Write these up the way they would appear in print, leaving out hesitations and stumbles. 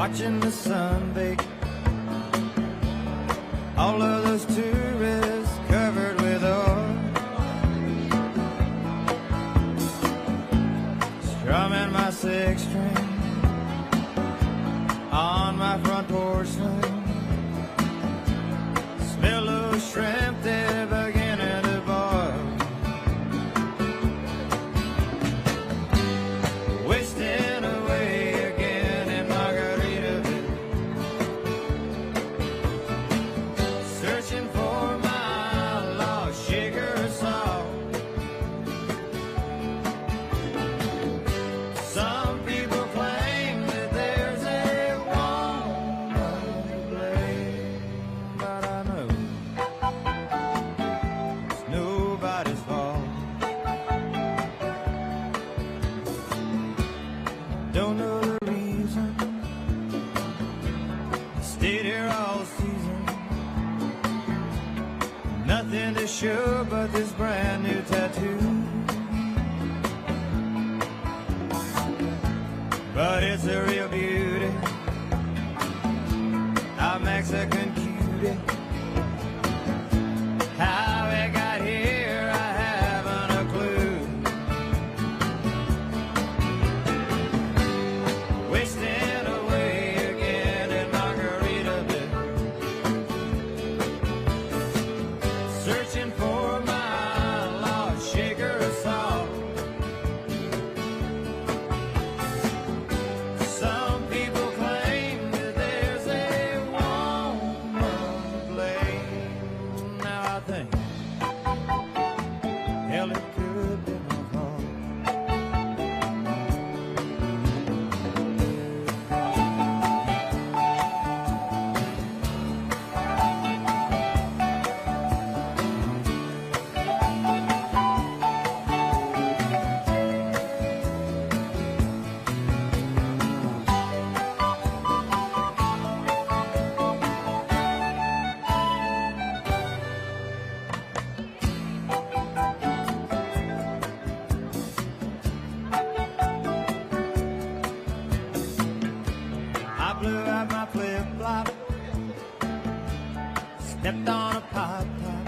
watching the sun bake. All of those tourists covered with oil, strumming my six string on my front porch swing. Smell those shrimp, they're beginning to boil. Wasting away again in Margaritaville, searching for my lost sugar salt. Some people claim that there's a woman to blame, but I know it's nobody's fault. Don't know the reason, stayed here all season. Nothing to show but this brand new tattoo. But it's a real beauty, a Mexican cutie. How it got here, I haven't a clue. Wasting away again in Margaritaville, searching for my lost sugar salt. Some people claim that there's a woman to blame. Now I think, hell, it could be my fault. I blew out my flip-flop, stepped on a pop top,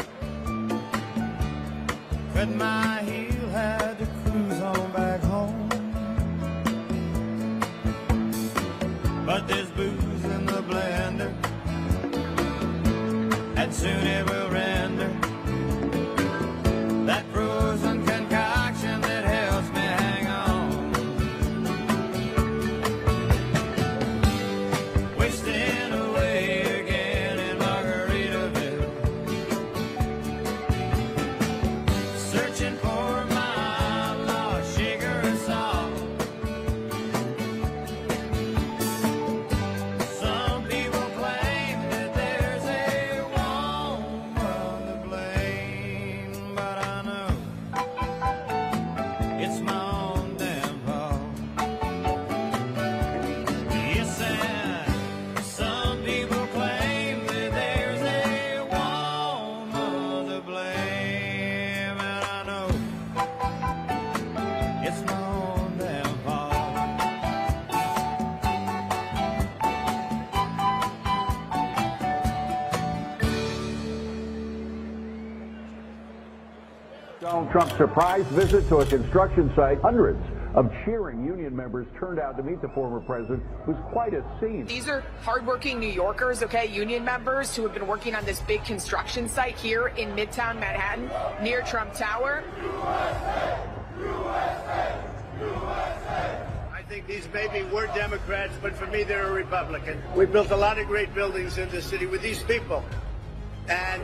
cut my heel, had to cruise on back home. But there's booze in the blender, and soon it will render that frozen concoction that helps me hang on. Wasting away again in Margaritaville, searching for my lost sugar and salt. Some people claim that there's a woman to blame, but I know it's my own damn fault. Yes, and some people claim that there's a woman to blame, and I know it's my own damn fault. Donald Trump's surprise visit to a construction site. Hundreds of cheering union members turned out to meet the former president. It was quite a scene. These are hardworking New Yorkers, okay, union members who have been working on this big construction site here in Midtown Manhattan near Trump Tower. I think these maybe were Democrats, but for me, they're a Republican. We built a lot of great buildings in this city with these people, and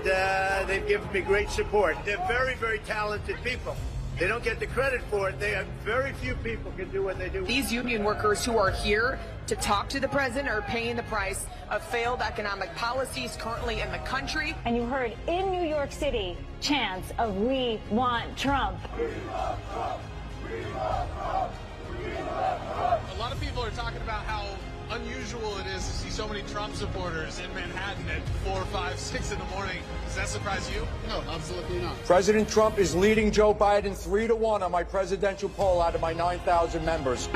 they've given me great support. They're very, very talented people. They don't get the credit for it. They have very few people can do what they do. These union workers who are here to talk to the president are paying the price of failed economic policies currently in the country. And you heard in New York City chants of "We want Trump." We love Trump. We love Trump. We love Trump. A lot of people are talking about how unusual it is to see so many Trump supporters in Manhattan at 4, 5, 6 in the morning. Does that surprise you? No, absolutely not. President Trump is leading Joe Biden 3-1 on my presidential poll out of my 9,000 members.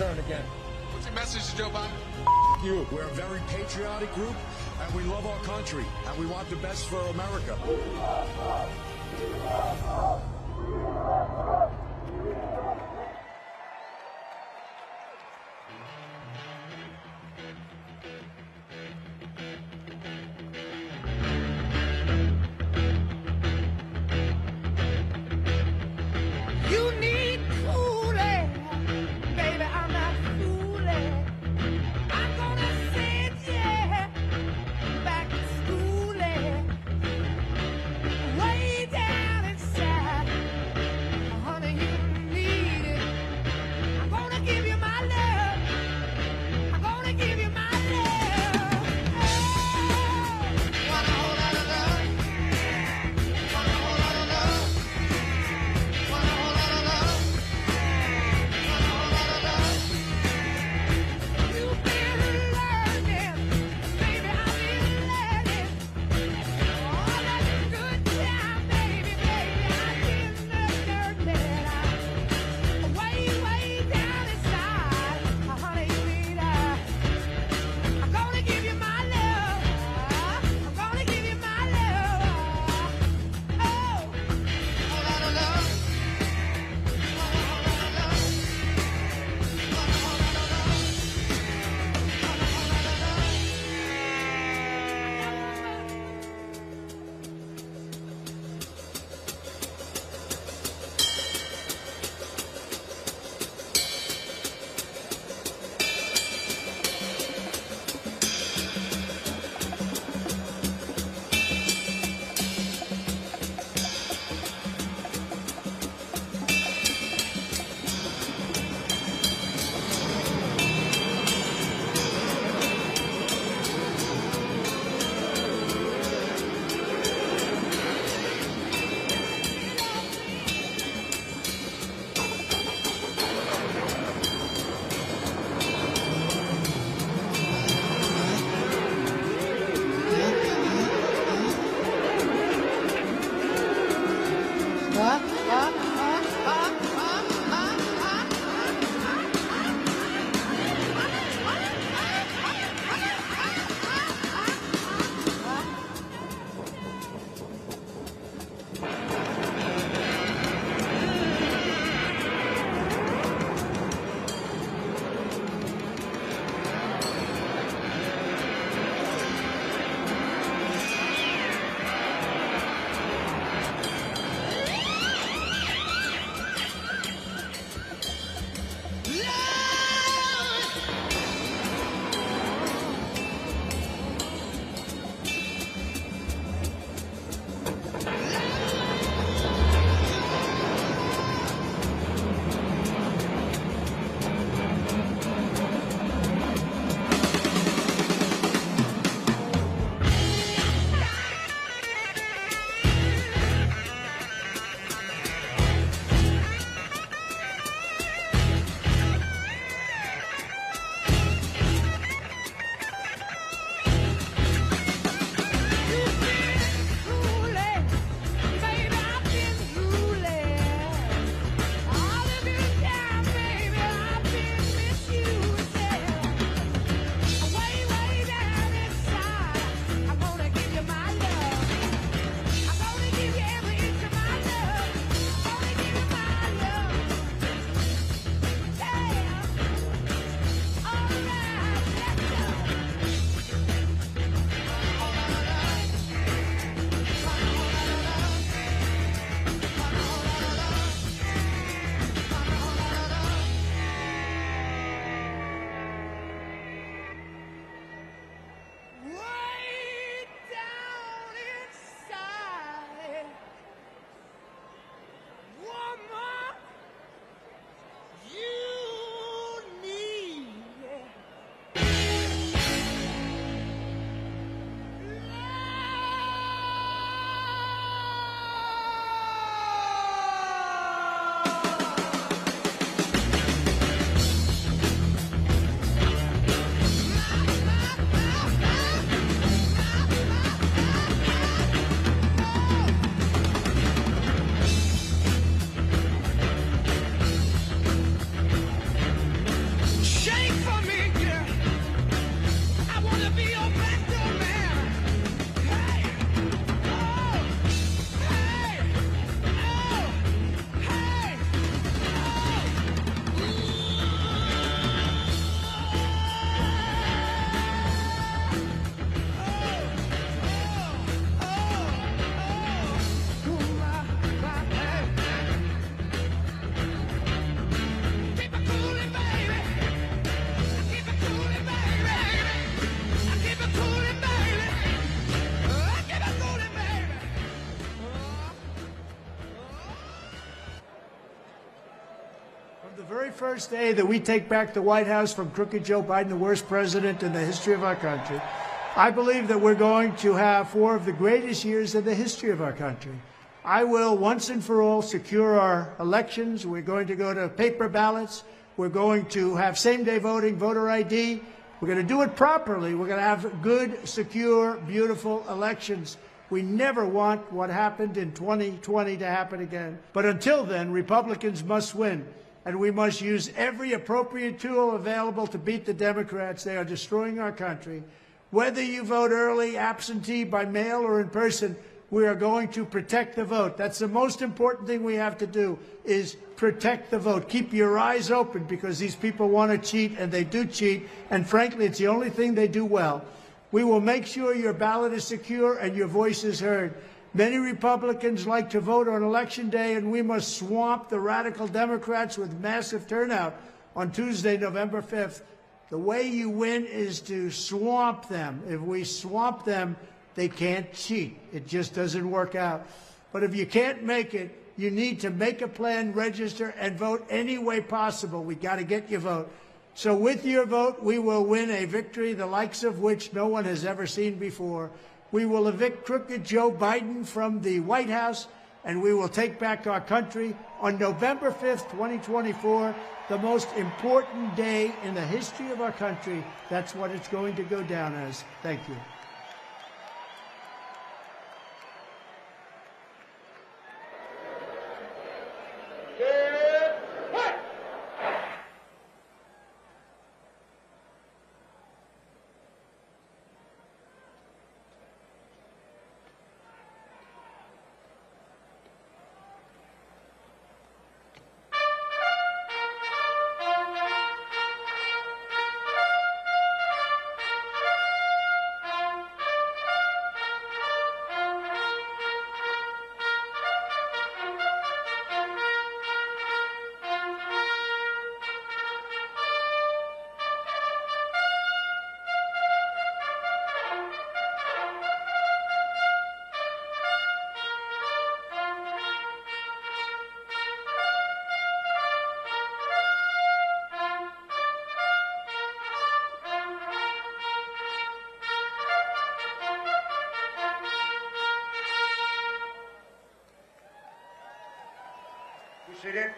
turn again. What's your message to Joe Biden? You. We're a very patriotic group, and we love our country, and we want the best for America. You need cooling, baby, I'm not fooling. I'm gonna send you back to schooling. Way down inside very first day that we take back the White House from crooked Joe Biden, the worst president in the history of our country, I believe that we're going to have 4 of the greatest years in the history of our country. I will once and for all secure our elections. We're going to go to paper ballots. We're going to have same-day voting, voter ID. We're going to do it properly. We're going to have good, secure, beautiful elections. We never want what happened in 2020 to happen again. But until then, Republicans must win, and we must use every appropriate tool available to beat the Democrats. They are destroying our country. Whether you vote early, absentee, by mail, or in person, we are going to protect the vote. That's the most important thing we have to do, is protect the vote. Keep your eyes open, because these people want to cheat, and they do cheat, and frankly, it's the only thing they do well. We will make sure your ballot is secure and your voice is heard. Many Republicans like to vote on Election Day, and we must swamp the radical Democrats with massive turnout on Tuesday, November 5th. The way you win is to swamp them. If we swamp them, they can't cheat. It just doesn't work out. But if you can't make it, you need to make a plan, register, and vote any way possible. We got to get your vote. So with your vote, we will win a victory the likes of which no one has ever seen before. We will evict crooked Joe Biden from the White House, and we will take back our country on November 5th, 2024, the most important day in the history of our country. That's what it's going to go down as. Thank you. Seated.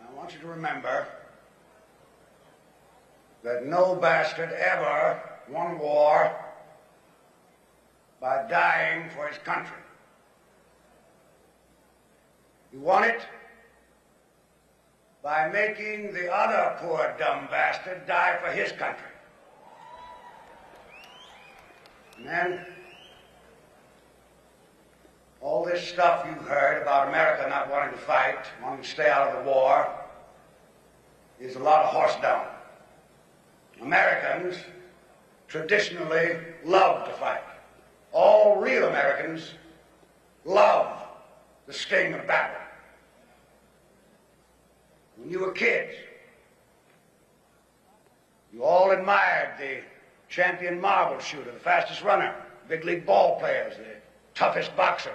I want you to remember that no bastard ever won war by dying for his country. He won it by making the other poor dumb bastard die for his country. And then all this stuff you've heard about America not wanting to fight, wanting to stay out of the war, is a lot of horse dung. Americans traditionally love to fight. All real Americans love the sting of battle. When you were kids, you all admired the champion marble shooter, the fastest runner, big league ball players, the toughest boxers.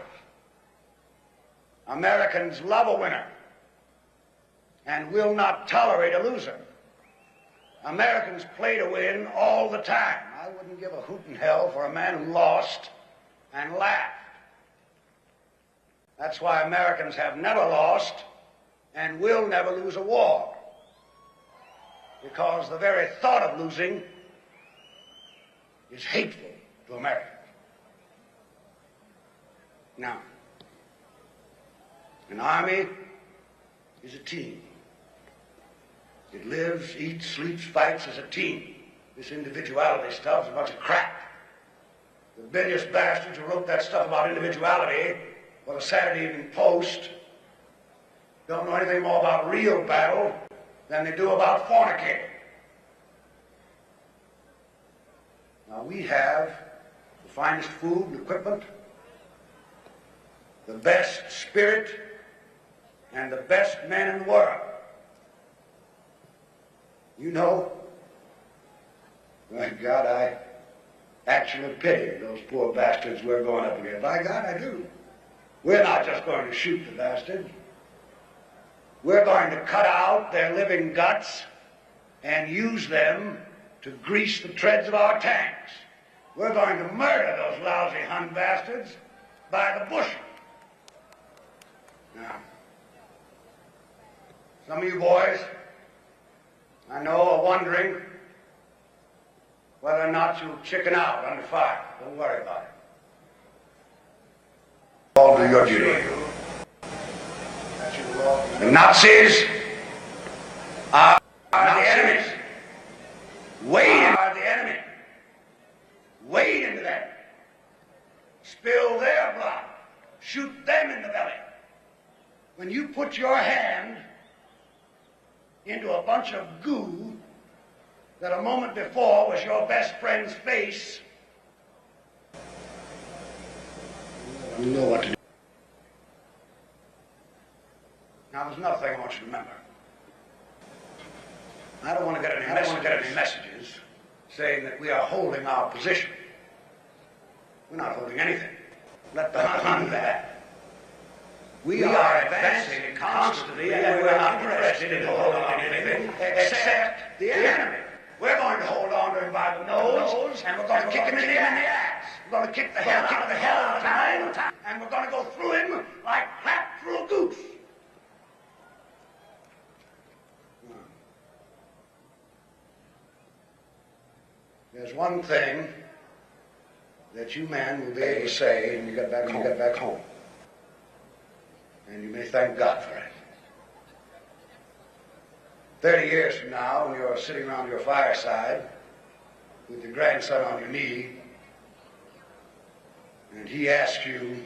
Americans love a winner and will not tolerate a loser. Americans play to win all the time. I wouldn't give a hoot in hell for a man who lost and laughed. That's why Americans have never lost and will never lose a war, because the very thought of losing is hateful to Americans. Now, an army is a team. It lives, eats, sleeps, fights as a team. This individuality stuff is a bunch of crap. The bilious bastards who wrote that stuff about individuality for the Saturday Evening Post don't know anything more about real battle than they do about fornicating. Now, we have the finest food and equipment, the best spirit, and the best men in the world. You know, my God, I actually pity those poor bastards we're going up against. By God, I do. We're not just going to shoot the bastard. We're going to cut out their living guts and use them to grease the treads of our tanks. We're going to murder those lousy Hun bastards by the bushel. Now, some of you boys, I know, are wondering whether or not you'll chicken out under fire. Don't worry about it. All do your duty. The Nazis are the enemies. Wade are the enemy. Wade into them. Spill their blood. Shoot them in the belly. When you put your hand into a bunch of goo that a moment before was your best friend's face, you know what to do. Now, there's another thing I want you to remember. I don't want to get any messages saying that we are holding our position. We're not holding anything. Let the Hun do that. We are advancing constantly, and we're not interested in holding on to anything except the enemy. We're going to hold on to him by the nose, and we're going to kick him in the ass. We're going to kick the hell out of him, and we're going to go through him like clap through a goose. There's one thing that you men will be able to say when you get back home. And you may thank God for it. 30 years from now, when you're sitting around your fireside with your grandson on your knee, and he asks you,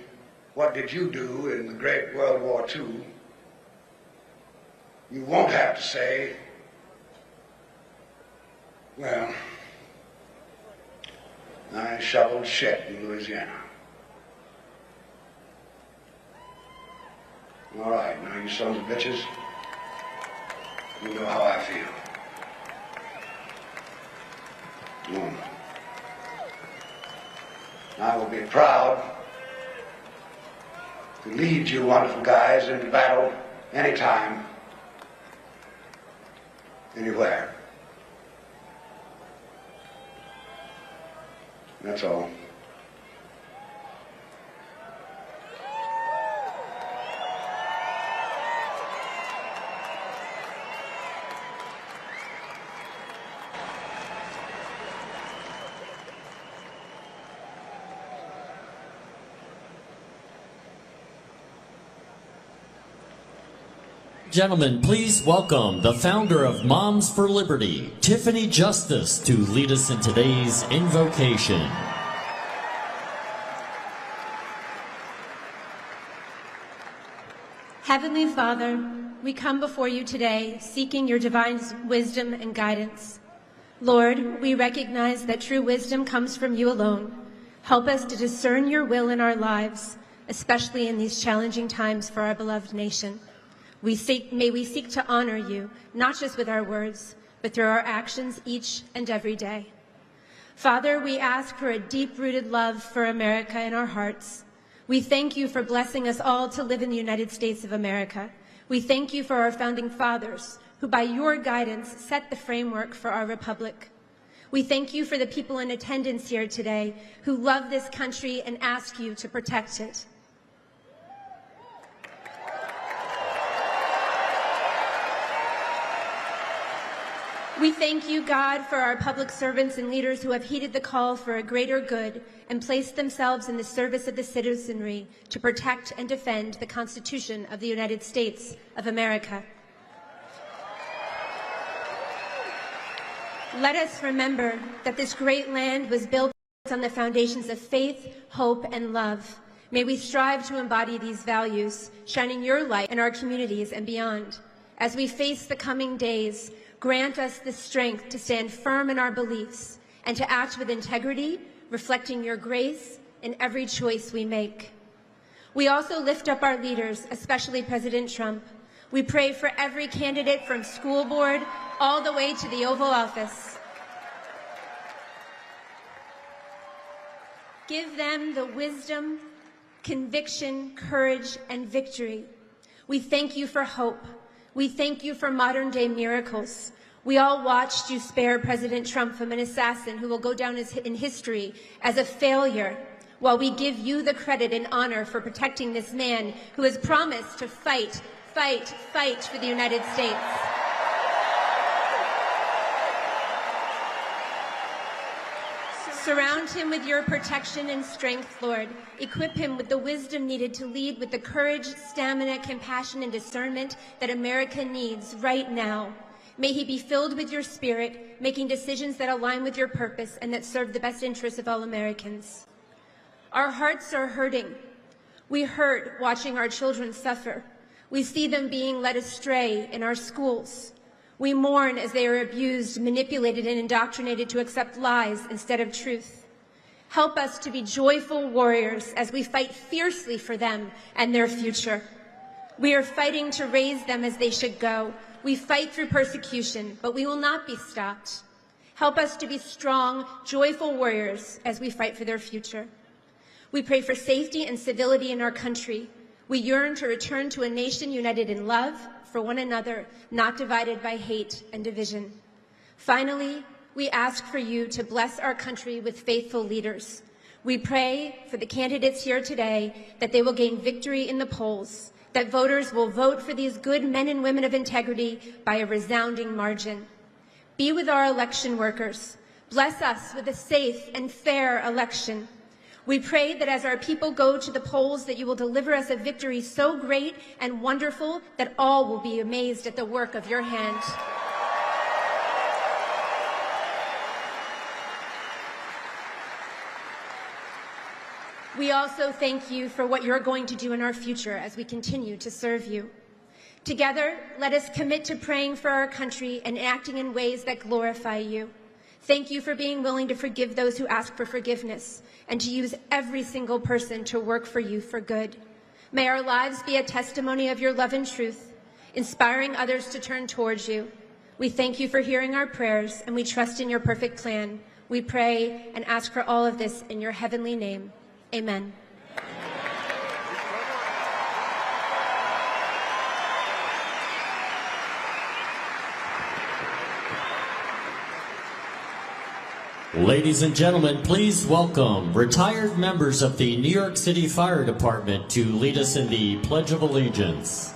what did you do in the Great World War II? You won't have to say, well, I shoveled shit in Louisiana. All right, now you sons of bitches, you know how I feel. I will be proud to lead you wonderful guys into battle anytime, anywhere. That's all. Gentlemen, please welcome the founder of Moms for Liberty, Tiffany Justice, to lead us in today's invocation. Heavenly Father, we come before you today seeking your divine wisdom and guidance. Lord, we recognize that true wisdom comes from you alone. Help us to discern your will in our lives, especially in these challenging times for our beloved nation. May we seek to honor you, not just with our words, but through our actions each and every day. Father, we ask for a deep-rooted love for America in our hearts. We thank you for blessing us all to live in the United States of America. We thank you for our founding fathers, who by your guidance set the framework for our republic. We thank you for the people in attendance here today who love this country and ask you to protect it. We thank you, God, for our public servants and leaders who have heeded the call for a greater good and placed themselves in the service of the citizenry to protect and defend the Constitution of the United States of America. Let us remember that this great land was built on the foundations of faith, hope, and love. May we strive to embody these values, shining your light in our communities and beyond. As we face the coming days, grant us the strength to stand firm in our beliefs and to act with integrity, reflecting your grace in every choice we make. We also lift up our leaders, especially President Trump. We pray for every candidate from school board all the way to the Oval Office. Give them the wisdom conviction, courage, and victory. We thank you for hope. We thank you for modern-day miracles. We all watched you spare President Trump from an assassin who will go down in history as a failure, while we give you the credit and honor for protecting this man who has promised to fight, fight, fight for the United States. Surround him with your protection and strength, Lord. Equip him with the wisdom needed to lead with the courage, stamina, compassion, and discernment that America needs right now. May he be filled with your spirit, making decisions that align with your purpose and that serve the best interests of all Americans. Our hearts are hurting. We hurt watching our children suffer. We see them being led astray in our schools. We mourn as they are abused, manipulated, and indoctrinated to accept lies instead of truth. Help us to be joyful warriors as we fight fiercely for them and their future. We are fighting to raise them as they should go. We fight through persecution, but we will not be stopped. Help us to be strong, joyful warriors as we fight for their future. We pray for safety and civility in our country. We yearn to return to a nation united in love for one another, not divided by hate and division. Finally, we ask for you to bless our country with faithful leaders. We pray for the candidates here today that they will gain victory in the polls, that voters will vote for these good men and women of integrity by a resounding margin. Be with our election workers. Bless us with a safe and fair election. We pray that as our people go to the polls, that you will deliver us a victory so great and wonderful that all will be amazed at the work of your hand. We also thank you for what you're going to do in our future as we continue to serve you. Together, let us commit to praying for our country and acting in ways that glorify you. Thank you for being willing to forgive those who ask for forgiveness and to use every single person to work for you for good. May our lives be a testimony of your love and truth, inspiring others to turn towards you. We thank you for hearing our prayers, and we trust in your perfect plan. We pray and ask for all of this in your heavenly name. Amen. Ladies and gentlemen, please welcome retired members of the New York City Fire Department to lead us in the Pledge of Allegiance.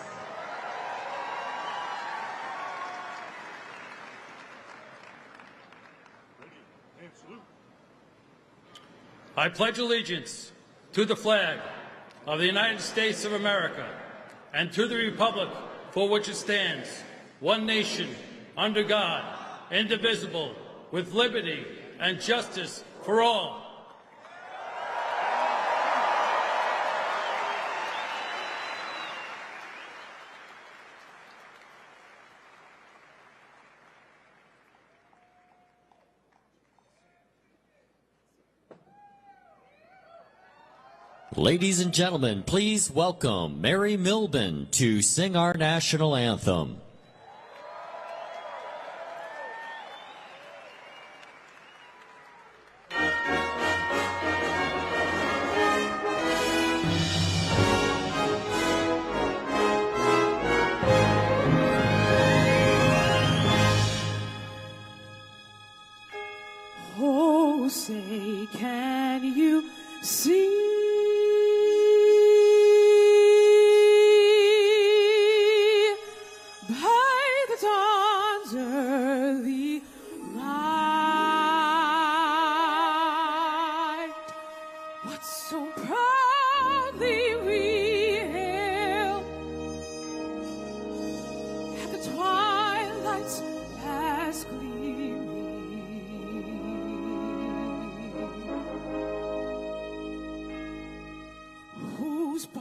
I pledge allegiance to the flag of the United States of America and to the republic for which it stands, one nation, under God, indivisible, with liberty and justice for all. Ladies and gentlemen, please welcome Mary Milben to sing our national anthem. Oh, say, can you see?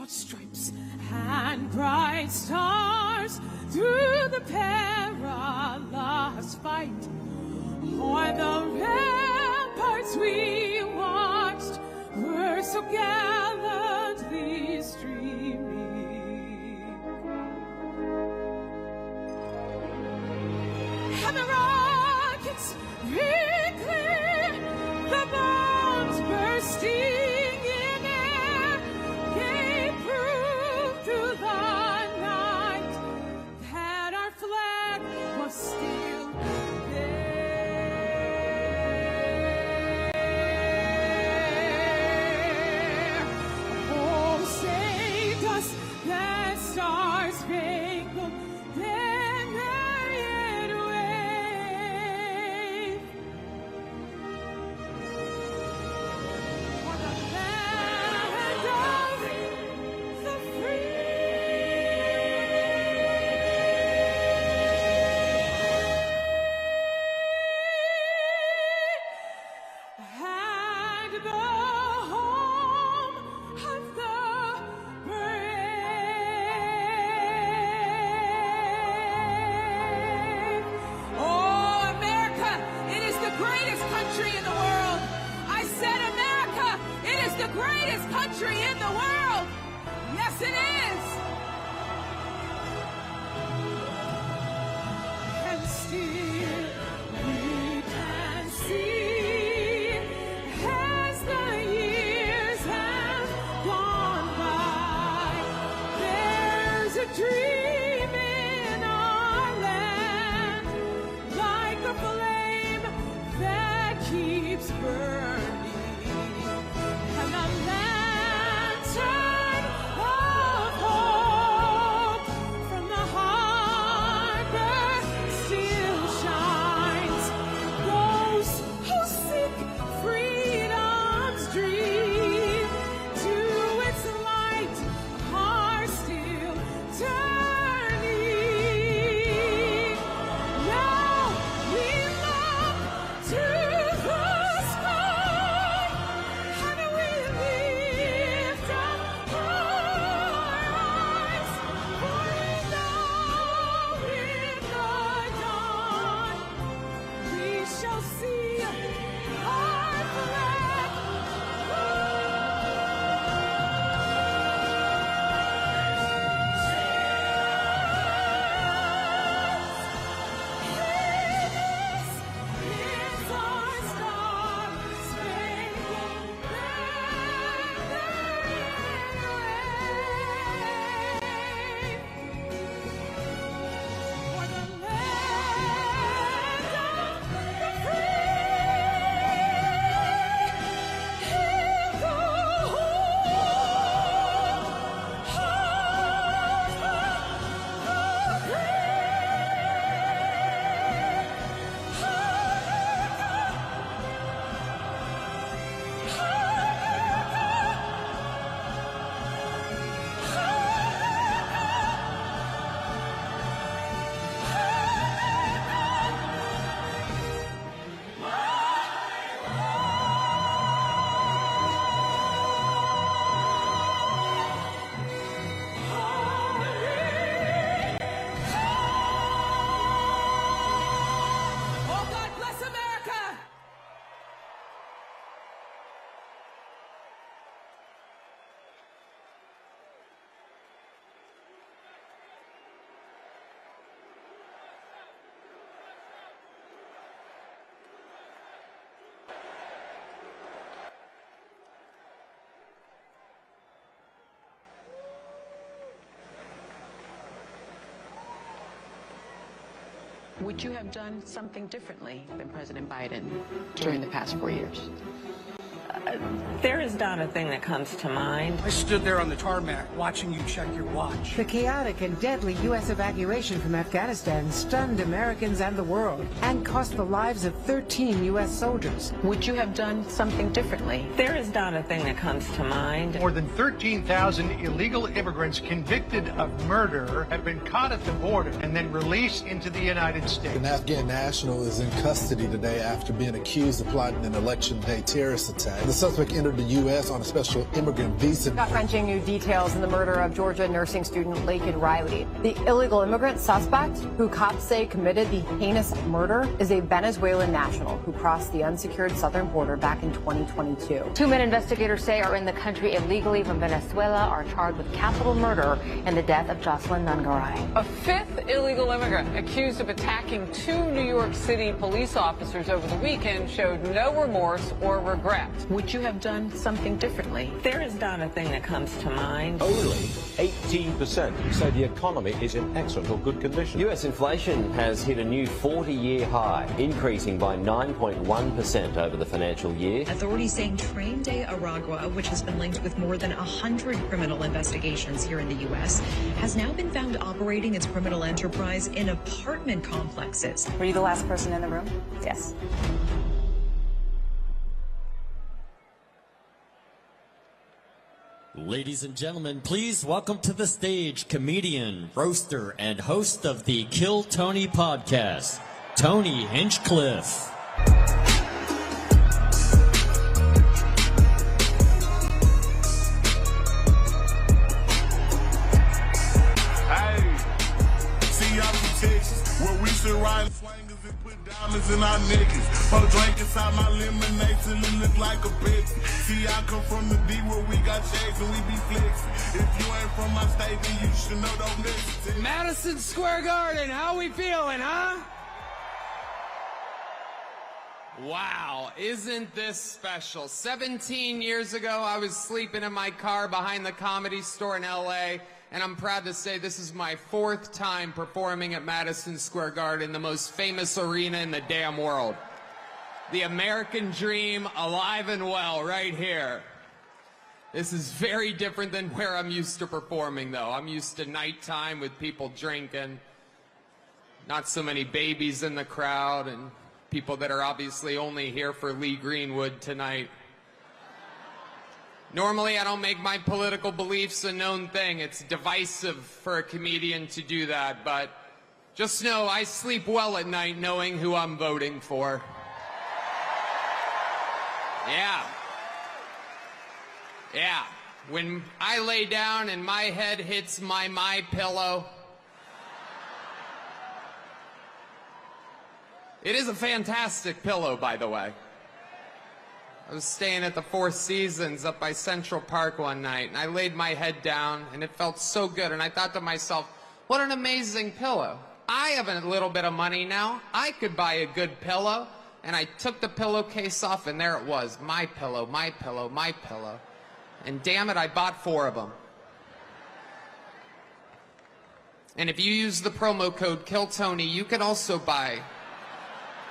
Stripes and bright stars through the perilous fight. O'er the ramparts we watched were so gallantly streaming, and the rockets ring clear, the bombs bursting in air. Yes, it is. And still we can see as the years have gone by. There's a dream in our land, like a flame that keeps burning. And a lantern of hope from the harbor still shines. Those who seek freedom's dream to its light are still turning. Now we look to the sky and we lift up our eyes, for we know in the dawn we shall see our flag. This is our star-spangled banner for the land of the free. In the Oh, God bless America! Would you have done something differently than President Biden during the past 4 years? There is not a thing that comes to mind. I stood there on the tarmac watching you check your watch. The chaotic and deadly U.S. evacuation from Afghanistan stunned Americans and the world and cost the lives of 13 U.S. soldiers. Would you have done something differently? There is not a thing that comes to mind. More than 13,000 illegal immigrants convicted of murder have been caught at the border and then released into the United States. An Afghan national is in custody today after being accused of plotting an election day terrorist attack. The suspect entered the U.S. on a special immigrant visa. Gut-wrenching new details in the murder of Georgia nursing student Laken Riley. The illegal immigrant suspect, who cops say committed the heinous murder, is a Venezuelan national who crossed the unsecured southern border back in 2022. Two men investigators say are in the country illegally from Venezuela are charged with capital murder in the death of Jocelyn Nungaray. A fifth illegal immigrant accused of attacking two New York City police officers over the weekend showed no remorse or regret. Would you have done something differently? There is not a thing that comes to mind. Only 18% say the economy is in excellent or good condition. US inflation has hit a new 40-year high, increasing by 9.1% over the financial year. Authorities saying Train Day Aragua, which has been linked with more than 100 criminal investigations here in the U.S., has now been found operating its criminal enterprise in apartment complexes. Were you the last person in the room? Yes. Ladies and gentlemen, please welcome to the stage comedian, roaster, and host of the Kill Tony podcast, Tony Hinchcliffe. Hey, see y'all from Texas, where we should ride slangers and put down diamonds in our niggas. Pour drink inside my lemonade till it look like a Pepsi. See, I come from the D where we got shades and we be flexing. If you ain't from my state, then you should know don't listen. Madison Square Garden, how we feeling, huh? Wow, isn't this special? 17 years ago, I was sleeping in my car behind the Comedy Store in LA, and I'm proud to say this is my 4th time performing at Madison Square Garden, the most famous arena in the damn world. The American dream, alive and well, right here. This is very different than where I'm used to performing, though. I'm used to nighttime with people drinking, not so many babies in the crowd, and people that are obviously only here for Lee Greenwood tonight. Normally, I don't make my political beliefs a known thing. It's divisive for a comedian to do that, but just know I sleep well at night knowing who I'm voting for. Yeah. Yeah. When I lay down and my head hits my pillow, it is a fantastic pillow, by the way. I was staying at the Four Seasons up by Central Park one night, and I laid my head down, and it felt so good, and I thought to myself, what an amazing pillow. I have a little bit of money now. I could buy a good pillow, and I took the pillowcase off, and there it was, my pillow, my pillow, my pillow. And damn it, I bought 4 of them. And if you use the promo code KILLTONY, you can also buy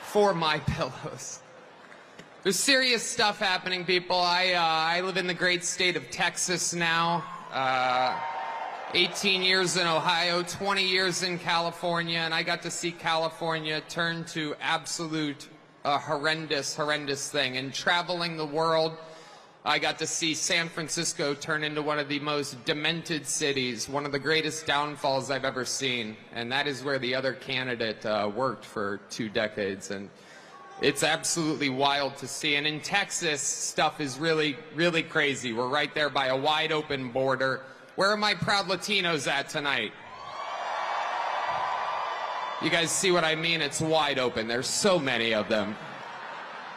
4 my pillows. There's serious stuff happening, people. I live in the great state of Texas now. 18 years in Ohio, 20 years in California, and I got to see California turn to absolute horrendous thing. And traveling the world, I got to see San Francisco turn into one of the most demented cities, one of the greatest downfalls I've ever seen. And that is where the other candidate worked for 2 decades. And it's absolutely wild to see. And in Texas, stuff is really, really crazy. We're right there by a wide open border. Where are my proud Latinos at tonight? You guys see what I mean? It's wide open. There's so many of them.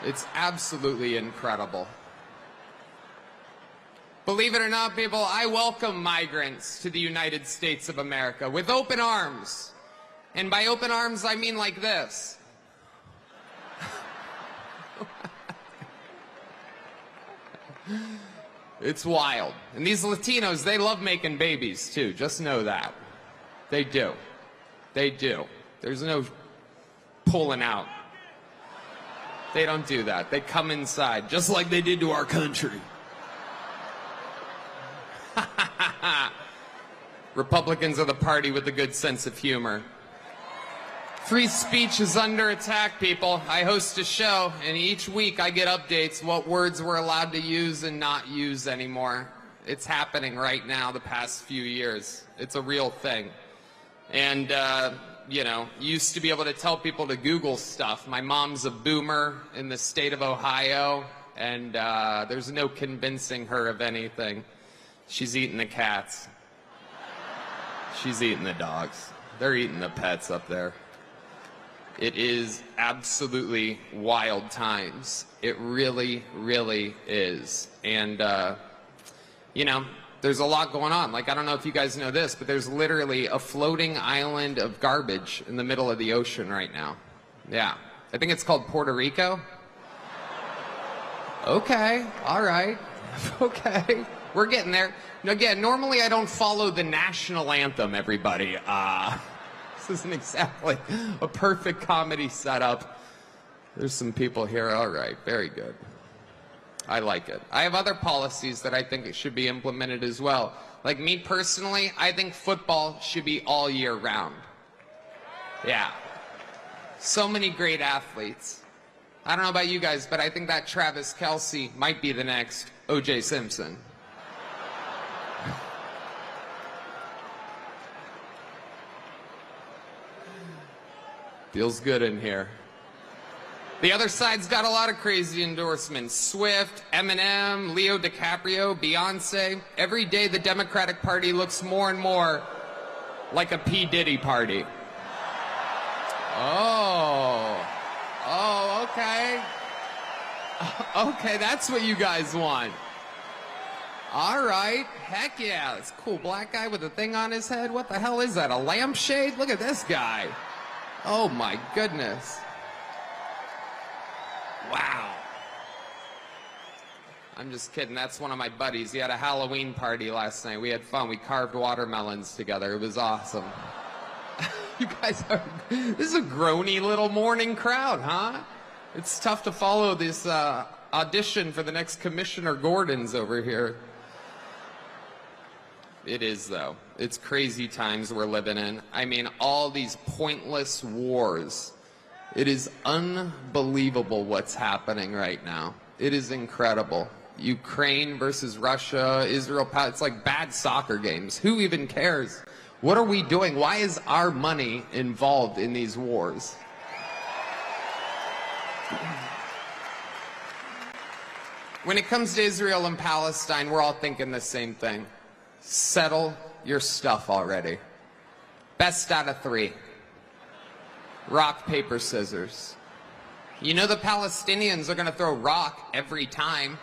It's absolutely incredible. Believe it or not, people, I welcome migrants to the United States of America with open arms. And by open arms, I mean like this. It's wild. And these Latinos, they love making babies, too. Just know that. They do. They do. There's no pulling out. They don't do that. They come inside, just like they did to our country. Republicans are the party with a good sense of humor. Free speech is under attack, people. I host a show, and each week I get updates what words we're allowed to use and not use anymore. It's happening right now the past few years. It's a real thing. And, you know, used to be able to tell people to Google stuff. My mom's a boomer in the state of Ohio, and there's no convincing her of anything. She's eating the cats. She's eating the dogs. They're eating the pets up there. It is absolutely wild times. It really, really is. And, you know, there's a lot going on. Like, I don't know if you guys know this, but there's literally a floating island of garbage in the middle of the ocean right now. Yeah. I think it's called Puerto Rico. Okay. All right. Okay. We're getting there. Again, normally I don't follow the national anthem, everybody. This isn't exactly a perfect comedy setup. There's some people here. All right. Very good. I like it. I have other policies that I think it should be implemented as well. Like me personally, I think football should be all year round. Yeah. So many great athletes. I don't know about you guys, but I think that Travis Kelce might be the next O.J. Simpson. Feels good in here. The other side's got a lot of crazy endorsements. Swift, Eminem, Leo DiCaprio, Beyonce. Every day the Democratic Party looks more and more like a P. Diddy party. Oh. Okay. Okay, that's what you guys want. All right. Heck yeah. It's cool. Black guy with a thing on his head. What the hell is that? A lampshade? Look at this guy. Oh my goodness. Wow. I'm just kidding. That's one of my buddies. He had a Halloween party last night. We had fun. We carved watermelons together. It was awesome. You guys are... This is a groany little morning crowd, huh? It's tough to follow this audition for the next Commissioner Gordon's over here. It is, though. It's crazy times we're living in. I mean, all these pointless wars. It is unbelievable what's happening right now. It is incredible. Ukraine versus Russia, Israel, it's like bad soccer games. Who even cares? What are we doing? Why is our money involved in these wars? When it comes to Israel and Palestine, we're all thinking the same thing. Settle your stuff already. Best out of 3. Rock, paper, scissors. You know the Palestinians are going to throw rock every time.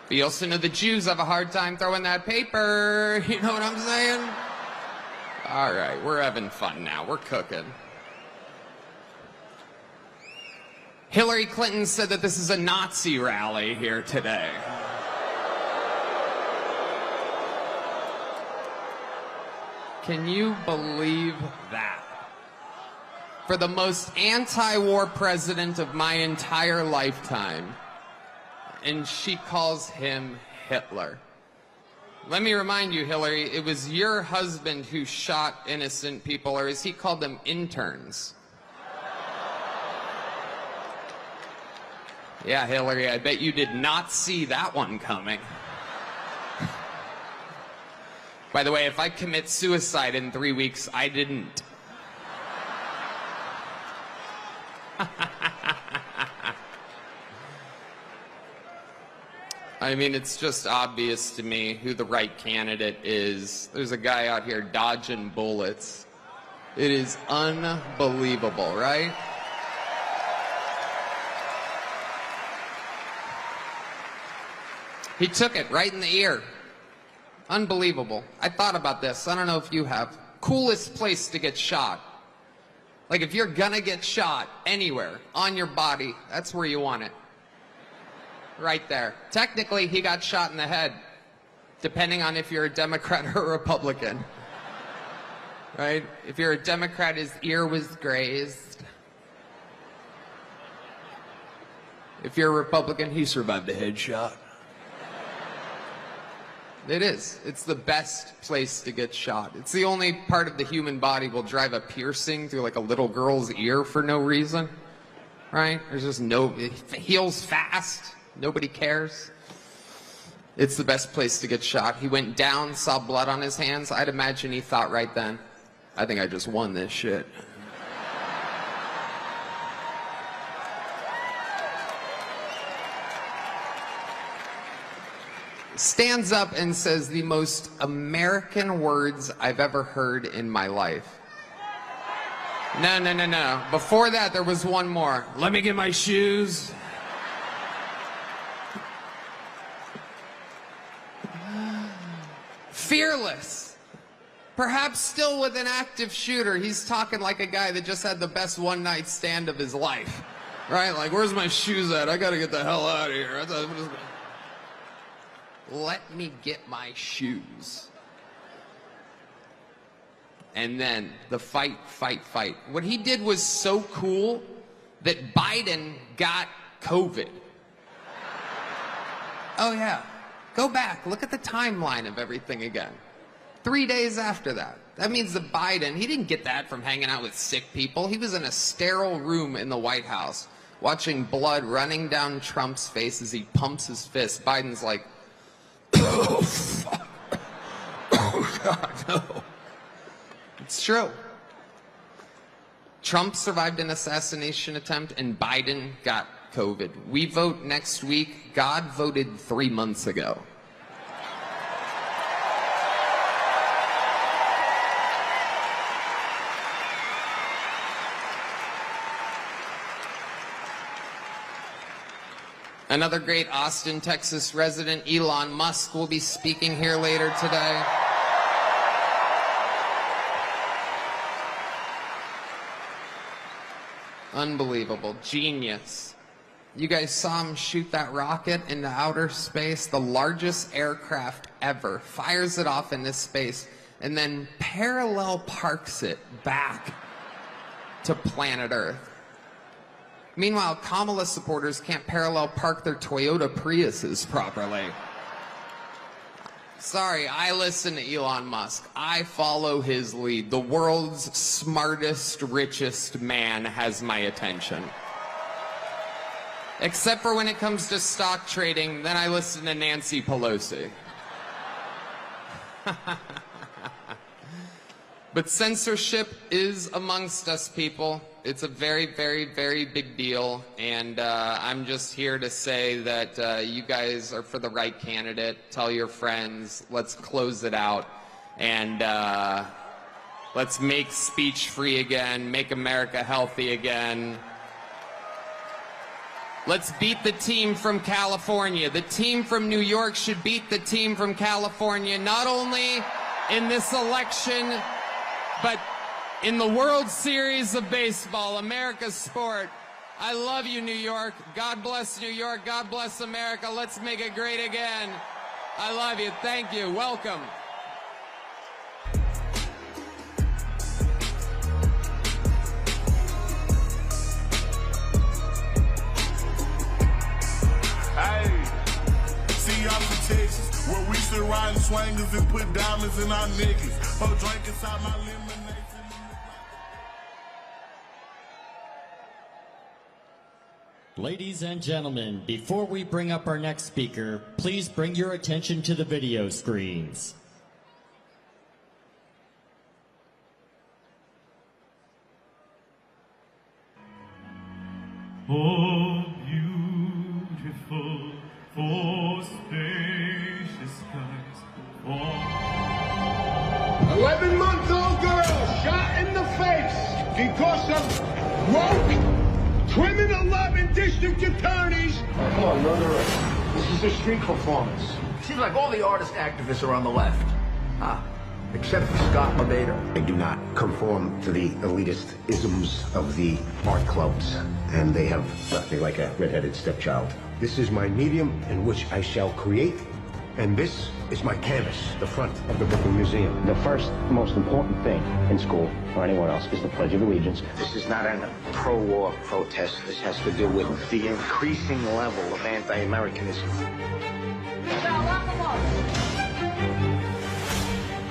But you also know the Jews have a hard time throwing that paper. You know what I'm saying? All right, we're having fun now. We're cooking. Hillary Clinton said that this is a Nazi rally here today. Can you believe that? For the most anti-war president of my entire lifetime, and she calls him Hitler. Let me remind you, Hillary, it was your husband who shot innocent people, or as he called them, interns. Yeah, Hillary, I bet you did not see that one coming. By the way, if I commit suicide in 3 weeks, I didn't. I mean, it's just obvious to me who the right candidate is. There's a guy out here dodging bullets. It is unbelievable, right? He took it right in the ear. Unbelievable. I thought about this. I don't know if you have. Coolest place to get shot. Like if you're gonna get shot anywhere on your body, that's where you want it. Right there. Technically, he got shot in the head, depending on if you're a Democrat or a Republican. Right? If you're a Democrat, his ear was grazed. If you're a Republican, he survived the headshot. It is. It's the best place to get shot. It's the only part of the human body will drive a piercing through like a little girl's ear for no reason. Right? There's just no... It heals fast. Nobody cares. It's the best place to get shot. He went down, saw blood on his hands. I'd imagine he thought right then, I think I just won this shit. Stands up and says the most American words I've ever heard in my life. No, no, no, no. Before that, there was one more. Let me get my shoes. Fearless. Perhaps still with an active shooter. He's talking like a guy that just had the best one-night stand of his life. Right? Like, where's my shoes at? I gotta get the hell out of here. Let me get my shoes. And then the fight, fight, fight. What he did was so cool that Biden got COVID. Oh yeah. Go back, look at the timeline of everything again. 3 days after that. That means that Biden, he didn't get that from hanging out with sick people. He was in a sterile room in the White House, watching blood running down Trump's face as he pumps his fist. Biden's like, oh, fuck. Oh, God, no. It's true. Trump survived an assassination attempt, and Biden got COVID. We vote next week. God voted 3 months ago. Another great Austin, Texas resident, Elon Musk, will be speaking here later today. Unbelievable. Genius. You guys saw him shoot that rocket into outer space, the largest aircraft ever, fires it off into space, and then parallel parks it back to planet Earth. Meanwhile, Kamala supporters can't parallel park their Toyota Priuses properly. Sorry, I listen to Elon Musk. I follow his lead. The world's smartest, richest man has my attention. Except for when it comes to stock trading, then I listen to Nancy Pelosi. But censorship is amongst us, people. It's a very, very, very big deal, and I'm just here to say that you guys are for the right candidate. Tell your friends. Let's close it out, and let's make speech free again, make America healthy again. Let's beat the team from California. The team from New York should beat the team from California, not only in this election, but in the World Series of Baseball, America's sport. I love you, New York. God bless New York. God bless America. Let's make it great again. I love you. Thank you. Welcome. Hey, see, I'm from Texas, where we still riding swangers and put diamonds in our necklace. Oh, drink inside my lemonade. Ladies and gentlemen, before we bring up our next speaker, please bring your attention to the video screens. Oh, beautiful, for spacious skies. 11-month-old girl shot in the face because of woke criminal loving district attorneys. Come on, murderer. This is a street performance. Seems like all the artist activists are on the left. Except for Scott Levator. They do not conform to the elitist isms of the art clubs, and they have left me like a redheaded stepchild. This is my medium in which I shall create, and this is my canvas, the front of the Brooklyn Museum. The first most important thing in school, or anywhere else, is the Pledge of Allegiance. This is not a pro-war protest. This has to do with the increasing level of anti-Americanism.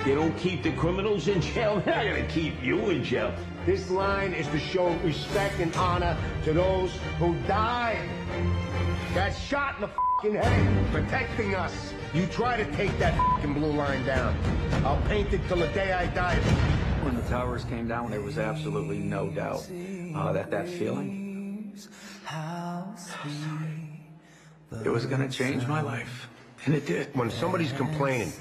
They don't keep the criminals in jail. They're not going to keep you in jail. This line is to show respect and honor to those who died, got shot in the fucking head, protecting us. You try to take that fucking blue line down. I'll paint it till the day I die. When the towers came down, there was absolutely no doubt that feeling, it was going to change my life. And it did. When somebody's complaining,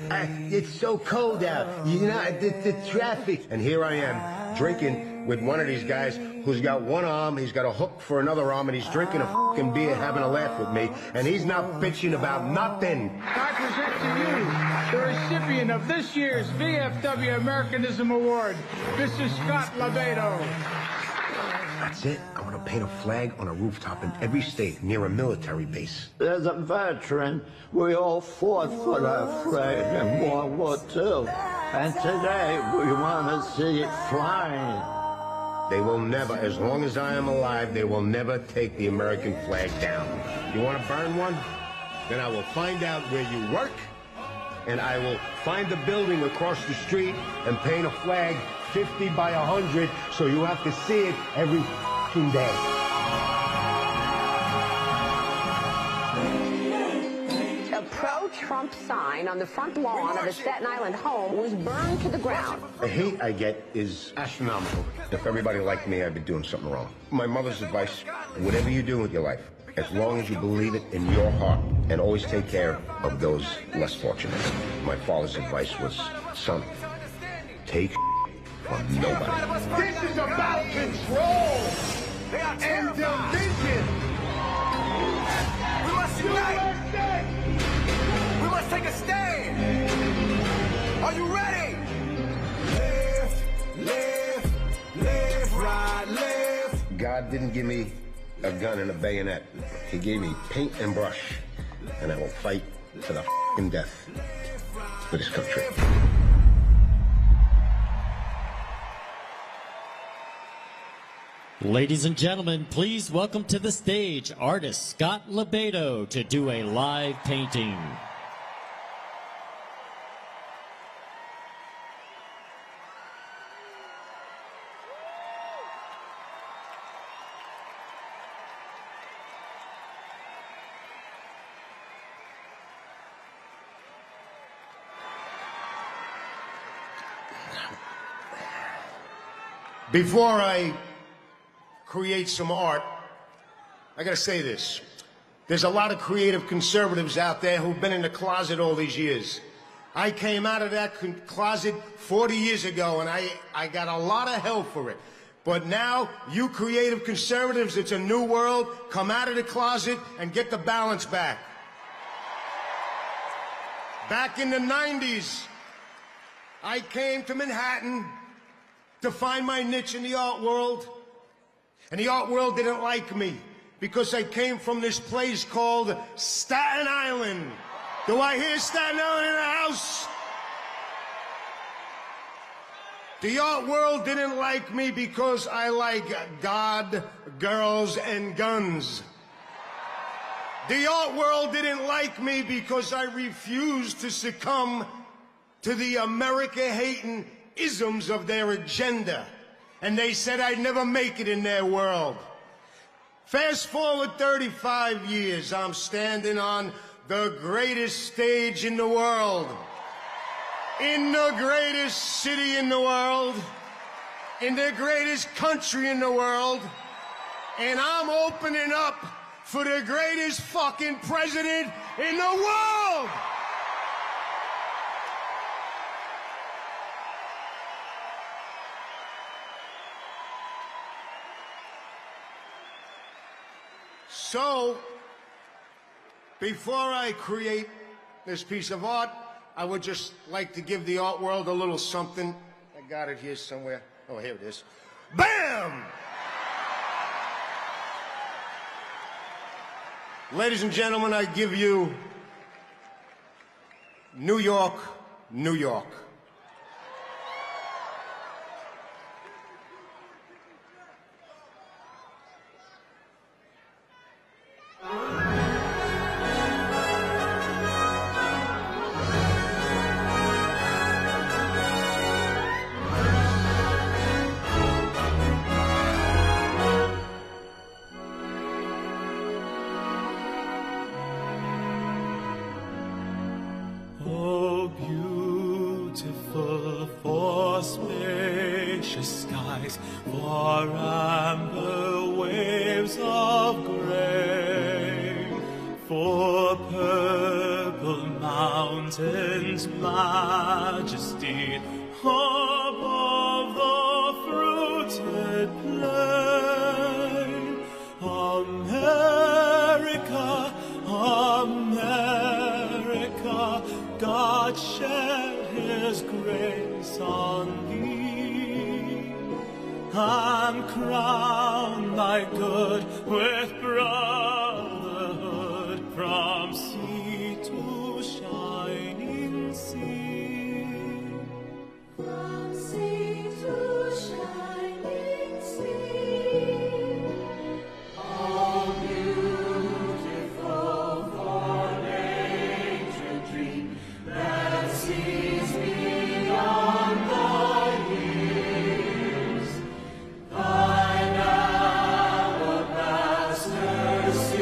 it's so cold out, you know, the traffic. And here I am, drinking with one of these guys who's got one arm, he's got a hook for another arm, and he's drinking a fucking beer, having a laugh with me, and he's not bitching about nothing. I present to you the recipient of this year's VFW Americanism Award, Mr. Scott Levato. That's it. I want to paint a flag on a rooftop in every state near a military base. As a veteran, we all fought for that flag in World War II. And today, we want to see it flying. They will never, as long as I am alive, they will never take the American flag down. You want to burn one? Then I will find out where you work, and I will find the building across the street and paint a flag 50 by 100, so you have to see it every fucking day. A pro-Trump sign on the front lawn of a Staten Island home was burned to the ground. The hate I get is astronomical. If everybody liked me, I'd be doing something wrong. My mother's advice, whatever you do with your life, as long as you believe it in your heart, and always take care of those less fortunate. My father's advice was, son, take from nobody. This is about control and division. right. We must take a stand. Are you ready? Left, right, left. God didn't give me a gun and a bayonet. He gave me paint and brush, and I will fight to the f***ing death for this country. Ladies and gentlemen, please welcome to the stage artist Scott Lebedo to do a live painting. Before I create some art, I gotta say this. There's a lot of creative conservatives out there who've been in the closet all these years. I came out of that closet 40 years ago, and I got a lot of hell for it. But now, you creative conservatives, it's a new world. Come out of the closet and get the balance back. Back in the 90s, I came to Manhattan to find my niche in the art world. And the art world didn't like me because I came from this place called Staten Island. Do I hear Staten Island in the house? The art world didn't like me because I like God, girls, and guns. The art world didn't like me because I refused to succumb to the America-hating isms of their agenda. And they said I'd never make it in their world. Fast forward 35 years, I'm standing on the greatest stage in the world, in the greatest city in the world, in the greatest country in the world, and I'm opening up for the greatest fucking president in the world! So, before I create this piece of art, I would just like to give the art world a little something. I got it here somewhere. Oh, here it is. Bam! Ladies and gentlemen, I give you New York, New York. Mercy.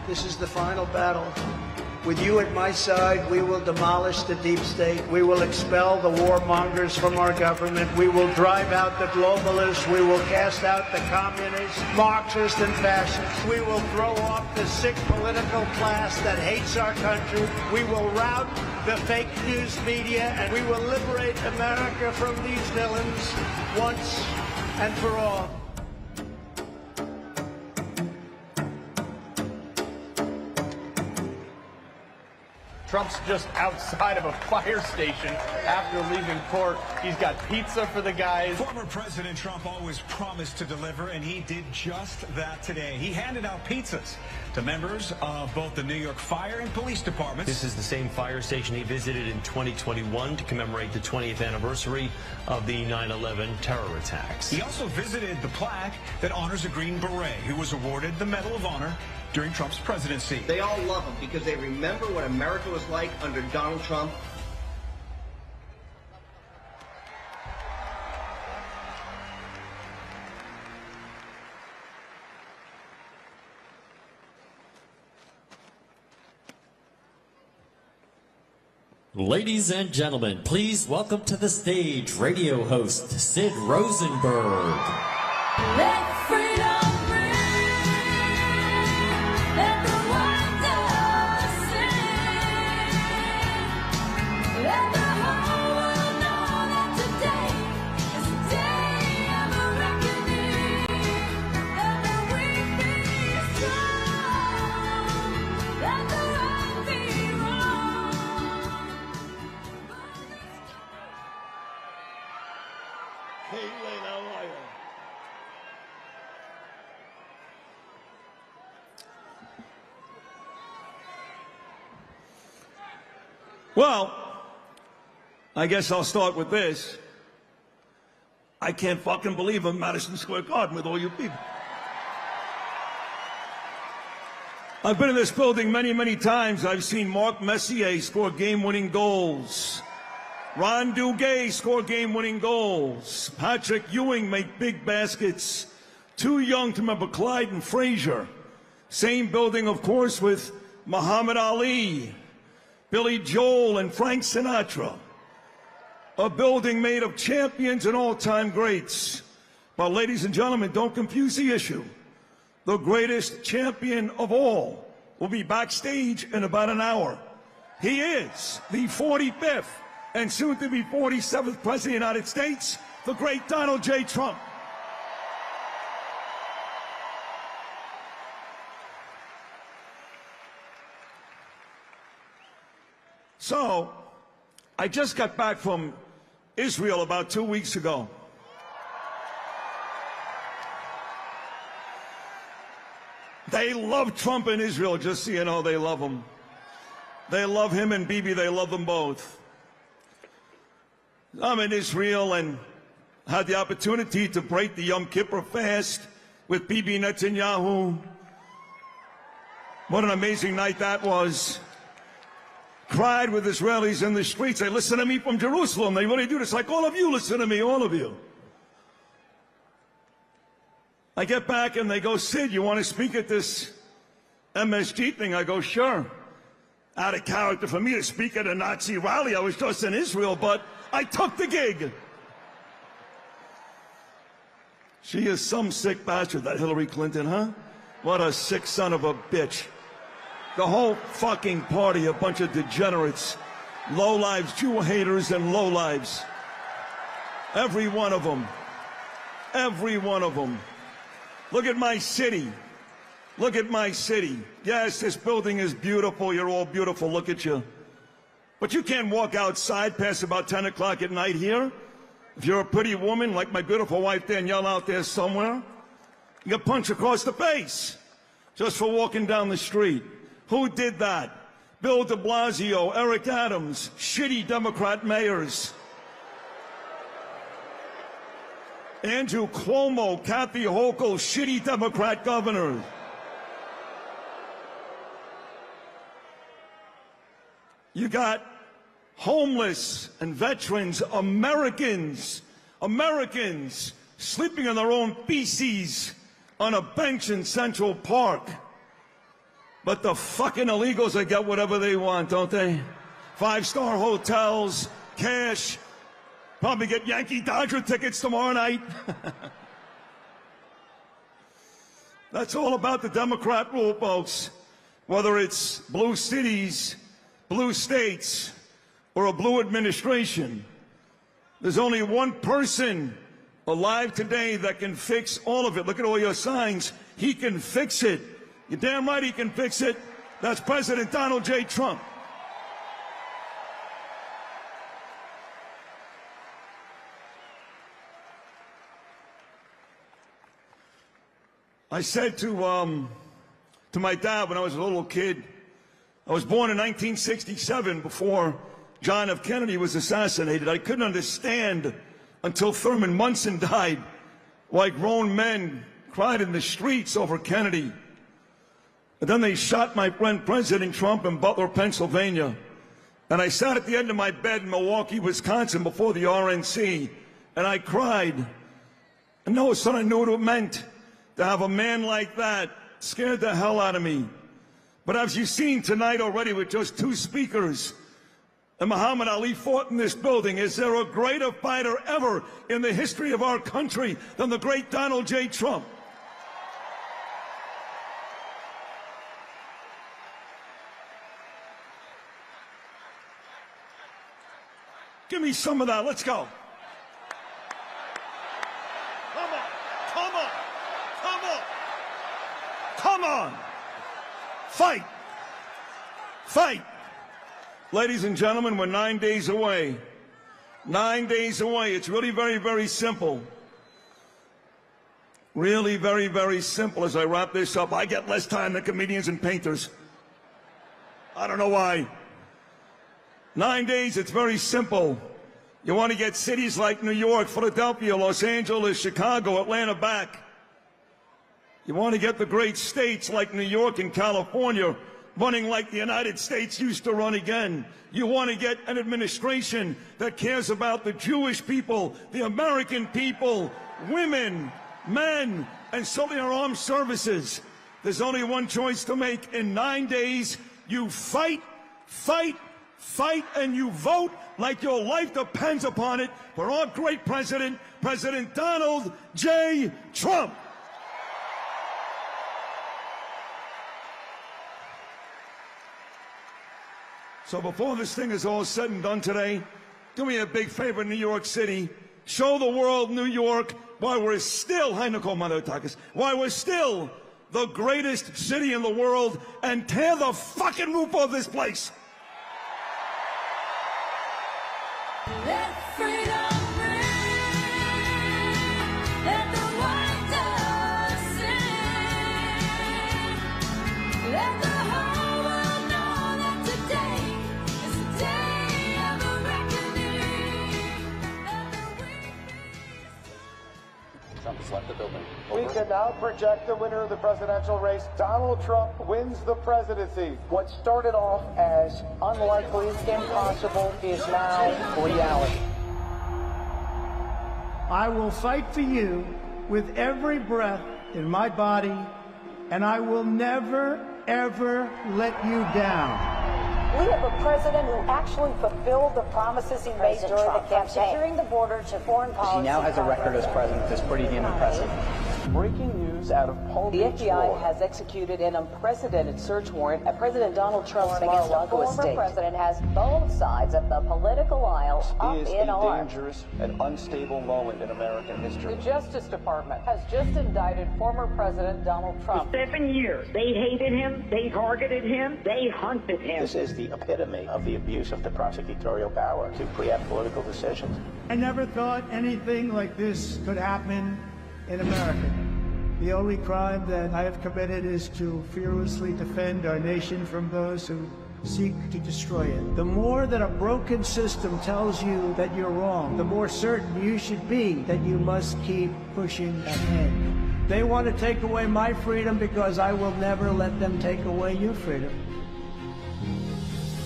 This is the final battle. With you at my side, we will demolish the deep state. We will expel the warmongers from our government. We will drive out the globalists. We will cast out the communists, Marxists, and fascists. We will throw off the sick political class that hates our country. We will rout the fake news media, and we will liberate America from these villains once and for all. Trump's just outside of a fire station after leaving court. He's got pizza for the guys. Former President Trump always promised to deliver, and he did just that today. He handed out pizzas to members of both the New York Fire and Police Departments. This is the same fire station he visited in 2021 to commemorate the 20th anniversary of the 9/11 terror attacks. He also visited the plaque that honors a Green Beret who was awarded the Medal of Honor during Trump's presidency. They all love him because they remember what America was like under Donald Trump. Ladies and gentlemen, please welcome to the stage radio host Sid Rosenberg. Let freedom ring, let the wonder sing, let the whole world know that today is the day of a reckoning. Let the weak be strong, let the right be wrong. Well, I guess I'll start with this. I can't fucking believe I'm Madison Square Garden with all you people. I've been in this building many, many times. I've seen Mark Messier score game-winning goals. Ron Duguay score game-winning goals. Patrick Ewing make big baskets. Too young to remember Clyde and Frazier. Same building, of course, with Muhammad Ali, Billy Joel, and Frank Sinatra. A building made of champions and all-time greats. But ladies and gentlemen, don't confuse the issue. The greatest champion of all will be backstage in about an hour. He is the 45th and soon to be 47th President of the United States, the great Donald J. Trump. So, I just got back from Israel about 2 weeks ago. They love Trump in Israel, just so you know, they love him. They love him and Bibi, they love them both. I'm in Israel and had the opportunity to break the Yom Kippur fast with Bibi Netanyahu. What an amazing night that was. Cried with Israelis in the streets. They listen to me from Jerusalem. They really do this. Like all of you listen to me, all of you. I get back and they go, Sid, you want to speak at this MSG thing? I go, sure. Out of character for me to speak at a Nazi rally. I was just in Israel, but I took the gig. She is some sick bastard, that Hillary Clinton, huh? What a sick son of a bitch. The whole fucking party, a bunch of degenerates, lowlives, Jew haters, and lowlives. Every one of them. Every one of them. Look at my city. Look at my city. Yes, this building is beautiful. You're all beautiful. Look at you. But you can't walk outside past about 10 o'clock at night here. If you're a pretty woman like my beautiful wife Danielle out there somewhere, you get punched across the face just for walking down the street. Who did that? Bill de Blasio, Eric Adams, shitty Democrat mayors. Andrew Cuomo, Kathy Hochul, shitty Democrat governors. You got homeless and veterans, Americans sleeping in their own feces on a bench in Central Park. But the fucking illegals, they get whatever they want, don't they? 5-star hotels, cash, probably get Yankee-Dodger tickets tomorrow night. That's all about the Democrat rule, folks. Whether it's blue cities, blue states, or a blue administration, there's only one person alive today that can fix all of it. Look at all your signs. He can fix it. You're damn right he can fix it. That's President Donald J. Trump. I said to my dad when I was a little kid, I was born in 1967 before John F. Kennedy was assassinated. I couldn't understand until Thurman Munson died why grown men cried in the streets over Kennedy. And then they shot my friend President Trump in Butler, Pennsylvania. And I sat at the end of my bed in Milwaukee, Wisconsin before the RNC, and I cried. And no, son, I knew what it meant to have a man like that scared the hell out of me. But as you've seen tonight already with just 2 speakers, and Muhammad Ali fought in this building, is there a greater fighter ever in the history of our country than the great Donald J. Trump? Give me some of that. Let's go. Come on. Come on. Come on. Come on. Fight. Fight. Ladies and gentlemen, we're 9 days away. 9 days away. It's really very, very simple. Really very, very simple. As I wrap this up, I get less time than comedians and painters. I don't know why. 9 days, it's very simple. You want to get cities like New York, Philadelphia, Los Angeles, Chicago, Atlanta back. You want to get the great states like New York and California running like the United States used to run again. You want to get an administration that cares about the Jewish people, the American people, women, men, and certainly our armed services. There's only one choice to make. In 9 days, you fight, fight, fight, and you vote like your life depends upon it for our great president, President Donald J. Trump. So before this thing is all said and done today, do me a big favor, New York City. Show the world, New York, why we're still why we're still the greatest city in the world, and tear the fucking roof off this place. Let freedom ring. Let the white dove sing. Let the whole world know that today is the day of a reckoning. Trump has left the building. We can now project the winner of the presidential race. Donald Trump wins the presidency. What started off as unlikely, impossible, is now reality. I will fight for you with every breath in my body, and I will never, ever let you down. We have a president who actually fulfilled the promises he made during the campaign. Securing the border to foreign policy. He now has a record as president that's pretty damn impressive. Breaking news out of Palm Beach, The FBI has executed an unprecedented search warrant at President Donald Trump's Mar-a-Lago estate. The former president has both sides of the political aisle up in arms. This is a dangerous and unstable moment in American history. The Justice Department has just indicted former President Donald Trump. For 7 years, they hated him, they targeted him, they hunted him. This is the epitome of the abuse of the prosecutorial power to preempt political decisions. I never thought anything like this could happen in America. The only crime that I have committed is to fearlessly defend our nation from those who seek to destroy it. The more that a broken system tells you that you're wrong, the more certain you should be that you must keep pushing ahead. They want to take away my freedom because I will never let them take away your freedom.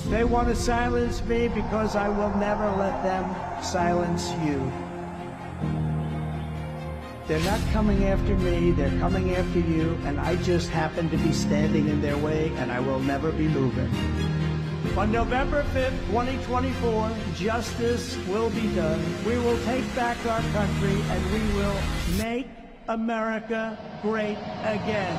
They want to silence me because I will never let them silence you. They're not coming after me, they're coming after you, and I just happen to be standing in their way, and I will never be moving. On November 5th, 2024, justice will be done. We will take back our country, and we will make America great again.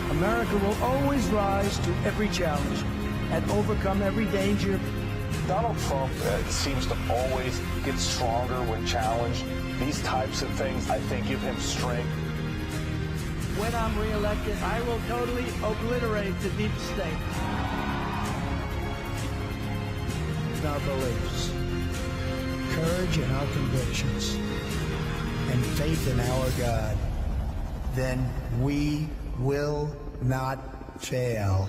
America will always rise to every challenge and overcome every danger. Donald Trump seems to always get stronger when challenged. These types of things, I think, give him strength. When I'm reelected, I will totally obliterate the deep state. Our beliefs, courage in our convictions, and faith in our God, then we will not fail.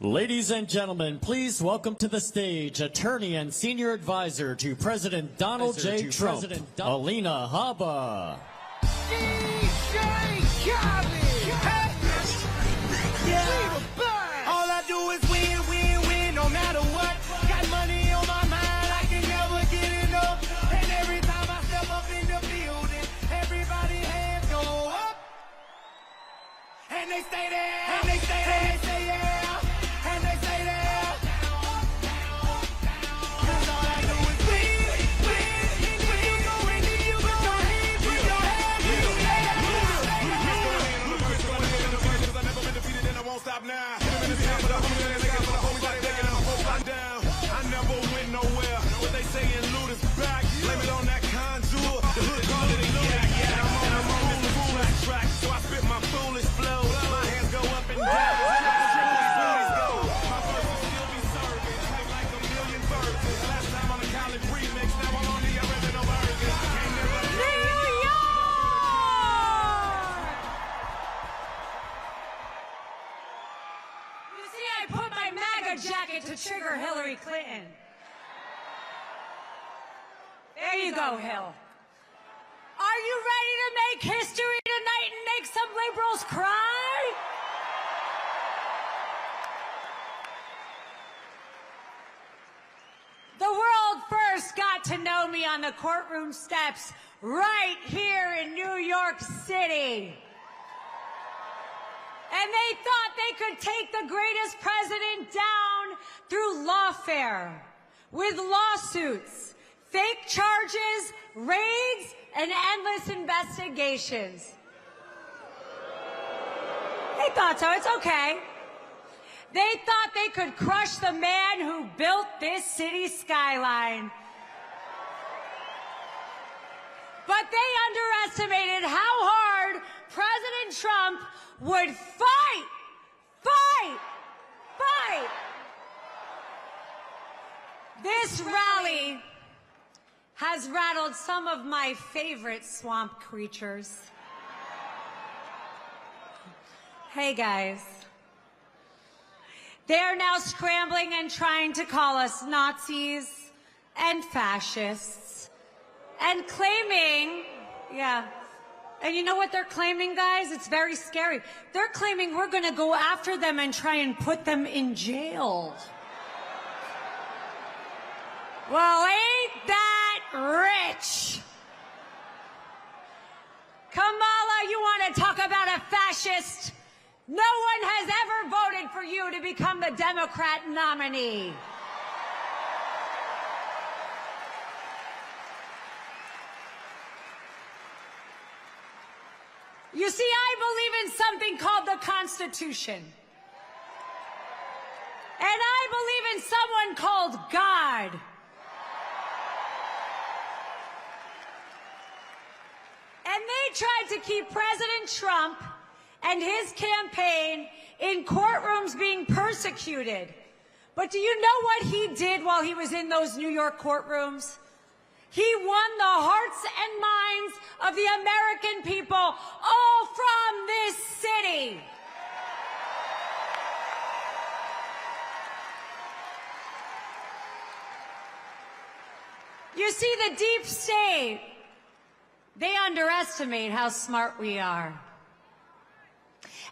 Ladies and gentlemen, please welcome to the stage attorney and senior advisor to President Donald J. Trump, Alina Habba. All I do is win, win, win, no matter what. Got money on my mind, I can never get enough. And every time I step up in the building, everybody hands go up. And they stay there, and they stay there, and they say yeah, and they say there. 'Cause all I do is win, win, and if you go in, then you put your hands, put your hands in the air. I never been defeated and I won't stop now. I never went nowhere. What they say in loot is back. Blame it on that contour. The hood call it a yak. I'm on this foolish track, so I spit my foolish flow. My hands go up and down. My verses still be serving. Type like a million verses. Last time on the college remix, now I'm on the original version. You see, I put my MAGA jacket to trigger Hillary Clinton. There you go, Hill. Are you ready to make history tonight and make some liberals cry? The world first got to know me on the courtroom steps right here in New York City. And they thought they could take the greatest president down through lawfare, with lawsuits, fake charges, raids, and endless investigations. They thought so. It's okay. They thought they could crush the man who built this city skyline. But they underestimated how hard President Trump would fight, fight, fight. This rally has rattled some of my favorite swamp creatures. Hey, guys. They are now scrambling and trying to call us Nazis and fascists and claiming, yeah. And you know what they're claiming, guys? It's very scary. They're claiming we're going to go after them and try and put them in jail. Well, ain't that rich? Kamala, you want to talk about a fascist? No one has ever voted for you to become the Democrat nominee. You see, I believe in something called the Constitution. And I believe in someone called God. And they tried to keep President Trump and his campaign in courtrooms being persecuted. But do you know what he did while he was in those New York courtrooms? He won the hearts and minds of the American people, all from this city. You see, the deep state, they underestimate how smart we are.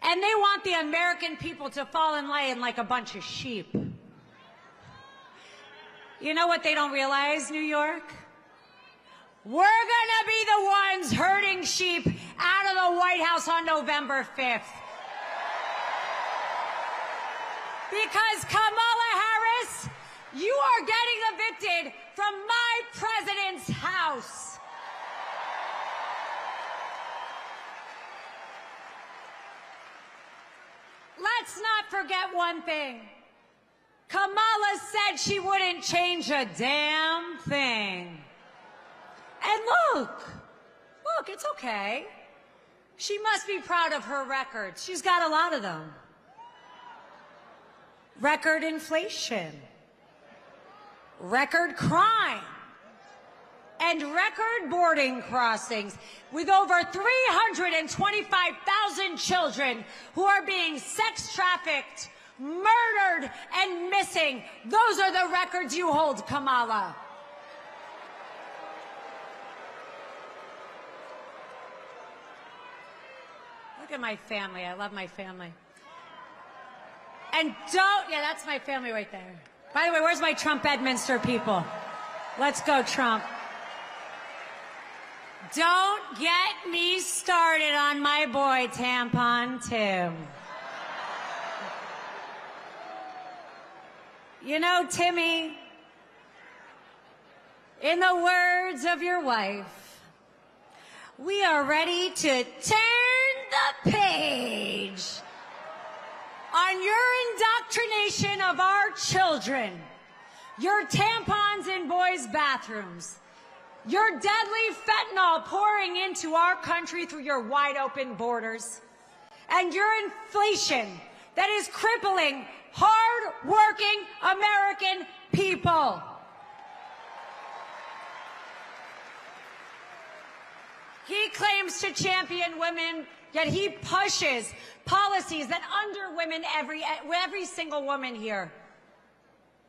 And they want the American people to fall in line like a bunch of sheep. You know what they don't realize, New York? We're gonna be the ones herding sheep out of the White House on November 5th. Because Kamala Harris, you are getting evicted from my president's house. Let's not forget one thing. Kamala said she wouldn't change a damn thing. And look, it's okay. She must be proud of her records. She's got a lot of them. Record inflation, record crime, and record boarding crossings, with over 325,000 children who are being sex trafficked, murdered, and missing. Those are the records you hold, Kamala. Look at my family. I love my family. And that's my family right there. By the way, where's my Trump Bedminster people? Let's go, Trump. Don't get me started on my boy, Tampon Tim. You know, Timmy, in the words of your wife, we are ready to turn the page on your indoctrination of our children, your tampons in boys' bathrooms, your deadly fentanyl pouring into our country through your wide-open borders, and your inflation that is crippling hard-working American people. He claims to champion women, yet he pushes policies that underwomen every single woman here.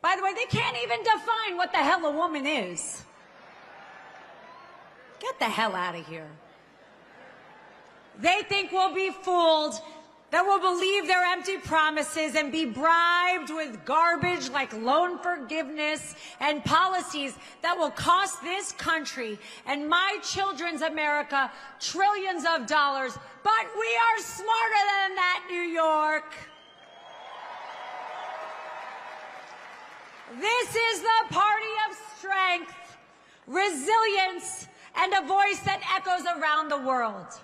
By the way, they can't even define what the hell a woman is. Get the hell out of here. They think we'll be fooled, that we'll believe their empty promises and be bribed with garbage like loan forgiveness and policies that will cost this country and my children's America trillions of dollars. But we are smarter than that, New York. This is the party of strength, resilience, and a voice that echoes around the world.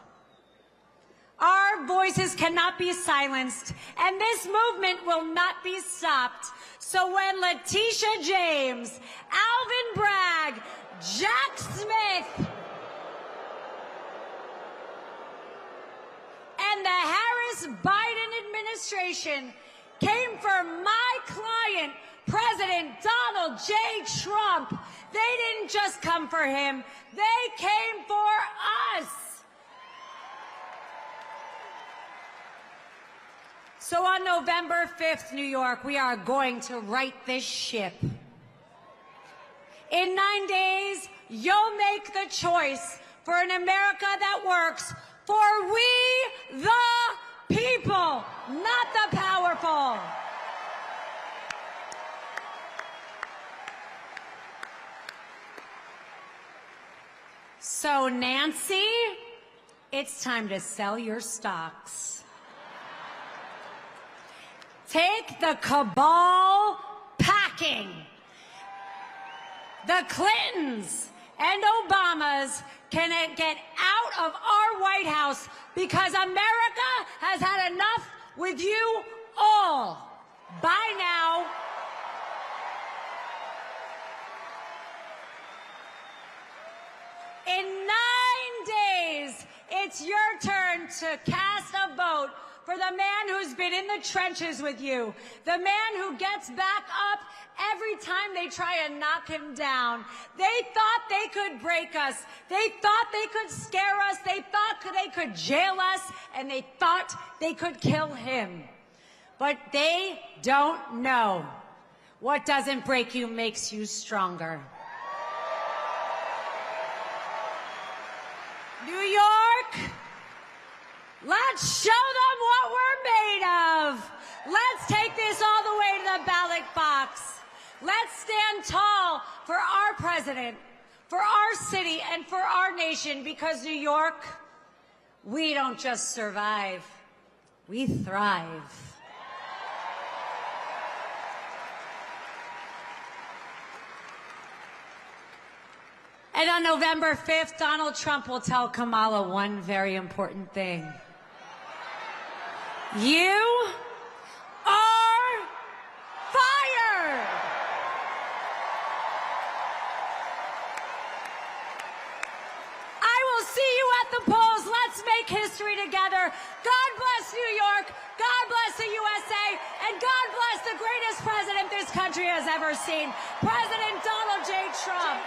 Our voices cannot be silenced, and this movement will not be stopped. So when Letitia James, Alvin Bragg, Jack Smith, and the Harris-Biden administration came for my client, President Donald J. Trump, they didn't just come for him, they came for us. So on November 5th, New York, we are going to right this ship. In 9 days, you'll make the choice for an America that works for we the people, not the powerful. So, Nancy, it's time to sell your stocks. Take the cabal packing. The Clintons and Obamas can get out of our White House because America has had enough with you all. Bye now. In 9 days, it's your turn to cast a vote for the man who's been in the trenches with you, the man who gets back up every time they try and knock him down. They thought they could break us. They thought they could scare us. They thought they could jail us, and they thought they could kill him. But they don't know. What doesn't break you makes you stronger. New York, let's show them what we're Let's take this all the way to the ballot box. Let's stand tall for our president, for our city, and for our nation, because New York, we don't just survive, we thrive. And on November 5th, Donald Trump will tell Kamala one very important thing. You are fired! I will see you at the polls. Let's make history together. God bless New York. God bless the USA. And God bless the greatest president this country has ever seen, President Donald J. Trump.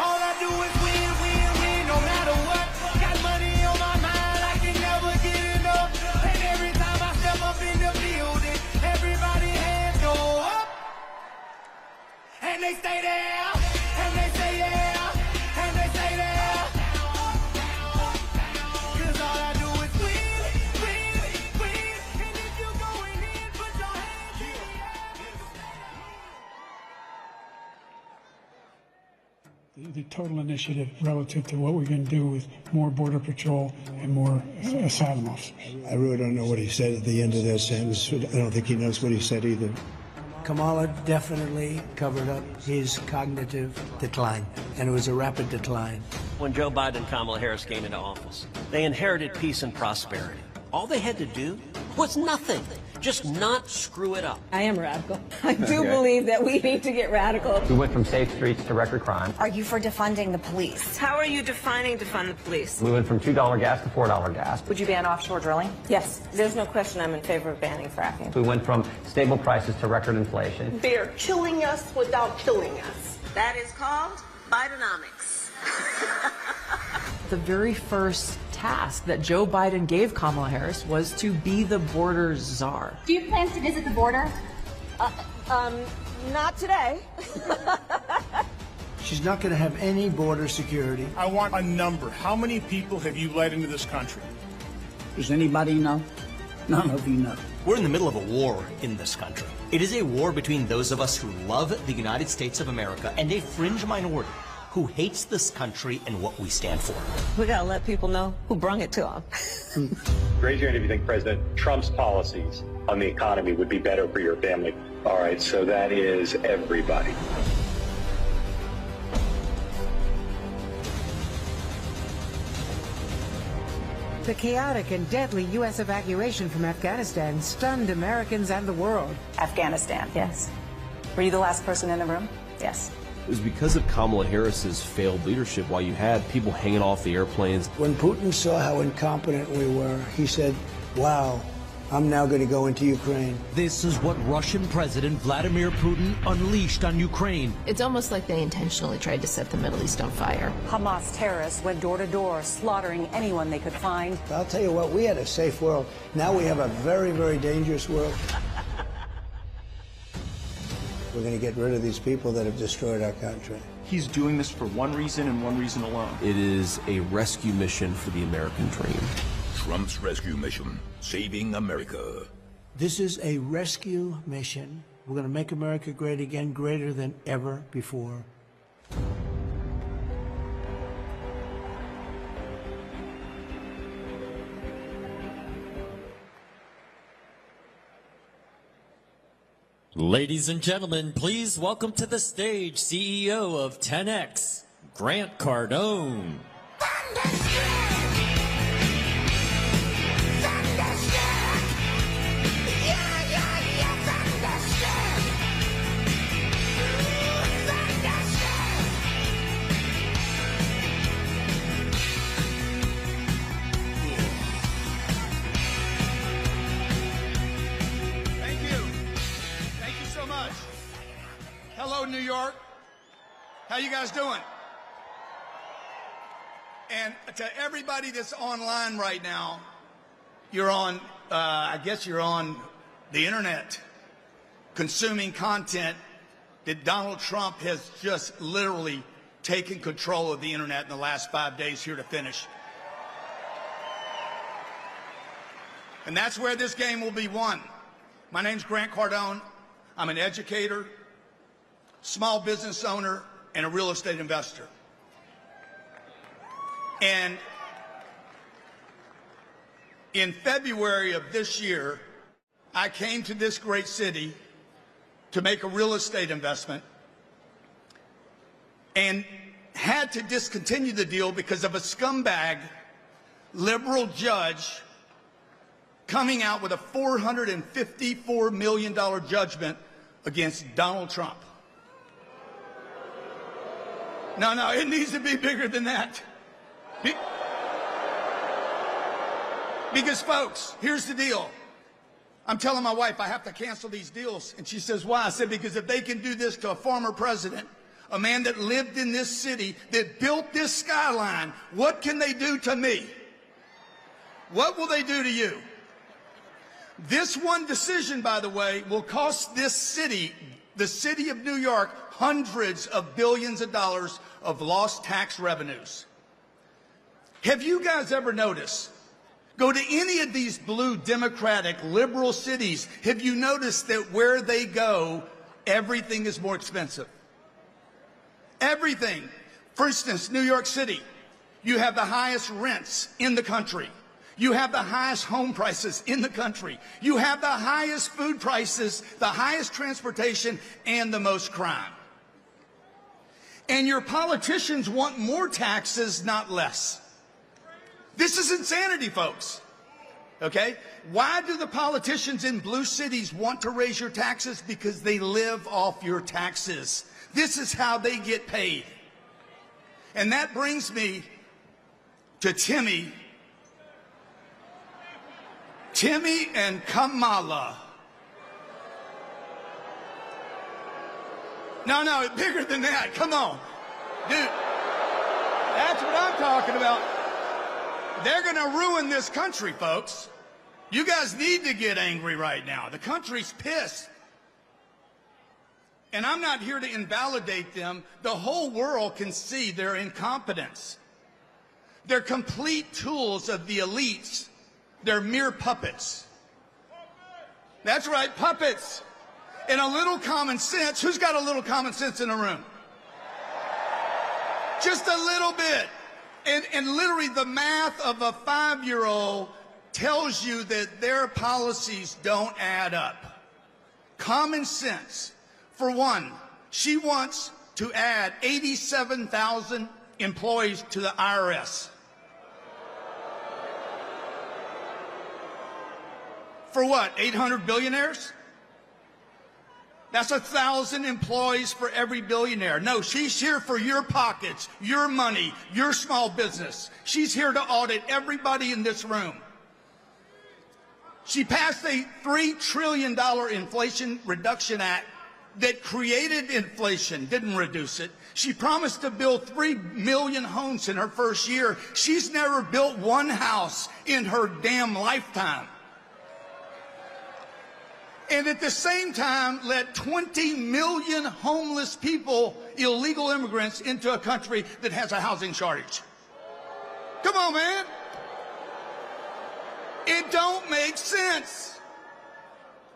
All I do is win, win, win, no matter what. Got money on my mind, I can never get enough. And every time I step up in the building, everybody hands go up. And they stay there, and they say yeah, and they say there. 'Cause all I do is win, win, win. And if you're going in, put your hands in the air. The total initiative relative to what we're going to do with more Border Patrol and more asylum officers. I really don't know what he said at the end of that sentence. I don't think he knows what he said either. Kamala definitely covered up his cognitive decline, and it was a rapid decline. When Joe Biden and Kamala Harris came into office, they inherited peace and prosperity. All they had to do was nothing. Just not screw it up. I am radical. I do believe that we need to get radical. We went from safe streets to record crime. Are you for defunding the police? How are you defining defund the police? We went from $2 gas to $4 gas. Would you ban offshore drilling? Yes, there's no question I'm in favor of banning fracking. We went from stable prices to record inflation. They're killing us without killing us. That is called Bidenomics. The very first task that Joe Biden gave Kamala Harris was to be the border czar. Do you plan to visit the border? Not today. She's not going to have any border security. I want a number. How many people have you led into this country? Does anybody know? None of you know. We're in the middle of a war in this country. It is a war between those of us who love the United States of America and a fringe minority who hates this country and what we stand for. We gotta let people know who brung it to them. Raise your hand if you think President Trump's policies on the economy would be better for your family. All right, so that is everybody. The chaotic and deadly U.S. evacuation from Afghanistan stunned Americans and the world. Afghanistan, yes. Were you the last person in the room? Yes. It was because of Kamala Harris's failed leadership while you had people hanging off the airplanes. When Putin saw how incompetent we were, he said, wow, I'm now going to go into Ukraine. This is what Russian President Vladimir Putin unleashed on Ukraine. It's almost like they intentionally tried to set the Middle East on fire. Hamas terrorists went door to door, slaughtering anyone they could find. I'll tell you what, we had a safe world. Now we have a very, very dangerous world. We're going to get rid of these people that have destroyed our country. He's doing this for one reason and one reason alone. It is a rescue mission for the American dream. Trump's rescue mission, saving America. This is a rescue mission. We're going to make America great again, greater than ever before. Ladies and gentlemen, please welcome to the stage CEO of 10X, Grant Cardone. Hello, New York. How you guys doing? And to everybody that's online right now, you're on, I guess you're on the internet, consuming content that Donald Trump has just literally taken control of the internet in the last 5 days here to finish. And that's where this game will be won. My name's Grant Cardone. I'm an educator, small business owner, and a real estate investor. And in February of this year, I came to this great city to make a real estate investment and had to discontinue the deal because of a scumbag liberal judge coming out with a $454 million judgment against Donald Trump. No, it needs to be bigger than that. Because, folks, here's the deal. I'm telling my wife I have to cancel these deals. And she says, why? I said, because if they can do this to a former president, a man that lived in this city, that built this skyline, what can they do to me? What will they do to you? This one decision, by the way, will cost this city, the city of New York, hundreds of billions of dollars of lost tax revenues. Have you guys ever noticed? Go to any of these blue Democratic liberal cities. Have you noticed that where they go, everything is more expensive? Everything. For instance, New York City, you have the highest rents in the country. You have the highest home prices in the country. You have the highest food prices, the highest transportation, and the most crime. And your politicians want more taxes, not less. This is insanity, folks. Okay? Why do the politicians in blue cities want to raise your taxes? Because they live off your taxes. This is how they get paid. And that brings me to Timmy and Kamala. No, bigger than that. Come on. Dude, that's what I'm talking about. They're going to ruin this country, folks. You guys need to get angry right now. The country's pissed. And I'm not here to invalidate them. The whole world can see their incompetence. They're complete tools of the elites. They're mere puppets. That's right, puppets. And a little common sense. Who's got a little common sense in the room? Just a little bit. And literally the math of a 5-year-old tells you that their policies don't add up. Common sense. For one, she wants to add 87,000 employees to the IRS. For what, 800 billionaires? That's 1,000 employees for every billionaire. No, she's here for your pockets, your money, your small business. She's here to audit everybody in this room. She passed a $3 trillion Inflation Reduction Act that created inflation, didn't reduce it. She promised to build 3 million homes in her first year. She's never built one house in her damn lifetime. And at the same time, let 20 million homeless people, illegal immigrants, into a country that has a housing shortage. Come on, man. It don't make sense.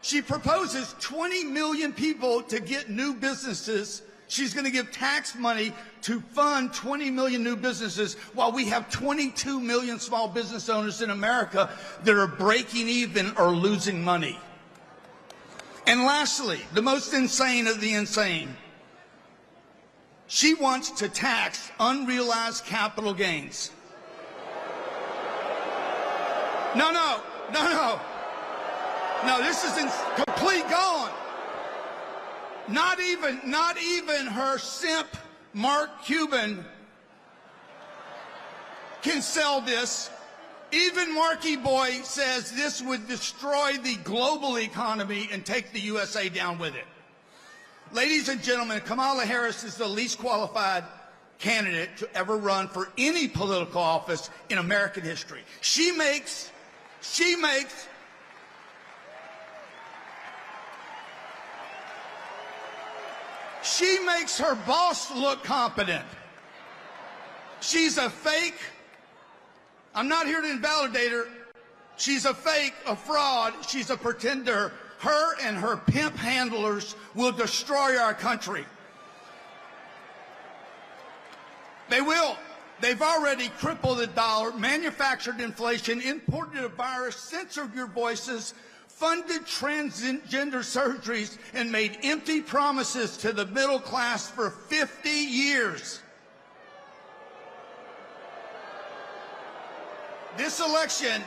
She proposes 20 million people to get new businesses. She's going to give tax money to fund 20 million new businesses while we have 22 million small business owners in America that are breaking even or losing money. And lastly, the most insane of the insane, she wants to tax unrealized capital gains. No, this is complete gone. Not even her simp, Mark Cuban, can sell this. Even Marky Boy says this would destroy the global economy and take the USA down with it. Ladies and gentlemen, Kamala Harris is the least qualified candidate to ever run for any political office in American history. She makes her boss look competent. She's a fake. I'm not here to invalidate her. She's a fake, a fraud. She's a pretender. Her and her pimp handlers will destroy our country. They will. They've already crippled the dollar, manufactured inflation, imported a virus, censored your voices, funded transgender surgeries, and made empty promises to the middle class for 50 years. This election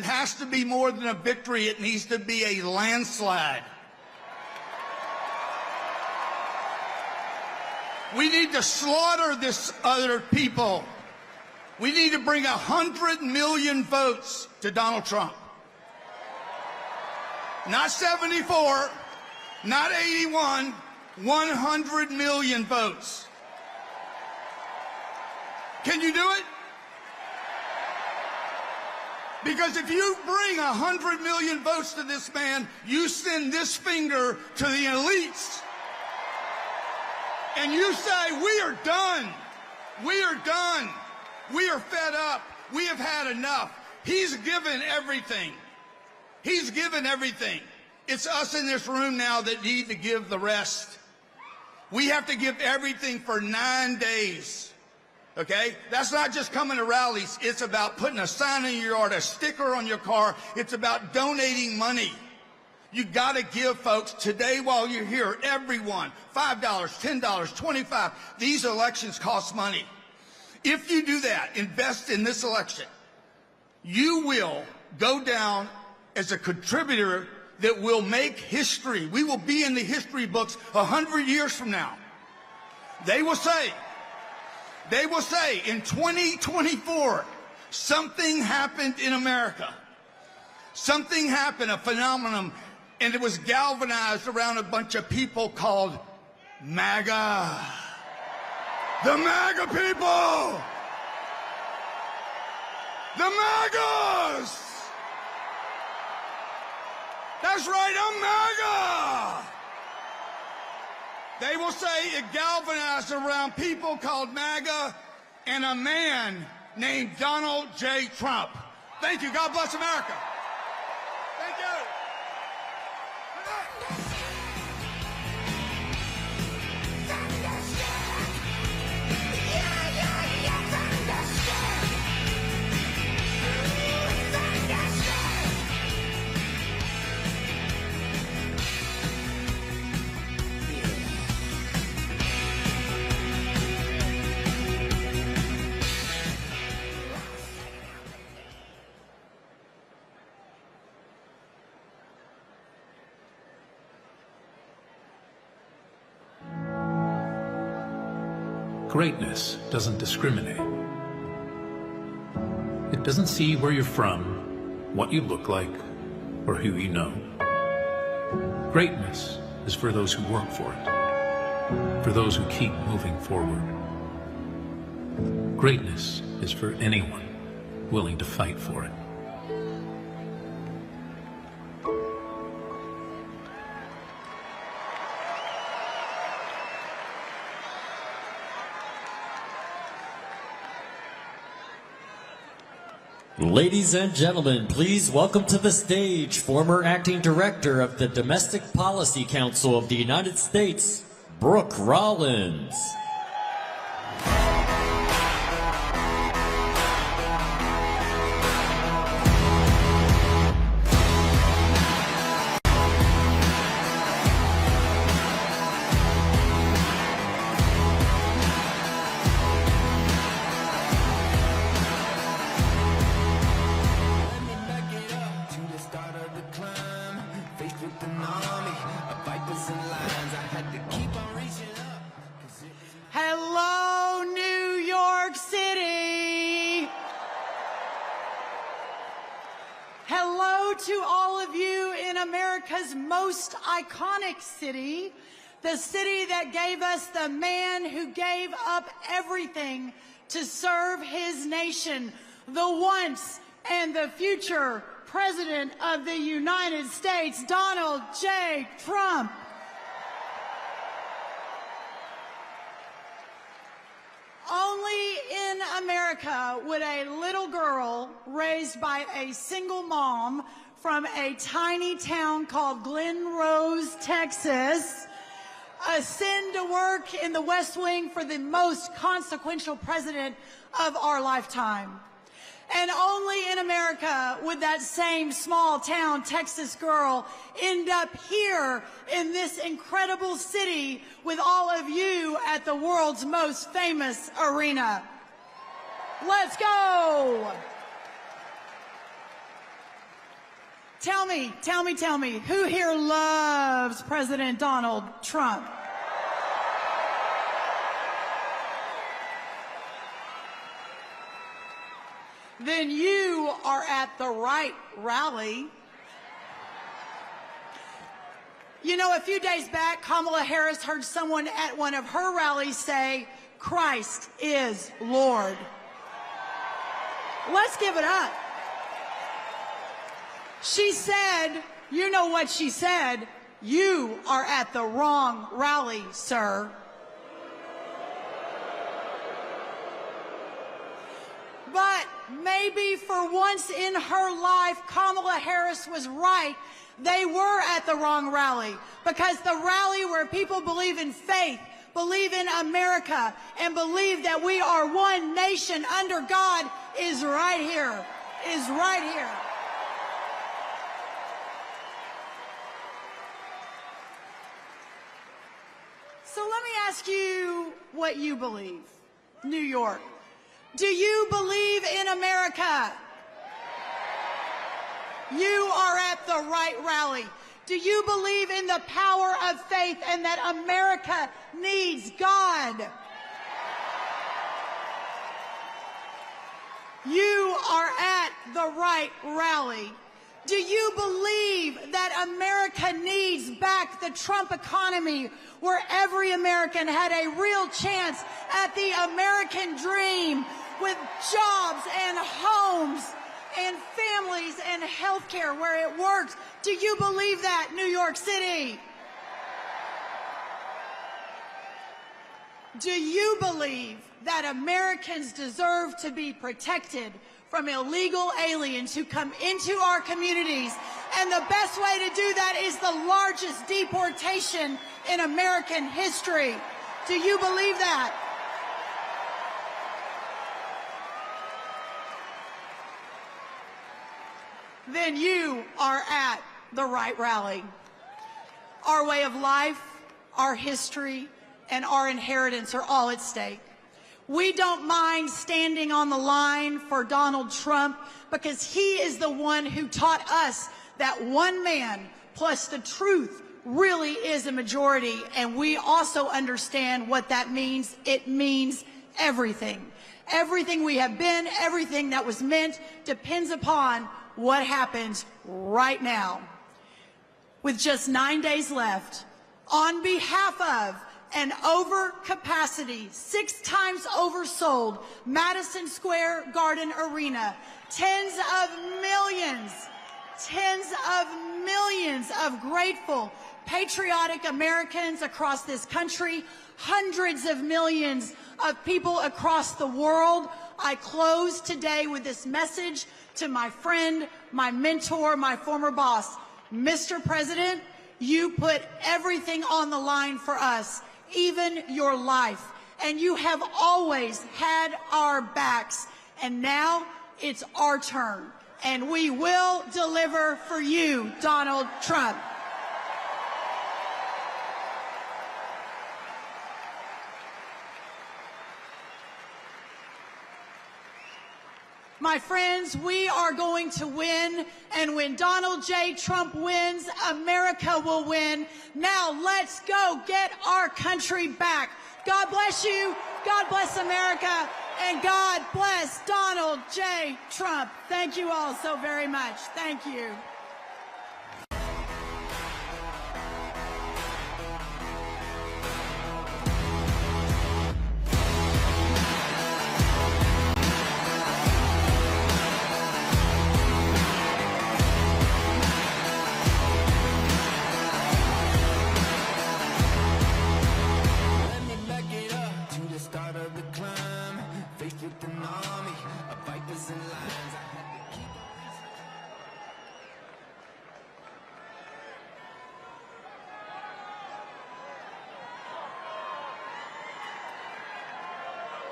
has to be more than a victory. It needs to be a landslide. We need to slaughter this other people. We need to bring 100 million votes to Donald Trump. Not 74, not 81, 100 million votes. Can you do it? Because if you bring 100 million votes to this man, you send this finger to the elites. And you say, we are done. We are done. We are fed up. We have had enough. He's given everything. He's given everything. It's us in this room now that need to give the rest. We have to give everything for 9 days. Okay? That's not just coming to rallies. It's about putting a sign in your yard, a sticker on your car. It's about donating money. You got to give, folks, today while you're here, everyone, $5, $10, $25. These elections cost money. If you do that, invest in this election, you will go down as a contributor that will make history. We will be in the history books 100 years from now. They will say in 2024, something happened in America. Something happened, a phenomenon, and it was galvanized around a bunch of people called MAGA. The MAGA people! The MAGAs! That's right, I'm MAGA! They will say it galvanized around people called MAGA and a man named Donald J. Trump. Thank you. God bless America. Thank you. Greatness doesn't discriminate. It doesn't see where you're from, what you look like, or who you know. Greatness is for those who work for it, for those who keep moving forward. Greatness is for anyone willing to fight for it. Ladies and gentlemen, please welcome to the stage former acting director of the Domestic Policy Council of the United States, Brooke Rollins. Hello, New York City. Hello to all of you in America's most iconic city, the city that gave us the man who gave up everything to serve his nation, the once and the future President of the United States, Donald J. Trump. Only America would a little girl raised by a single mom from a tiny town called Glen Rose, Texas, ascend to work in the West Wing for the most consequential president of our lifetime? And only in America would that same small town Texas girl end up here in this incredible city with all of you at the world's most famous arena. Let's go! Tell me, who here loves President Donald Trump? Then you are at the right rally. You know, a few days back, Kamala Harris heard someone at one of her rallies say, "Christ is Lord." Let's give it up. She said, you know what she said? "You are at the wrong rally, sir." But maybe for once in her life, Kamala Harris was right. They were at the wrong rally, because the rally where people believe in faith, believe in America, and believe that we are one nation under God is right here, is right here. So let me ask you what you believe. New York. Do you believe in America? You are at the right rally. Do you believe in the power of faith and that America needs God? You are at the right rally. Do you believe that America needs back the Trump economy, where every American had a real chance at the American dream, with jobs and homes and families and health care where it works? Do you believe that, New York City? Do you believe that Americans deserve to be protected from illegal aliens who come into our communities? And the best way to do that is the largest deportation in American history. Do you believe that? Then you are at the right rally. Our way of life, our history, and our inheritance are all at stake. We don't mind standing on the line for Donald Trump, because he is the one who taught us that one man plus the truth really is a majority, and we also understand what that means. It means everything. Everything we have been, everything that was meant, depends upon what happens right now. With just 9 days left, on behalf of an overcapacity, 6 times oversold Madison Square Garden Arena, tens of millions of grateful, patriotic Americans across this country, hundreds of millions of people across the world, I close today with this message to my friend, my mentor, my former boss. Mr. President, you put everything on the line for us, even your life, and you have always had our backs. And now it's our turn, and we will deliver for you, Donald Trump. My friends, we are going to win, and when Donald J. Trump wins, America will win. Now let's go get our country back. God bless you, God bless America, and God bless Donald J. Trump. Thank you all so very much. Thank you. Start of the climb, faced with an army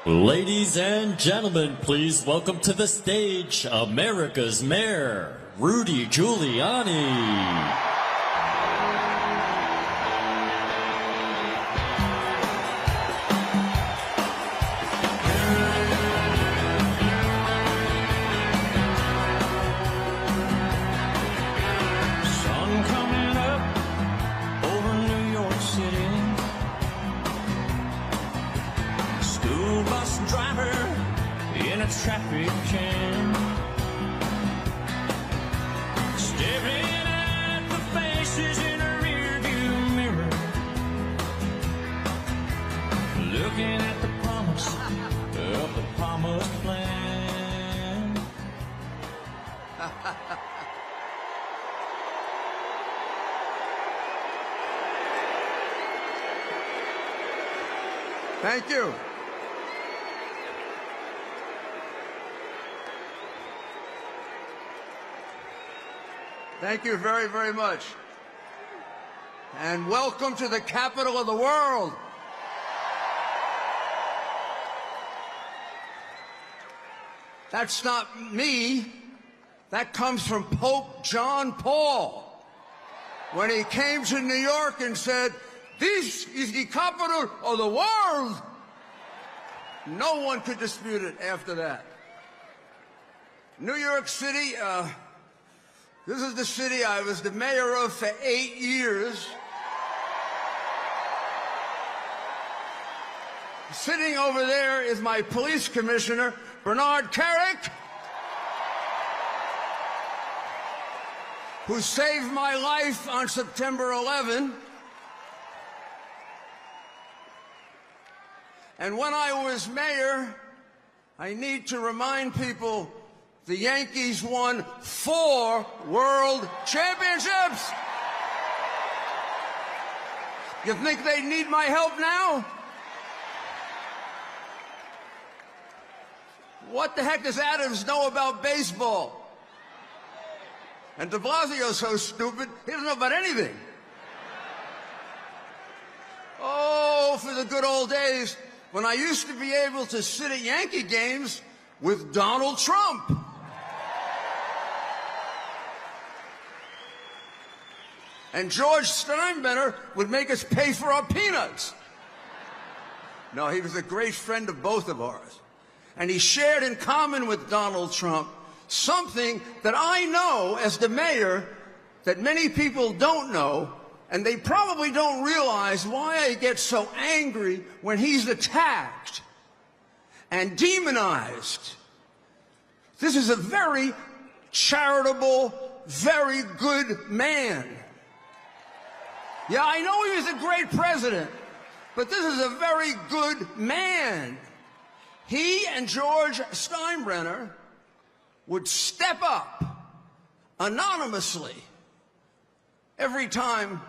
Ladies and gentlemen, please welcome to the stage America's Mayor, Rudy Giuliani. Traffic jam, staring at the faces in a rearview mirror, looking at the promise of the promised land. Thank you. Thank you very, very much. And welcome to the capital of the world. That's not me. That comes from Pope John Paul when he came to New York and said, "This is the capital of the world." No one could dispute it after that. New York City, this is the city I was the mayor of for 8 years. Sitting over there is my police commissioner, Bernard Kerik, who saved my life on September 11. And when I was mayor, I need to remind people the Yankees won 4 world championships. You think they need my help now? What the heck does Adams know about baseball? And de Blasio's so stupid, he doesn't know about anything. Oh, for the good old days when I used to be able to sit at Yankee games with Donald Trump. And George Steinbrenner would make us pay for our peanuts. No, he was a great friend of both of ours. And he shared in common with Donald Trump something that I know as the mayor that many people don't know, and they probably don't realize why I get so angry when he's attacked and demonized. This is a very charitable, very good man. Yeah, I know he was a great president, but this is a very good man. He and George Steinbrenner would step up anonymously every time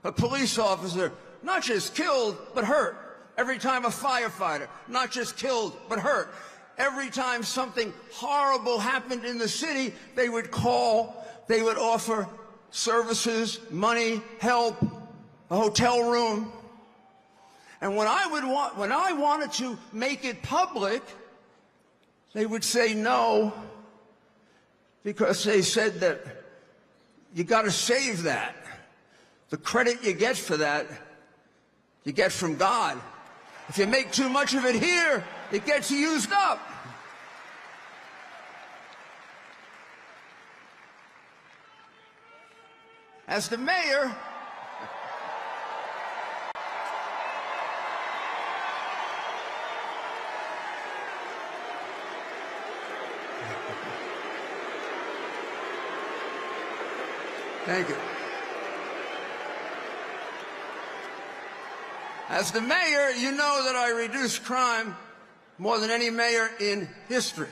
a police officer, not just killed, but hurt. Every time a firefighter, not just killed, but hurt. Every time something horrible happened in the city, they would call, they would offer services, money, help, a hotel room. And when I wanted to make it public, they would say no, because they said that you got to save that. The credit you get for that, you get from God. If you make too much of it here, it gets used up. As the mayor, thank you. As the mayor, you know that I reduced crime more than any mayor in history.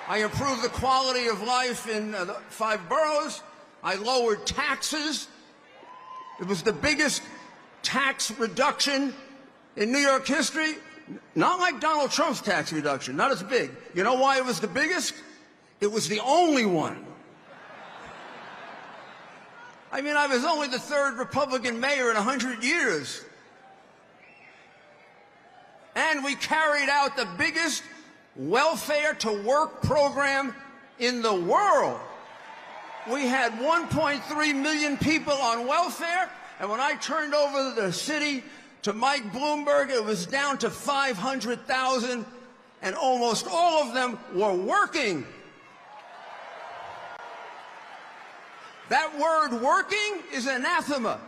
I improved the quality of life in the 5 boroughs. I lowered taxes. It was the biggest tax reduction in New York history. Not like Donald Trump's tax reduction, not as big. You know why it was the biggest? It was the only one. I mean, I was only the 3rd Republican mayor in 100 years. And we carried out the biggest welfare to work program in the world. We had 1.3 million people on welfare, and when I turned over the city to Mike Bloomberg, it was down to 500,000, and almost all of them were working. That word working is anathema.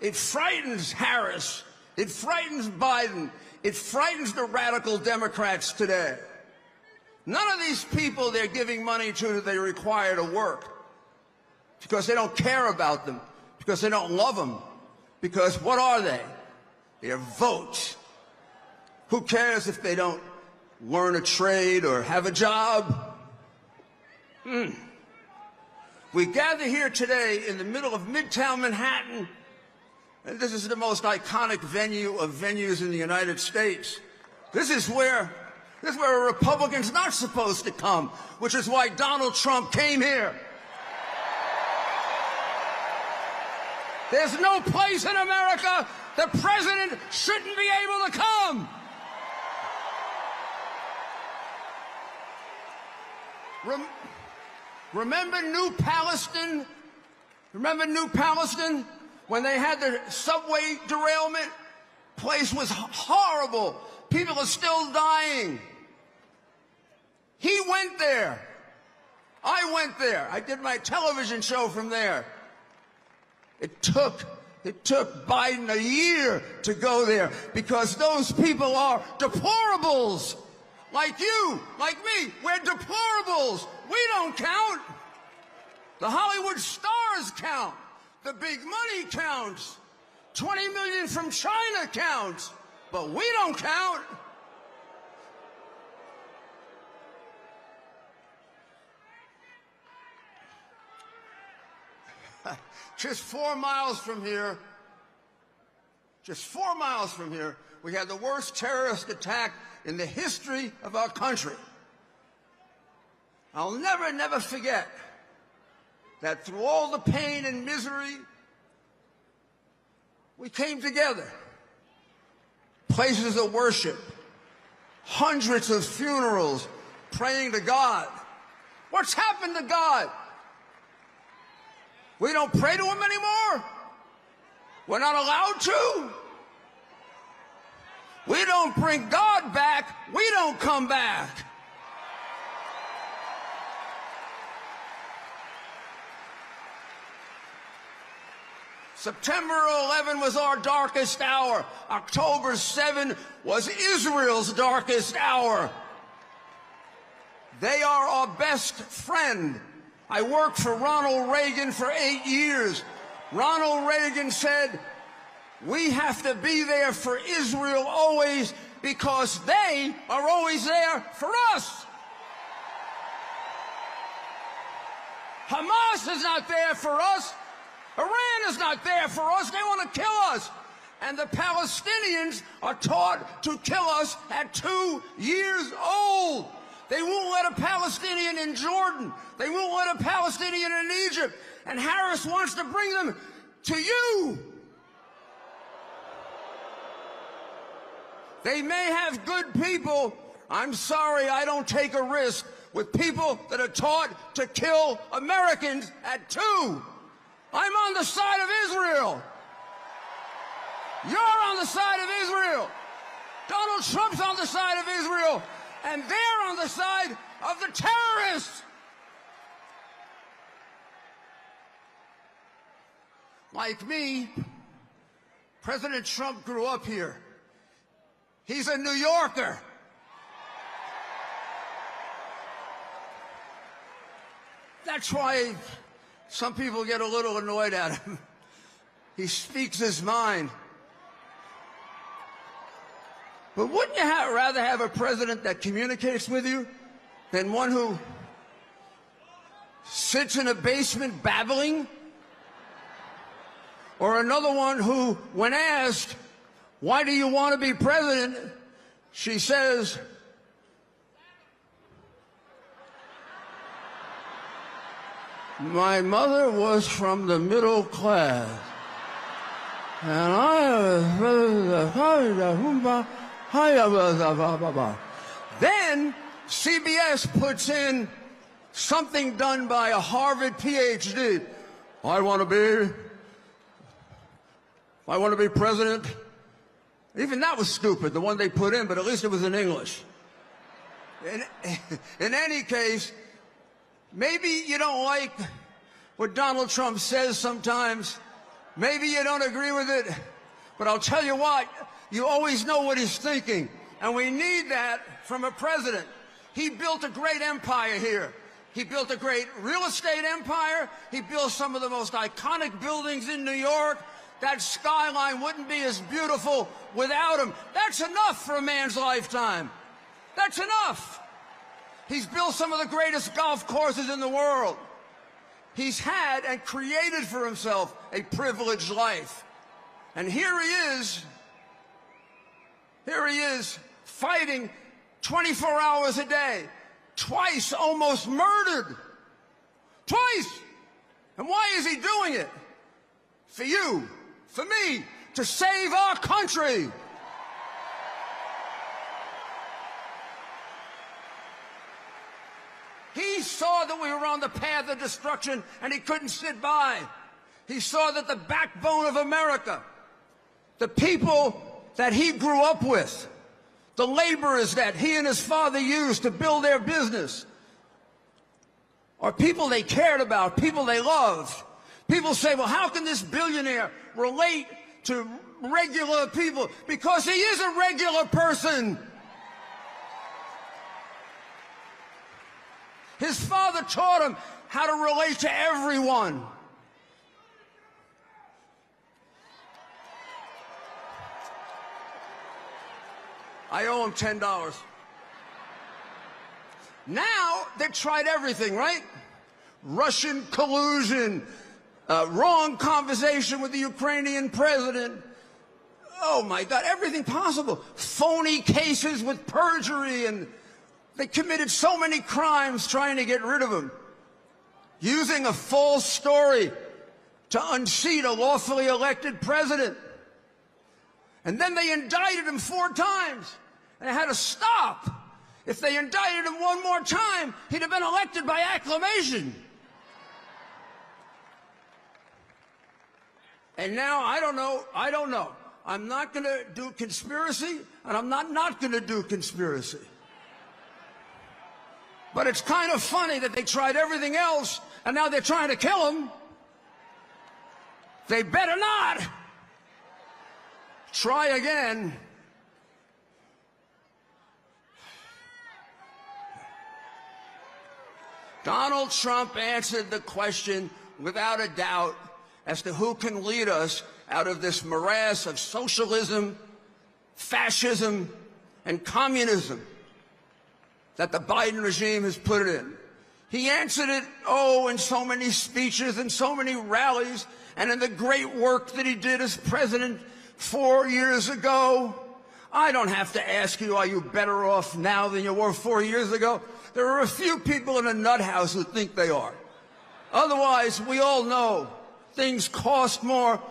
It frightens Harris. It frightens Biden. It frightens the radical Democrats today. None of these people they're giving money to they require to work because they don't care about them, because they don't love them, because what are they? They're votes. Who cares if they don't learn a trade or have a job? We gather here today in the middle of Midtown Manhattan, and this is the most iconic venue of venues in the United States. This is where a Republican's not supposed to come, which is why Donald Trump came here. There's no place in America the president shouldn't be able to come. Remember New Palestine? Remember New Palestine? When they had the subway derailment? Place was horrible. People are still dying. He went there. I went there. I did my television show from there. It took Biden a year to go there because those people are deplorables. Like you, like me, we're deplorables. We don't count. The Hollywood stars count. The big money counts. 20 million from China counts. But we don't count. Just 4 miles from here, we had the worst terrorist attack in the history of our country. I'll never forget that through all the pain and misery, we came together. Places of worship, hundreds of funerals, praying to God. What's happened to God? We don't pray to him anymore? We're not allowed to? We don't bring God back, we don't come back. September 11 was our darkest hour. October 7 was Israel's darkest hour. They are our best friend. I worked for Ronald Reagan for 8 years. Ronald Reagan said, we have to be there for Israel always because they are always there for us. Hamas is not there for us. Iran is not there for us. They want to kill us. And the Palestinians are taught to kill us at 2 years old. They won't let a Palestinian in Jordan. They won't let a Palestinian in Egypt. And Harris wants to bring them to you. They may have good people. I'm sorry, I don't take a risk with people that are taught to kill Americans at 2. I'm on the side of Israel. You're on the side of Israel. Donald Trump's on the side of Israel. And they're on the side of the terrorists. Like me, President Trump grew up here. He's a New Yorker. That's why some people get a little annoyed at him. He speaks his mind. But wouldn't you rather have a president that communicates with you than one who sits in a basement babbling? Or another one who, when asked, why do you want to be president, she says, my mother was from the middle class, and I was Then CBS puts in something done by a Harvard PhD. I want to be president. Even that was stupid, the one they put in, but at least it was in English. In any case, maybe you don't like what Donald Trump says sometimes. Maybe you don't agree with it. But I'll tell you what, you always know what he's thinking. And we need that from a president. He built a great empire here. He built a great real estate empire. He built some of the most iconic buildings in New York. That skyline wouldn't be as beautiful without him. That's enough for a man's lifetime. That's enough. He's built some of the greatest golf courses in the world. He's had and created for himself a privileged life. And here he is fighting 24 hours a day, twice almost murdered. Twice! And why is he doing it? For you, for me, to save our country. He saw that we were on the path of destruction, and he couldn't sit by. He saw that the backbone of America, the people that he grew up with, the laborers that he and his father used to build their business, are people they cared about, people they loved. People say, well, how can this billionaire relate to regular people? Because he is a regular person. His father taught him how to relate to everyone. I owe him $10. Now, they tried everything, right? Russian collusion, wrong conversation with the Ukrainian president. Oh, my God, everything possible. Phony cases with perjury, and they committed so many crimes trying to get rid of him. Using a false story to unseat a lawfully elected president. And then they indicted him 4 times. And they had to stop. If they indicted him one more time, he'd have been elected by acclamation. And now, I don't know. I'm not going to do conspiracy, and I'm not going to do conspiracy. But it's kind of funny that they tried everything else, and now they're trying to kill him. They better not. Try again. Donald Trump answered the question without a doubt as to who can lead us out of this morass of socialism, fascism, and communism that the Biden regime has put it in. He answered it, in so many speeches and so many rallies, and in the great work that he did as president 4 years ago. I don't have to ask you, are you better off now than you were 4 years ago? There are a few people in a nut house who think they are. Otherwise, we all know things cost more.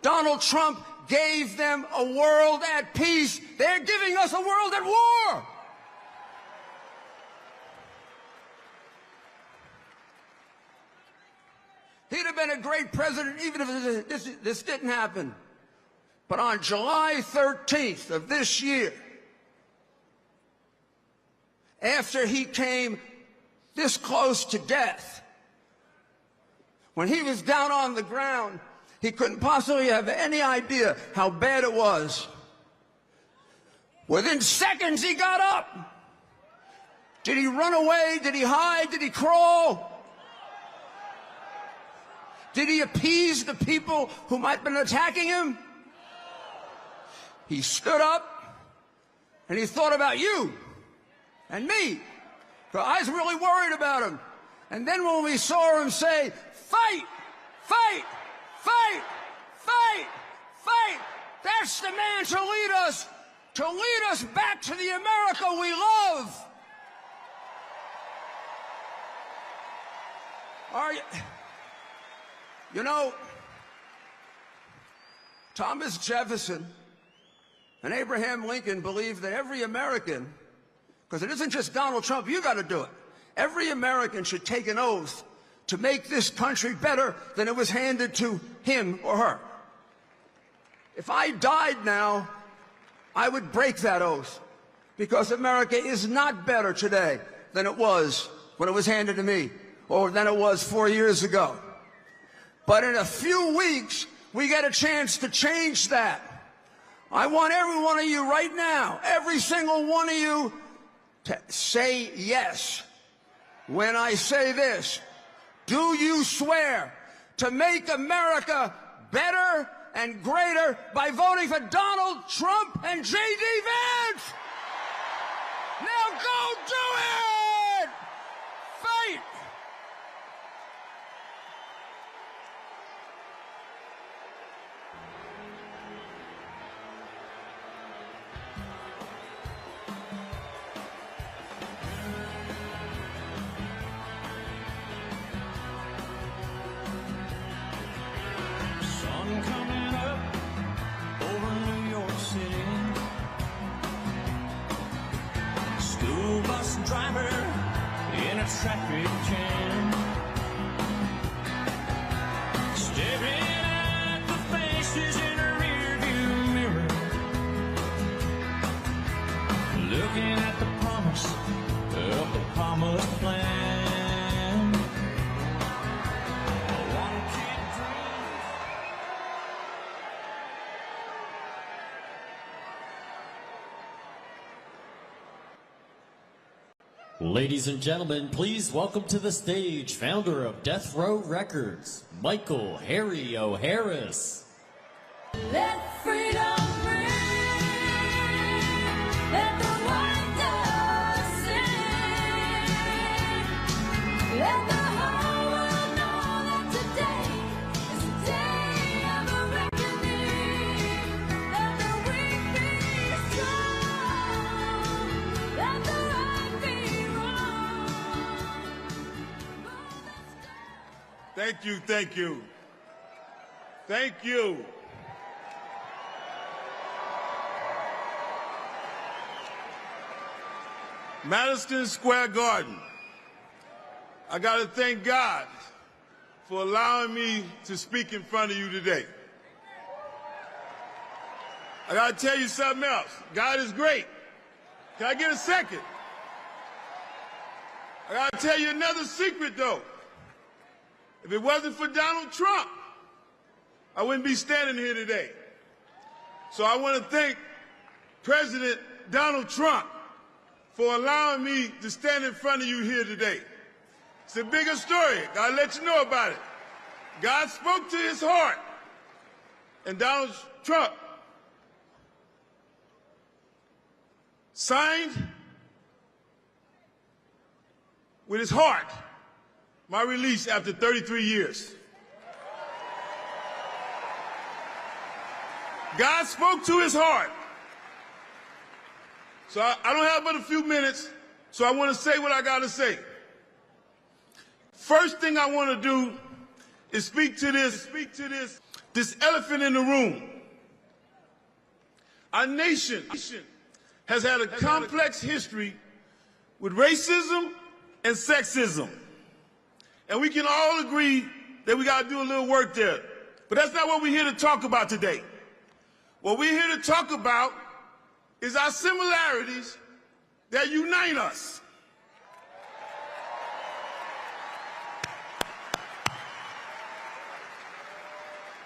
Donald Trump gave them a world at peace. They're giving us a world at war. He'd have been a great president even if this didn't happen. But on July 13th of this year, after he came this close to death, when he was down on the ground, he couldn't possibly have any idea how bad it was. Within seconds, he got up. Did he run away? Did he hide? Did he crawl? Did he appease the people who might have been attacking him? He stood up and he thought about you and me. So I was really worried about him. And then when we saw him say, fight, fight, fight, fight, fight, that's the man to lead us back to the America we love. You know, Thomas Jefferson And Abraham Lincoln believed that every American, because it isn't just Donald Trump, you got to do it. Every American should take an oath to make this country better than it was handed to him or her. If I died now, I would break that oath, because America is not better today than it was when it was handed to me, or than it was 4 years ago. But in a few weeks, we get a chance to change that. I want every one of you right now, every single one of you, to say yes when I say this. Do you swear to make America better and greater by voting for Donald Trump and J.D. Vance? Now go do it! Fight! Sun coming up over New York City. School bus driver in a traffic jam, staring at the faces in a rearview mirror, looking at the promise of the promised land. One kid dreams. Ladies and gentlemen, please welcome to the stage founder of Death Row Records, Michael Harry O'Harris. Let freedom ring. Let the white dove sing. Let the whole world know that today is a day of a reckoning. Let the weak be strong. Let the right be wrong. Thank you, thank you. Thank you. Madison Square Garden. I got to thank God for allowing me to speak in front of you today. I got to tell you something else. God is great. Can I get a second? I got to tell you another secret, though. If it wasn't for Donald Trump, I wouldn't be standing here today. So I want to thank President Donald Trump for allowing me to stand in front of you here today. It's a bigger story. I'll let you know about it. God spoke to his heart, and Donald Trump signed with his heart my release after 33 years. God spoke to his heart. So I don't have but a few minutes, so I want to say what I got to say. First thing I want to do is speak to this elephant in the room. Our nation has had a complex history with racism and sexism. And we can all agree that we got to do a little work there. But that's not what we're here to talk about today. What we're here to talk about is our similarities that unite us.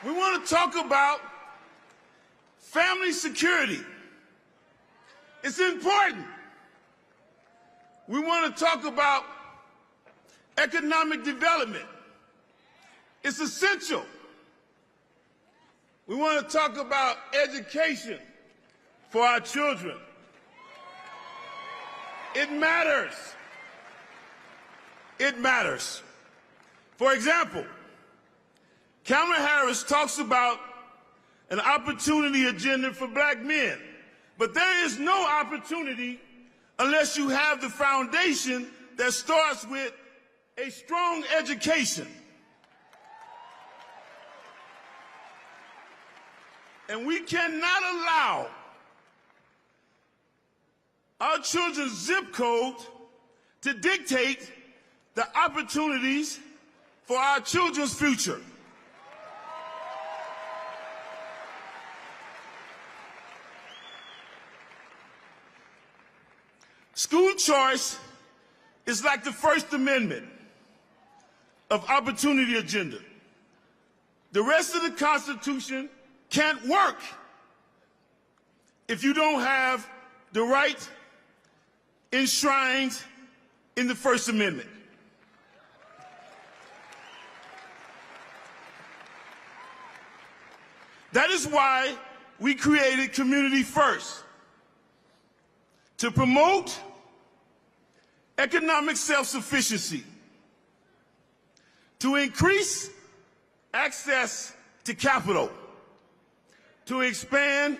We want to talk about family security. It's important. We want to talk about economic development. It's essential. We want to talk about education for our children. It matters. It matters. For example, Kamala Harris talks about an opportunity agenda for black men, but there is no opportunity unless you have the foundation that starts with a strong education. And we cannot allow our children's zip code to dictate the opportunities for our children's future. School choice is like the First Amendment of opportunity agenda. The rest of the Constitution can't work if you don't have the right enshrined in the First Amendment. That is why we created Community First, to promote economic self-sufficiency, to increase access to capital, to expand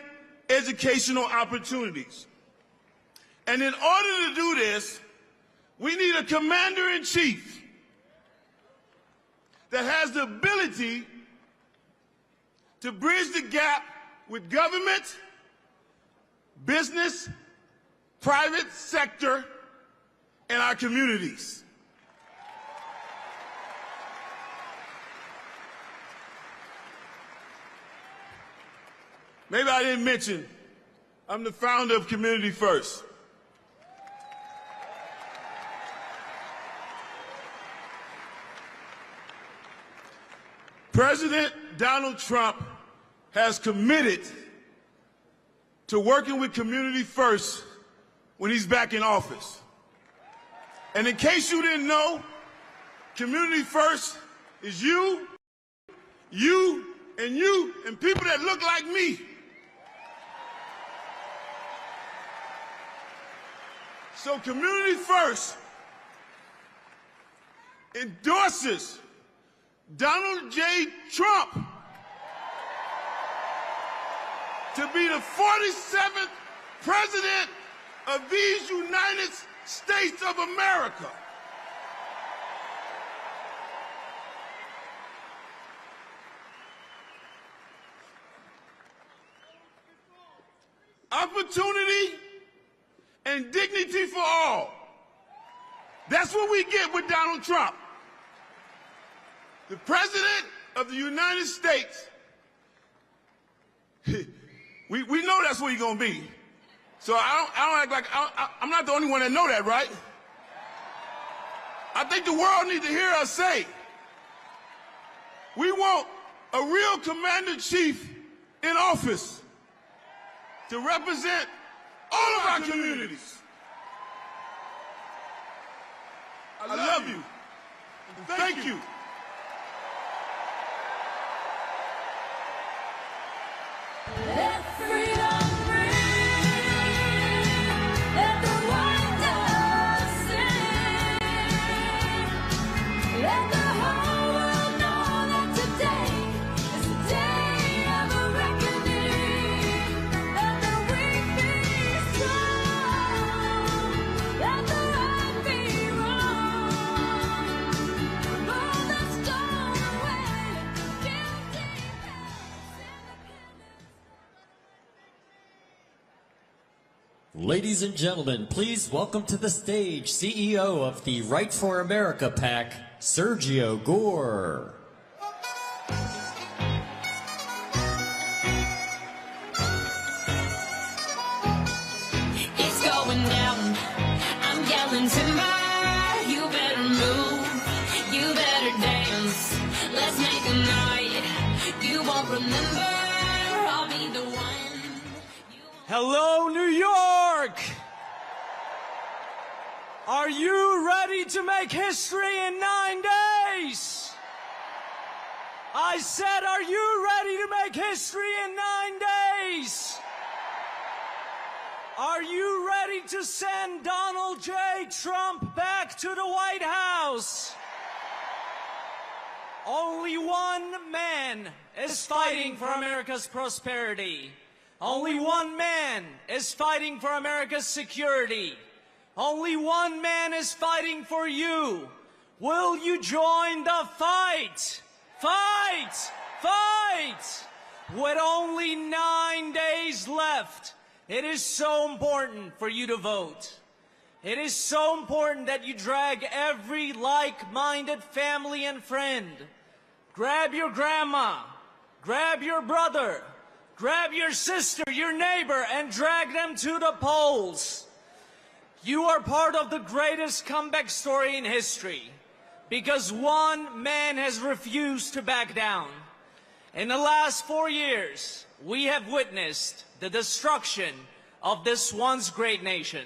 educational opportunities. And in order to do this, we need a commander-in-chief that has the ability to bridge the gap with government, business, private sector, and our communities. Maybe I didn't mention, I'm the founder of Community First. President Donald Trump has committed to working with Community First when he's back in office. And in case you didn't know, Community First is you, and people that look like me. So Community First endorses Donald J. Trump to be the 47th president of these United States of America. Opportunity and dignity for all. That's what we get with Donald Trump. The President of the United States. We know that's what he's going to be. So I don't act like I'm not the only one that know that, right? I think the world needs to hear us say, we want a real commander-in-chief in office to represent all of our communities. I love you. And thank you. Let freedom ring. Let the white dove sing. Let the whole world know that today is the day of a reckoning. Let the weak be strong. Let the right be wrong. Roll the stone away. Guilty Ladies and gentlemen, please welcome to the stage CEO of the Right for America PAC, Sergio Gore. It's going down. I'm yelling timber. You better move. You better dance. Let's make a night you won't remember. I'll be the one. Hello, New York! Are you ready to make history in 9 days? I said, are you ready to make history in 9 days? Are you ready to send Donald J. Trump back to the White House? Only one man is fighting for America's prosperity. Only one man is fighting for America's security. Only one man is fighting for you. Will you join the fight? Fight! Fight! With only 9 days left, It is so important for you to vote. It is so important that you drag every like-minded family and friend. Grab your grandma, grab your brother, grab your sister, your neighbor, and drag them to the polls. You are part of the greatest comeback story in history because one man has refused to back down. In the last 4 years, we have witnessed the destruction of this once great nation.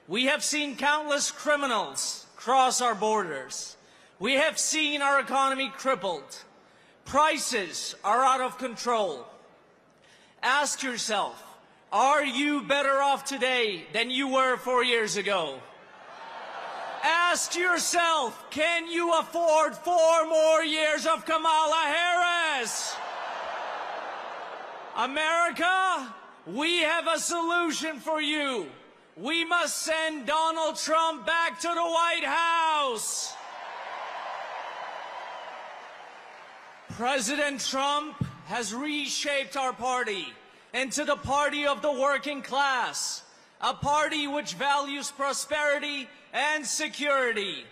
We have seen countless criminals cross our borders. We have seen our economy crippled. Prices are out of control. Ask yourself, are you better off today than you were 4 years ago? Ask yourself, can you afford 4 more years of Kamala Harris? America, we have a solution for you. We must send Donald Trump back to the White House. President Trump has reshaped our party into the party of the working class, a party which values prosperity and security,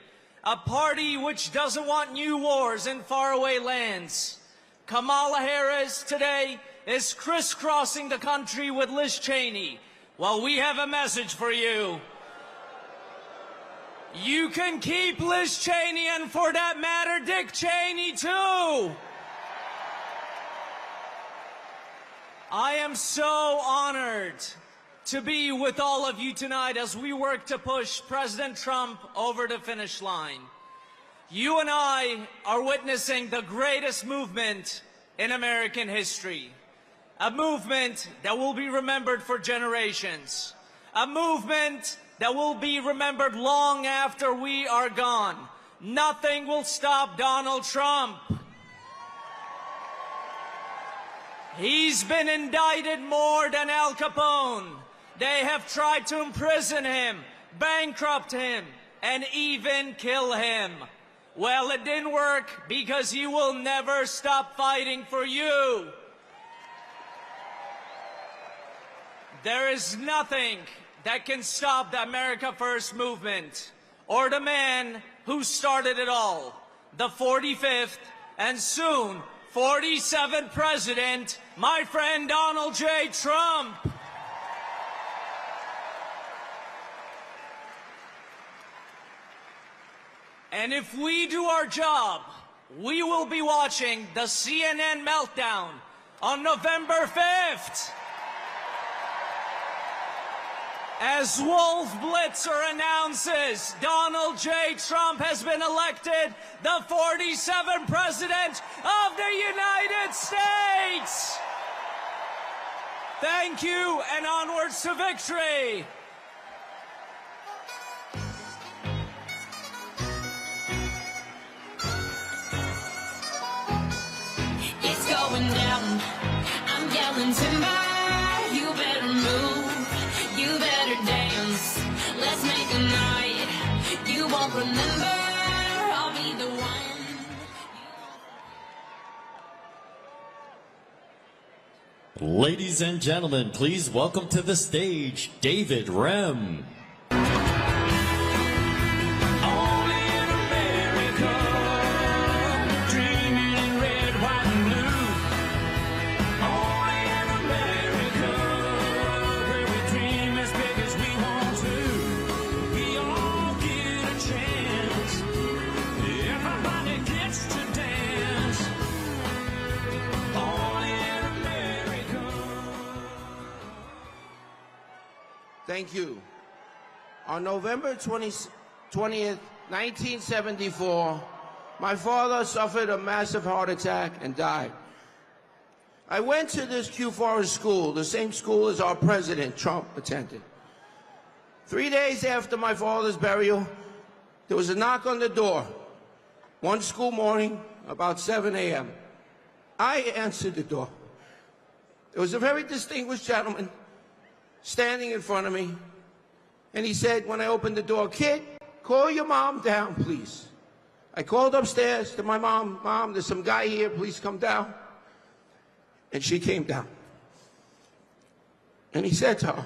a party which doesn't want new wars in faraway lands. Kamala Harris today is crisscrossing the country with Liz Cheney. Well, we have a message for you. You can keep Liz Cheney and, for that matter, Dick Cheney too. I am so honored to be with all of you tonight as we work to push President Trump over the finish line. You and I are witnessing the greatest movement in American history. A movement that will be remembered for generations. A movement that will be remembered long after we are gone. Nothing will stop Donald Trump. He's been indicted more than Al Capone. They have tried to imprison him, bankrupt him, and even kill him. Well, it didn't work because he will never stop fighting for you. There is nothing that can stop the America First movement or the man who started it all, the 45th and soon 47th President, my friend Donald J. Trump. And if we do our job, we will be watching the CNN meltdown on November 5th. As Wolf Blitzer announces, Donald J. Trump has been elected the 47th President of the United States. Thank you, and onwards to victory. It's going down. I'm yelling timber. You better move. You better dance. Let's make a night you won't remember. I'll be the one. Ladies and gentlemen, please welcome to the stage David Rem. Thank you. On November 20th, 1974, my father suffered a massive heart attack and died. I went to this Q Forest school, the same school as our president, Trump, attended. 3 days after my father's burial, there was a knock on the door. One school morning, about 7 a.m. I answered the door. There was a very distinguished gentleman standing in front of me, and he said, when I opened the door, "Kid, call your mom down, please." I called upstairs to my mom. "Mom, there's some guy here, please come down." And she came down. And he said to her,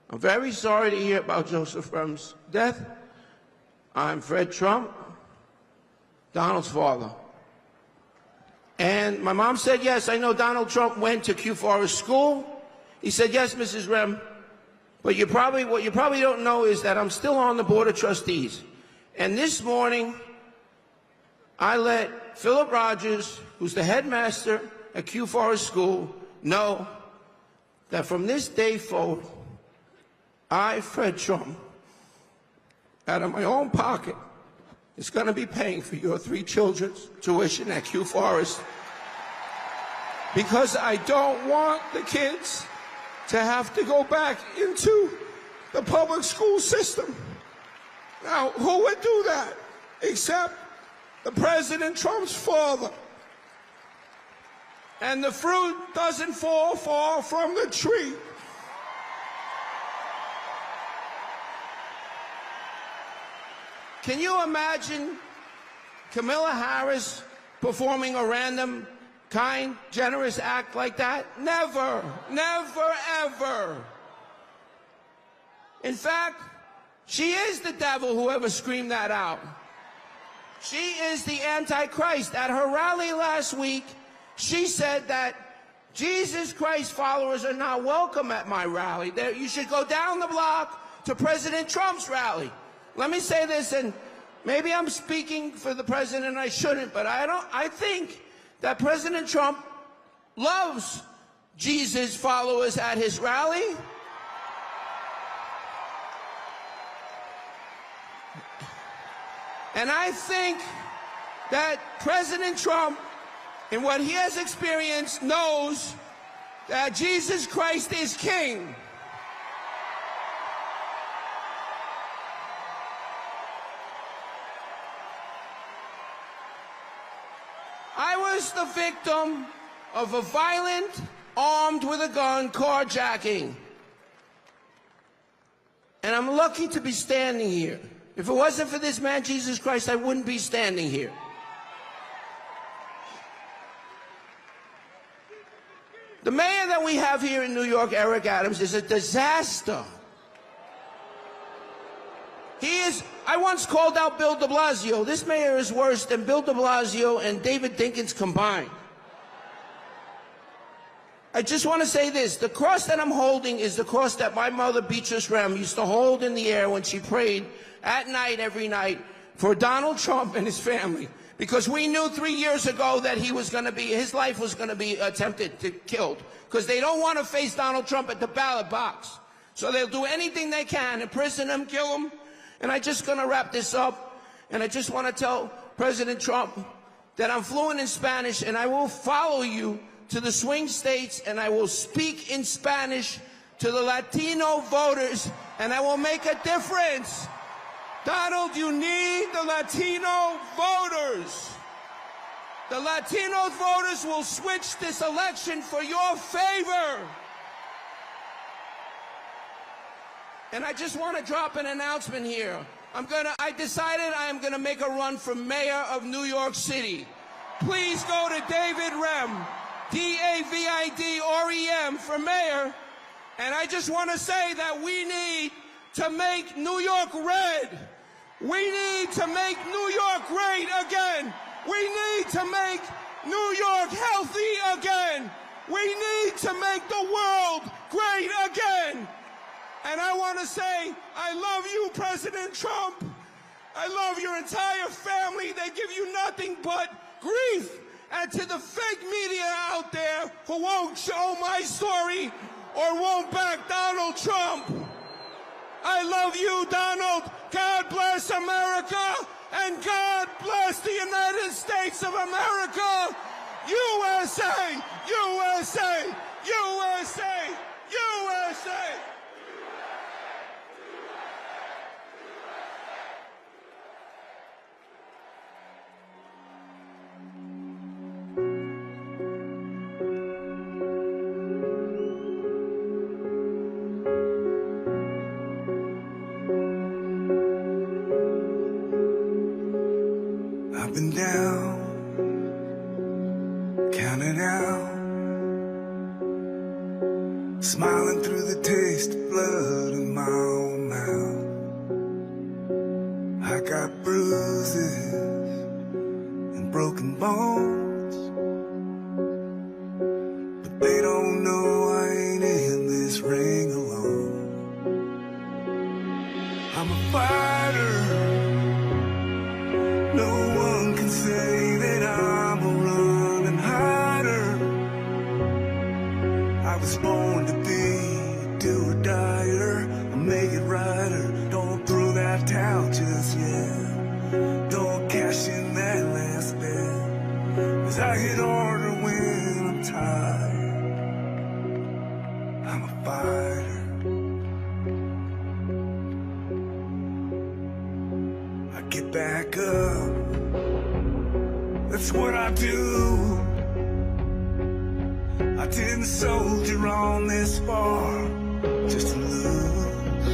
I'm very sorry to hear about Joseph Rem's death. I'm Fred Trump, Donald's father. And my mom said, yes, I know Donald Trump went to Q Forest School. He said, yes, Mrs. Rem, but what you probably don't know is that I'm still on the Board of Trustees. And this morning, I let Philip Rogers, who's the headmaster at Q Forest School, know that from this day forward, I, Fred Trump, out of my own pocket, is going to be paying for your 3 children's tuition at Q Forest, because I don't want the kids to have to go back into the public school system. Now, who would do that except the President Trump's father? And the fruit doesn't fall far from the tree. Can you imagine Kamala Harris performing a random, kind, generous act like that? Never, never, ever. In fact, she is the devil, whoever screamed that out. She is the Antichrist. At her rally last week, she said that Jesus Christ followers are not welcome at my rally. You should go down the block to President Trump's rally. Let me say this, and maybe I'm speaking for the president and I shouldn't, but I think that President Trump loves Jesus followers at his rally. And I think that President Trump, in what he has experienced, knows that Jesus Christ is king. I was the victim of a violent, armed with a gun, carjacking. And I'm lucky to be standing here. If it wasn't for this man, Jesus Christ, I wouldn't be standing here. The mayor that we have here in New York, Eric Adams, is a disaster. I once called out Bill de Blasio. This mayor is worse than Bill de Blasio and David Dinkins combined. I just want to say this. The cross that I'm holding is the cross that my mother, Beatrice Rem, used to hold in the air when she prayed at night, every night, for Donald Trump and his family. Because we knew 3 years ago that his life was going to be killed. Because they don't want to face Donald Trump at the ballot box. So they'll do anything they can, imprison him, kill him. And I'm just going to wrap this up. And I just want to tell President Trump that I'm fluent in Spanish, and I will follow you to the swing states, and I will speak in Spanish to the Latino voters, and I will make a difference. Donald, you need the Latino voters. The Latino voters will switch this election for your favor. And I just want to drop an announcement here. I decided I am going to make a run for mayor of New York City. Please go to David Rem, D-A-V-I-D-R-E-M, for mayor. And I just want to say that we need to make New York red. We need to make New York great again. We need to make New York healthy again. We need to make the world great again. And I want to say, I love you, President Trump. I love your entire family. They give you nothing but grief. And to the fake media out there who won't show my story or won't back Donald Trump, I love you, Donald. God bless America, and God bless the United States of America. USA, USA, USA, USA. Up and down, counting out the taste of blood in my own mouth. I got bruises and broken bones, but they don't know I ain't in this ring alone. I'm a fighter. No one can say that I'm a running hider. I was born to be a do-or-dyer, a make-it-righter. Don't throw that towel just yet. Don't cash in that last bet, 'cause I hit harder when I'm tired. I'm a fighter. I get back up. That's what I do. I didn't soldier on this far just to lose.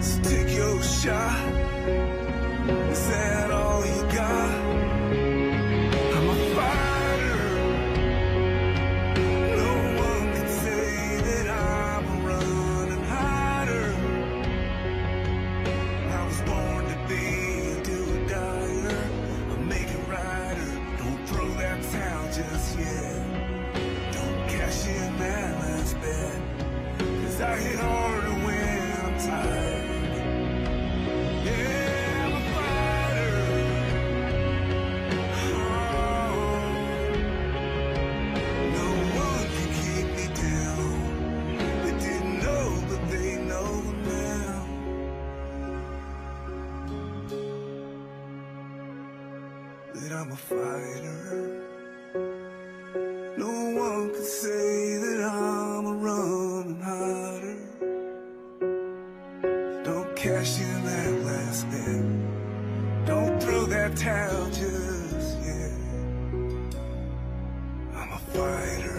So take your shot. Is that all you got? I'm a fighter. No one can say that I'm a running hider. I was born to be a do-or-dyer, a make-it-righter. Don't throw that towel just yet. Don't cash in that last bet, 'cause I hit harder when I'm tired. Yeah, I'm a fighter. Oh, no one can keep me down. They didn't know, but they know now. That I'm a fighter. No one could say that I'm a running hider. Don't cash in that last bet. Don't throw that towel just yet. I'm a fighter.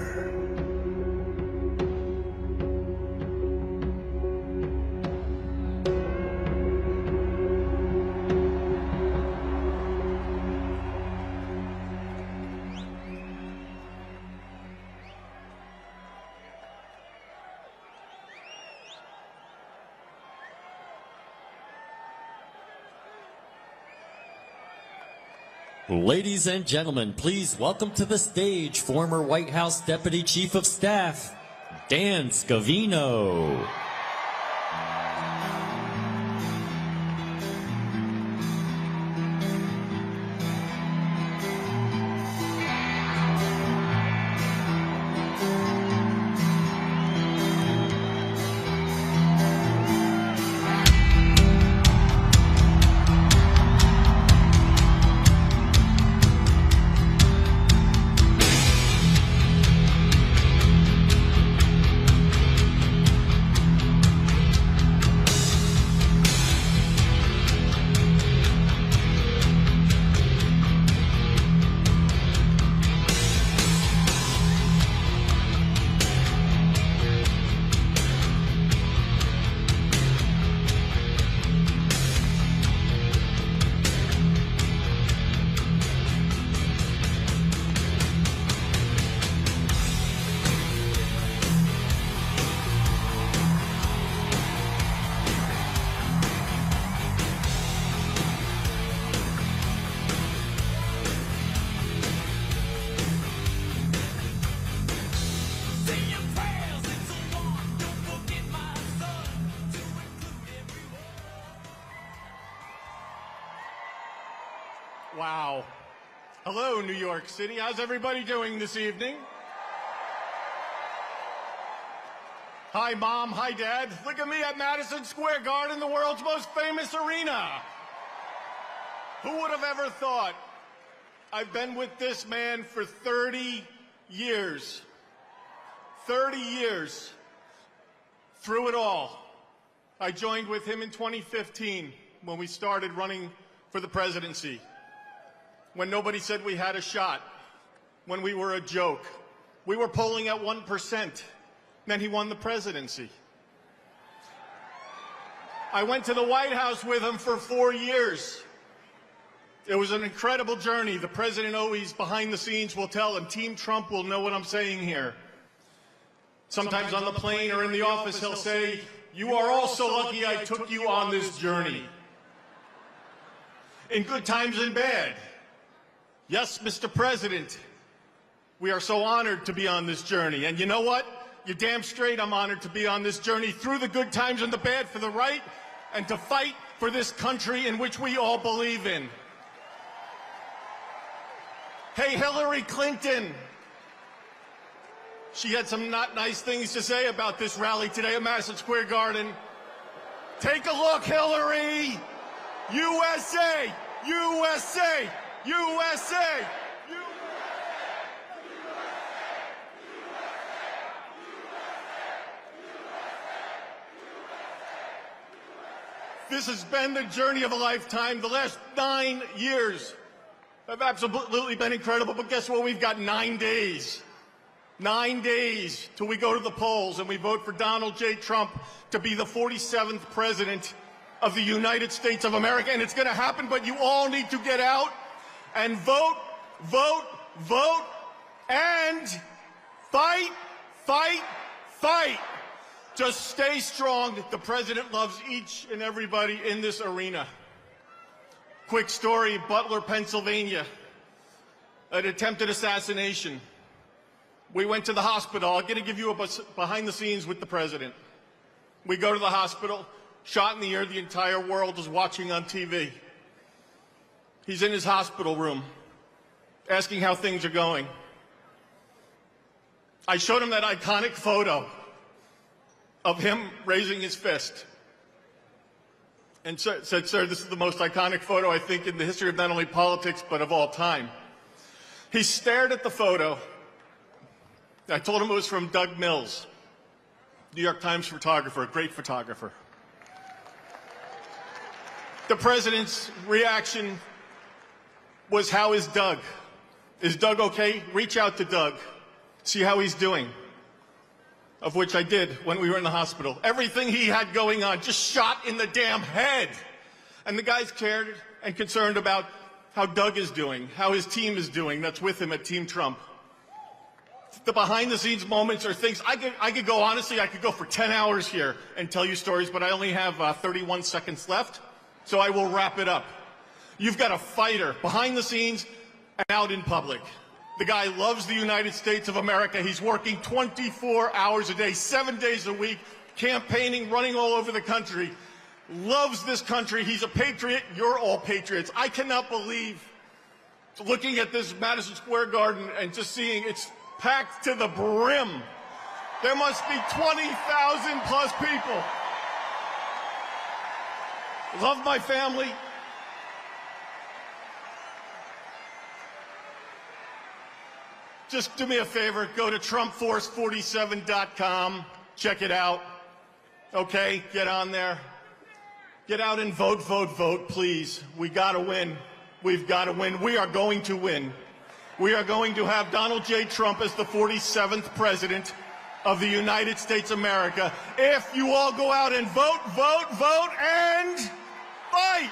Ladies and gentlemen, please welcome to the stage former White House Deputy Chief of Staff, Dan Scavino. Wow. Hello, New York City. How's everybody doing this evening? Hi, Mom. Hi, Dad. Look at me at Madison Square Garden, the world's most famous arena. Who would have ever thought? I've been with this man for 30 years. 30 years. Through it all. I joined with him in 2015 when we started running for the presidency. When nobody said we had a shot. When we were a joke. We were polling at 1%. Then he won the presidency. I went to the White House with him for 4 years. It was an incredible journey. The president always, behind the scenes, will tell, and Team Trump will know what I'm saying here. Sometimes on the plane or in the office, he'll say, "You are all so lucky I took you on this journey." In good times and bad. Yes, Mr. President, we are so honored to be on this journey. And you know what? You're damn straight I'm honored to be on this journey through the good times and the bad for the right and to fight for this country in which we all believe in. Hey, Hillary Clinton. She had some not nice things to say about this rally today at Madison Square Garden. Take a look, Hillary. USA, USA, USA. This has been the journey of a lifetime. The last 9 years have absolutely been incredible. But guess what? We've got 9 days. 9 days till we go to the polls and we vote for Donald J. Trump to be the 47th president of the United States of America. And it's going to happen, but you all need to get out and vote, vote, vote, and fight, fight, fight. Just stay strong. The president loves each and everybody in this arena. Quick story, Butler, Pennsylvania, an attempted assassination. We went to the hospital. I'm going to give you a behind the scenes with the president. We go to the hospital, shot in the air, the entire world is watching on TV. He's in his hospital room, asking how things are going. I showed him that iconic photo of him raising his fist and said, "Sir, this is the most iconic photo, I think, in the history of not only politics, but of all time." He stared at the photo. I told him it was from Doug Mills, New York Times photographer, a great photographer. The president's reaction was, "How is Doug? Is Doug okay? Reach out to Doug. See how he's doing." Of which I did when we were in the hospital. Everything he had going on just shot in the damn head. And the guy's cared and concerned about how Doug is doing, how his team is doing that's with him at Team Trump. The behind-the-scenes moments are things I could go, honestly, I could go for 10 hours here and tell you stories, but I only have 31 seconds left, so I will wrap it up. You've got a fighter behind the scenes and out in public. The guy loves the United States of America. He's working 24 hours a day, 7 days a week, campaigning, running all over the country. Loves this country. He's a patriot. You're all patriots. I cannot believe looking at this Madison Square Garden and just seeing it's packed to the brim. There must be 20,000 plus people. Love my family. Just do me a favor, go to TrumpForce47.com, check it out. Okay, get on there. Get out and vote, vote, vote, please. We gotta win. We've gotta win. We are going to win. We are going to have Donald J. Trump as the 47th president of the United States of America. If you all go out and vote, vote, vote, and fight!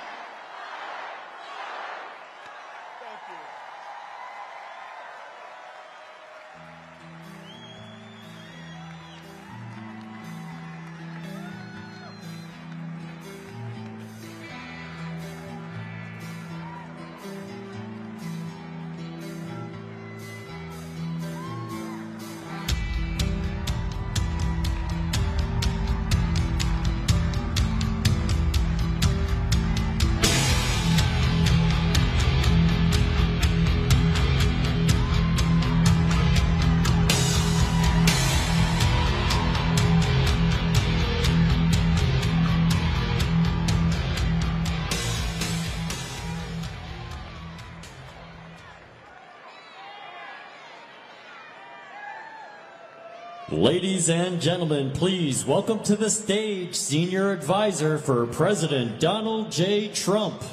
Ladies and gentlemen, please welcome to the stage Senior Advisor for President Donald J. Trump,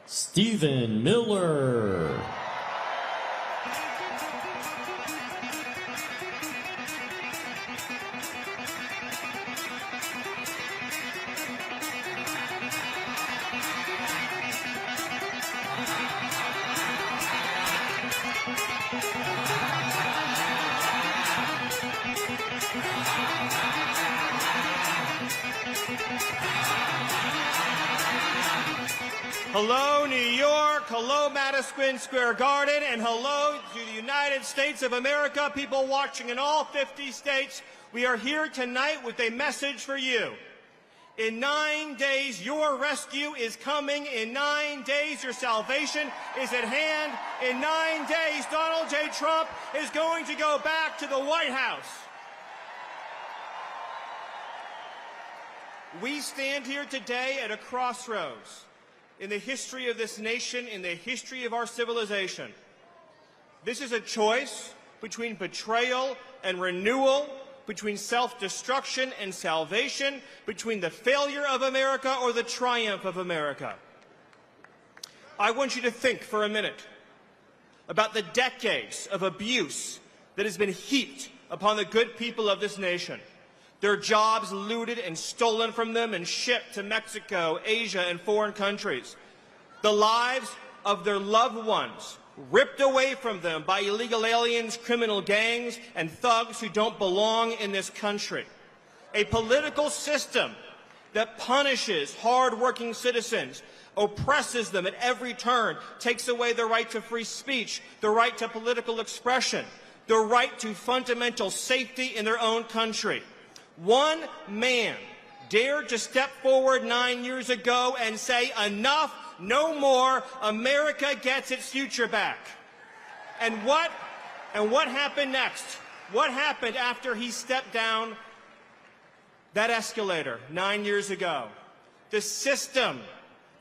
Stephen Miller. Hello, New York. Hello, Madison Square Garden. And hello to the United States of America, people watching in all 50 states. We are here tonight with a message for you. In 9 days, your rescue is coming. In 9 days, your salvation is at hand. In 9 days, Donald J. Trump is going to go back to the White House. We stand here today at a crossroads in the history of this nation, in the history of our civilization. This is a choice between betrayal and renewal, between self-destruction and salvation, between the failure of America or the triumph of America. I want you to think for a minute about the decades of abuse that has been heaped upon the good people of this nation. Their jobs looted and stolen from them and shipped to Mexico, Asia, and foreign countries. The lives of their loved ones ripped away from them by illegal aliens, criminal gangs, and thugs who don't belong in this country. A political system that punishes hard-working citizens, oppresses them at every turn, takes away their right to free speech, the right to political expression, the right to fundamental safety in their own country. One man dared to step forward 9 years ago and say, enough, no more, America gets its future back. And what happened next? What happened after he stepped down that escalator 9 years ago? The system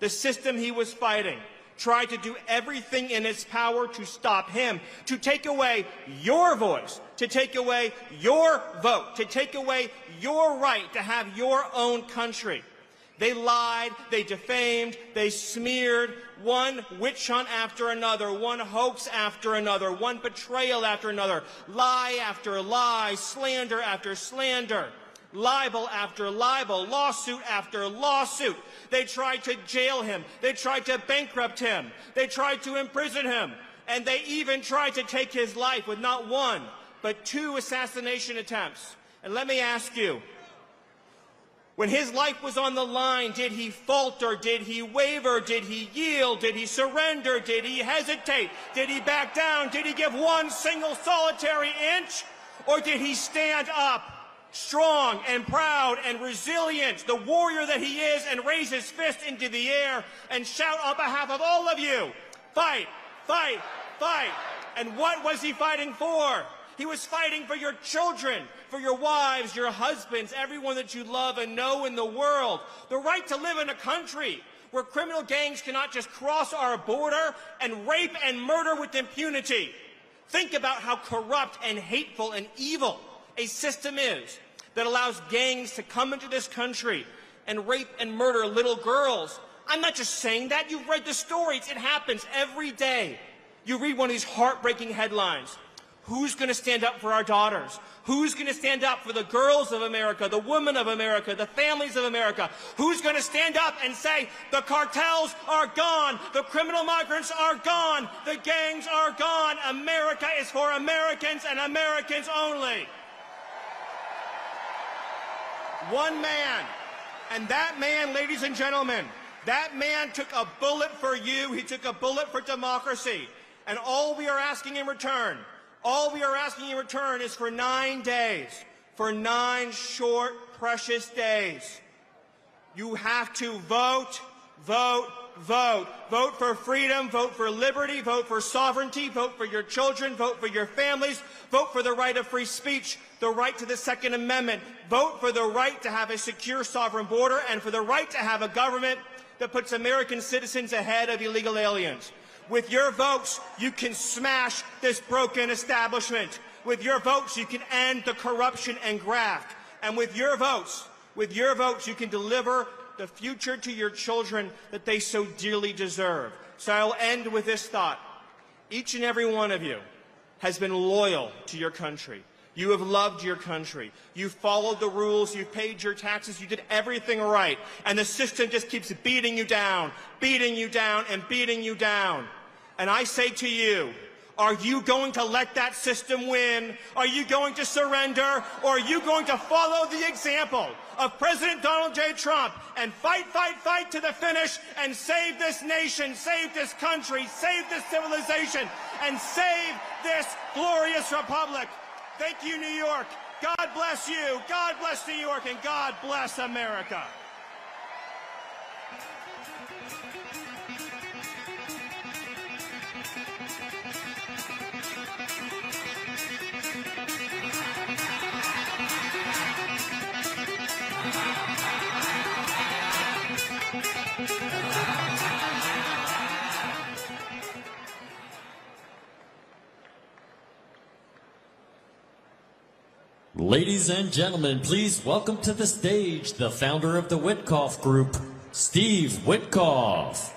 he was fighting tried to do everything in its power to stop him, to take away your voice, to take away your vote, to take away your right to have your own country. They lied, they defamed, they smeared, one witch hunt after another, one hoax after another, one betrayal after another, lie after lie, slander after slander, libel after libel, lawsuit after lawsuit. They tried to jail him. They tried to bankrupt him. They tried to imprison him. And they even tried to take his life with not one, but 2 assassination attempts. And let me ask you, when his life was on the line, did he falter? Did he waver? Did he yield? Did he surrender? Did he hesitate? Did he back down? Did he give one single solitary inch? Or did he stand up, strong and proud and resilient, the warrior that he is, and raise his fist into the air and shout on behalf of all of you, fight, fight, fight? And what was he fighting for? He was fighting for your children, for your wives, your husbands, everyone that you love and know in the world. The right to live in a country where criminal gangs cannot just cross our border and rape and murder with impunity. Think about how corrupt and hateful and evil a system is that allows gangs to come into this country and rape and murder little girls. I'm not just saying that. You've read the stories. It happens every day. You read one of these heartbreaking headlines. Who's going to stand up for our daughters? Who's going to stand up for the girls of America, the women of America, the families of America? Who's going to stand up and say, the cartels are gone, the criminal migrants are gone, the gangs are gone, America is for Americans and Americans only? One man, and that man, ladies and gentlemen, that man took a bullet for you, he took a bullet for democracy, and all we are asking in return is for 9 days, for 9 short, precious days. You have to vote, vote, vote. Vote for freedom, vote for liberty, vote for sovereignty, vote for your children, vote for your families, vote for the right of free speech, the right to the Second Amendment, vote for the right to have a secure sovereign border and for the right to have a government that puts American citizens ahead of illegal aliens. With your votes, you can smash this broken establishment. With your votes, you can end the corruption and graft. And with your votes, you can deliver the future to your children that they so dearly deserve. So I'll end with this thought. Each and every one of you has been loyal to your country. You have loved your country. You followed the rules. You paid your taxes. You did everything right. And the system just keeps beating you down, beating you down, and beating you down. And I say to you, Are you going to let that system win? Are you going to surrender? Or are you going to follow the example of President Donald J. Trump and fight, fight, fight to the finish and save this nation, save this country, save this civilization, and save this glorious republic? Thank you, New York. God bless you. God bless New York. And God bless America. Ladies and gentlemen, please welcome to the stage the founder of the Witoff Group, Steve Witkoff.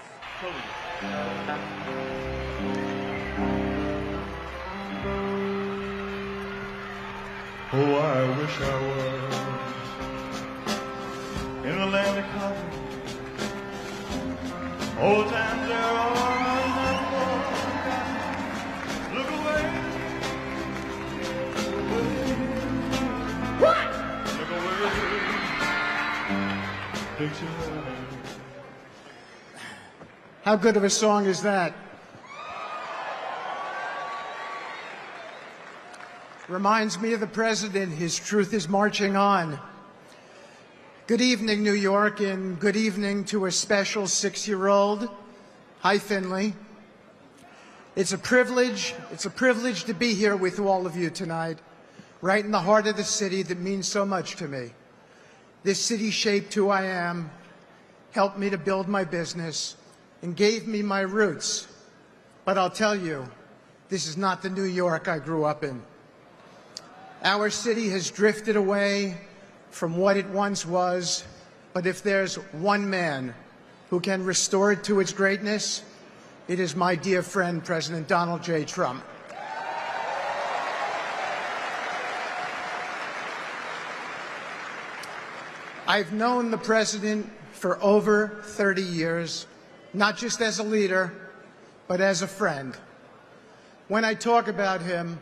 Oh, I wish I was in a land of coffee. Old times there are not more. Look away. What? Look away. Picture that. How good of a song is that? Reminds me of the president. His truth is marching on. Good evening, New York, and good evening to a special 6-year-old. Hi, Finley. It's a privilege to be here with all of you tonight, right in the heart of the city that means so much to me. This city shaped who I am, helped me to build my business, and gave me my roots. But I'll tell you, this is not the New York I grew up in. Our city has drifted away from what it once was, but if there's one man who can restore it to its greatness, it is my dear friend, President Donald J. Trump. I've known the president for over 30 years, not just as a leader, but as a friend. When I talk about him,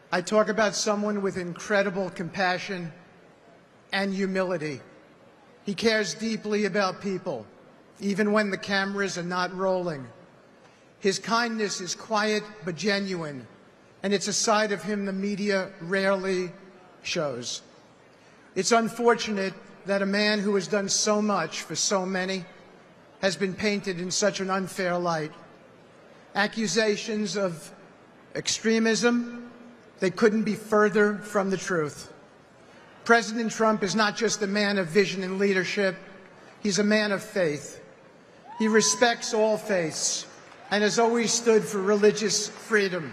I talk about someone with incredible compassion and humility. He cares deeply about people, even when the cameras are not rolling. His kindness is quiet but genuine, and it's a side of him the media rarely shows. It's unfortunate that a man who has done so much for so many has been painted in such an unfair light. Accusations of extremism, they couldn't be further from the truth. President Trump is not just a man of vision and leadership, he's a man of faith. He respects all faiths and has always stood for religious freedom.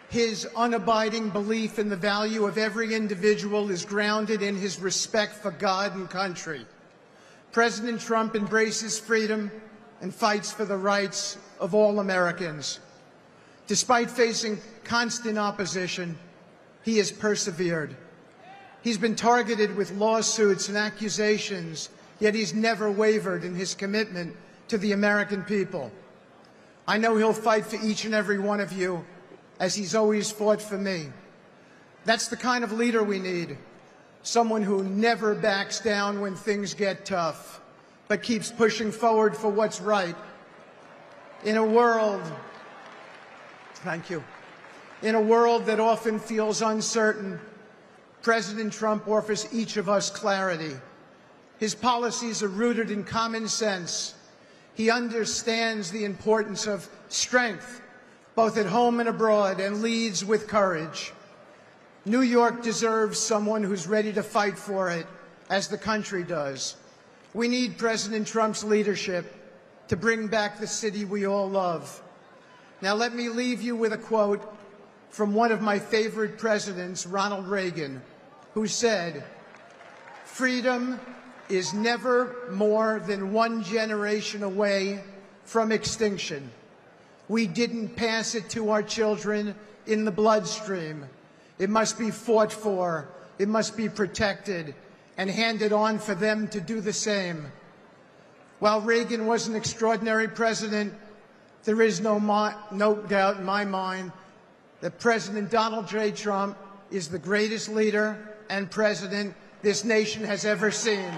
His unabiding belief in the value of every individual is grounded in his respect for God and country. President Trump embraces freedom and fights for the rights of all Americans. Despite facing constant opposition, he has persevered. He's been targeted with lawsuits and accusations, yet he's never wavered in his commitment to the American people. I know he'll fight for each and every one of you, as he's always fought for me. That's the kind of leader we need. Someone who never backs down when things get tough, but keeps pushing forward for what's right. In a world, in a world that often feels uncertain, President Trump offers each of us clarity. His policies are rooted in common sense. He understands the importance of strength, both at home and abroad, and leads with courage. New York deserves someone who's ready to fight for it, as the country does. We need President Trump's leadership to bring back the city we all love. Now let me leave you with a quote from one of my favorite presidents, Ronald Reagan, who said, "Freedom is never more than one generation away from extinction. We didn't pass it to our children in the bloodstream. It must be fought for, it must be protected, and handed on for them to do the same. While Reagan was an extraordinary president, there is no doubt in my mind that President Donald J. Trump is the greatest leader and president this nation has ever seen.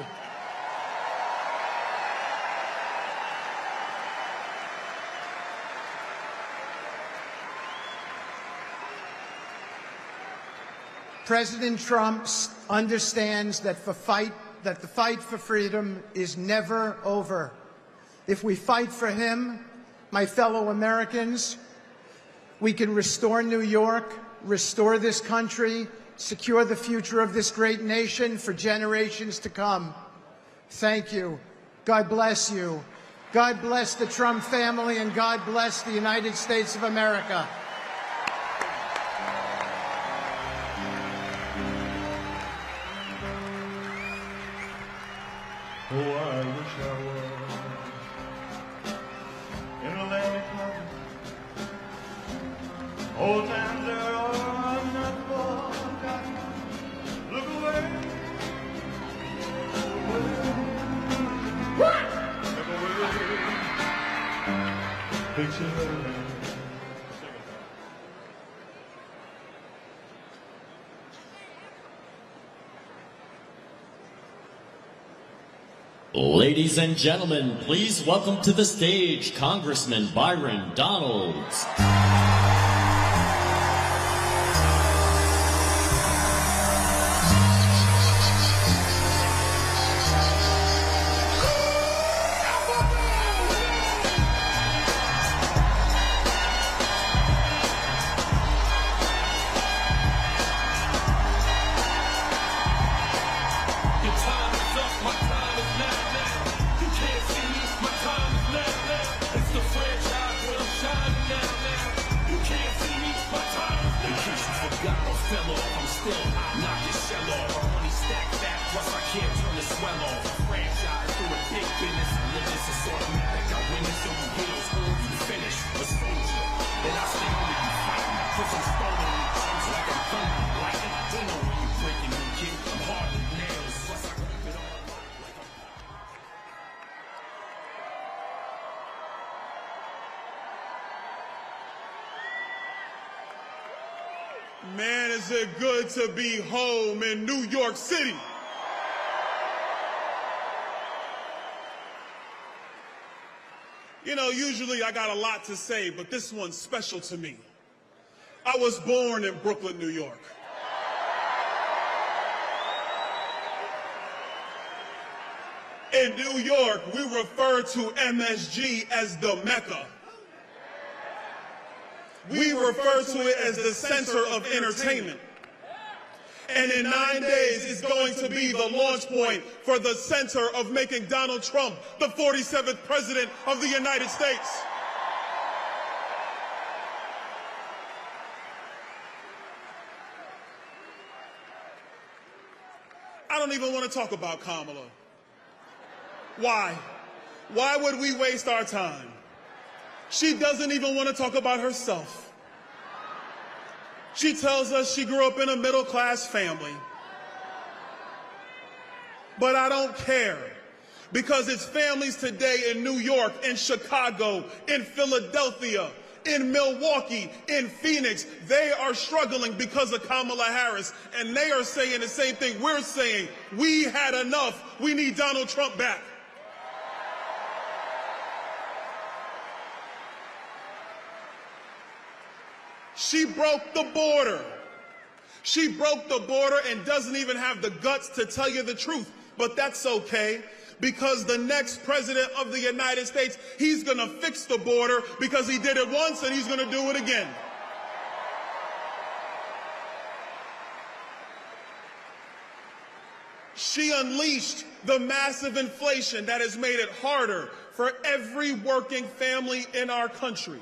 President Trump understands that the fight for freedom is never over. If we fight for him, my fellow Americans, we can restore New York, restore this country, secure the future of this great nation for generations to come. Thank you. God bless you. God bless the Trump family, and God bless the United States of America. Oh, I wish I was in a land of clouds. Old times are not forgotten. Look away. Look away. Picture. Ladies and gentlemen, please welcome to the stage Congressman Byron Donalds. Man, is it good to be home in New York City. You know, usually I got a lot to say, but this one's special to me. I was born in Brooklyn, New York. In New York, we refer to MSG as the Mecca. We refer to it as the center of entertainment. And in 9 days, it's going to be the launch point for the center of making Donald Trump the 47th president of the United States. I don't even want to talk about Kamala. Why? Why would we waste our time? She doesn't even want to talk about herself. She tells us she grew up in a middle-class family. But I don't care, because it's families today in New York, in Chicago, in Philadelphia, in Milwaukee, in Phoenix. They are struggling because of Kamala Harris, and they are saying the same thing we're saying. We had enough. We need Donald Trump back. She broke the border. She broke the border and doesn't even have the guts to tell you the truth. But that's okay, because the next president of the United States, he's going to fix the border, because he did it once and he's going to do it again. She unleashed the massive inflation that has made it harder for every working family in our country.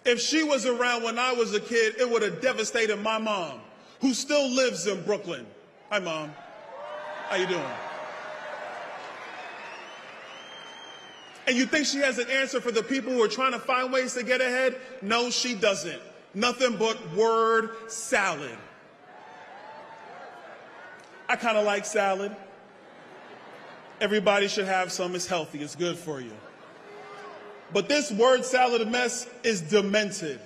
If she was around when I was a kid, it would have devastated my mom, who still lives in Brooklyn. Hi, Mom. How you doing? And you think she has an answer for the people who are trying to find ways to get ahead? No, she doesn't. Nothing but word salad. I kind of like salad. Everybody should have some. It's healthy. It's good for you. But this word salad mess is demented.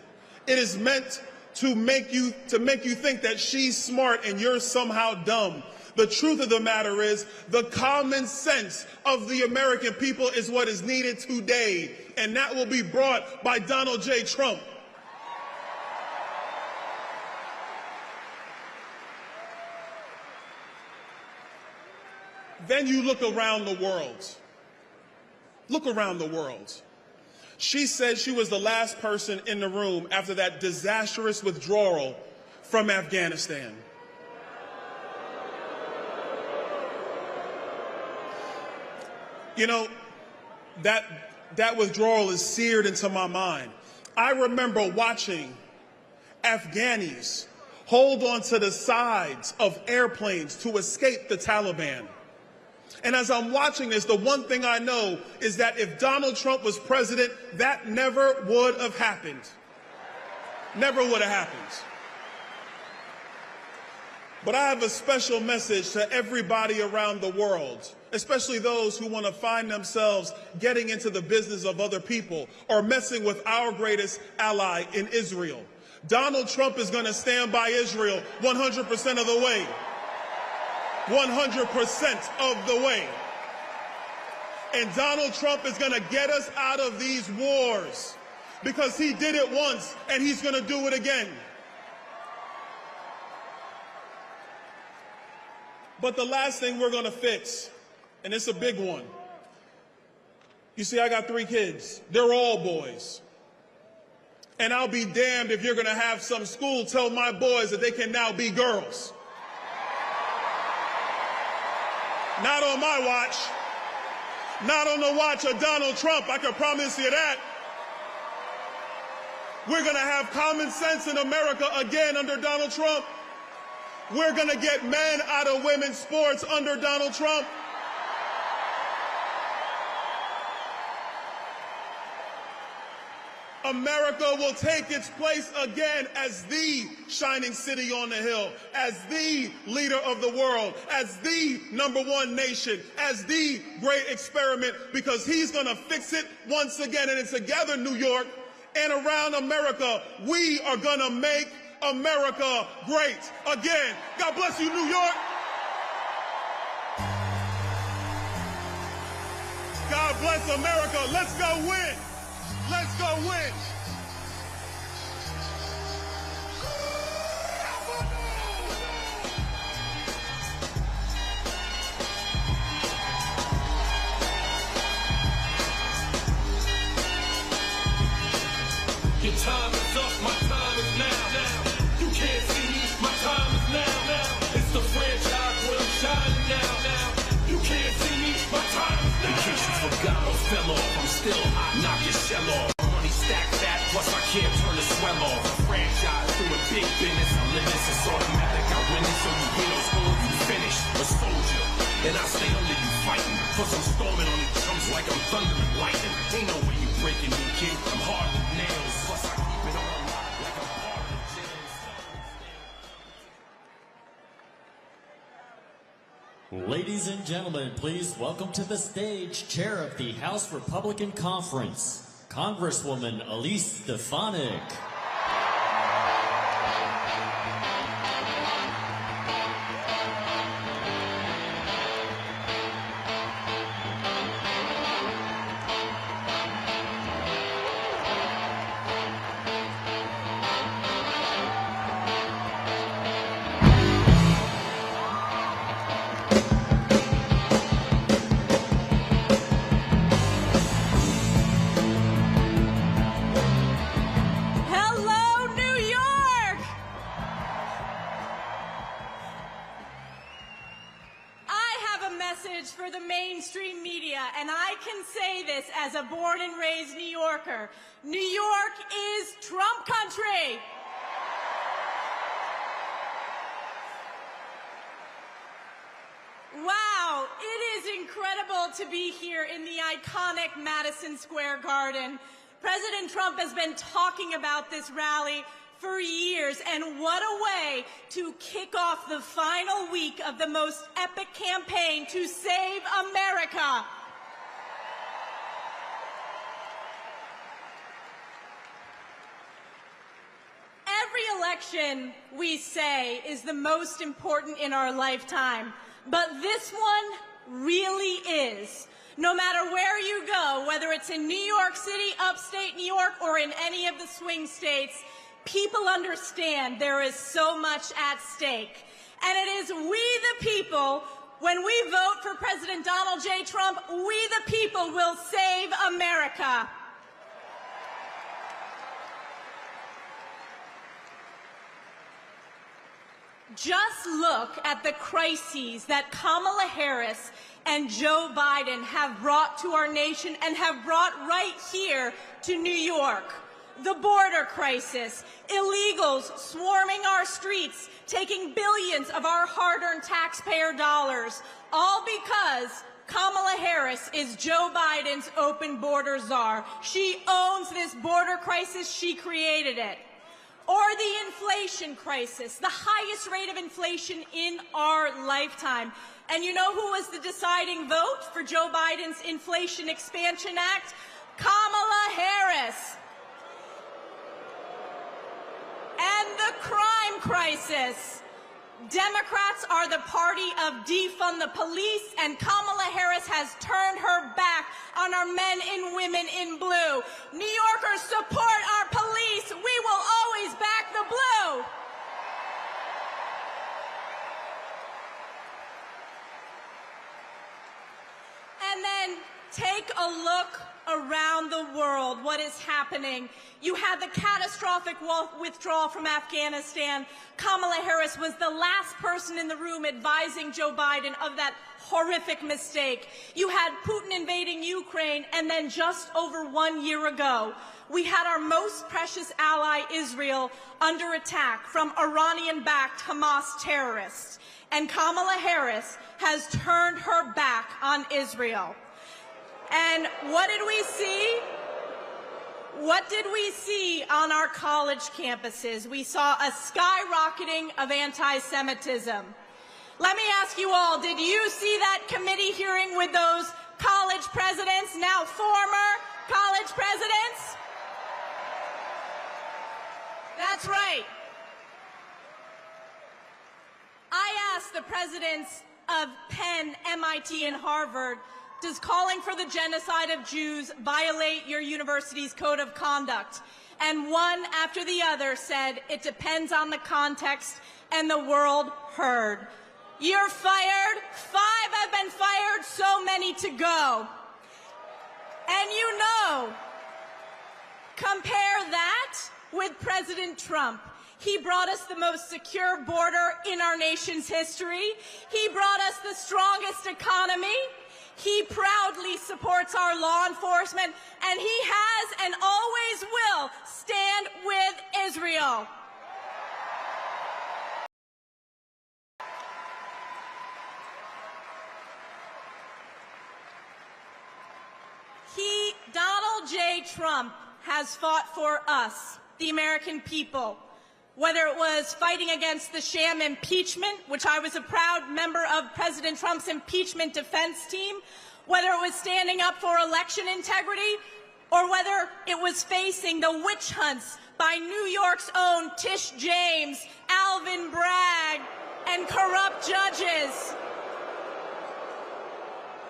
It is meant to make you think that she's smart and you're somehow dumb. The truth of the matter is the common sense of the American people is what is needed today, and that will be brought by Donald J. Trump. Then you look around the world. Look around the world. She said she was the last person in the room after that disastrous withdrawal from Afghanistan. You know, that withdrawal is seared into my mind. I remember watching Afghanis hold on to the sides of airplanes to escape the Taliban. And as I'm watching this, the one thing I know is that if Donald Trump was president, that never would have happened. Never would have happened. But I have a special message to everybody around the world, especially those who want to find themselves getting into the business of other people or messing with our greatest ally in Israel. Donald Trump is going to stand by Israel 100% of the way. 100% of the way. And Donald Trump is going to get us out of these wars because he did it once and he's going to do it again. But the last thing we're going to fix, and it's a big one. You see, I got 3 kids. They're all boys. And I'll be damned if you're going to have some school tell my boys that they can now be girls. Not on my watch. Not on the watch of Donald Trump, I can promise you that. We're going to have common sense in America again under Donald Trump. We're going to get men out of women's sports under Donald Trump. America will take its place again as the shining city on the hill, as the leader of the world, as the #1 nation, as the great experiment, because he's going to fix it once again. And together, New York, and around America, we are going to make America great again. God bless you, New York. God bless America. Let's go win. Let's go win. Your time is up, my time is now. You can't see me, my time is now. It's the franchise where I'm shining now. You can't see me, my time is now. In case you forgot or fell off, I'm still hot, knock your shell off. Money stack fat, plus I can't turn the swell off. A franchise doing big business, I live this, it's automatic. I win it, so you hit or score, you finish. A soldier, and I stay under you fighting. Plus I'm storming on these drums like I'm thunder and lightning. Ain't no way you breaking me, kid. I'm hard with nails. Plus I keep it on like I'm part of the jail. Ladies and gentlemen, please welcome to the stage Chair of the House Republican Conference, Congresswoman Elise Stefanik. For the mainstream media, and I can say this as a born and raised New Yorker. New York is Trump country. Wow, it is incredible to be here in the iconic Madison Square Garden. President Trump has been talking about this rally for years, and what a way to kick off the final week of the most epic campaign to save America. Every election, we say, is the most important in our lifetime, but this one really is. No matter where you go, whether it's in New York City, upstate New York, or in any of the swing states, people understand there is so much at stake. And it is we the people, when we vote for President Donald J. Trump, we the people will save America. Just look at the crises that Kamala Harris and Joe Biden have brought to our nation and have brought right here to New York. The border crisis, illegals swarming our streets, taking billions of our hard-earned taxpayer dollars, all because Kamala Harris is Joe Biden's open border czar. She owns this border crisis. She created it. Or the inflation crisis, the highest rate of inflation in our lifetime. And you know who was the deciding vote for Joe Biden's Inflation Expansion Act? Kamala Harris. And the crime crisis. Democrats are the party of defund the police, and Kamala Harris has turned her back on our men and women in blue. New Yorkers, support our police. We will always back the blue. And then take a look around the world, what is happening. You had the catastrophic withdrawal from Afghanistan. Kamala Harris was the last person in the room advising Joe Biden of that horrific mistake. You had Putin invading Ukraine, and then just over 1 year ago, we had our most precious ally, Israel, under attack from Iranian-backed Hamas terrorists. And Kamala Harris has turned her back on Israel. And what did we see? What did we see on our college campuses? We saw a skyrocketing of anti-Semitism. Let me ask you all, did you see that committee hearing with those college presidents, now former college presidents? That's right. I asked the presidents of Penn, MIT, and Harvard, does calling for the genocide of Jews violate your university's code of conduct? And one after the other said, it depends on the context, and the world heard. You're fired. 5 have been fired, so many to go. And you know, compare that with President Trump. He brought us the most secure border in our nation's history. He brought us the strongest economy. He proudly supports our law enforcement, and he has and always will stand with Israel. Donald J. Trump has fought for us, the American people, whether it was fighting against the sham impeachment, which I was a proud member of President Trump's impeachment defense team, whether it was standing up for election integrity, or whether it was facing the witch hunts by New York's own Tish James, Alvin Bragg, and corrupt judges.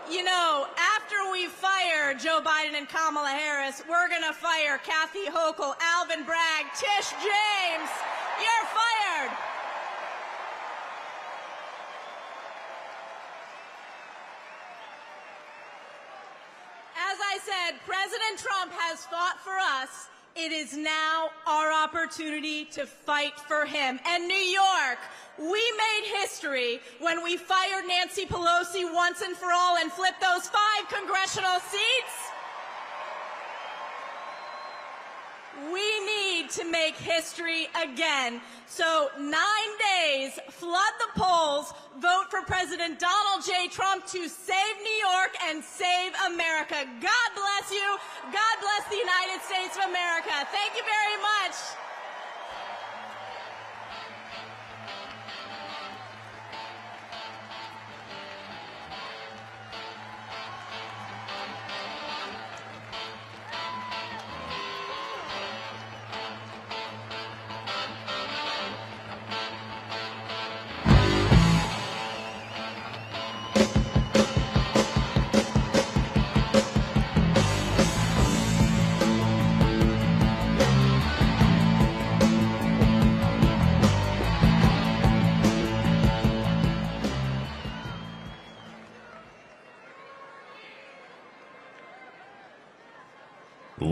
You know, after we fire Joe Biden and Kamala Harris, we're going to fire Kathy Hochul, Alvin Bragg, Tish James. You're fired. As I said, President Trump has fought for us. It is now our opportunity to fight for him. And New York, we made history when we fired Nancy Pelosi once and for all and flipped those 5 congressional seats. We need to make history again. So 9 days, flood the polls, vote for President Donald J. Trump to save New York and save America. God bless you. God bless the United States of America. Thank you very much.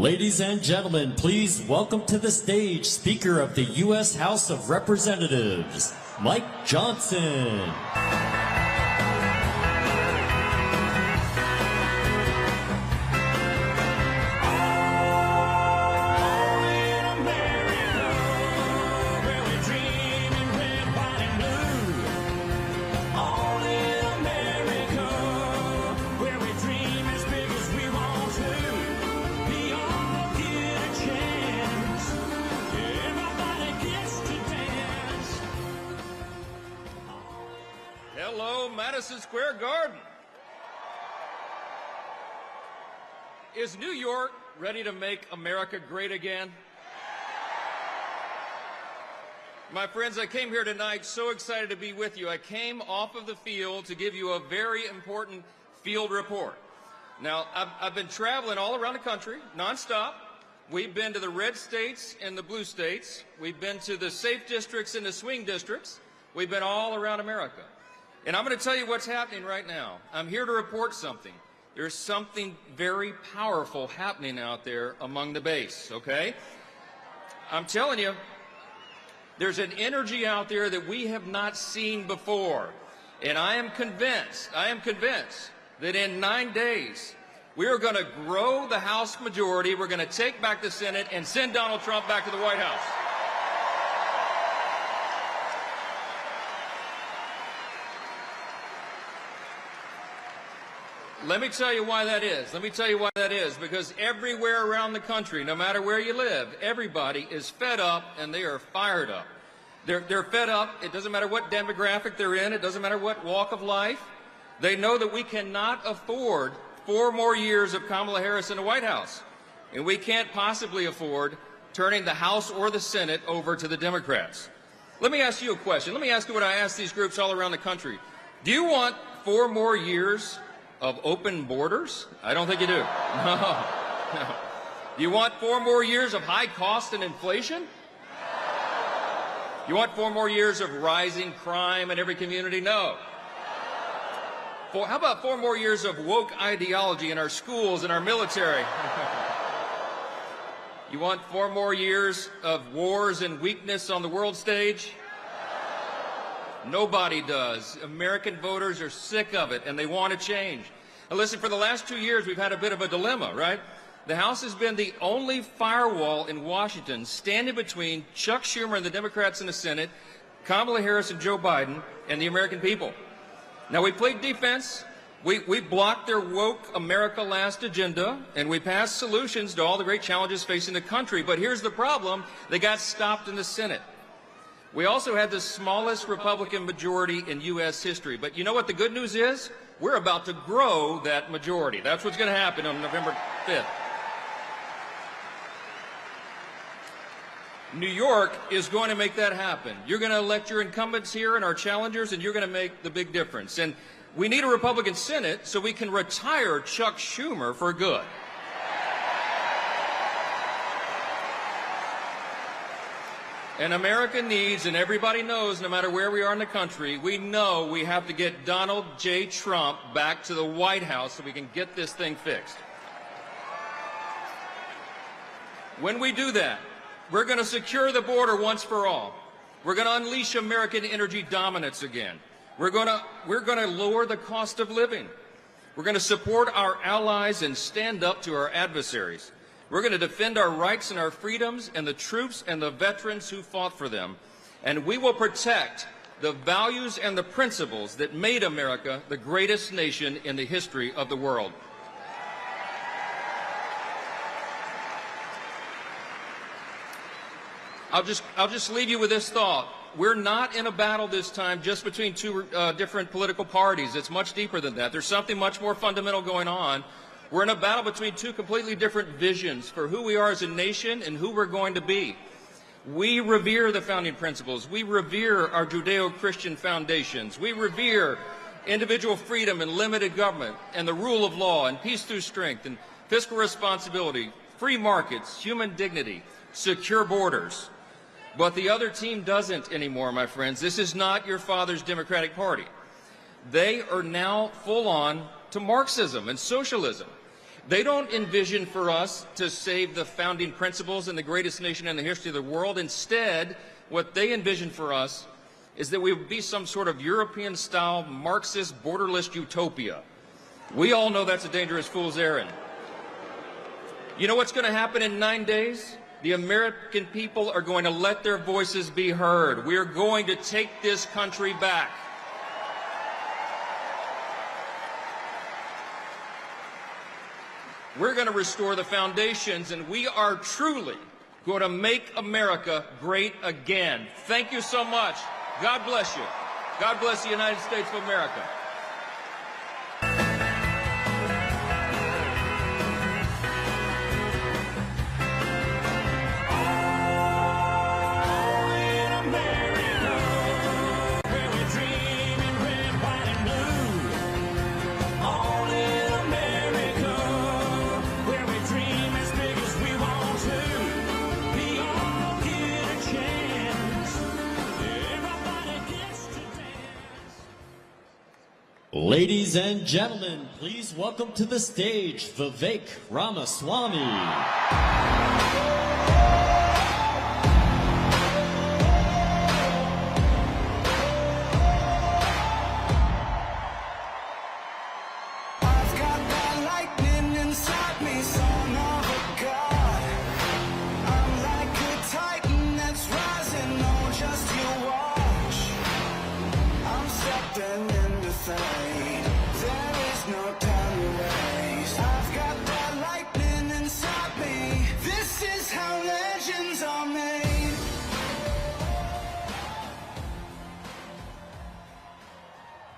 Ladies and gentlemen, please welcome to the stage Speaker of the U.S. House of Representatives, Mike Johnson. Madison Square Garden. Is New York ready to make America great again? My friends, I came here tonight so excited to be with you. I came off of the field to give you a very important field report. Now, I've been traveling all around the country, nonstop. We've been to the red states and the blue states. We've been to the safe districts and the swing districts. We've been all around America. And I'm going to tell you what's happening right now. I'm here to report something. There's something very powerful happening out there among the base, okay? I'm telling you, there's an energy out there that we have not seen before. And I am convinced that in 9 days, we are going to grow the House majority, we're going to take back the Senate, and send Donald Trump back to the White House. Let me tell you why that is. Because everywhere around the country, no matter where you live, everybody is fed up and they are fired up. They're fed up. It doesn't matter what demographic they're in. It doesn't matter what walk of life. They know that we cannot afford 4 more years of Kamala Harris in the White House. And we can't possibly afford turning the House or the Senate over to the Democrats. Let me ask you a question. Let me ask you what I ask these groups all around the country. Do you want 4 more years of open borders? I don't think you do. No. Do you want 4 more years of high cost and inflation? You want 4 more years of rising crime in every community? No. How about 4 more years of woke ideology in our schools and our military? You want 4 more years of wars and weakness on the world stage? Nobody does. American voters are sick of it, and they want to change. Now listen, for the last 2 years, we've had a bit of a dilemma, right? The House has been the only firewall in Washington standing between Chuck Schumer and the Democrats in the Senate, Kamala Harris and Joe Biden, and the American people. Now, we played defense. We blocked their woke America Last agenda, and we passed solutions to all the great challenges facing the country. But here's the problem. They got stopped in the Senate. We also had the smallest Republican majority in U.S. history. But you know what the good news is? We're about to grow that majority. That's what's going to happen on November 5th. New York is going to make that happen. You're going to elect your incumbents here and our challengers, and you're going to make the big difference. And we need a Republican Senate so we can retire Chuck Schumer for good. And America needs, and everybody knows, no matter where we are in the country, we know we have to get Donald J. Trump back to the White House so we can get this thing fixed. When we do that, we're going to secure the border once for all. We're going to unleash American energy dominance again. We're going to lower the cost of living. We're going to support our allies and stand up to our adversaries. We're going to defend our rights and our freedoms and the troops and the veterans who fought for them. And we will protect the values and the principles that made America the greatest nation in the history of the world. I'll just leave you with this thought. We're not in a battle this time just between 2 different political parties. It's much deeper than that. There's something much more fundamental going on. We're in a battle between 2 completely different visions for who we are as a nation and who we're going to be. We revere the founding principles. We revere our Judeo-Christian foundations. We revere individual freedom and limited government and the rule of law and peace through strength and fiscal responsibility, free markets, human dignity, secure borders. But the other team doesn't anymore, my friends. This is not your father's Democratic Party. They are now full on to Marxism and socialism. They don't envision for us to save the founding principles and the greatest nation in the history of the world. Instead, what they envision for us is that we would be some sort of European-style Marxist borderless utopia. We all know that's a dangerous fool's errand. You know what's going to happen in 9 days? The American people are going to let their voices be heard. We are going to take this country back. We're going to restore the foundations, and we are truly going to make America great again. Thank you so much. God bless you. God bless the United States of America. Ladies and gentlemen, please welcome to the stage Vivek Ramaswamy.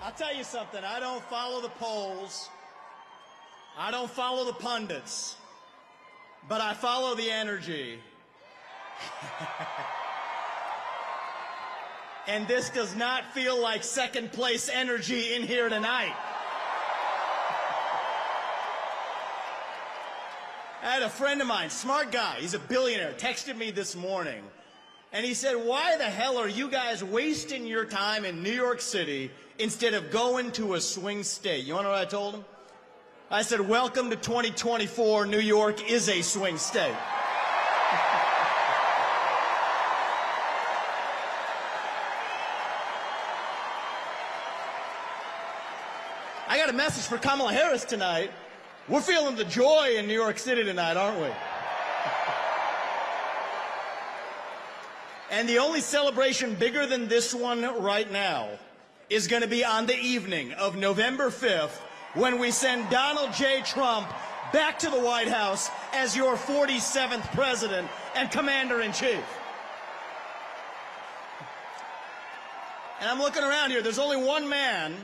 I'll tell you something, I don't follow the polls, I don't follow the pundits, but I follow the energy. And this does not feel like second place energy in here tonight. I had a friend of mine, smart guy, he's a billionaire, texted me this morning. And he said, why the hell are you guys wasting your time in New York City instead of going to a swing state? You want to know what I told him? I said, welcome to 2024. New York is a swing state. I got a message for Kamala Harris tonight. We're feeling the joy in New York City tonight, aren't we? And the only celebration bigger than this one right now is going to be on the evening of November 5th when we send Donald J. Trump back to the White House as your 47th president and commander-in-chief. And I'm looking around here. There's only one man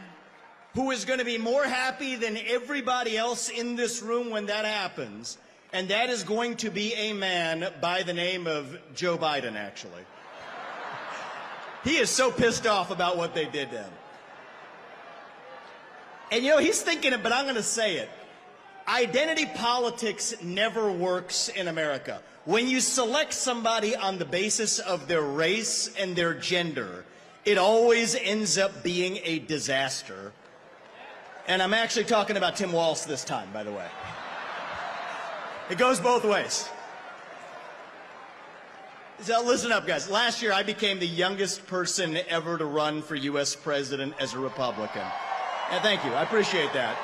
who is going to be more happy than everybody else in this room when that happens, and that is going to be a man by the name of Joe Biden, actually. He is so pissed off about what they did to him. And you know, he's thinking it, but I'm going to say it. Identity politics never works in America. When you select somebody on the basis of their race and their gender, it always ends up being a disaster. And I'm actually talking about Tim Walz this time, by the way. It goes both ways. So listen up, guys. Last year, I became the youngest person ever to run for U.S. president as a Republican. And thank you. I appreciate that.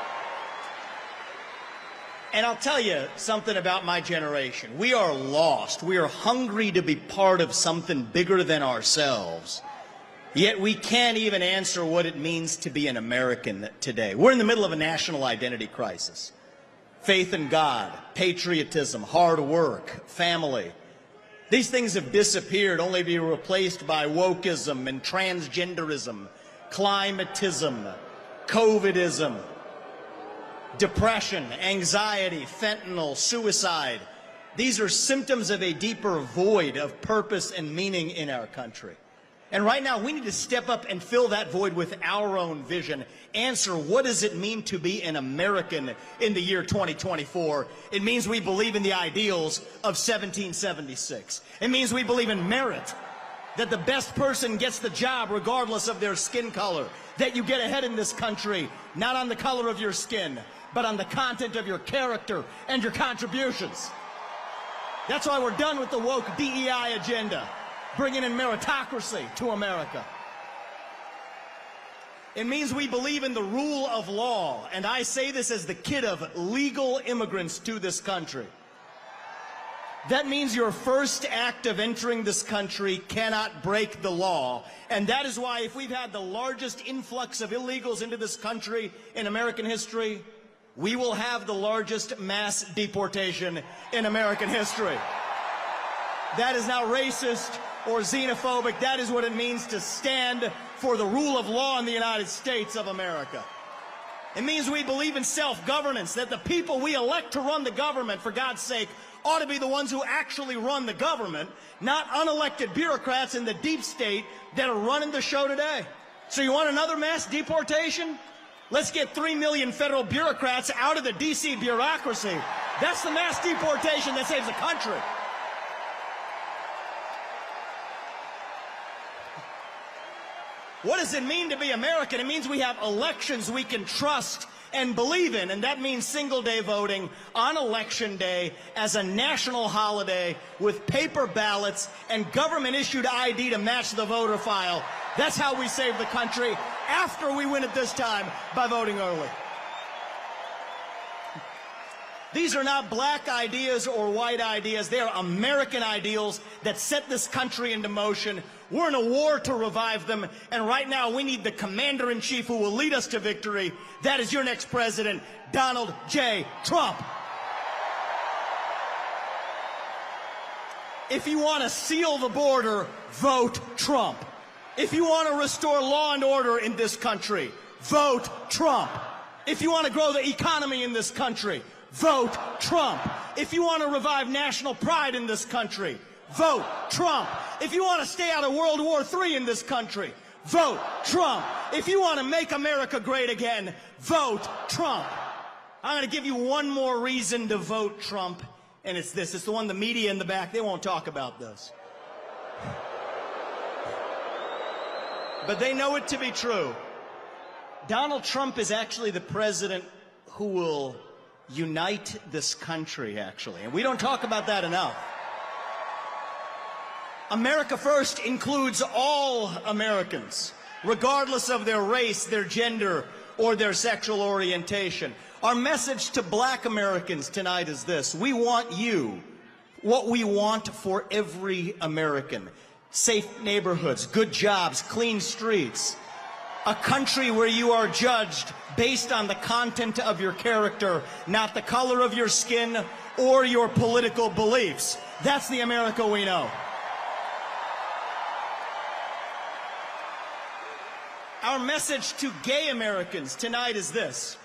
And I'll tell you something about my generation. We are lost. We are hungry to be part of something bigger than ourselves. Yet we can't even answer what it means to be an American today. We're in the middle of a national identity crisis. Faith in God, patriotism, hard work, family. These things have disappeared only to be replaced by wokeism and transgenderism, climatism, COVIDism, depression, anxiety, fentanyl, suicide. These are symptoms of a deeper void of purpose and meaning in our country. And right now, we need to step up and fill that void with our own vision. Answer, what does it mean to be an American in the year 2024? It means we believe in the ideals of 1776. It means we believe in merit, that the best person gets the job regardless of their skin color, that you get ahead in this country, not on the color of your skin, but on the content of your character and your contributions. That's why we're done with the woke DEI agenda, bringing in meritocracy to America. It means we believe in the rule of law, and I say this as the kid of legal immigrants to this country. That means your first act of entering this country cannot break the law, and that is why if we've had the largest influx of illegals into this country in American history, we will have the largest mass deportation in American history. That is not racist or xenophobic. That is what it means to stand for the rule of law in the United States of America. It means we believe in self-governance, that the people we elect to run the government, for God's sake, ought to be the ones who actually run the government, not unelected bureaucrats in the deep state that are running the show today. So you want another mass deportation? Let's get 3 million federal bureaucrats out of the D.C. bureaucracy. That's the mass deportation that saves the country. What does it mean to be American? It means we have elections we can trust and believe in, and that means single-day voting on Election Day as a national holiday with paper ballots and government-issued ID to match the voter file. That's how we save the country after we win it this time by voting early. These are not black ideas or white ideas. They are American ideals that set this country into motion. We're in a war to revive them, and right now we need the commander-in-chief who will lead us to victory. That is your next president, Donald J. Trump. If you want to seal the border, vote Trump. If you want to restore law and order in this country, vote Trump. If you want to grow the economy in this country, vote Trump. If you want to revive national pride in this country, vote Trump. If you want to stay out of World War III in this country, vote Trump. If you want to make America great again, vote Trump. I'm going to give you one more reason to vote Trump, and it's this. It's the one the media in the back, they won't talk about this. But they know it to be true. Donald Trump is actually the president who will unite this country, actually. And we don't talk about that enough. America First includes all Americans, regardless of their race, their gender, or their sexual orientation. Our message to black Americans tonight is this. We want you, what we want for every American. Safe neighborhoods, good jobs, clean streets. A country where you are judged based on the content of your character, not the color of your skin or your political beliefs. That's the America we know. Our message to gay Americans tonight is this.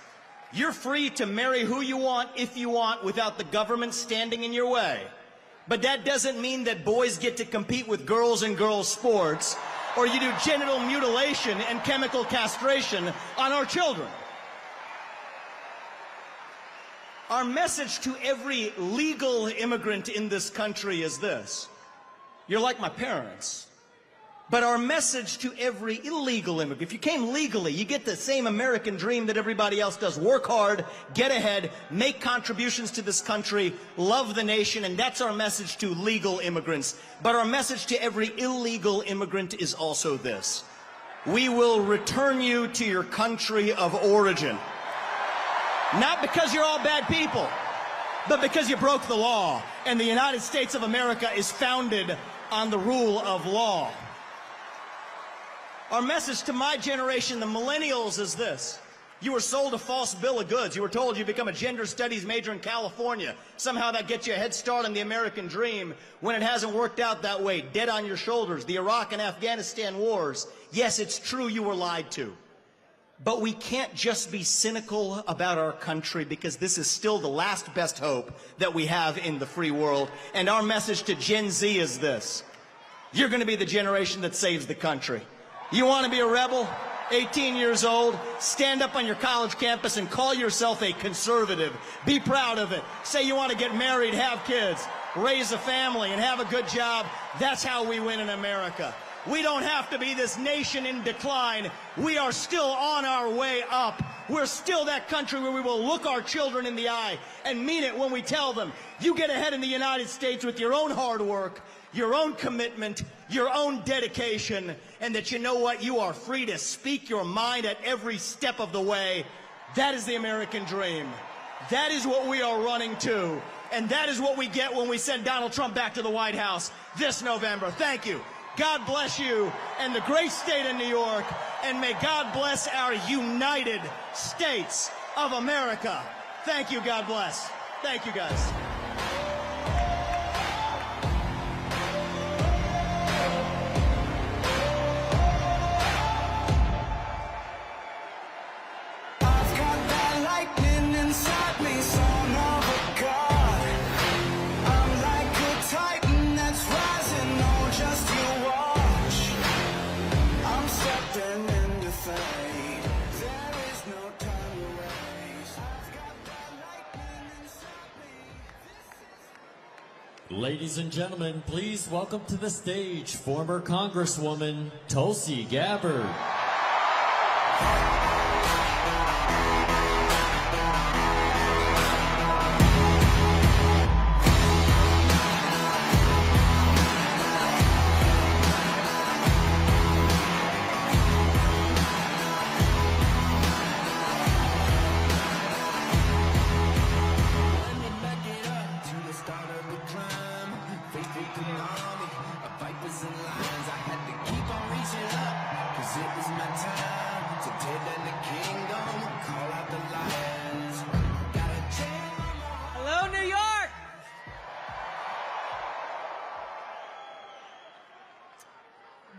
You're free to marry who you want, if you want, without the government standing in your way. But that doesn't mean that boys get to compete with girls in girls' sports, or you do genital mutilation and chemical castration on our children. Our message to every legal immigrant in this country is this. You're like my parents. But our message to every illegal immigrant, if you came legally, you get the same American dream that everybody else does. Work hard, get ahead, make contributions to this country, love the nation, and that's our message to legal immigrants. But our message to every illegal immigrant is also this. We will return you to your country of origin. Not because you're all bad people, but because you broke the law. And the United States of America is founded on the rule of law. Our message to my generation, the millennials, is this. You were sold a false bill of goods. You were told you'd become a gender studies major in California. Somehow that gets you a head start on the American dream when it hasn't worked out that way. Dead on your shoulders. The Iraq and Afghanistan wars. Yes, it's true you were lied to. But we can't just be cynical about our country because this is still the last best hope that we have in the free world. And our message to Gen Z is this. You're going to be the generation that saves the country. You want to be a rebel? 18 years old, stand up on your college campus and call yourself a conservative. Be proud of it. Say you want to get married, have kids, raise a family, and have a good job. That's how we win in America. We don't have to be this nation in decline. We are still on our way up. We're still that country where we will look our children in the eye and mean it when we tell them, you get ahead in the United States with your own hard work, your own commitment, your own dedication, and that you know what? You are free to speak your mind at every step of the way. That is the American dream. That is what we are running to. And that is what we get when we send Donald Trump back to the White House this November. Thank you. God bless you and the great state of New York. And may God bless our United States of America. Thank you. God bless. Thank you, guys. Ladies and gentlemen, please welcome to the stage former Congresswoman Tulsi Gabbard.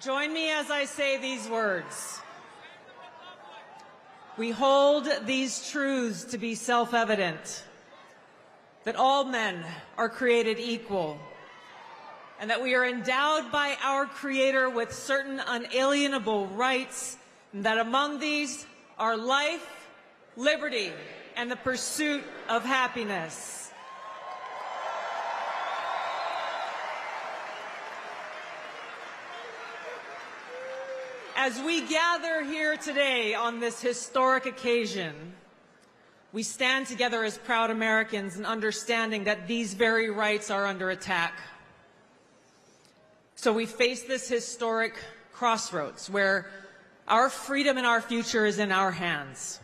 Join me as I say these words. We hold these truths to be self-evident, that all men are created equal, and that we are endowed by our Creator with certain unalienable rights, and that among these are life, liberty, and the pursuit of happiness. As we gather here today on this historic occasion, we stand together as proud Americans in understanding that these very rights are under attack. So we face this historic crossroads where our freedom and our future is in our hands.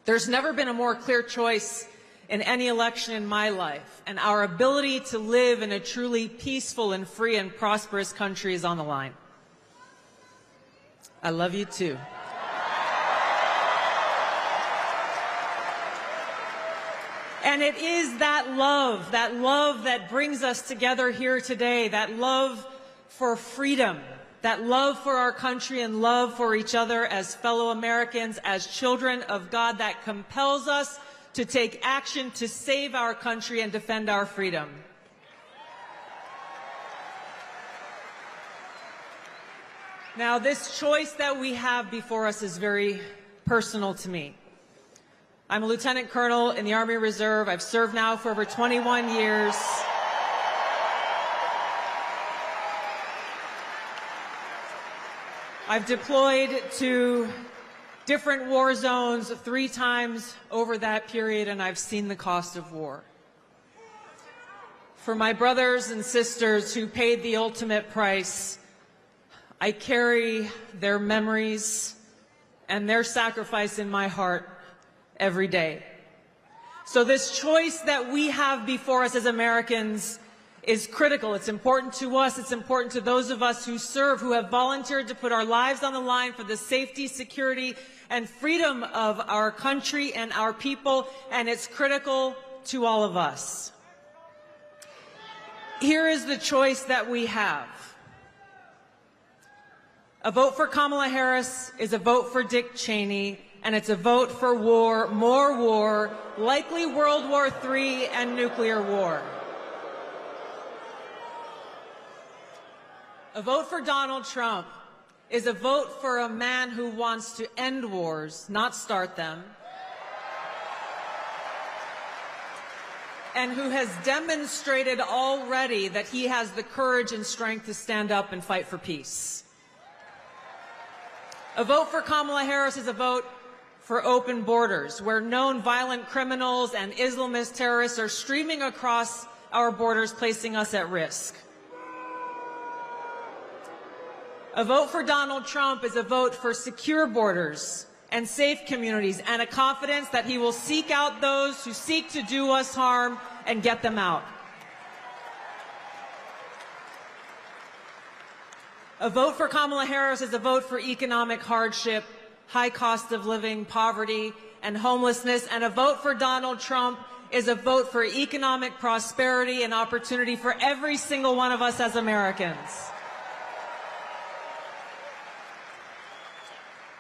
There's never been a more clear choice in any election in my life, and our ability to live in a truly peaceful and free and prosperous country is on the line. I love you too. And it is that love that brings us together here today, that love for freedom, that love for our country and love for each other as fellow Americans, as children of God, that compels us to take action to save our country and defend our freedom. Now, this choice that we have before us is very personal to me. I'm a lieutenant colonel in the Army Reserve. I've served now for over 21 years. I've deployed to different war zones 3 times over that period, and I've seen the cost of war. For my brothers and sisters who paid the ultimate price, I carry their memories and their sacrifice in my heart every day. So this choice that we have before us as Americans is critical. It's important to us. It's important to those of us who serve, who have volunteered to put our lives on the line for the safety, security, and freedom of our country and our people, and it's critical to all of us. Here is the choice that we have. A vote for Kamala Harris is a vote for Dick Cheney, and it's a vote for war, more war, likely World War III and nuclear war. A vote for Donald Trump is a vote for a man who wants to end wars, not start them, and who has demonstrated already that he has the courage and strength to stand up and fight for peace. A vote for Kamala Harris is a vote for open borders, where known violent criminals and Islamist terrorists are streaming across our borders, placing us at risk. A vote for Donald Trump is a vote for secure borders and safe communities, and a confidence that he will seek out those who seek to do us harm and get them out. A vote for Kamala Harris is a vote for economic hardship, high cost of living, poverty, and homelessness, and a vote for Donald Trump is a vote for economic prosperity and opportunity for every single one of us as Americans.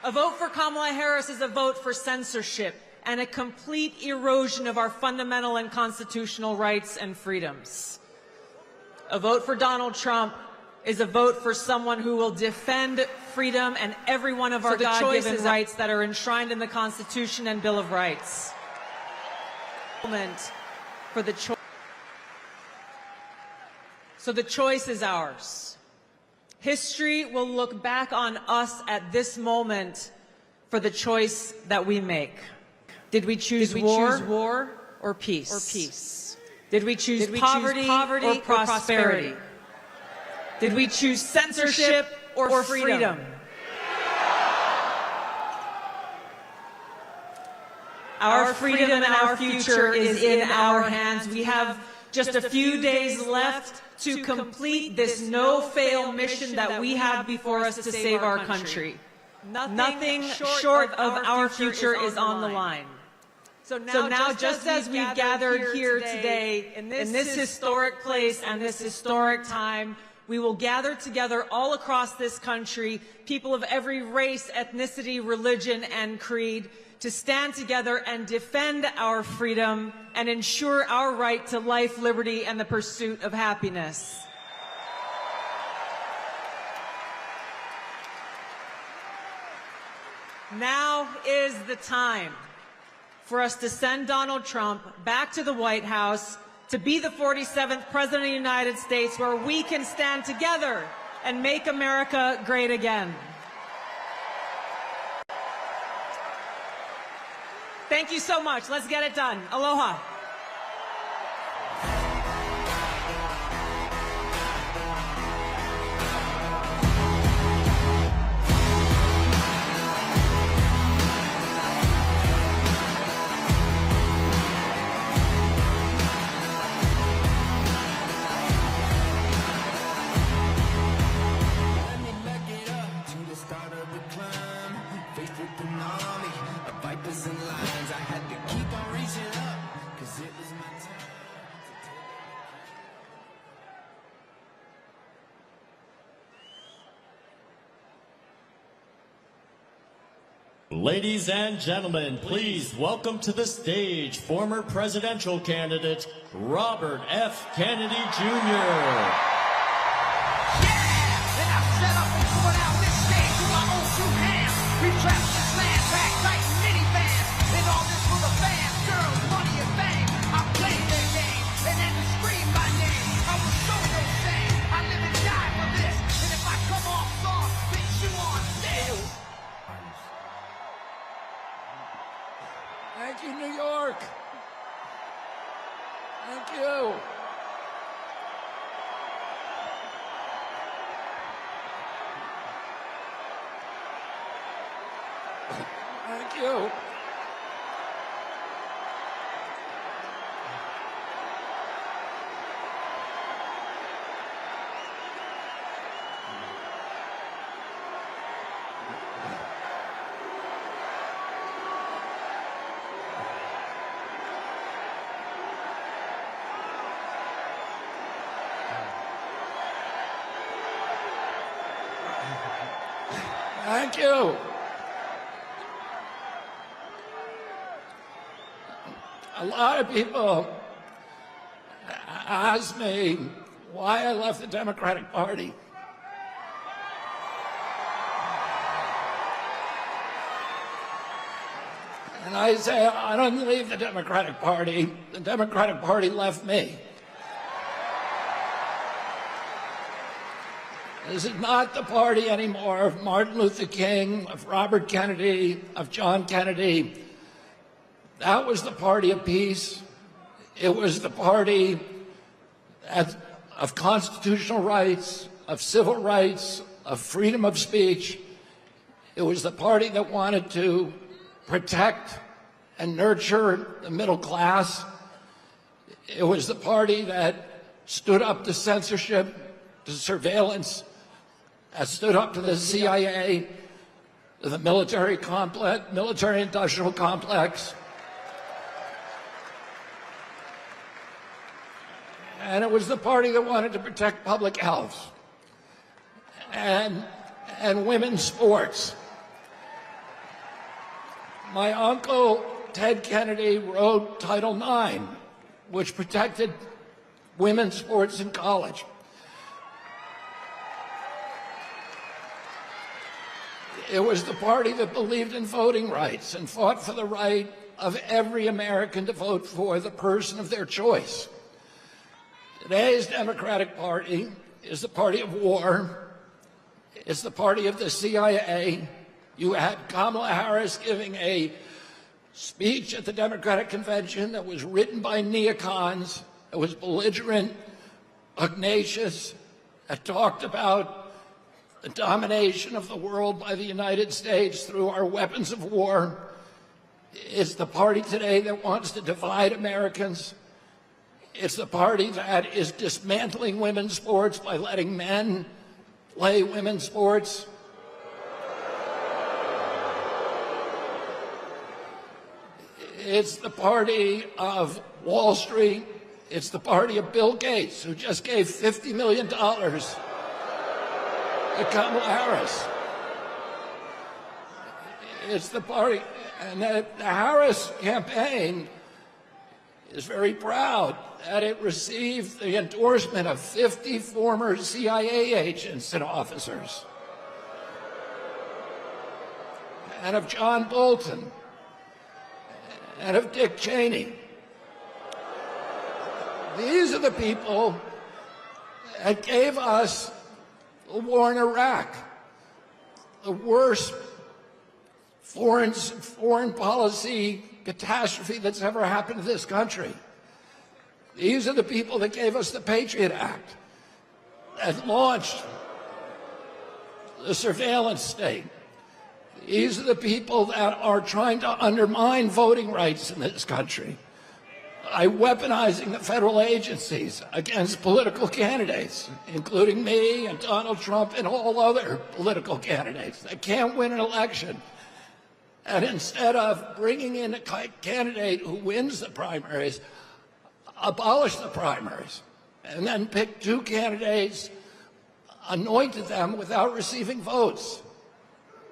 A vote for Kamala Harris is a vote for censorship and a complete erosion of our fundamental and constitutional rights and freedoms. A vote for Donald Trump is a vote for someone who will defend freedom and every one of our God-given rights that are enshrined in the Constitution and Bill of Rights. So the choice is ours. History will look back on us at this moment for the choice that we make. Did we choose war or peace? Did we choose poverty or prosperity? Did we choose censorship or freedom? Our freedom and our future is in our hands. We have just a few days left to complete this no-fail mission that we have before us to save our country. Nothing short of our future is on the line. So now, just as we've gathered here today in this historic place and this historic time, we will gather together all across this country, people of every race, ethnicity, religion, and creed, to stand together and defend our freedom and ensure our right to life, liberty, and the pursuit of happiness. Now is the time for us to send Donald Trump back to the White House to be the 47th President of the United States, where we can stand together and make America great again. Thank you so much. Let's get it done. Aloha. Ladies and gentlemen, please welcome to the stage former presidential candidate Robert F. Kennedy Jr. Thank you, New York. Thank you. Thank you. Thank you. A lot of people ask me why I left the Democratic Party. And I say, I didn't leave the Democratic Party. The Democratic Party left me. This is not the party anymore of Martin Luther King, of Robert Kennedy, of John Kennedy. That was the party of peace. It was the party of constitutional rights, of civil rights, of freedom of speech. It was the party that wanted to protect and nurture the middle class. It was the party that stood up to censorship, to surveillance, that stood up to the CIA, to the military complex, military-industrial complex. And it was the party that wanted to protect public health and women's sports. My uncle, Ted Kennedy, wrote Title IX, which protected women's sports in college. It was the party that believed in voting rights and fought for the right of every American to vote for the person of their choice. Today's Democratic Party is the party of war. It's the party of the CIA. You had Kamala Harris giving a speech at the Democratic Convention that was written by neocons, that was belligerent, pugnacious, that talked about the domination of the world by the United States through our weapons of war. It's the party today that wants to divide Americans. It's the party that is dismantling women's sports by letting men play women's sports. It's the party of Wall Street. It's the party of Bill Gates, who just gave $50 million to Kamala Harris. It's the party, and the Harris campaign is very proud that it received the endorsement of 50 former CIA agents and officers, and of John Bolton, and of Dick Cheney. These are the people that gave us the war in Iraq, the worst foreign policy catastrophe that's ever happened to this country. These are the people that gave us the Patriot Act, that launched the surveillance state. These are the people that are trying to undermine voting rights in this country by weaponizing the federal agencies against political candidates, including me and Donald Trump and all other political candidates that can't win an election. And instead of bringing in a candidate who wins the primaries, abolish the primaries, and then pick two candidates, anointed them without receiving votes.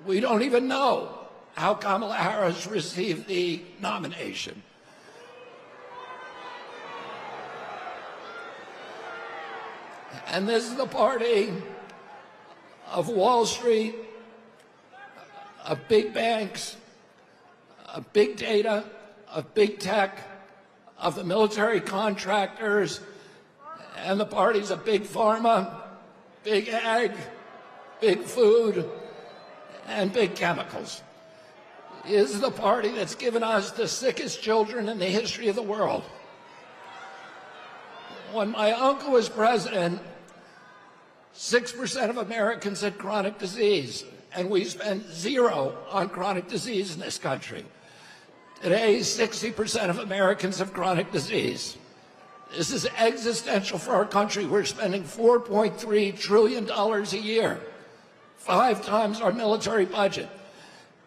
We don't even know how Kamala Harris received the nomination. And this is the party of Wall Street, of big banks, of big data, of big tech, of the military contractors, and the parties of big pharma, big ag, big food, and big chemicals. This is the party that's given us the sickest children in the history of the world. When my uncle was president, 6% of Americans had chronic disease, and we spent zero on chronic disease in this country. Today, 60% of Americans have chronic disease. This is existential for our country. We're spending $4.3 trillion a year, 5 times our military budget.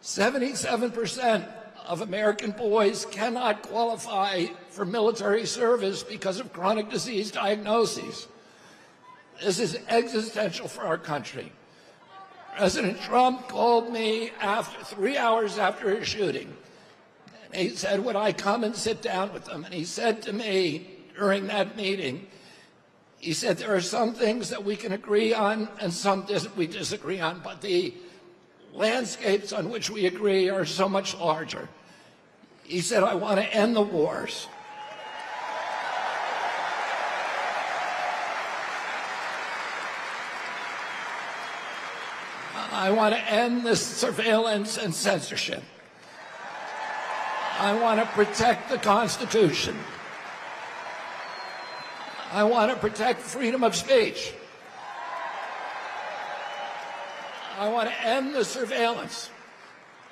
77% of American boys cannot qualify for military service because of chronic disease diagnoses. This is existential for our country. President Trump called me 3 hours after his shooting. And he said, would I come and sit down with them? And he said to me during that meeting, he said, there are some things that we can agree on and some we disagree on, but the landscapes on which we agree are so much larger. He said, I want to end the wars. I want to end this surveillance and censorship. I want to protect the Constitution. I want to protect freedom of speech. I want to end the surveillance.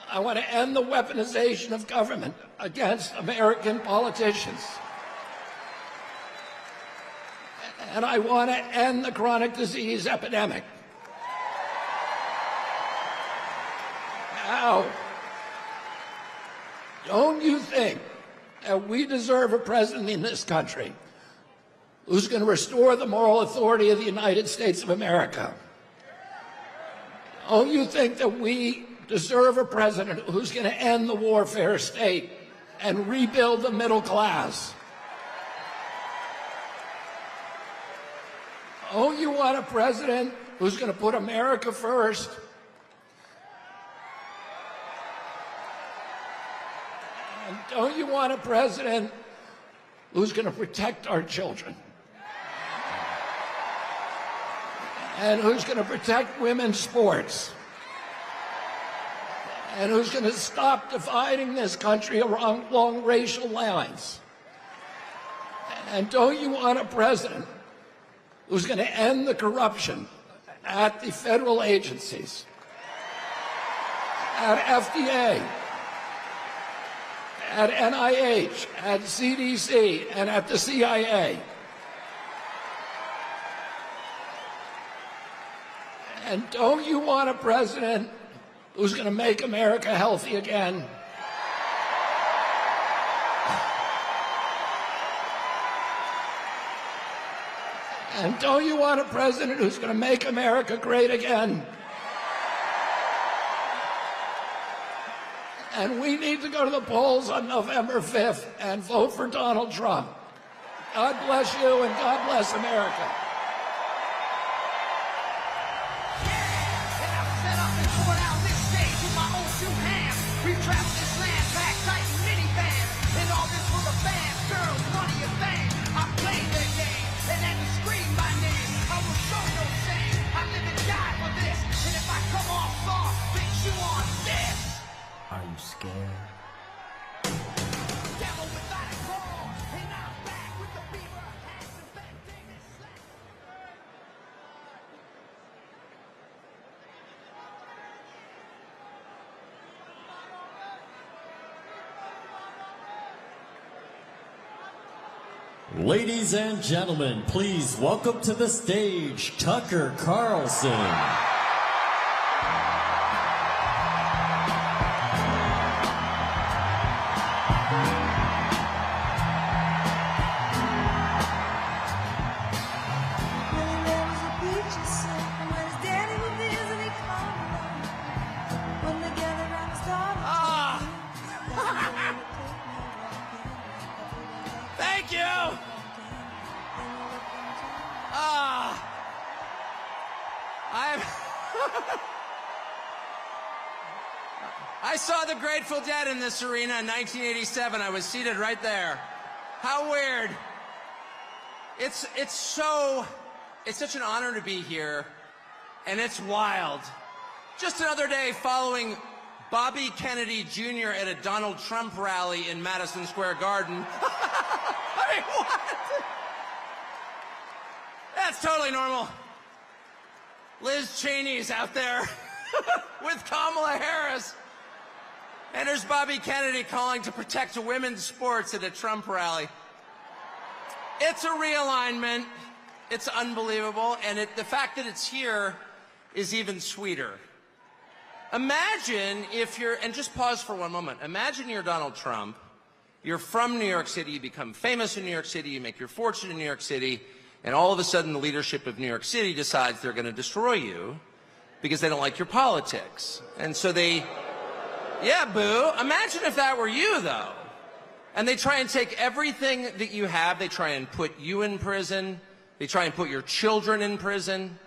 I want to end the weaponization of government against American politicians. And I want to end the chronic disease epidemic. Now, don't you think that we deserve a president in this country who's going to restore the moral authority of the United States of America? Don't you think that we deserve a president who's going to end the warfare state and rebuild the middle class? Don't you want a president who's going to put America first? And don't you want a president who's going to protect our children? And who's going to protect women's sports? And who's going to stop dividing this country along racial lines? And don't you want a president who's going to end the corruption at the federal agencies, at FDA, at NIH, at CDC, and at the CIA? And don't you want a president who's going to make America healthy again? And don't you want a president who's going to make America great again? And we need to go to the polls on November 5th and vote for Donald Trump. God bless you and God bless America. Are you scared? Ladies and gentlemen, please welcome to the stage Tucker Carlson. Thank you! I saw the Grateful Dead in this arena in 1987. I was seated right there. How weird. It's such an honor to be here, and it's wild. Just another day following Bobby Kennedy Jr. at a Donald Trump rally in Madison Square Garden. I mean, what? That's totally normal. Liz Cheney's out there with Kamala Harris. And there's Bobby Kennedy calling to protect women's sports at a Trump rally. It's a realignment. It's unbelievable. And the fact that it's here is even sweeter. Imagine if you're, and just pause for one moment. Imagine you're Donald Trump. You're from New York City. You become famous in New York City. You make your fortune in New York City. And all of a sudden, the leadership of New York City decides they're going to destroy you because they don't like your politics. And so they, yeah, boo. Imagine if that were you, though. And they try and take everything that you have. They try and put you in prison. They try and put your children in prison.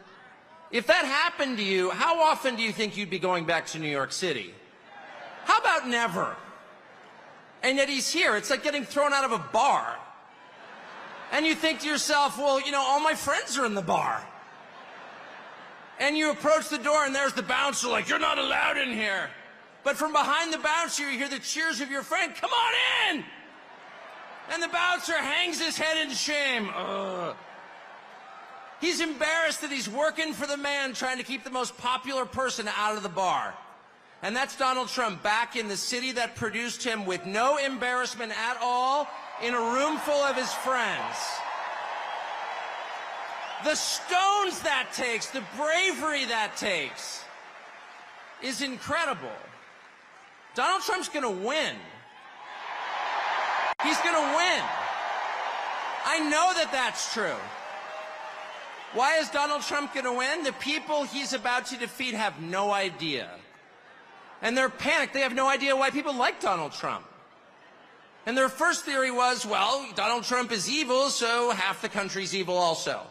If that happened to you, how often do you think you'd be going back to New York City? How about never? And yet he's here. It's like getting thrown out of a bar. And you think to yourself, well, you know, all my friends are in the bar. And you approach the door and there's the bouncer like, you're not allowed in here. But from behind the bouncer, you hear the cheers of your friend, come on in! And the bouncer hangs his head in shame. Ugh. He's embarrassed that he's working for the man trying to keep the most popular person out of the bar. And that's Donald Trump back in the city that produced him with no embarrassment at all in a room full of his friends. The stones that takes, the bravery that takes is incredible. Donald Trump's going to win. He's going to win. I know that that's true. Why is Donald Trump going to win? The people he's about to defeat have no idea. And they're panicked. They have no idea why people like Donald Trump. And their first theory was, well, Donald Trump is evil, so half the country's evil also.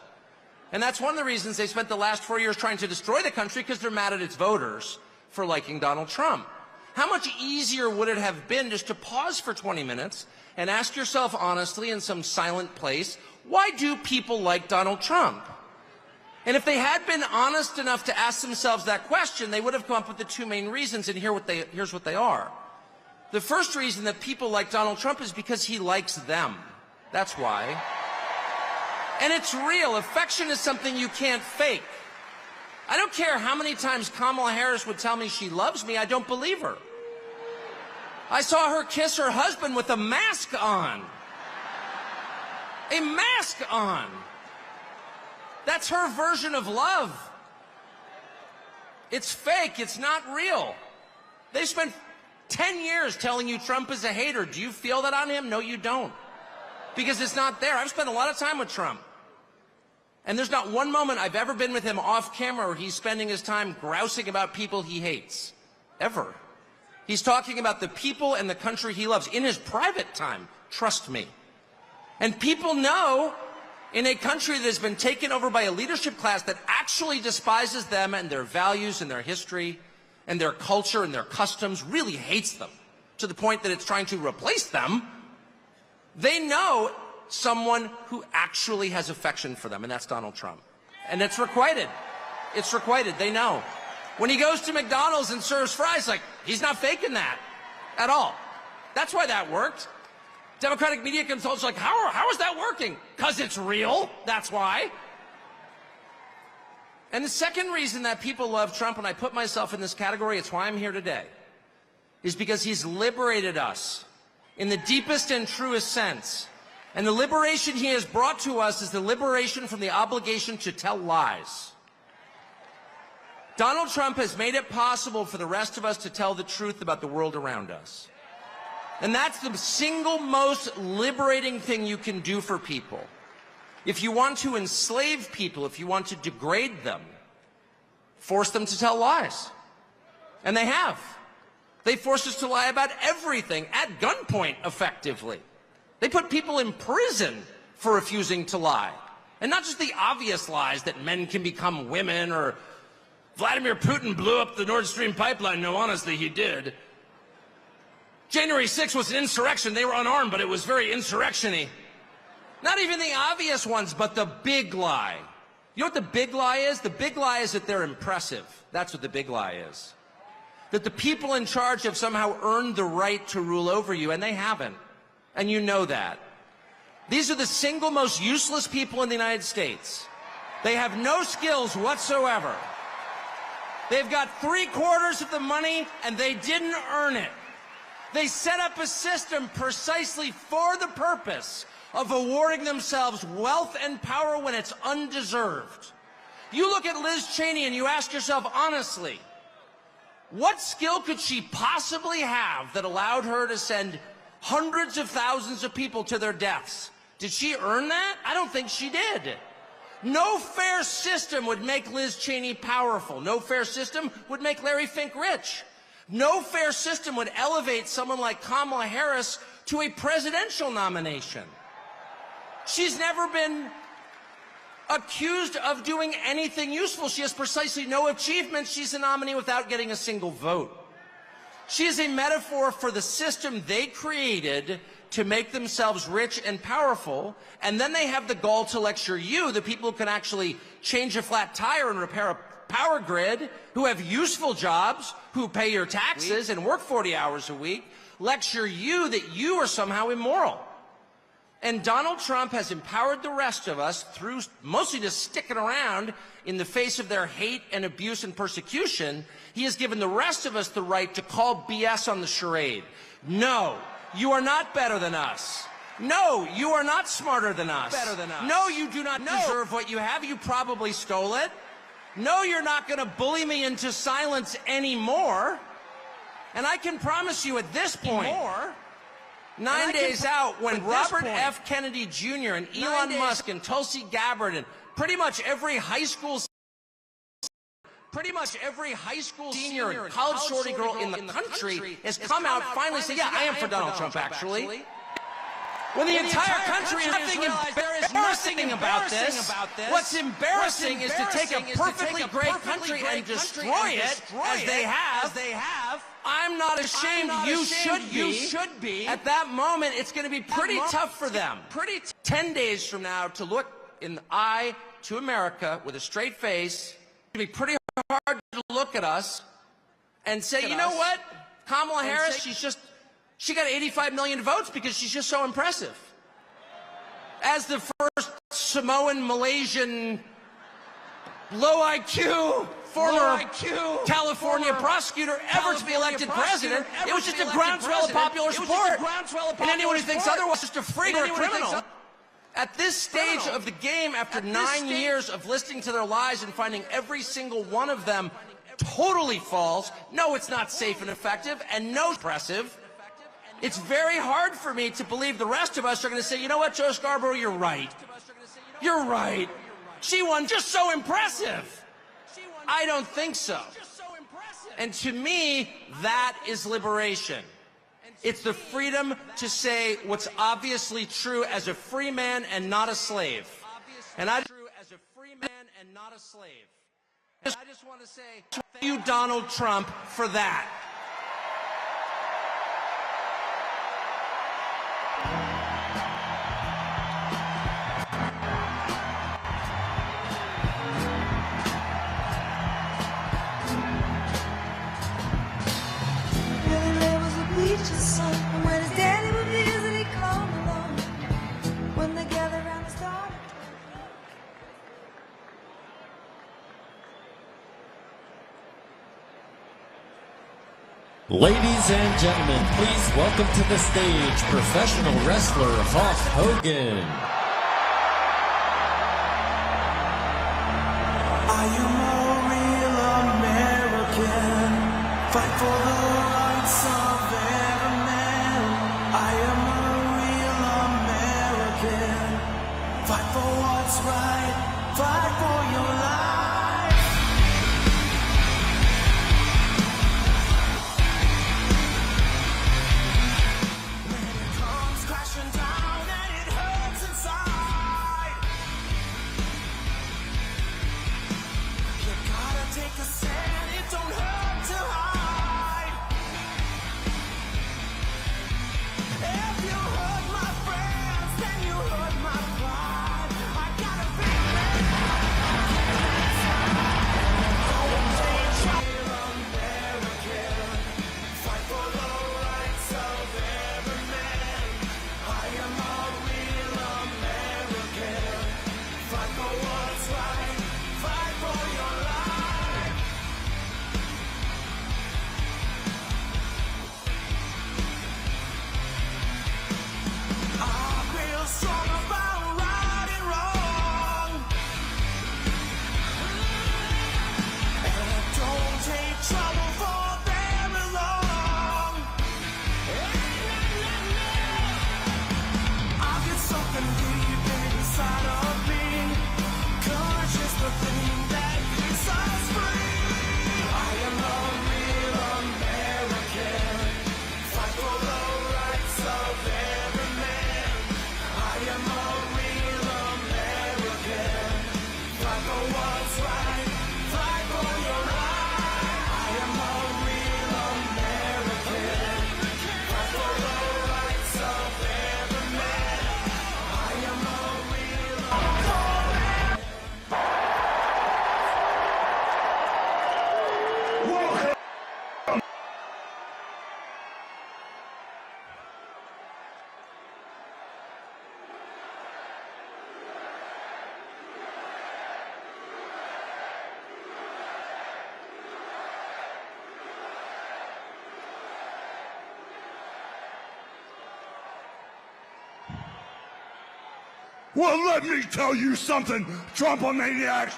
And that's one of the reasons they spent the last 4 years trying to destroy the country, because they're mad at its voters for liking Donald Trump. How much easier would it have been just to pause for 20 minutes and ask yourself honestly in some silent place, why do people like Donald Trump? And if they had been honest enough to ask themselves that question, they would have come up with the two main reasons, and here's what they are. The first reason that people like Donald Trump is because he likes them. That's why. And it's real. Affection is something you can't fake. I don't care how many times Kamala Harris would tell me she loves me, I don't believe her. I saw her kiss her husband with a mask on. A mask on. That's her version of love. It's fake. It's not real. They spent 10 years telling you Trump is a hater. Do you feel that on him? No, you don't. Because it's not there. I've spent a lot of time with Trump. And there's not one moment I've ever been with him off camera where he's spending his time grousing about people he hates. Ever. He's talking about the people and the country he loves in his private time. Trust me. And people know in a country that has been taken over by a leadership class that actually despises them and their values and their history and their culture and their customs, really hates them to the point that it's trying to replace them, they know someone who actually has affection for them, and that's Donald Trump. And it's requited. It's requited. They know. When he goes to McDonald's and serves fries, like, he's not faking that at all. That's why that worked. Democratic media consultants are like, how is that working? Because it's real. That's why. And the second reason that people love Trump, and I put myself in this category, it's why I'm here today, is because he's liberated us in the deepest and truest sense. And the liberation he has brought to us is the liberation from the obligation to tell lies. Donald Trump has made it possible for the rest of us to tell the truth about the world around us. And that's the single most liberating thing you can do for people. If you want to enslave people, if you want to degrade them, force them to tell lies. And they have. They forced us to lie about everything at gunpoint, effectively. They put people in prison for refusing to lie. And not just the obvious lies that men can become women or Vladimir Putin blew up the Nord Stream pipeline. No, honestly, he did. January 6th was an insurrection. They were unarmed, but it was very insurrection-y. Not even the obvious ones, but the big lie. You know what the big lie is? The big lie is that they're impressive. That's what the big lie is. That the people in charge have somehow earned the right to rule over you, and they haven't. And you know that. These are the single most useless people in the United States. They have no skills whatsoever. They've got 3/4 of the money, and they didn't earn it. They set up a system precisely for the purpose of awarding themselves wealth and power when it's undeserved. You look at Liz Cheney and you ask yourself honestly, what skill could she possibly have that allowed her to send hundreds of thousands of people to their deaths? Did she earn that? I don't think she did. No fair system would make Liz Cheney powerful. No fair system would make Larry Fink rich. No fair system would elevate someone like Kamala Harris to a presidential nomination. She's never been accused of doing anything useful. She has precisely no achievements. She's a nominee without getting a single vote. She is a metaphor for the system they created to make themselves rich and powerful, and then they have the gall to lecture you, the people who can actually change a flat tire and repair a power grid, who have useful jobs, who pay your taxes and work 40 hours a week, lecture you that you are somehow immoral. And Donald Trump has empowered the rest of us through mostly just sticking around in the face of their hate and abuse and persecution. He has given the rest of us the right to call BS on the charade. No, you are not better than us. No, you are not smarter than us. Better than us. No, you do not deserve what you have. You probably stole it. No, you're not going to bully me into silence anymore. And I can promise you at this point, 9 days out, when Robert F. Kennedy Jr. and Elon Musk and Tulsi Gabbard and pretty much every high school senior and college shorty girl in the country has come out finally saying, yeah, I am for Donald Trump, actually. When the entire country is nothing embarrassing about this, what's embarrassing is to take a perfectly great country and destroy it, as they have. I'm not ashamed. You should be. At that moment, it's going to be pretty tough for them. 10 days from now, to look in the eye to America with a straight face, it's going to be pretty hard to look at us and say, you know what? Kamala Harris, she got 85 million votes because she's just so impressive. As the first Samoan, Malaysian, low IQ, former California prosecutor ever to be elected president, it was just a groundswell of popular support. And anyone who thinks otherwise is just a freak or a criminal. At this stage of the game, after 9 years of listening to their lies and finding every single one of them totally false, no, it's not safe and effective, and no impressive, it's very hard for me to believe the rest of us are going to say, you know what, Joe Scarborough, you're right. You're right. She won, just so impressive. I don't think so. And to me, that is liberation. It's the freedom to say what's obviously true as a free man and not a slave. And I just want to say thank you, Donald Trump, for that. When his daddy would visit, he'd come along. When they gathered around the star. Ladies and gentlemen, please welcome to the stage professional wrestler Hulk Hogan. I am a real American. Fight for the rights of every man. I am a real American. Fight for what's right. Fight for your life. When it comes crashing down and it hurts inside. Well, let me tell you something, Trumpomaniacs.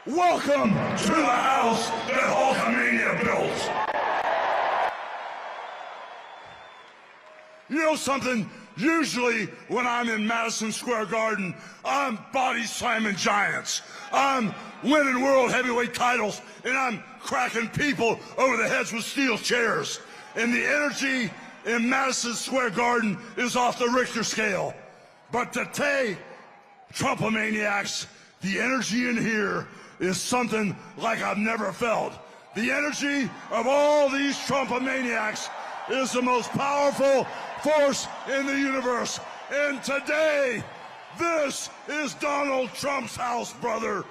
Welcome to the house that Hulkamania built. You know something? Usually when I'm in Madison Square Garden, I'm body slamming giants. I'm winning world heavyweight titles, and I'm cracking people over the heads with steel chairs. And the energy in Madison Square Garden is off the Richter scale. But today, Trumpomaniacs, the energy in here is something like I've never felt. The energy of all these Trumpomaniacs is the most powerful force in the universe. And today, this is Donald Trump's house, brother.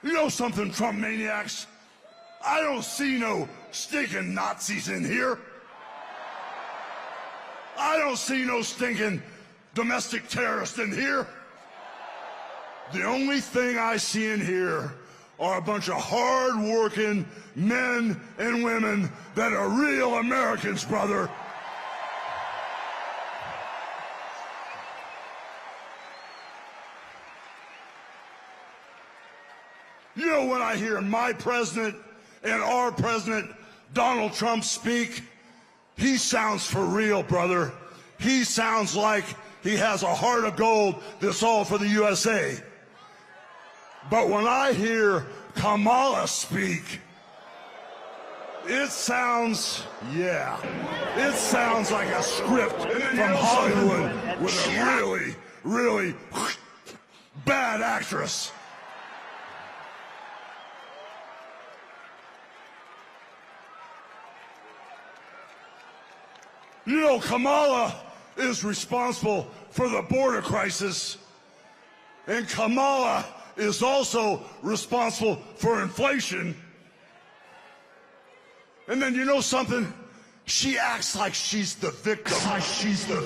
You know something, Trump maniacs? I don't see no stinking Nazis in here. I don't see no stinking domestic terrorists in here. The only thing I see in here are a bunch of hard-working men and women that are real Americans, brother. You know, when I hear my president and our president, Donald Trump, speak, he sounds for real, brother. He sounds like he has a heart of gold that's all for the USA. But when I hear Kamala speak, it sounds, it sounds like a script from Hollywood with a really, really bad actress. You know, Kamala is responsible for the border crisis, and Kamala is also responsible for inflation. And then you know something? She acts like she's the victim.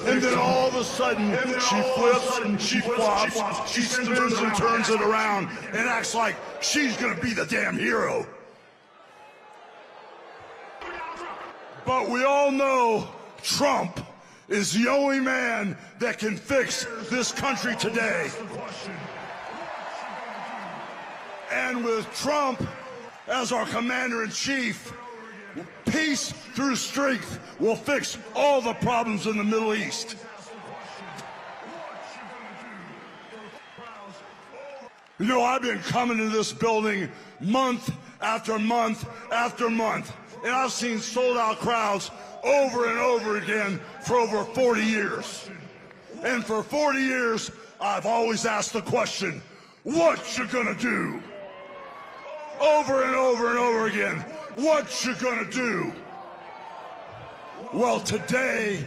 And then all of a sudden, she flips, she flops, she spins and turns it around and acts like she's gonna be the damn hero. But we all know Trump is the only man that can fix this country today. And with Trump as our commander-in-chief, peace through strength will fix all the problems in the Middle East. You know, I've been coming to this building month after month after month, and I've seen sold-out crowds over and over again for over 40 years. And for 40 years, I've always asked the question, what you gonna do? Over and over and over again, what you gonna do? Well, today,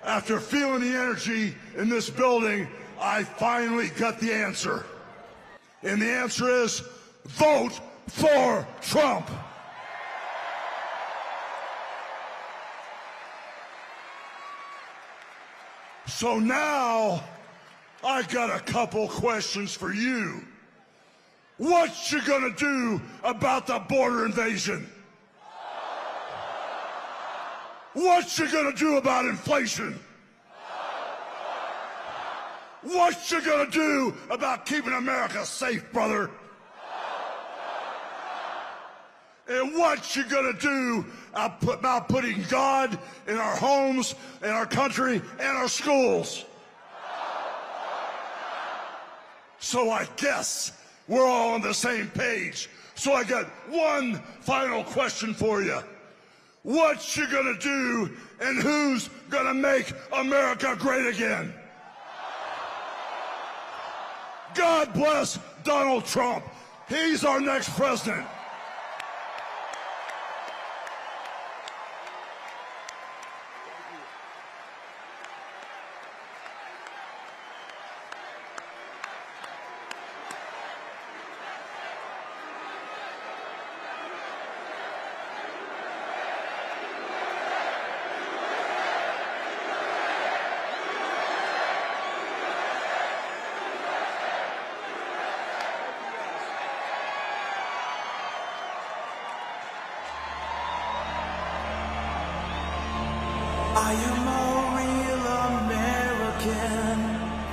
after feeling the energy in this building, I finally got the answer. And the answer is, vote for Trump. So now, I got a couple questions for you. What you gonna do about the border invasion? What you gonna do about inflation? What you gonna do about keeping America safe, brother? And what you gonna do about putting God in our homes, in our country, and our schools? So I guess we're all on the same page. So I got one final question for you. What you gonna do, and who's gonna make America great again? God bless Donald Trump. He's our next president. I am a real American.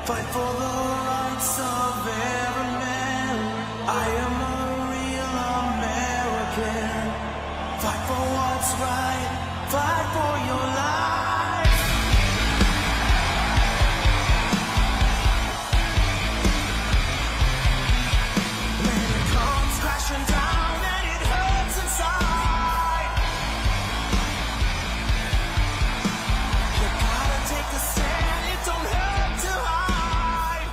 Fight for the rights of every man. I am a real American. Fight for what's right. Fight for your life. When it comes crashing down and it hurts inside, you gotta take a stand. It don't hurt to hide.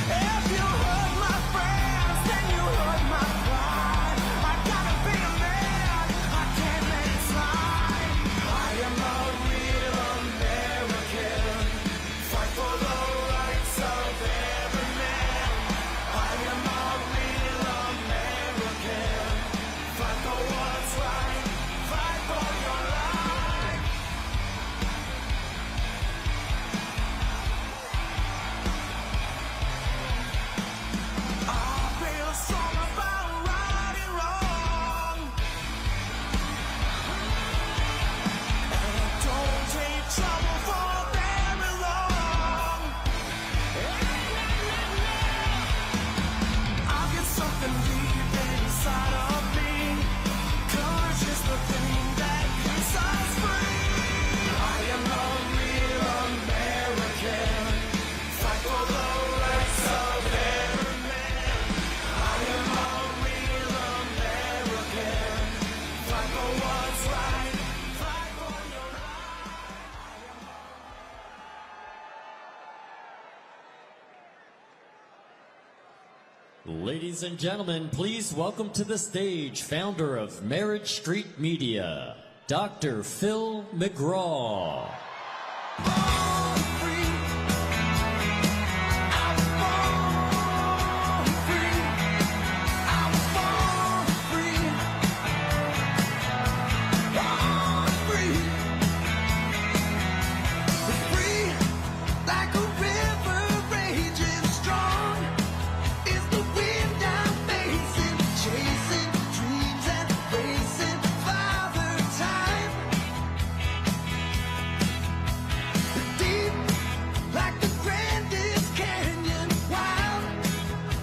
If you hurt my friends, then you hurt my pride. I gotta be a man. I can't let it slide. I am a real American. Fight for the rights of every man. I am a real American. Fight for what's right. Fight for your life. I'll be a song about right and wrong. And I don't take trouble for very long. I'll get something deep inside of me. Courage is the thing that keeps us free. I am a real American. Fight for the rights of every man. I am a real American. Fight for what's right. Fight for your Ladies and gentlemen, please welcome to the stage founder of Marriage Street Media, Dr. Phil McGraw. Like a river raging strong is the wind I'm facing, chasing dreams and racing Father Time. Deep like the grandest canyon, wild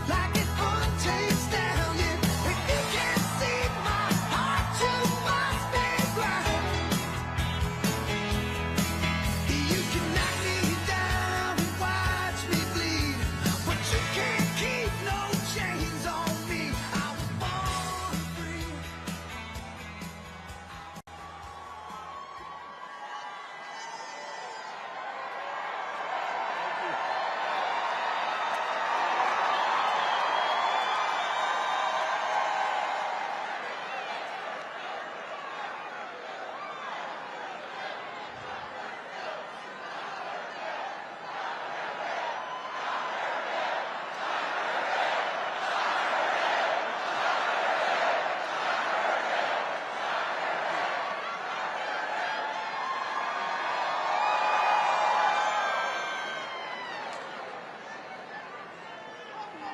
like an untamed stallion. If you can't see my heart, you must be blind. You can knock me down and watch me bleed, but you can't keep no chains on me. I was born free.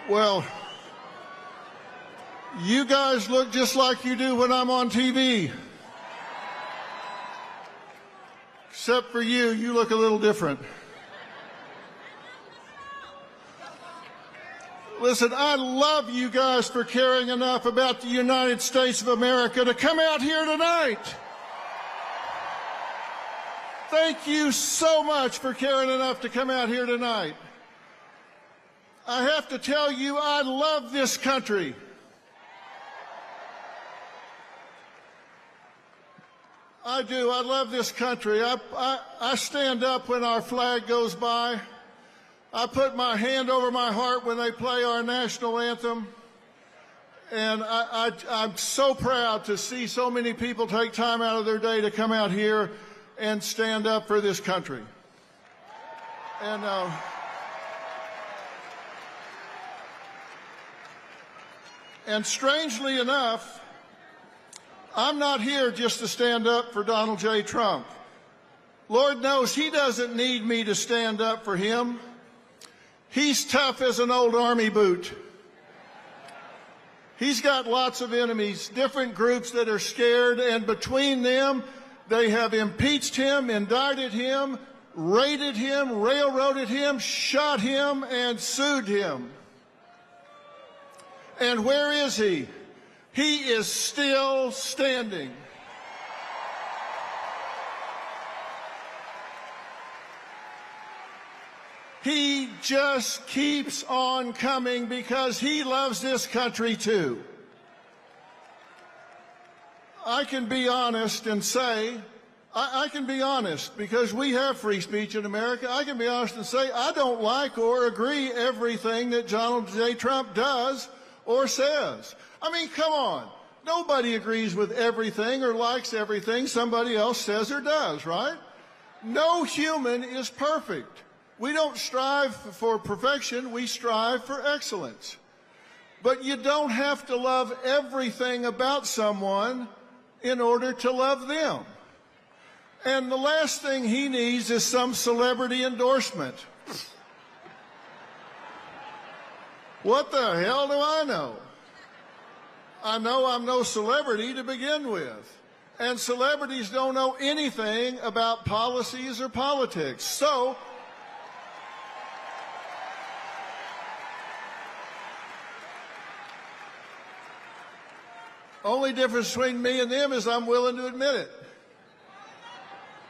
Well, you guys look just like you do when I'm on TV. Except for you, you look a little different. Listen, I love you guys for caring enough about the United States of America to come out here tonight. Thank you so much for caring enough to come out here tonight. I have to tell you, I love this country. I do. I love this country. I stand up when our flag goes by. I put my hand over my heart when they play our national anthem. And I'm so proud to see so many people take time out of their day to come out here and stand up for this country. And strangely enough, I'm not here just to stand up for Donald J. Trump. Lord knows he doesn't need me to stand up for him. He's tough as an old army boot. He's got lots of enemies, different groups that are scared, and between them, they have impeached him, indicted him, raided him, railroaded him, shot him, and sued him. And where is he? He is still standing. He just keeps on coming because he loves this country too. I can be honest and say, I can be honest because we have free speech in America. I can be honest and say I don't like or agree everything that Donald J. Trump does or says. I mean, come on. Nobody agrees with everything or likes everything somebody else says or does, right? No human is perfect. We don't strive for perfection, we strive for excellence. But you don't have to love everything about someone in order to love them. And the last thing he needs is some celebrity endorsement. What the hell do I know? I know I'm no celebrity to begin with. And celebrities don't know anything about policies or politics. So, only difference between me and them is I'm willing to admit it.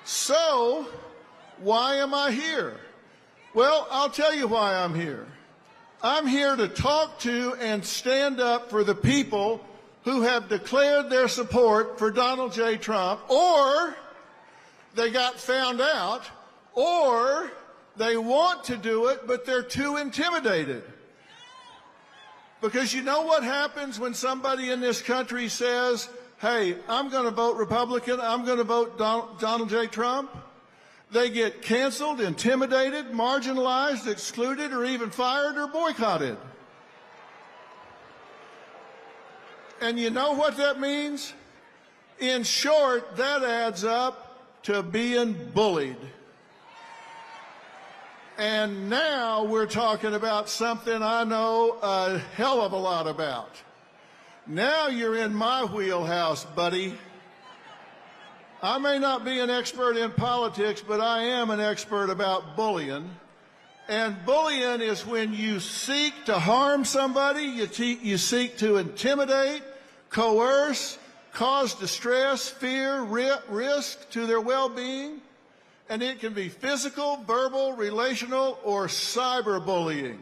So, why am I here? Well, I'll tell you why I'm here. I'm here to talk to and stand up for the people who have declared their support for Donald J. Trump, or they got found out, or they want to do it, but they're too intimidated. Because you know what happens when somebody in this country says, hey, I'm going to vote Republican, I'm going to vote Donald J. Trump? They get canceled, intimidated, marginalized, excluded, or even fired or boycotted. And you know what that means? In short, that adds up to being bullied. And now we're talking about something I know a hell of a lot about. Now you're in my wheelhouse, buddy. I may not be an expert in politics, but I am an expert about bullying. And bullying is when you seek to harm somebody, you seek to intimidate, coerce, cause distress, fear, risk to their well-being. And it can be physical, verbal, relational, or cyberbullying.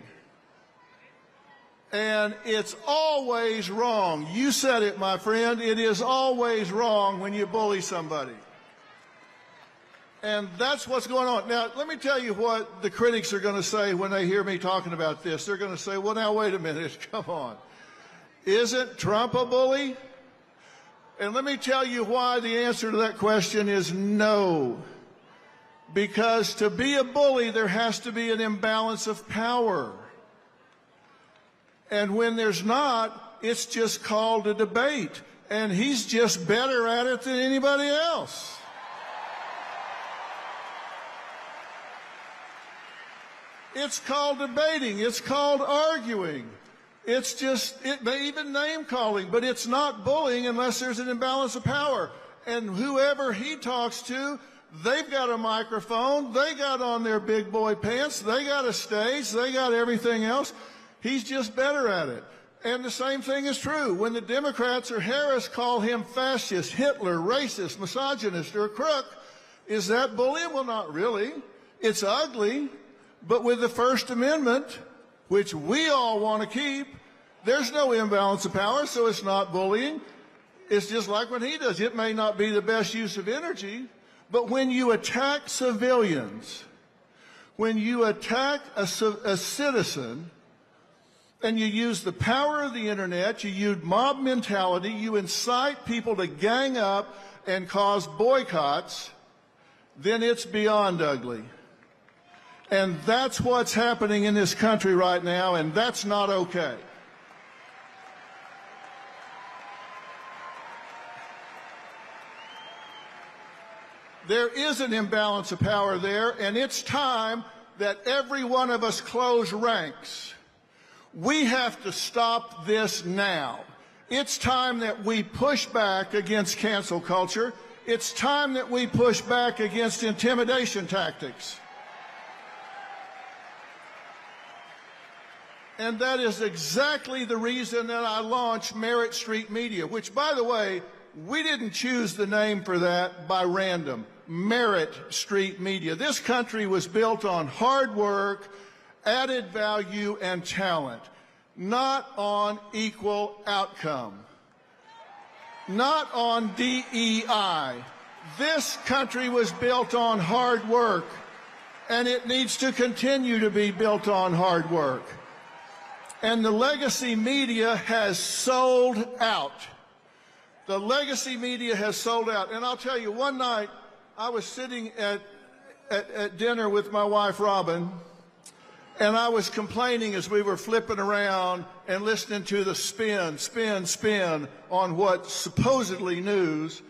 And it's always wrong. You said it, my friend. It is always wrong when you bully somebody. And that's what's going on. Now, let me tell you what the critics are going to say when they hear me talking about this. They're going to say, well, now, wait a minute. Come on. Isn't Trump a bully? And let me tell you why the answer to that question is no. Because to be a bully, there has to be an imbalance of power. And when there's not, it's just called a debate. And he's just better at it than anybody else. It's called debating. It's called arguing. It's just, it may even name calling, but it's not bullying unless there's an imbalance of power. And whoever he talks to, they've got a microphone, they got on their big boy pants, they got a stage, they got everything else. He's just better at it. And the same thing is true. When the Democrats or Harris call him fascist, Hitler, racist, misogynist, or a crook, is that bullying? Well, not really. It's ugly. But with the First Amendment, which we all want to keep, there's no imbalance of power, so it's not bullying. It's just like what he does. It may not be the best use of energy, but when you attack civilians, when you attack a citizen, and you use the power of the internet, you use mob mentality, you incite people to gang up and cause boycotts, then it's beyond ugly. And that's what's happening in this country right now, and that's not okay. There is an imbalance of power there, and it's time that every one of us close ranks. We have to stop this now. It's time that we push back against cancel culture. It's time that we push back against intimidation tactics. And that is exactly the reason that I launched Merit Street Media, which, by the way, we didn't choose the name for that by random. Merit Street Media. This country was built on hard work, added value, and talent. Not on equal outcome, not on DEI. This country was built on hard work, and it needs to continue to be built on hard work. And the legacy media has sold out. The legacy media has sold out. And I'll tell you, one night I was sitting at dinner with my wife, Robin, and I was complaining as we were flipping around and listening to the spin on what's supposedly news.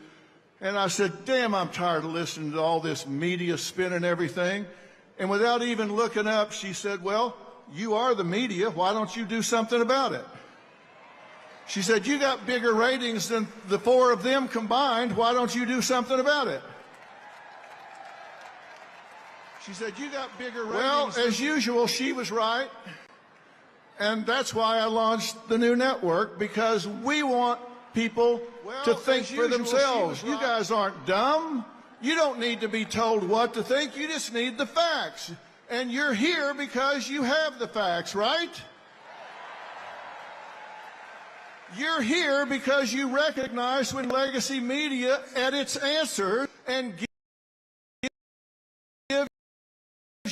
And I said, damn, I'm tired of listening to all this media spin and everything. And without even looking up, she said, well, you are the media. Why don't you do something about it? She said, you got bigger ratings than the four of them combined. Why don't you do something about it? She said, you got bigger ratings. Well, as usual, she was right. And that's why I launched the new network, because we want people to think for themselves. You guys aren't dumb. You don't need to be told what to think. You just need the facts. And you're here because you have the facts, right? You're here because you recognize when legacy media edits answers and gives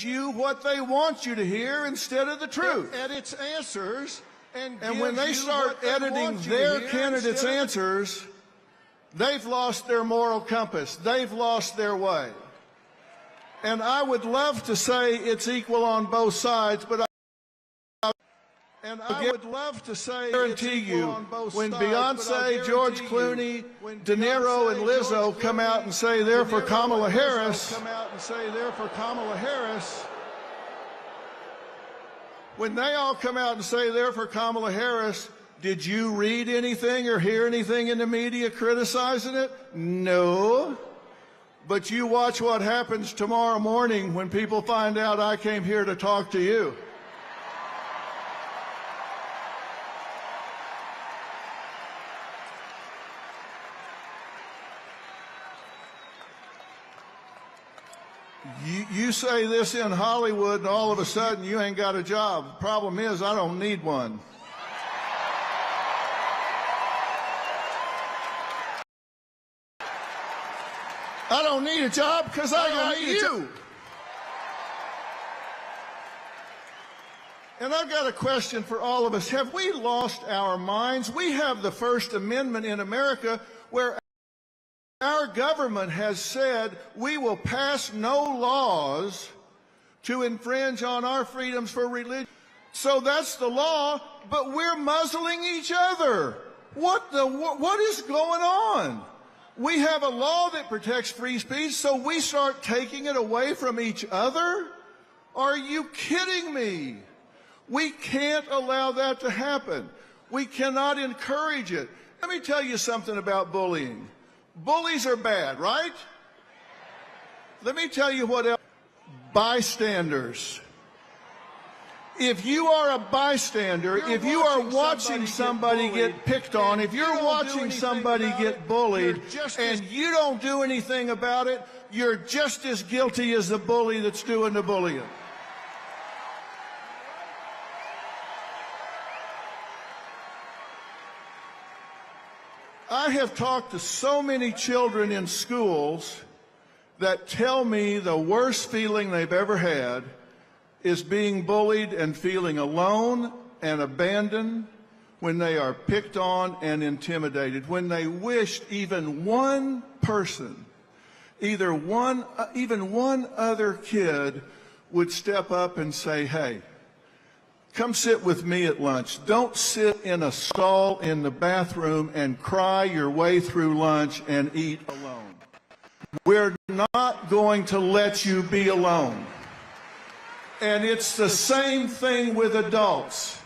you what they want you to hear instead of the truth. Edits answers and when they start editing their candidates' answers, they've lost their moral compass. They've lost their way. And I would love to say it's equal on both sides, but I would love to say, guarantee you, when Beyonce, George Clooney, De Niro, and Lizzo come out and say they're for Kamala Harris, when they all come out and say they're for Kamala Harris, did you read anything or hear anything in the media criticizing it? No. But you watch what happens tomorrow morning when people find out I came here to talk to you. You say this in Hollywood and all of a sudden you ain't got a job. Problem is, I don't need one. I don't need a job because I got you. And I've got a question for all of us. Have we lost our minds? We have the First Amendment in America where our government has said we will pass no laws to infringe on our freedoms for religion. So that's the law, but we're muzzling each other. What is going on? We have a law that protects free speech, so we start taking it away from each other? Are you kidding me? We can't allow that to happen. We cannot encourage it. Let me tell you something about bullying. Bullies are bad, right? Let me tell you what else. Bystanders. If you are a bystander, if you are watching somebody get picked on, if you're watching somebody get bullied and you don't do anything about it, you're just as guilty as the bully that's doing the bullying. I have talked to so many children in schools that tell me the worst feeling they've ever had is being bullied and feeling alone and abandoned when they are picked on and intimidated, when they wished even one person, even one other kid would step up and say, hey, come sit with me at lunch. Don't sit in a stall in the bathroom and cry your way through lunch and eat alone. We're not going to let you be alone. And it's the same thing with adults.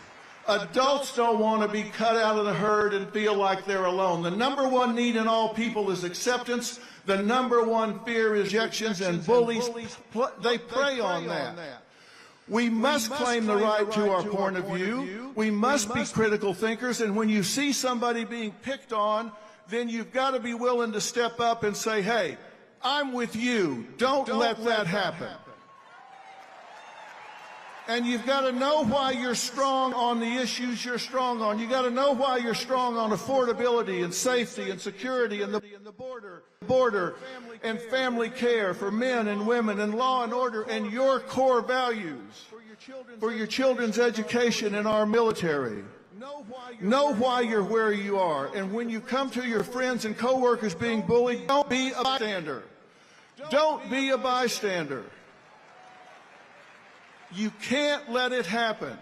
Adults don't want to be cut out of the herd and feel like they're alone. The number one need in all people is acceptance. The number one fear is rejections, and bullies, they prey on that. We must claim the right to our point of view. We must be critical thinkers, and when you see somebody being picked on, then you've got to be willing to step up and say, hey, I'm with you. Don't let that happen. And you've got to know why you're strong on the issues you're strong on. You've got to know why you're strong on affordability and safety and security and the border and family care for men and women and law and order and your core values for your children's education and our military. Know why you're where you are. And when you come to your friends and coworkers being bullied, don't be a bystander. Don't be a bystander. You can't let it happen.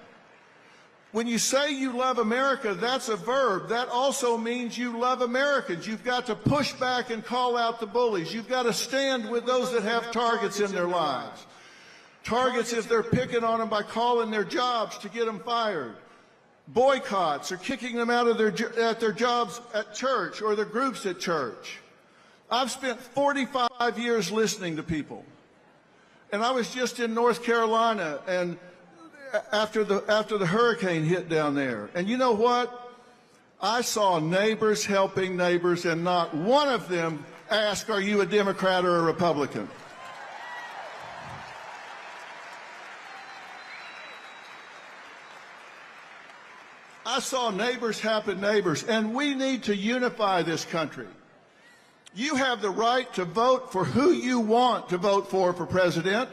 When you say you love America, that's a verb. That also means you love Americans. You've got to push back and call out the bullies. You've got to stand with those that have targets in their lives. Targets if they're picking on them by calling their jobs to get them fired. Boycotts or kicking them out of their jobs at church or their groups at church. I've spent 45 years listening to people. And I was just in North Carolina and after the hurricane hit down there. And you know what? I saw neighbors helping neighbors, and not one of them asked, are you a Democrat or a Republican? I saw neighbors helping neighbors, and we need to unify this country. You have the right to vote for who you want to vote for president,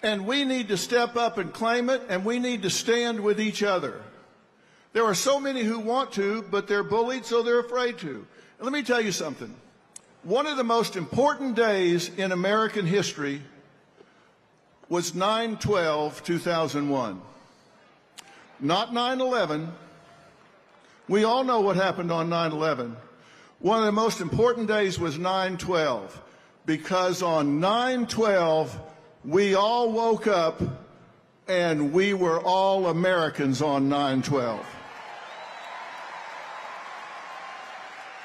and we need to step up and claim it, and we need to stand with each other. There are so many who want to, but they're bullied, so they're afraid to. And let me tell you something. One of the most important days in American history was 9/12/2001. Not 9/11. We all know what happened on 9/11. One of the most important days was 9/12, because on 9/12, we all woke up and we were all Americans on 9/12.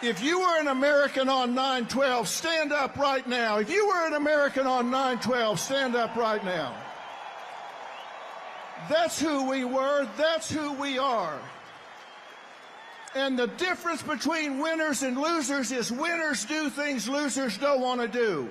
If you were an American on 9/12, stand up right now. If you were an American on 9/12, stand up right now. That's who we were. That's who we are. And the difference between winners and losers is winners do things losers don't want to do.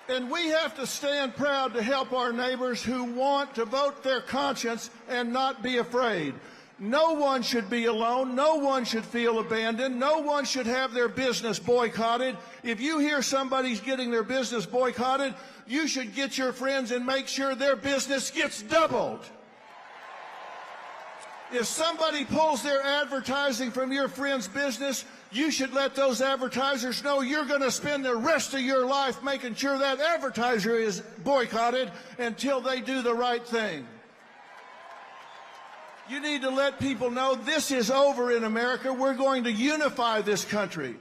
And we have to stand proud to help our neighbors who want to vote their conscience and not be afraid. No one should be alone. No one should feel abandoned. No one should have their business boycotted. If you hear somebody's getting their business boycotted, you should get your friends and make sure their business gets doubled. If somebody pulls their advertising from your friend's business, you should let those advertisers know you're going to spend the rest of your life making sure that advertiser is boycotted until they do the right thing. You need to let people know this is over in America. We're going to unify this country.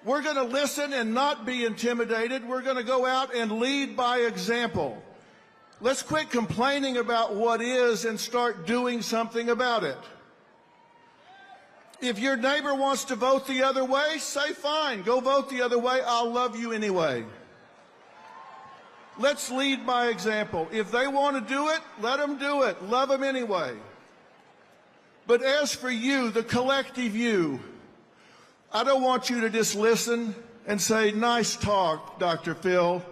We're going to listen and not be intimidated. We're going to go out and lead by example. Let's quit complaining about what is and start doing something about it. If your neighbor wants to vote the other way, say fine, go vote the other way. I'll love you anyway. Let's lead by example. If they want to do it, let them do it. Love them anyway. But as for you, the collective you, I don't want you to just listen and say, nice talk, Dr. Phil.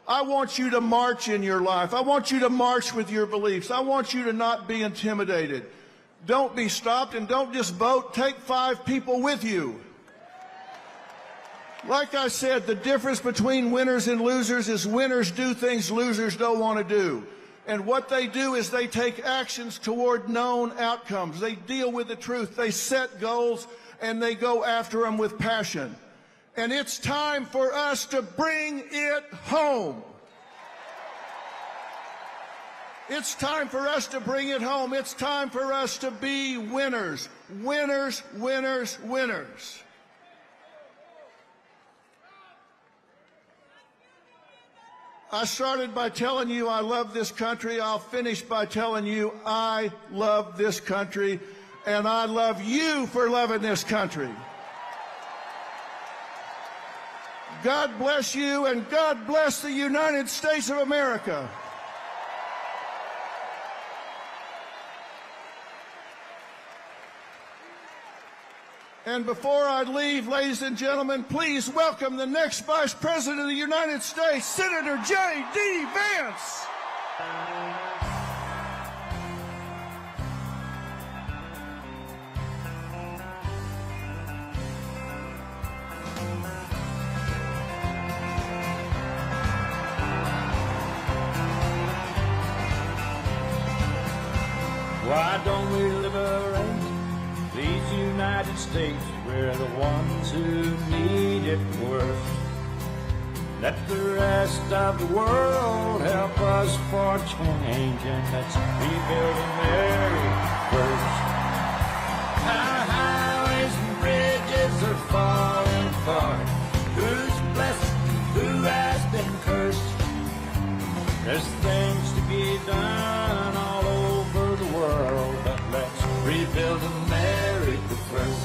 I want you to march in your life. I want you to march with your beliefs. I want you to not be intimidated. Don't be stopped, and don't just vote. Take 5 people with you. Like I said, the difference between winners and losers is winners do things losers don't want to do. And what they do is they take actions toward known outcomes. They deal with the truth. They set goals, and they go after them with passion. And it's time for us to bring it home. It's time for us to bring it home. It's time for us to be winners. Winners, winners, winners. I started by telling you I love this country. I'll finish by telling you I love this country, and I love you for loving this country. God bless you, and God bless the United States of America. And before I leave, ladies and gentlemen, please welcome the next Vice President of the United States, Senator J.D. Vance. Why don't we liberate these United States? We're the ones who need it worst. Let the rest of the world help us for change, and let's rebuild America first. Our highways and bridges are falling apart. Who's blessed? Who has been cursed? There's things to be done all over the world, but let's rebuild America first.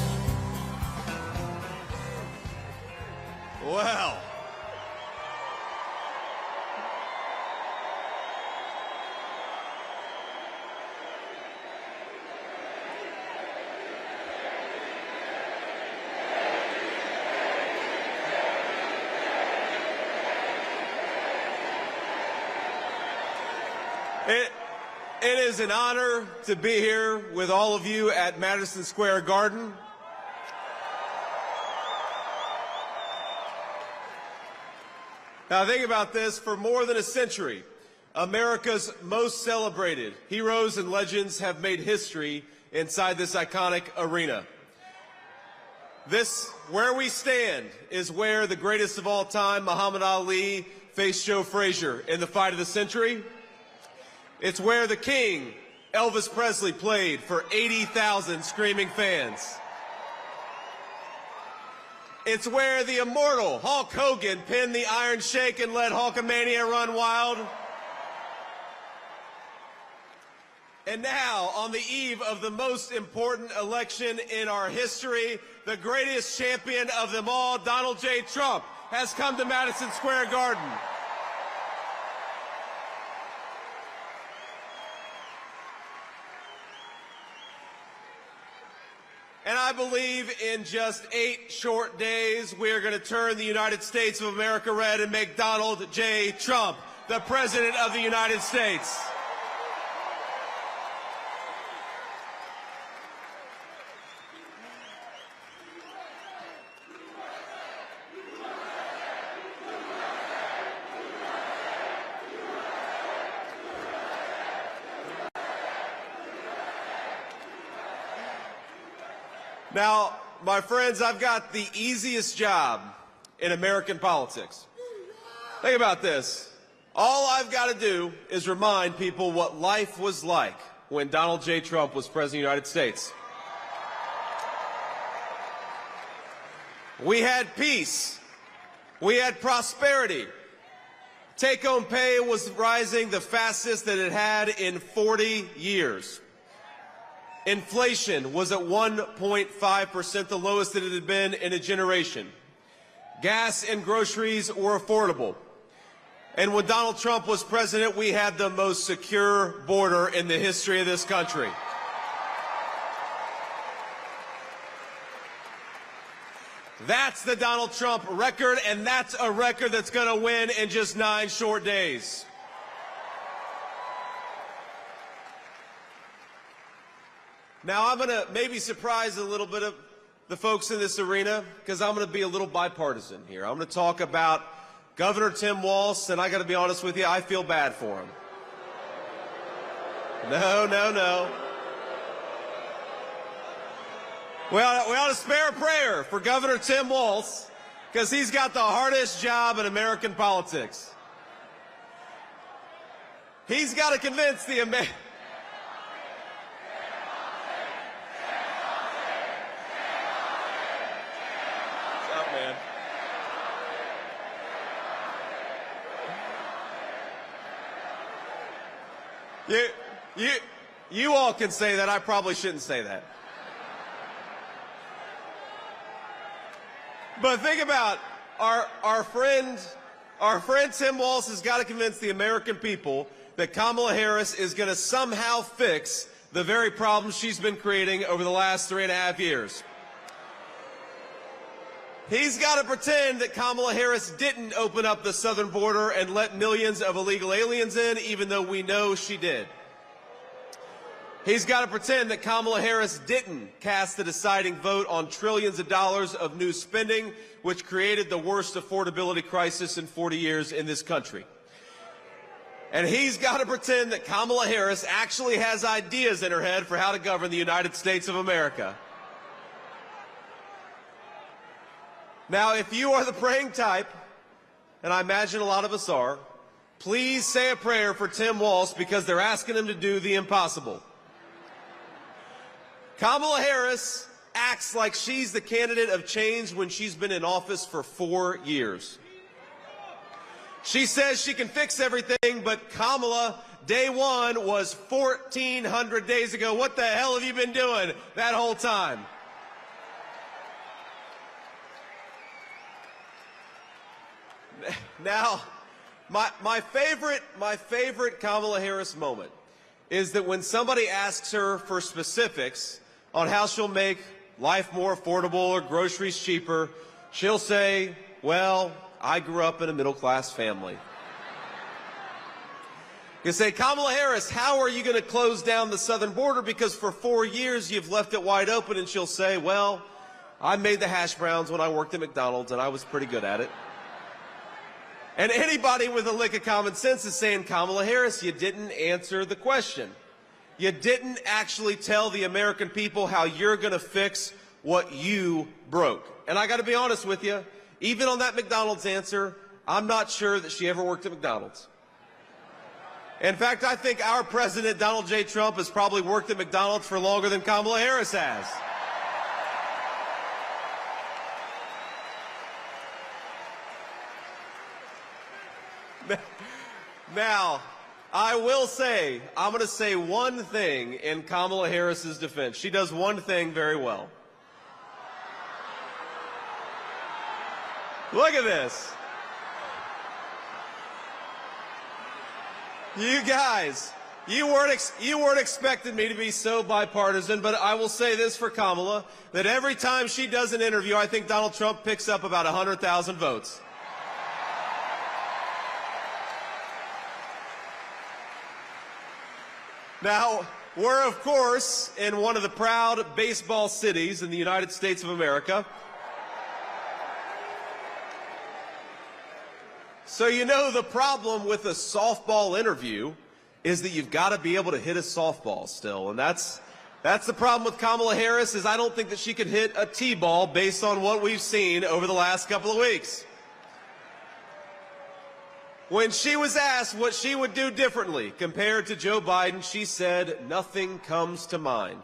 Well, it is an honor to be here with all of you at Madison Square Garden. Now think about this, for more than a century, America's most celebrated heroes and legends have made history inside this iconic arena. This, where we stand, is where the greatest of all time, Muhammad Ali, faced Joe Frazier in the fight of the century. It's where the King, Elvis Presley, played for 80,000 screaming fans. It's where the immortal Hulk Hogan pinned the Iron Sheik and let Hulkamania run wild. And now, on the eve of the most important election in our history, the greatest champion of them all, Donald J. Trump, has come to Madison Square Garden. And I believe in just 8 short days, we are going to turn the United States of America red and make Donald J. Trump the President of the United States. Now, my friends, I've got the easiest job in American politics. Think about this. All I've got to do is remind people what life was like when Donald J. Trump was President of the United States. We had peace. We had prosperity. Take-home pay was rising the fastest that it had in 40 years. Inflation was at 1.5%, the lowest that it had been in a generation. Gas and groceries were affordable. And when Donald Trump was president, we had the most secure border in the history of this country. That's the Donald Trump record, and that's a record that's going to win in just 9 short days. Now, I'm going to maybe surprise a little bit of the folks in this arena, because I'm going to be a little bipartisan here. I'm going to talk about Governor Tim Walz, and I got to be honest with you, I feel bad for him. No. We ought to spare a prayer for Governor Tim Walz, because he's got the hardest job in American politics. He's got to convince the American... You all can say that. I probably shouldn't say that. But think about our friend Tim Walz has got to convince the American people that Kamala Harris is going to somehow fix the very problems she's been creating over the last 3.5 years. He's got to pretend that Kamala Harris didn't open up the southern border and let millions of illegal aliens in, even though we know she did. He's got to pretend that Kamala Harris didn't cast the deciding vote on trillions of dollars of new spending, which created the worst affordability crisis in 40 years in this country. And he's got to pretend that Kamala Harris actually has ideas in her head for how to govern the United States of America. Now, if you are the praying type, and I imagine a lot of us are, please say a prayer for Tim Walz because they're asking him to do the impossible. Kamala Harris acts like she's the candidate of change when she's been in office for 4 years. She says she can fix everything, but Kamala, day one was 1,400 days ago. What the hell have you been doing that whole time? Now, my favorite Kamala Harris moment is that when somebody asks her for specifics on how she'll make life more affordable or groceries cheaper, she'll say, well, I grew up in a middle-class family. You say, Kamala Harris, how are you going to close down the southern border? Because for 4 years you've left it wide open. And she'll say, well, I made the hash browns when I worked at McDonald's, and I was pretty good at it. And anybody with a lick of common sense is saying, Kamala Harris, you didn't answer the question. You didn't actually tell the American people how you're going to fix what you broke. And I got to be honest with you, even on that McDonald's answer, I'm not sure that she ever worked at McDonald's. In fact, I think our president, Donald J. Trump, has probably worked at McDonald's for longer than Kamala Harris has. Now, I will say, I'm going to say one thing in Kamala Harris's defense. She does one thing very well. Look at this. You guys, you weren't expecting me to be so bipartisan, but I will say this for Kamala, that every time she does an interview, I think Donald Trump picks up about 100,000 votes. Now, we're, of course, in one of the proud baseball cities in the United States of America. So you know the problem with a softball interview is that you've got to be able to hit a softball still. And that's the problem with Kamala Harris, is I don't think that she could hit a T-ball based on what we've seen over the last couple of weeks. When she was asked what she would do differently compared to Joe Biden, she said, nothing comes to mind.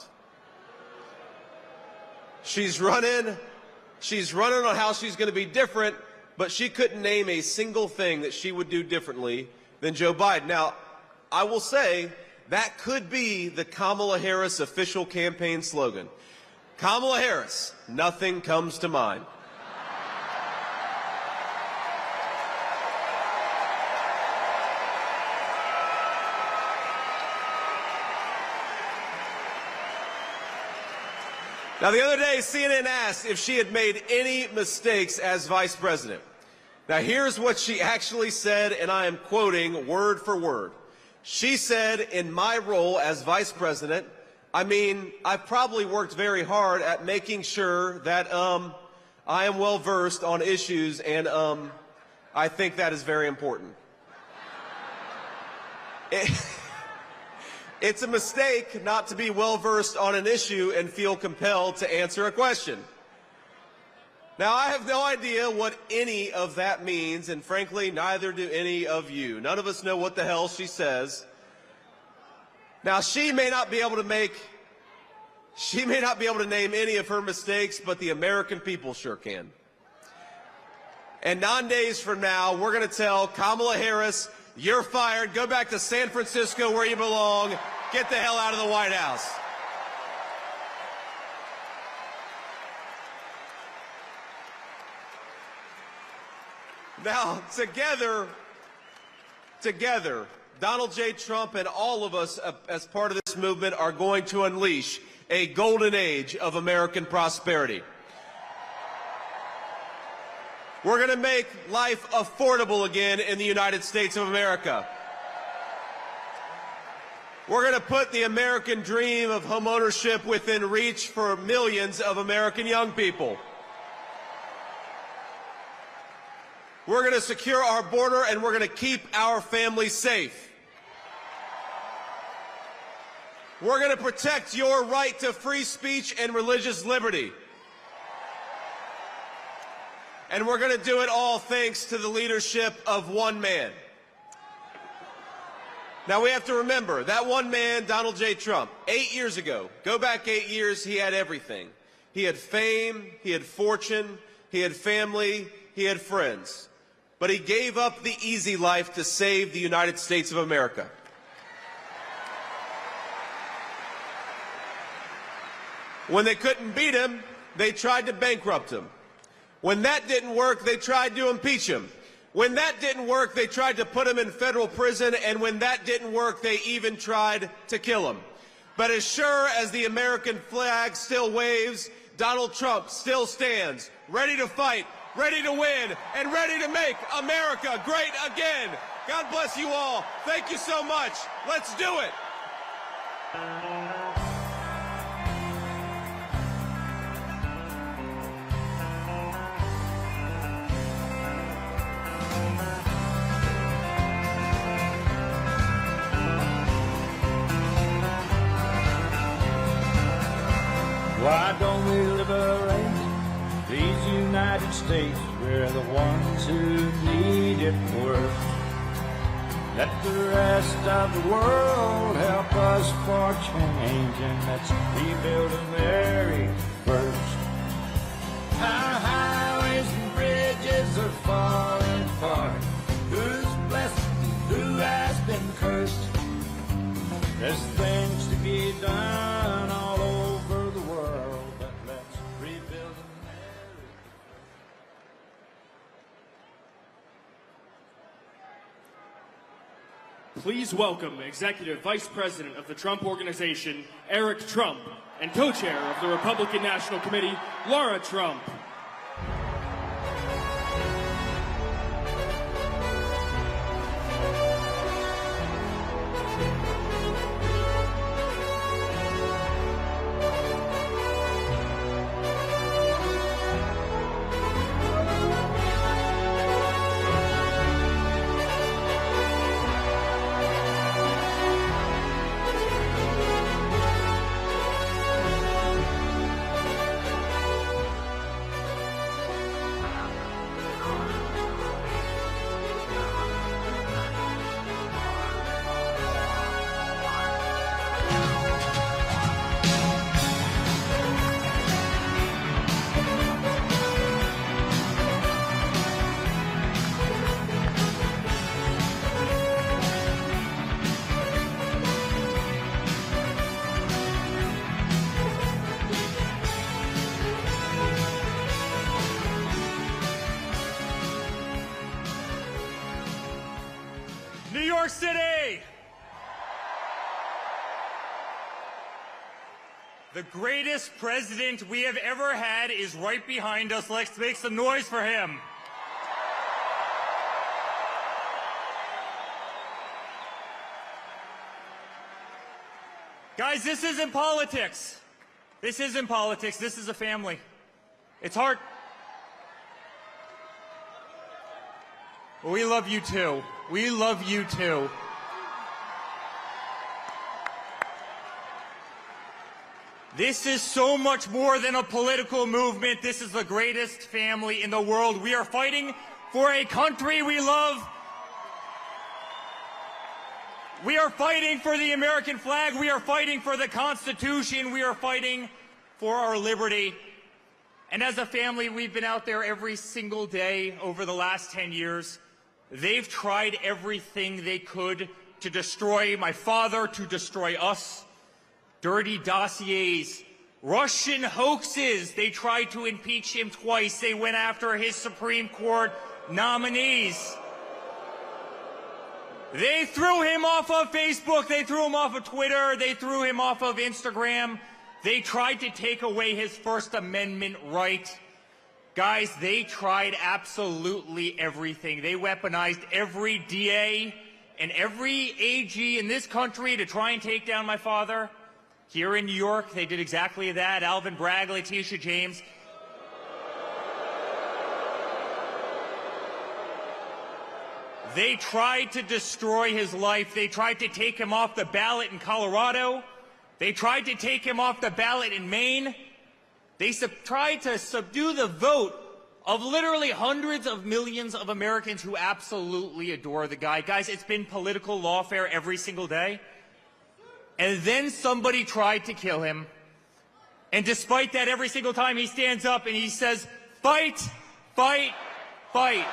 She's running on how she's going to be different, but she couldn't name a single thing that she would do differently than Joe Biden. Now, I will say that could be the Kamala Harris official campaign slogan. Kamala Harris, nothing comes to mind. Now, the other day, CNN asked if she had made any mistakes as vice president. Now, here's what she actually said, and I am quoting word for word. She said, in my role as vice president, I mean, I've probably worked very hard at making sure that I am well-versed on issues, and I think that is very important. It's a mistake not to be well-versed on an issue and feel compelled to answer a question. Now, I have no idea what any of that means, and frankly, neither do any of you. None of us know what the hell she says. Now, she may not be able to name any of her mistakes, but the American people sure can. And 9 days from now, we're going to tell Kamala Harris, You're fired. Go back to San Francisco where you belong. Get the hell out of the White House. Now, together, Donald J. Trump and all of us as part of this movement are going to unleash a golden age of American prosperity. We're going to make life affordable again in the United States of America. We're going to put the American dream of homeownership within reach for millions of American young people. We're going to secure our border, and we're going to keep our families safe. We're going to protect your right to free speech and religious liberty. And we're going to do it all thanks to the leadership of one man. Now, we have to remember, that one man, Donald J. Trump, 8 years ago, go back 8 years, he had everything. He had fame, he had fortune, he had family, he had friends. But he gave up the easy life to save the United States of America. When they couldn't beat him, they tried to bankrupt him. When that didn't work, they tried to impeach him. When that didn't work, they tried to put him in federal prison, and when that didn't work, they even tried to kill him. But as sure as the American flag still waves, Donald Trump still stands, ready to fight, ready to win, and ready to make America great again. God bless you all. Thank you so much. Let's do it. Why don't we liberate these United States? We're the ones who need it worst. Let the rest of the world help us for change, and let's rebuild the very first. Our highways and bridges are falling apart. Who's blessed and who has been cursed? There's things to be done all over the world, but let's rebuild America. Please welcome Executive Vice President of the Trump Organization, Eric Trump, and co-chair of the Republican National Committee, Lara Trump. New York City! The greatest president we have ever had is right behind us. Let's make some noise for him. Guys, this isn't politics. This isn't politics. This is a family. It's hard. We love you too. We love you too. This is so much more than a political movement. This is the greatest family in the world. We are fighting for a country we love. We are fighting for the American flag. We are fighting for the Constitution. We are fighting for our liberty. And as a family, we've been out there every single day over the last 10 years, They've tried everything they could to destroy my father, to destroy us. Dirty dossiers, Russian hoaxes. They tried to impeach him twice. They went after his Supreme Court nominees. They threw him off of Facebook. They threw him off of Twitter. They threw him off of Instagram. They tried to take away his First Amendment right. Guys, they tried absolutely everything. They weaponized every DA and every AG in this country to try and take down my father. Here in New York, they did exactly that. Alvin Bragg, Letitia James. They tried to destroy his life. They tried to take him off the ballot in Colorado. They tried to take him off the ballot in Maine. They tried to subdue the vote of literally hundreds of millions of Americans who absolutely adore the guy. Guys, it's been political lawfare every single day. And then somebody tried to kill him. And despite that, every single time he stands up and he says, fight, fight, fight.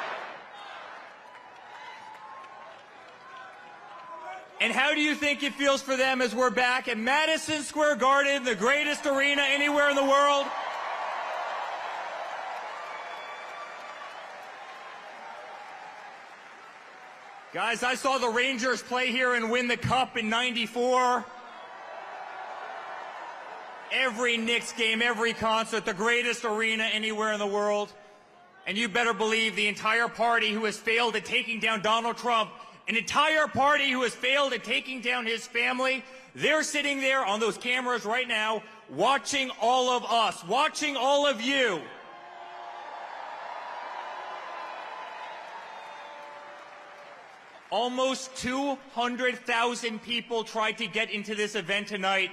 And how do you think it feels for them as we're back at Madison Square Garden, the greatest arena anywhere in the world? Guys, I saw the Rangers play here and win the Cup in '94. Every Knicks game, every concert, the greatest arena anywhere in the world. And you better believe the entire party who has failed at taking down Donald Trump, an entire party who has failed at taking down his family, they're sitting there on those cameras right now watching all of us, watching all of you. Almost 200,000 people tried to get into this event tonight.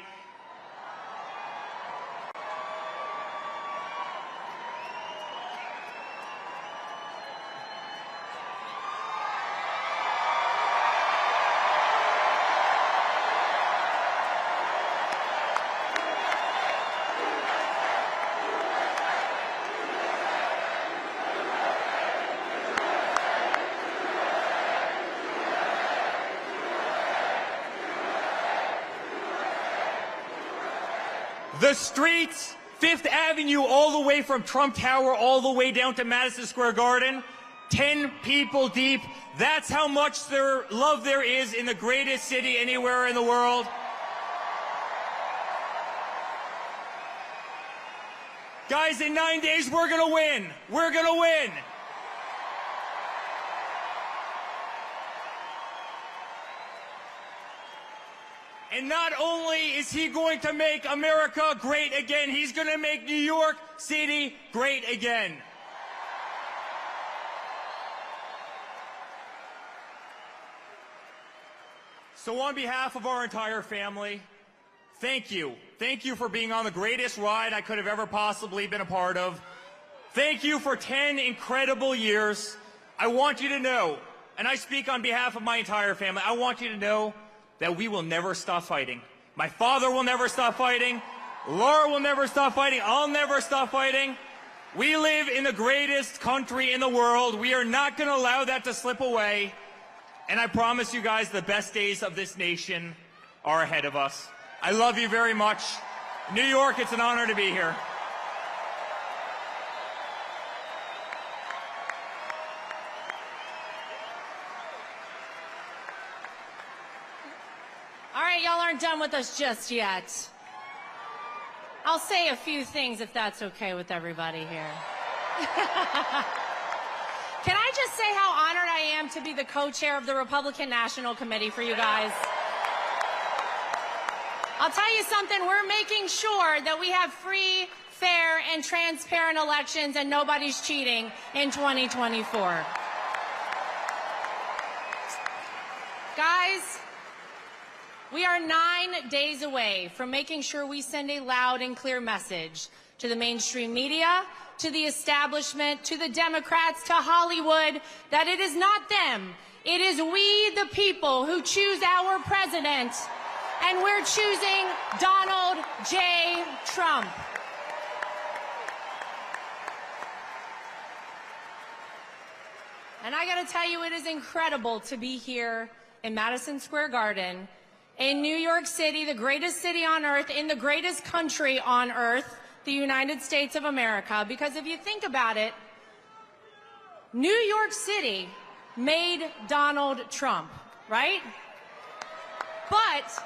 The streets, Fifth Avenue, all the way from Trump Tower, all the way down to Madison Square Garden, 10 people deep. That's how much love there is in the greatest city anywhere in the world. Guys, in 9 days, we're going to win. We're going to win. And not only is he going to make America great again, he's going to make New York City great again. So on behalf of our entire family, thank you. Thank you for being on the greatest ride I could have ever possibly been a part of. Thank you for 10 incredible years. I want you to know, and I speak on behalf of my entire family, I want you to know that we will never stop fighting. My father will never stop fighting. Lara will never stop fighting. I'll never stop fighting. We live in the greatest country in the world. We are not going to allow that to slip away. And I promise you guys the best days of this nation are ahead of us. I love you very much. New York, it's an honor to be here. All right, y'all aren't done with us just yet. I'll say a few things if that's okay with everybody here. Can I just say how honored I am to be the co-chair of the Republican National Committee for you guys? I'll tell you something, we're making sure that we have free, fair, and transparent elections and nobody's cheating in 2024. Guys, we are 9 days away from making sure we send a loud and clear message to the mainstream media, to the establishment, to the Democrats, to Hollywood, that it is not them. It is we, the people, who choose our president, and we're choosing Donald J. Trump. And I got to tell you, it is incredible to be here in Madison Square Garden in New York City, the greatest city on earth, in the greatest country on earth, the United States of America. Because if you think about it, New York City made Donald Trump, right? But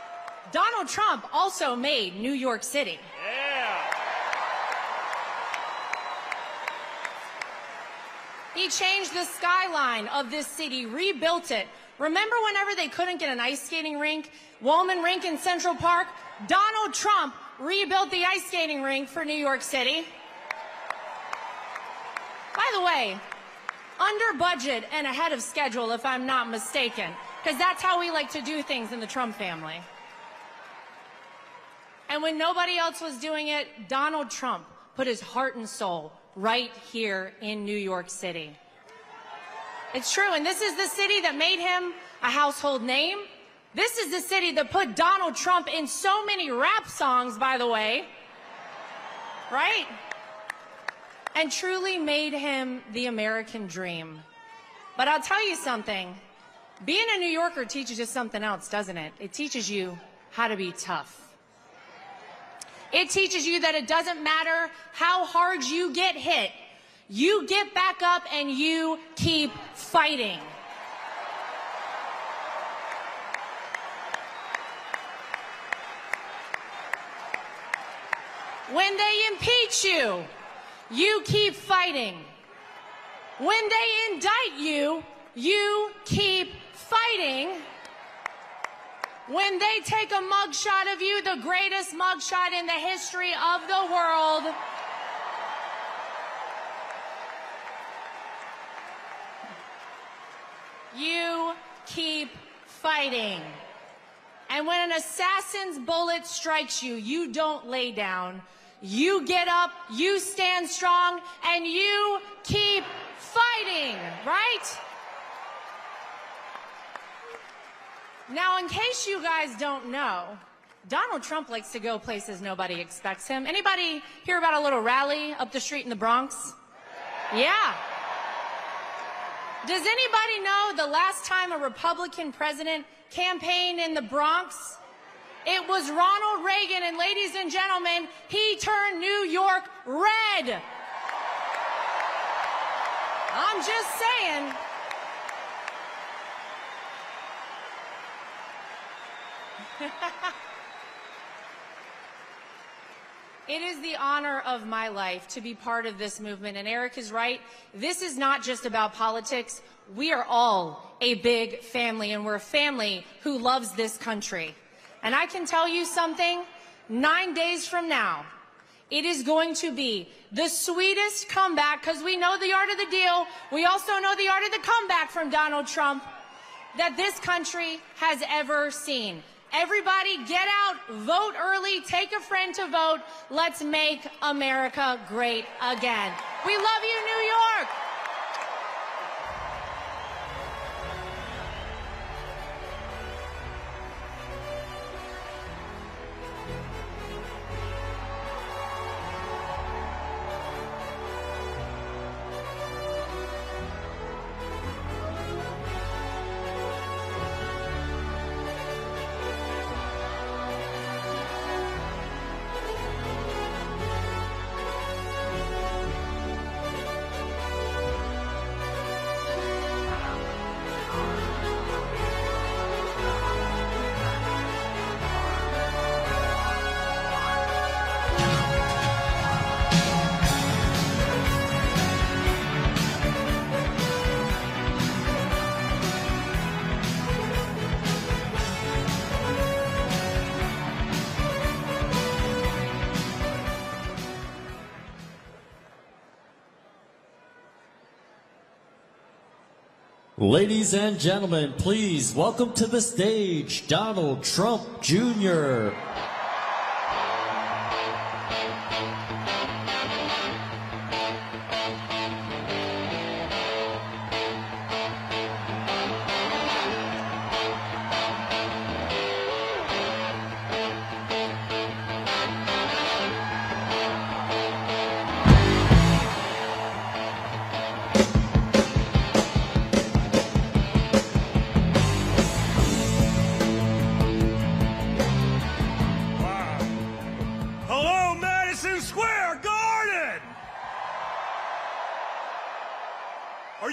Donald Trump also made New York City. Yeah. He changed the skyline of this city, rebuilt it. Remember whenever they couldn't get an ice skating rink, Woolman Rink in Central Park? Donald Trump rebuilt the ice skating rink for New York City. By the way, under budget and ahead of schedule, if I'm not mistaken, because that's how we like to do things in the Trump family. And when nobody else was doing it, Donald Trump put his heart and soul right here in New York City. It's true, and this is the city that made him a household name. This is the city that put Donald Trump in so many rap songs, by the way, right? And truly made him the American dream. But I'll tell you something, being a New Yorker teaches you something else, doesn't it? It teaches you how to be tough. It teaches you that it doesn't matter how hard you get hit, you get back up and you keep fighting. When they impeach you, you keep fighting. When they indict you, you keep fighting. When they take a mugshot of you, the greatest mugshot in the history of the world, you keep fighting. And when an assassin's bullet strikes you, you don't lay down. You get up, you stand strong, and you keep fighting, right? Now, in case you guys don't know, Donald Trump likes to go places nobody expects him. Anybody hear about a little rally up the street in the Bronx? Yeah. Does anybody know the last time a Republican president campaigned in the Bronx? It was Ronald Reagan, and ladies and gentlemen, he turned New York red. I'm just saying. It is the honor of my life to be part of this movement, and Eric is right. This is not just about politics. We are all a big family, and we're a family who loves this country. And I can tell you something, 9 days from now, it is going to be the sweetest comeback, because we know the art of the deal. We also know the art of the comeback from Donald Trump that this country has ever seen. Everybody get out, vote early, take a friend to vote. Let's make America great again. We love you, New York. Ladies and gentlemen, please welcome to the stage Donald Trump Jr.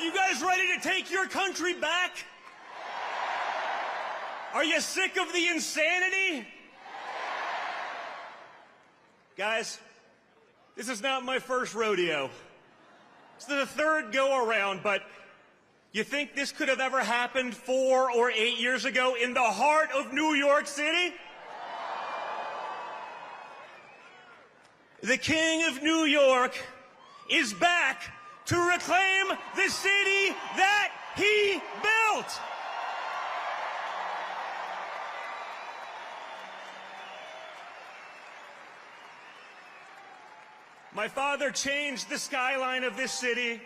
you guys ready to take your country back? Are you sick of the insanity? Guys, this is not my first rodeo. It's the third go-around, but you think this could have ever happened 4 or 8 years ago in the heart of New York City? The King of New York is back to reclaim the city that he built. My father changed the skyline of this city.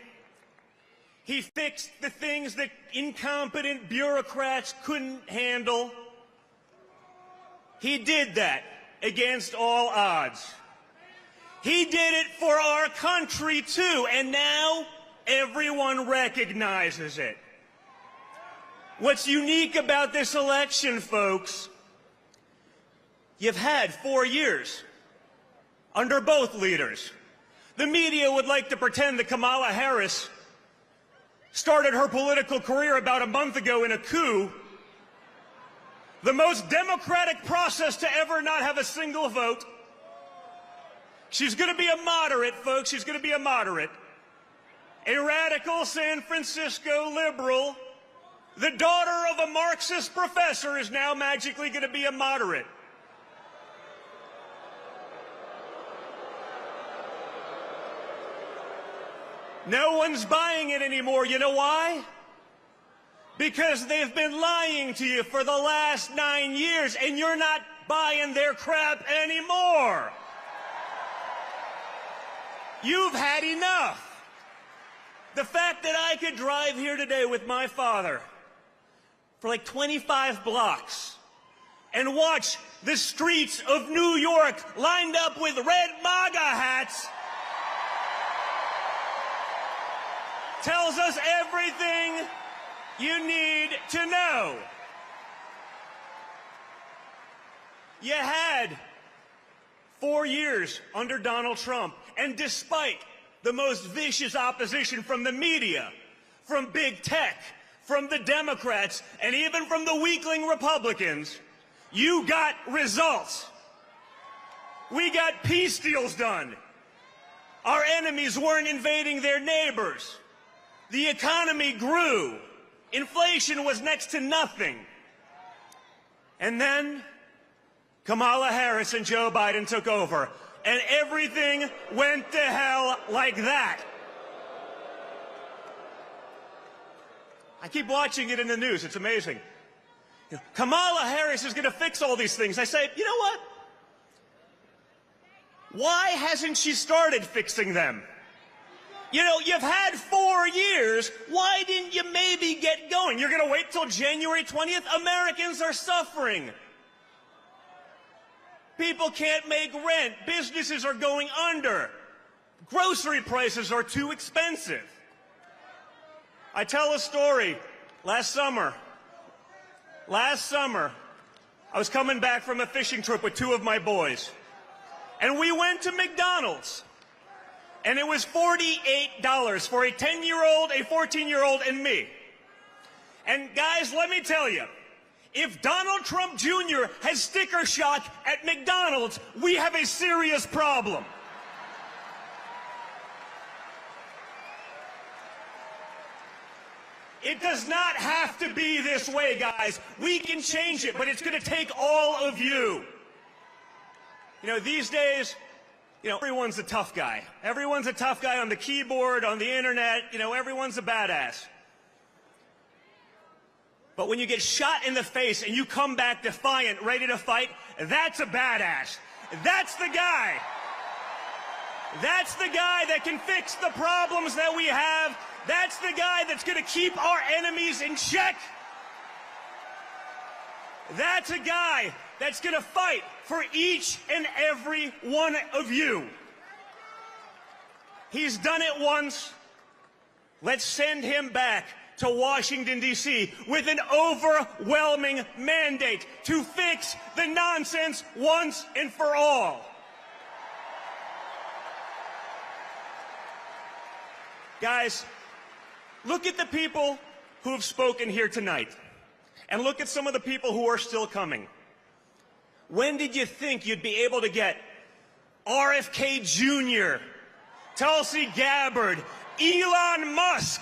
He fixed the things that incompetent bureaucrats couldn't handle. He did that against all odds. He did it for our country, too, and now everyone recognizes it. What's unique about this election, folks, you've had 4 years under both leaders. The media would like to pretend that Kamala Harris started her political career about a month ago in a coup, the most democratic process to ever not have a single vote. She's going to be a moderate, folks. She's going to be a moderate. A radical San Francisco liberal. The daughter of a Marxist professor is now magically going to be a moderate. No one's buying it anymore. You know why? Because they've been lying to you for the last 9 years, and you're not buying their crap anymore. You've had enough. The fact that I could drive here today with my father for like 25 blocks and watch the streets of New York lined up with red MAGA hats tells us everything you need to know. You had 4 years under Donald Trump, and despite the most vicious opposition from the media, from big tech, from the Democrats, and even from the weakling Republicans, you got results. We got peace deals done. Our enemies weren't invading their neighbors. The economy grew. Inflation was next to nothing. And then Kamala Harris and Joe Biden took over, and everything went to hell like that. I keep watching it in the news. It's amazing. Kamala Harris is going to fix all these things. I say, you know what? Why hasn't she started fixing them? You know, you've had 4 years. Why didn't you maybe get going? You're going to wait till January 20th? Americans are suffering. People can't make rent. Businesses are going under. Grocery prices are too expensive. I tell a story. Last summer, I was coming back from a fishing trip with 2 of my boys. And we went to McDonald's. And it was $48 for a 10-year-old, a 14-year-old, and me. And guys, let me tell you, if Donald Trump Jr. has sticker shock at McDonald's, we have a serious problem. It does not have to be this way, guys. We can change it, but it's going to take all of you. You know, these days, you know, everyone's a tough guy. Everyone's a tough guy on the keyboard, on the internet. You know, everyone's a badass. But when you get shot in the face and you come back defiant, ready to fight, that's a badass. That's the guy. That's the guy that can fix the problems that we have. That's the guy that's going to keep our enemies in check. That's a guy that's going to fight for each and every one of you. He's done it once. Let's send him back to Washington, D.C. with an overwhelming mandate to fix the nonsense once and for all. Guys, Look at the people who have spoken here tonight, and look at some of the people who are still coming. When did you think you'd be able to get RFK Jr., Tulsi Gabbard, Elon Musk?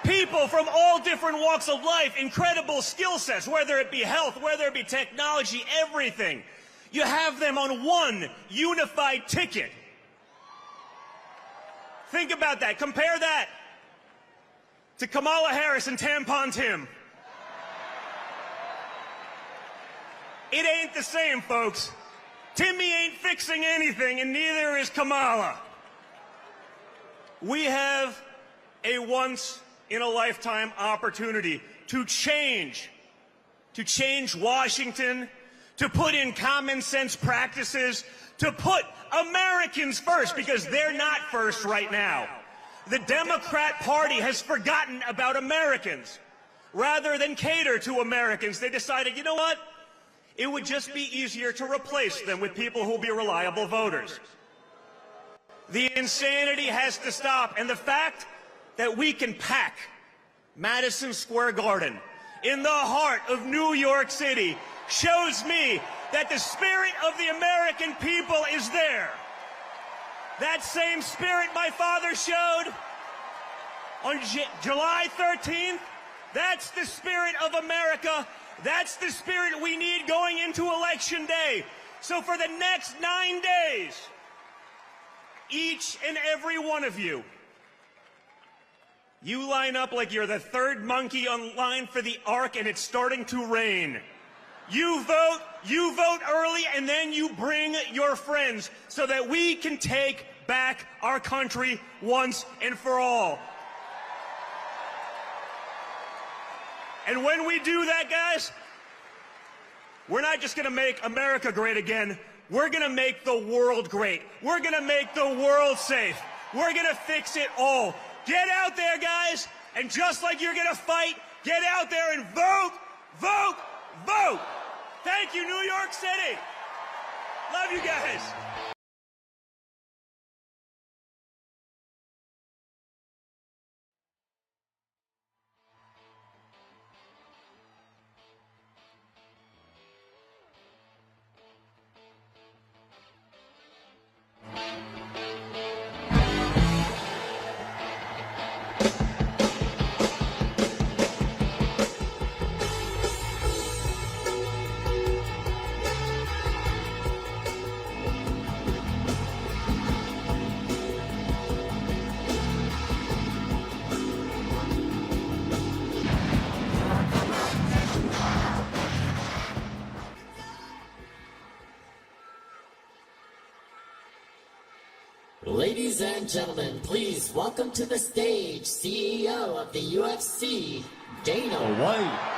People from all different walks of life, incredible skill sets, whether it be health, whether it be technology, everything. You have them on one unified ticket. Think about that. Compare that to Kamala Harris and Tampon Tim. It ain't the same, folks. Timmy ain't fixing anything, and neither is Kamala. We have a once-in-a-lifetime opportunity to change Washington, to put in common sense practices, to put Americans first, because they're not first right now. The Democrat Party has forgotten about Americans. Rather than cater to Americans, they decided, you know what? It would just be easier to replace them with people who will be reliable voters. The insanity has to stop, and the fact that we can pack Madison Square Garden in the heart of New York City shows me that the spirit of the American people is there. That same spirit my father showed on July 13th, that's the spirit of America. That's the spirit we need going into Election Day. So for the next 9 days, each and every one of you, you line up like you're the third monkey on line for the Ark and it's starting to rain. You vote early, and then you bring your friends so that we can take back our country once and for all. And when we do that, guys, we're not just going to make America great again. We're going to make the world great. We're going to make the world safe. We're going to fix it all. Get out there, guys, and just like you're going to fight, get out there and vote, vote, vote. Thank you, New York City. Love you guys. Ladies and gentlemen, please welcome to the stage CEO of the UFC, Dana White.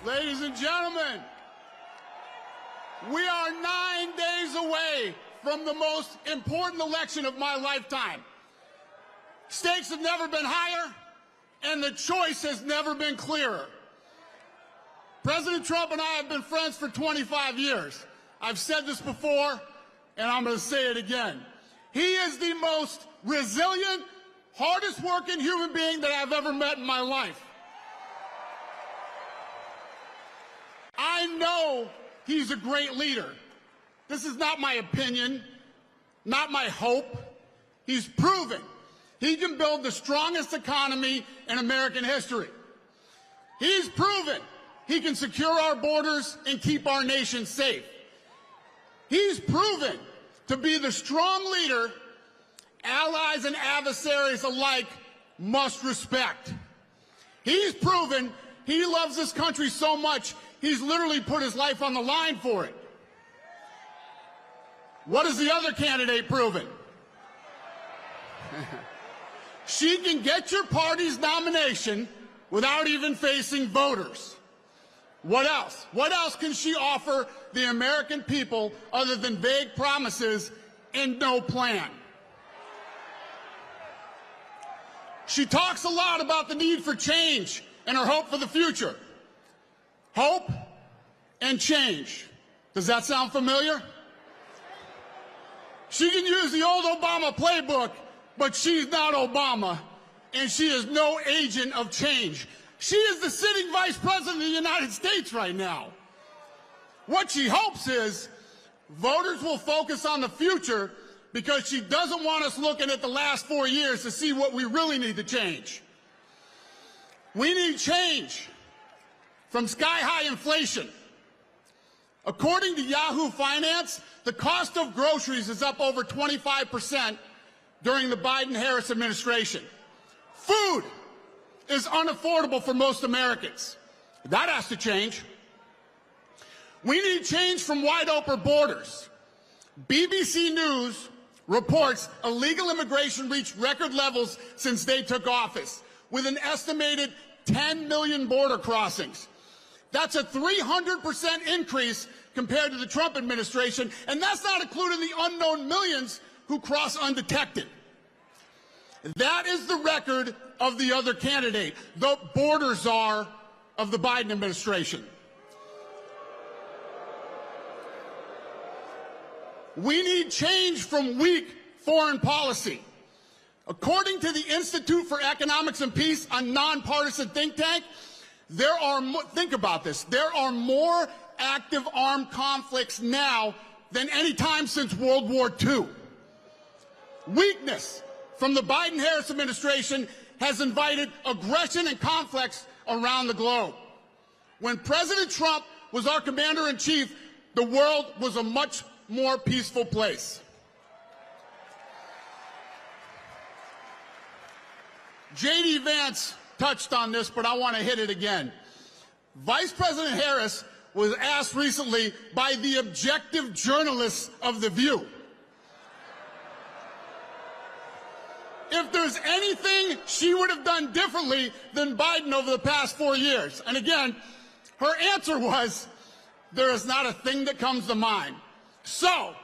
Ladies and gentlemen, we are 9 days away from the most important election of my lifetime. Stakes have never been higher, and the choice has never been clearer. President Trump and I have been friends for 25 years. I've said this before, and I'm going to say it again. He is the most resilient, hardest working human being that I've ever met in my life. I know he's a great leader. This is not my opinion, not my hope. He's proven he can build the strongest economy in American history. He's proven he can secure our borders and keep our nation safe. He's proven to be the strong leader allies and adversaries alike must respect. He's proven he loves this country so much, he's literally put his life on the line for it. What has the other candidate proven? She can get your party's nomination without even facing voters. What else? What else can she offer the American people other than vague promises and no plan? She talks a lot about the need for change and her hope for the future. Hope and change. Does that sound familiar? She can use the old Obama playbook, but she's not Obama, and she is no agent of change. She is the sitting vice president of the United States right now. What she hopes is voters will focus on the future because she doesn't want us looking at the last 4 years to see what we really need to change. We need change from sky-high inflation. According to Yahoo Finance, the cost of groceries is up over 25% during the Biden-Harris administration. Food is unaffordable for most Americans. That has to change. We need change from wide-open borders. BBC News reports illegal immigration reached record levels since they took office, with an estimated 10 million border crossings. That's a 300% increase compared to the Trump administration, and that's not including the unknown millions who cross undetected. That is the record of the other candidate, the border czar of the Biden administration. We need change from weak foreign policy. According to the Institute for Economics and Peace, a nonpartisan think tank, think about this, there are more active armed conflicts now than any time since World War II. Weakness from the Biden-Harris administration has invited aggression and conflicts around the globe. When President Trump was our commander-in-chief, the world was a much more peaceful place. J.D. Vance touched on this, but I want to hit it again. Vice President Harris was asked recently by the objective journalists of The View if there's anything she would have done differently than Biden over the past 4 years. And again, her answer was, there is not a thing that comes to mind. So,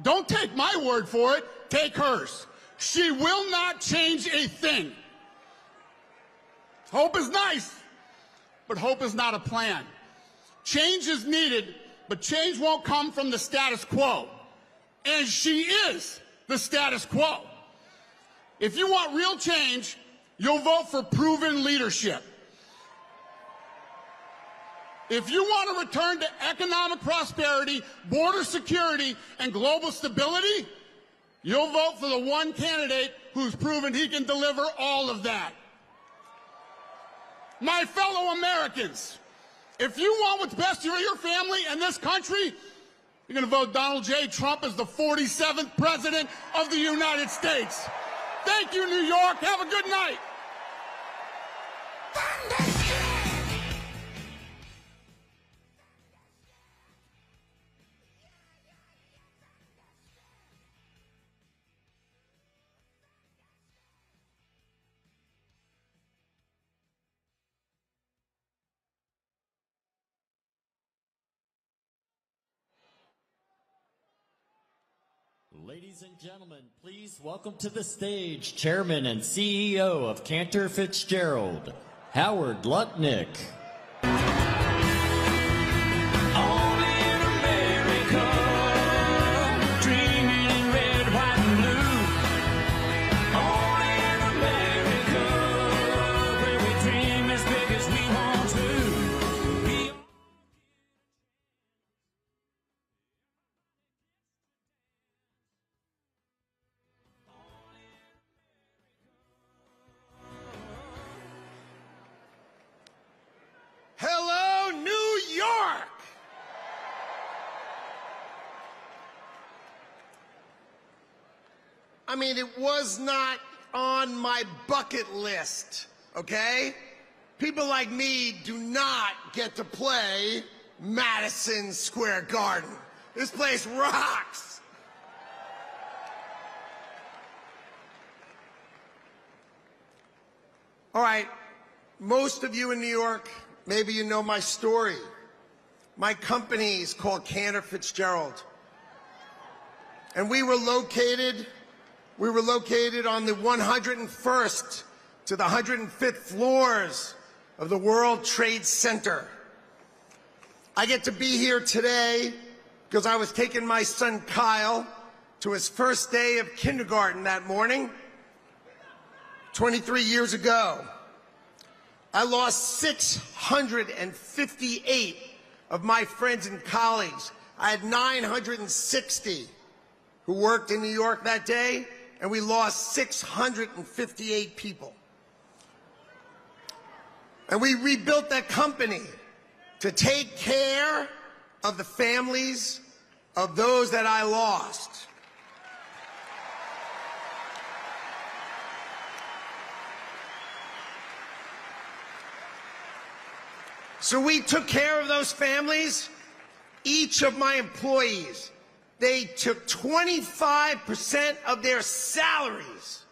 don't take my word for it, take hers. She will not change a thing. Hope is nice, but hope is not a plan. Change is needed, but change won't come from the status quo. And she is the status quo. If you want real change, you'll vote for proven leadership. If you want to return to economic prosperity, border security, and global stability, you'll vote for the one candidate who's proven he can deliver all of that. My fellow Americans, if you want what's best for your family and this country, you're going to vote Donald J. Trump as the 47th President of the United States. Thank you, New York. Have a good night. Ladies and gentlemen, please welcome to the stage Chairman and CEO of Cantor Fitzgerald, Howard Lutnick. Hello, New York! I mean, it was not on my bucket list, okay? People like me do not get to play Madison Square Garden. This place rocks! All right, Most of you in New York, maybe you know my story. My company is called Cantor Fitzgerald. And we were located on the 101st to the 105th floors of the World Trade Center. I get to be here today because I was taking my son Kyle to his first day of kindergarten that morning, 23 years ago. I lost 658 of my friends and colleagues. I had 960 who worked in New York that day, and we lost 658 people. And we rebuilt that company to take care of the families of those that I lost. So we took care of those families. Each of my employees, they took 25% of their salaries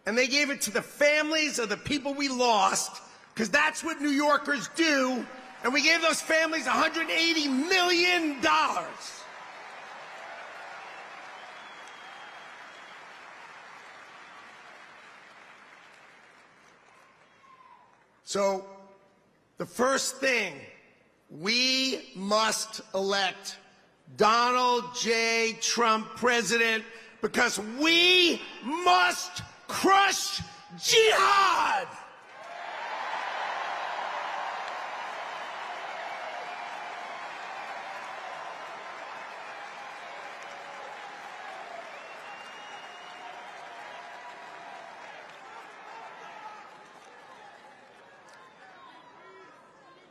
and they gave it to the families of the people we lost, because that's what New Yorkers do. And we gave those families $180 million. So the first thing, we must elect Donald J. Trump president, because we must crush jihad.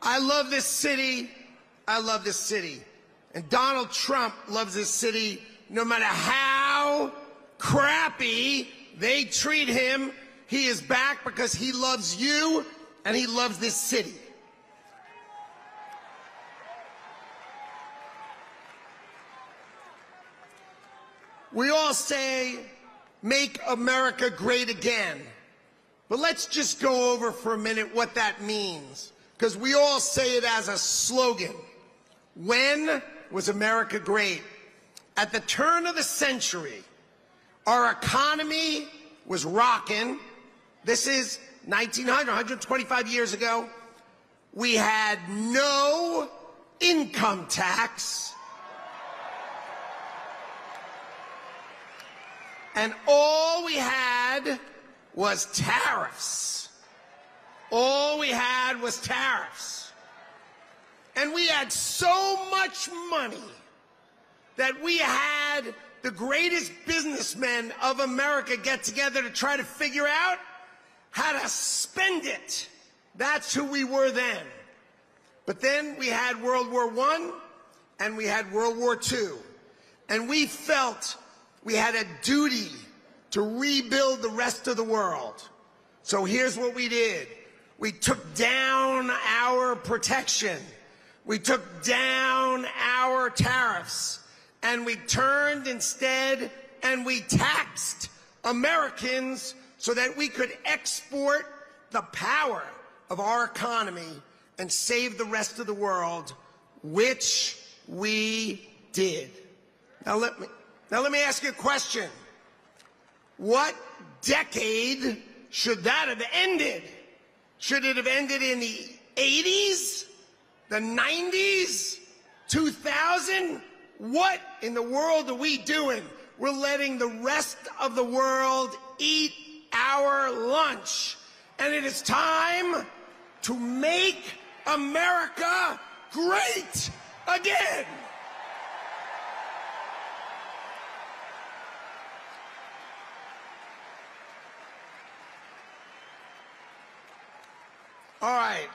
I love this city. I love this city. And Donald Trump loves this city no matter how crappy they treat him. He is back because he loves you and he loves this city. We all say, make America great again. But let's just go over for a minute what that means, because we all say it as a slogan. When was America great? At the turn of the century, our economy was rocking. This is 1900, 125 years ago. We had no income tax. And all we had was tariffs. All we had was tariffs. And we had so much money that we had the greatest businessmen of America get together to try to figure out how to spend it. That's who we were then. But then we had World War I and we had World War II. And we felt we had a duty to rebuild the rest of the world. So here's what we did. We took down our protection. We took down our tariffs. And we turned instead and we taxed Americans so that we could export the power of our economy and save the rest of the world, which we did. Now let me ask you a question. What decade should that have ended? Should it have ended in the 80s? The 90s? 2000? What in the world are we doing? We're letting the rest of the world eat our lunch. And it is time to make America great again. All right.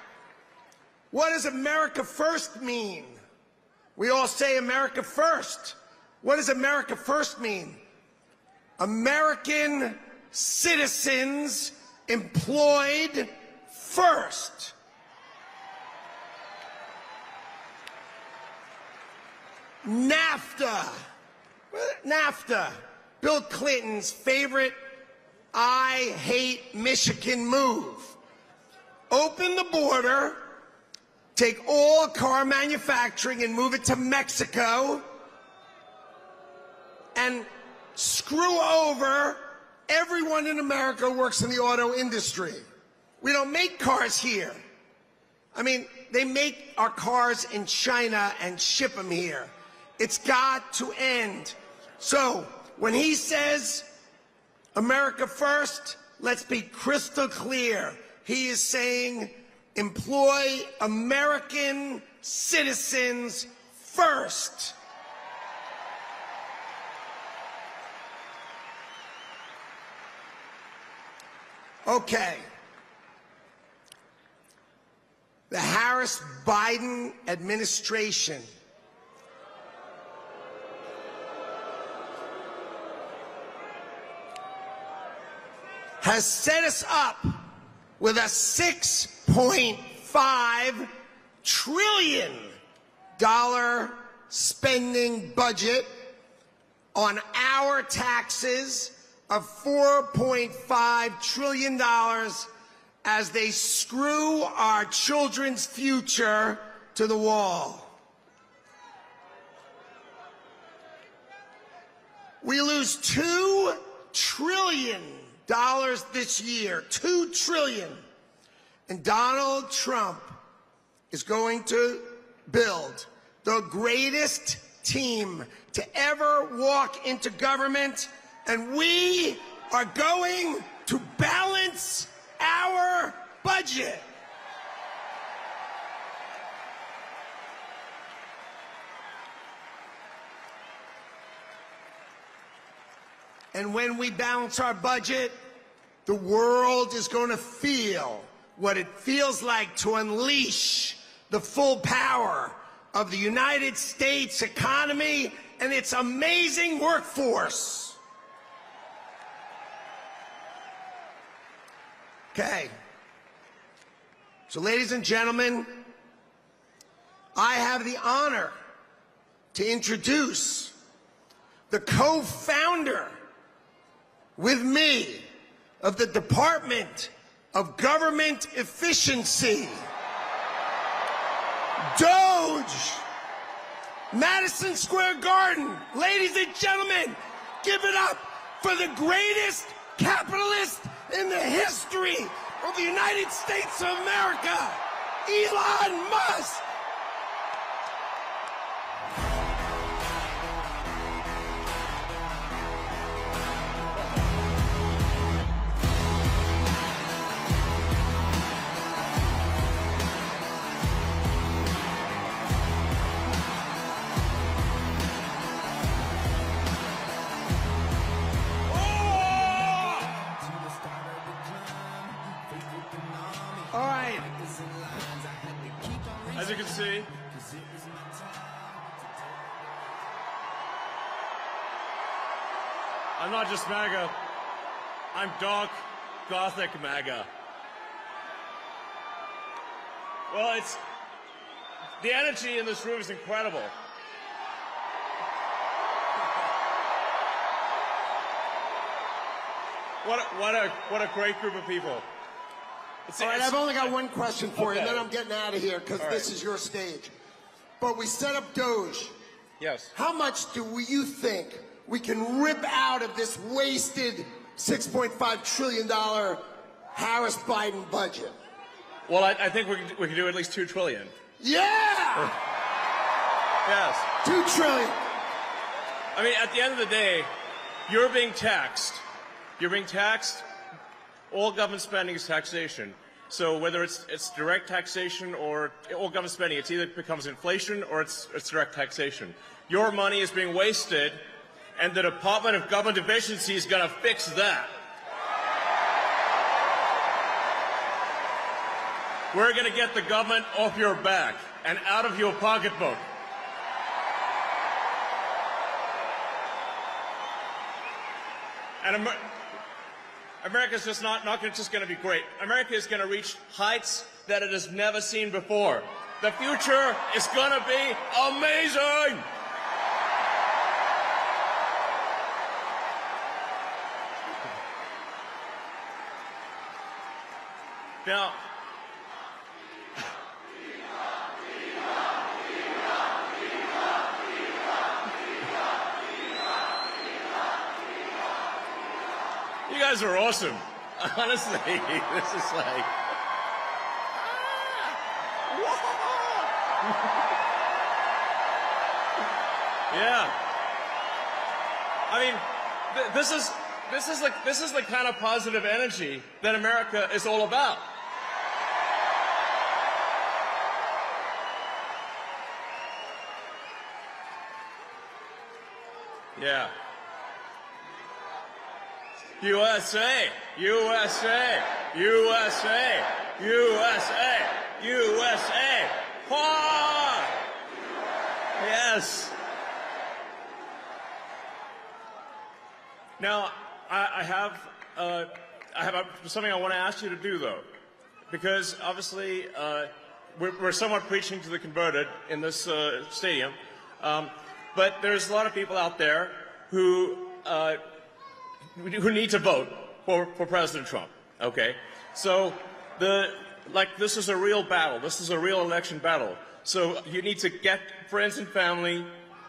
What does America first mean? We all say America first. What does America first mean? American citizens employed first. NAFTA. NAFTA. Bill Clinton's favorite I hate Michigan move. open the border, take all car manufacturing and move it to Mexico, and screw over everyone in America who works in the auto industry. We don't make cars here. I mean, they make our cars in China and ship them here. It's got to end. So when he says America first, let's be crystal clear. He is saying employ American citizens first. Okay. The Harris-Biden administration has set us up with a $6.5 trillion spending budget on our taxes of $4.5 trillion as they screw our children's future to the wall. We lose $2 trillion this year, $2 trillion. And Donald Trump is going to build the greatest team to ever walk into government, and we are going to balance our budget. And when we balance our budget, the world is going to feel what it feels like to unleash the full power of the United States economy and its amazing workforce. Okay. So, ladies and gentlemen, I have the honor to introduce the co-founder with me of the Department of Government Efficiency, Doge, Madison Square Garden. Ladies and gentlemen, give it up for the greatest capitalist in the history of the United States of America, Elon Musk. As you can see, I'm not just MAGA, I'm dark, gothic MAGA. Well, the energy in this room is incredible. What a great group of people. All right, I've only got one question for you, and then I'm getting out of here because this is your stage. But we set up Doge. Yes. How much do you think we can rip out of this wasted $6.5 trillion Harris-Biden budget? Well, I think we can do at least $2 trillion. Yeah! Yes. $2 trillion. I mean, at the end of the day, you're being taxed. You're being taxed. All government spending is taxation. So whether it's direct taxation or all government spending, it either becomes inflation or it's direct taxation. Your money is being wasted, and the Department of Government Efficiency is going to fix that. We're going to get the government off your back and out of your pocketbook. And America's just not just going to be great. America is going to reach heights that it has never seen before. The future is going to be amazing. Now, guys are awesome. Honestly, this is like... Yeah. I mean, this is the kind of positive energy that America is all about. Yeah. USA, USA, USA, USA, USA. Ah! Yes. Now, I have something I want to ask you to do, though, because obviously we're somewhat preaching to the converted in this stadium, but there's a lot of people out there who need to vote for President Trump. Okay, so this is a real battle. This is a real election battle. So you need to get friends and family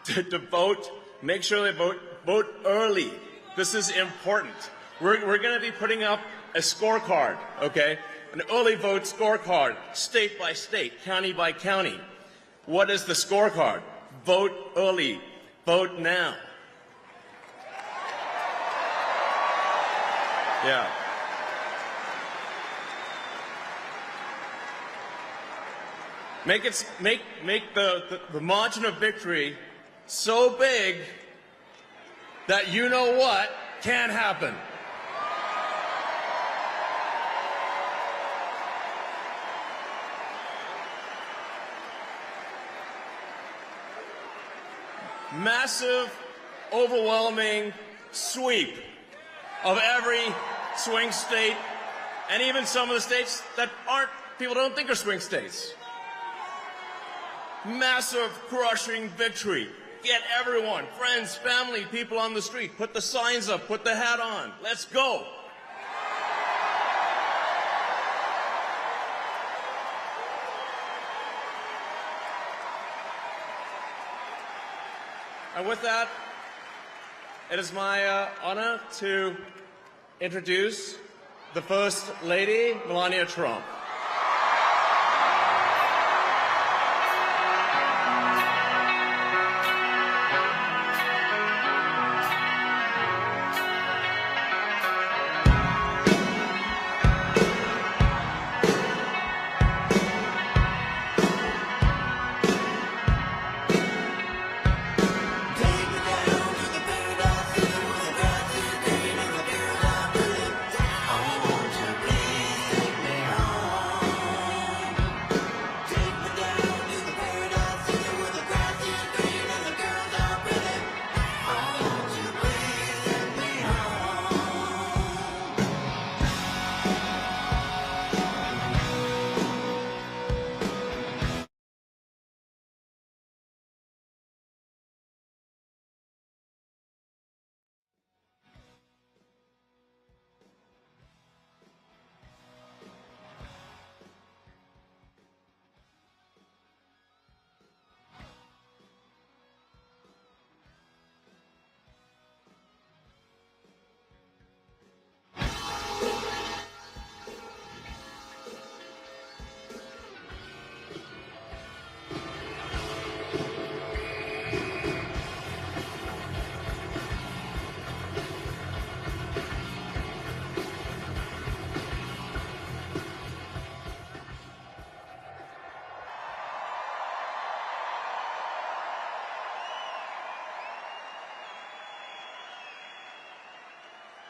to vote. Make sure they vote early. This is important. We're going to be putting up a scorecard, okay? An early vote scorecard, state by state, county by county. What is the scorecard? Vote early. Vote now. Yeah. Make the margin of victory so big that you know what can happen. Massive, overwhelming sweep of every swing state, and even some of the states that people don't think are swing states. Massive, crushing victory. Get everyone, friends, family, people on the street. Put the signs up, put the hat on. Let's go. And with that, it is my honor to introduce the First Lady, Melania Trump.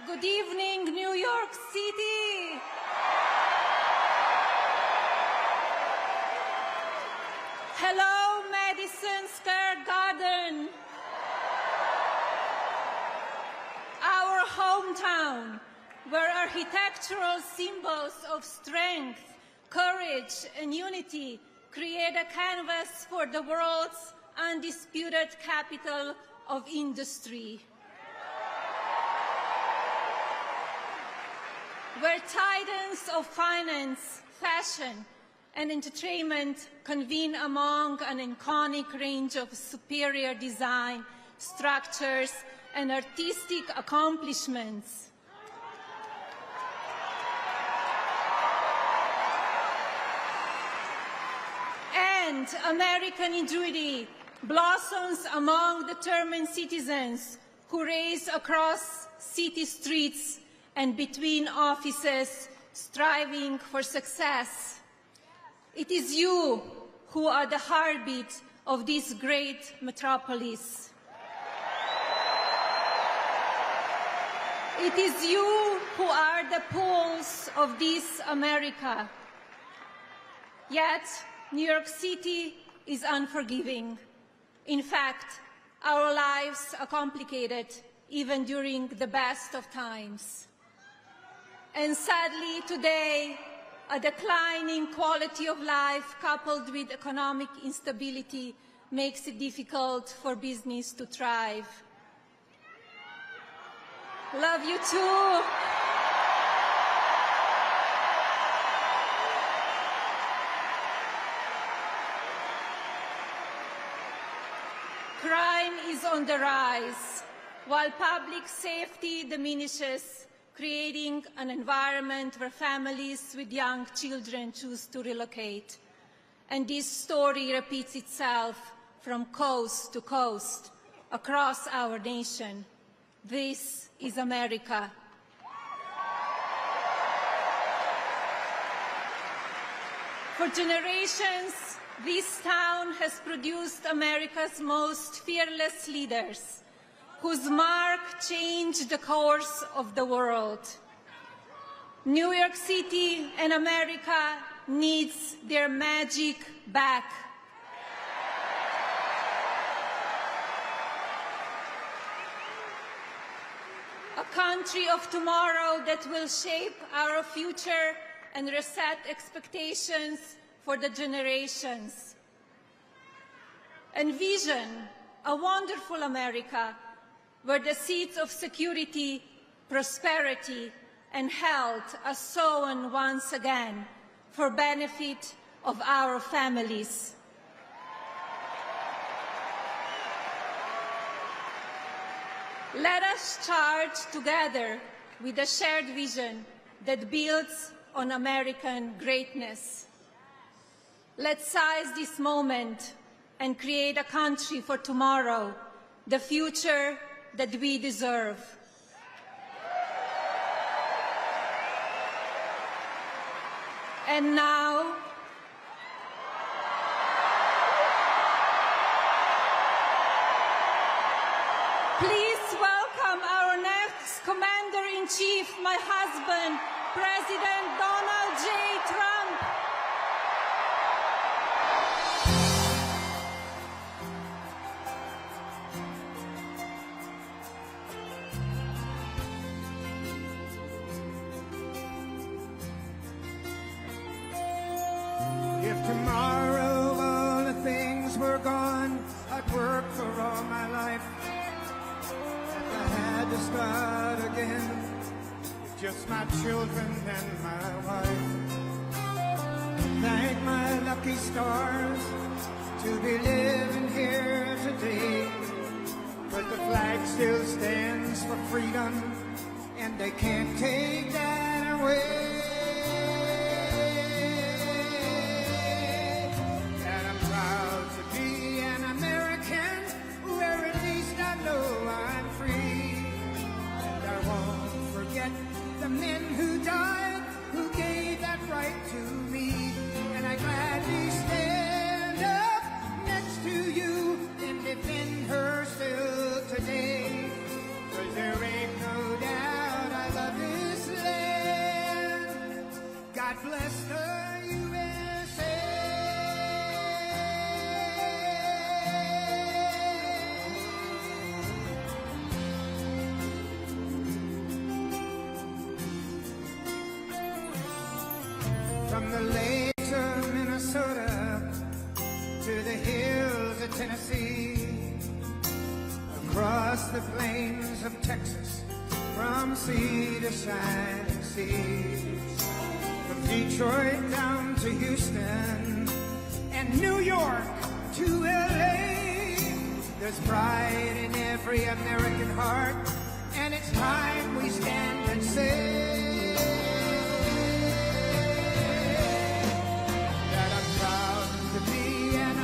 Good evening, New York City. Hello, Madison Square Garden. Our hometown, where architectural symbols of strength, courage, and unity create a canvas for the world's undisputed capital of industry. Where titans of finance, fashion, and entertainment convene among an iconic range of superior design, structures, and artistic accomplishments. and American ingenuity blossoms among determined citizens who race across city streets and between offices, striving for success. It is you who are the heartbeat of this great metropolis. It is you who are the pulse of this America. Yet, New York City is unforgiving. In fact, our lives are complicated even during the best of times. And sadly, today, a declining quality of life coupled with economic instability makes it difficult for business to thrive. Love you too. Crime is on the rise, while public safety diminishes, creating an environment where families with young children choose to relocate. And this story repeats itself from coast to coast across our nation. This is America. For generations, this town has produced America's most fearless leaders, whose mark changed the course of the world. New York City and America needs their magic back. A country of tomorrow that will shape our future and reset expectations for the generations. Envision a wonderful America where the seeds of security, prosperity, and health are sown once again for benefit of our families. Let us charge together with a shared vision that builds on American greatness. Let's seize this moment and create a country for tomorrow, the future that we deserve. And now, please welcome our next Commander-in-Chief, my husband, President Donald J. Trump. If tomorrow all the things were gone, I'd work for all my life. If I had to start again, with just my children and my wife. Thank my lucky stars to be living here today. But the flag still stands for freedom, and they can't take that away. The men who died, who gave that right to me, and I gladly stand up next to you and defend her still today. 'Cause there ain't no doubt I love this land. God bless the USA. From the lakes of Minnesota to the hills of Tennessee, across the plains of Texas, from sea to shining sea, from Detroit down to Houston and New York to LA, there's pride in every American heart, and it's time we stand and say that I'm proud to be an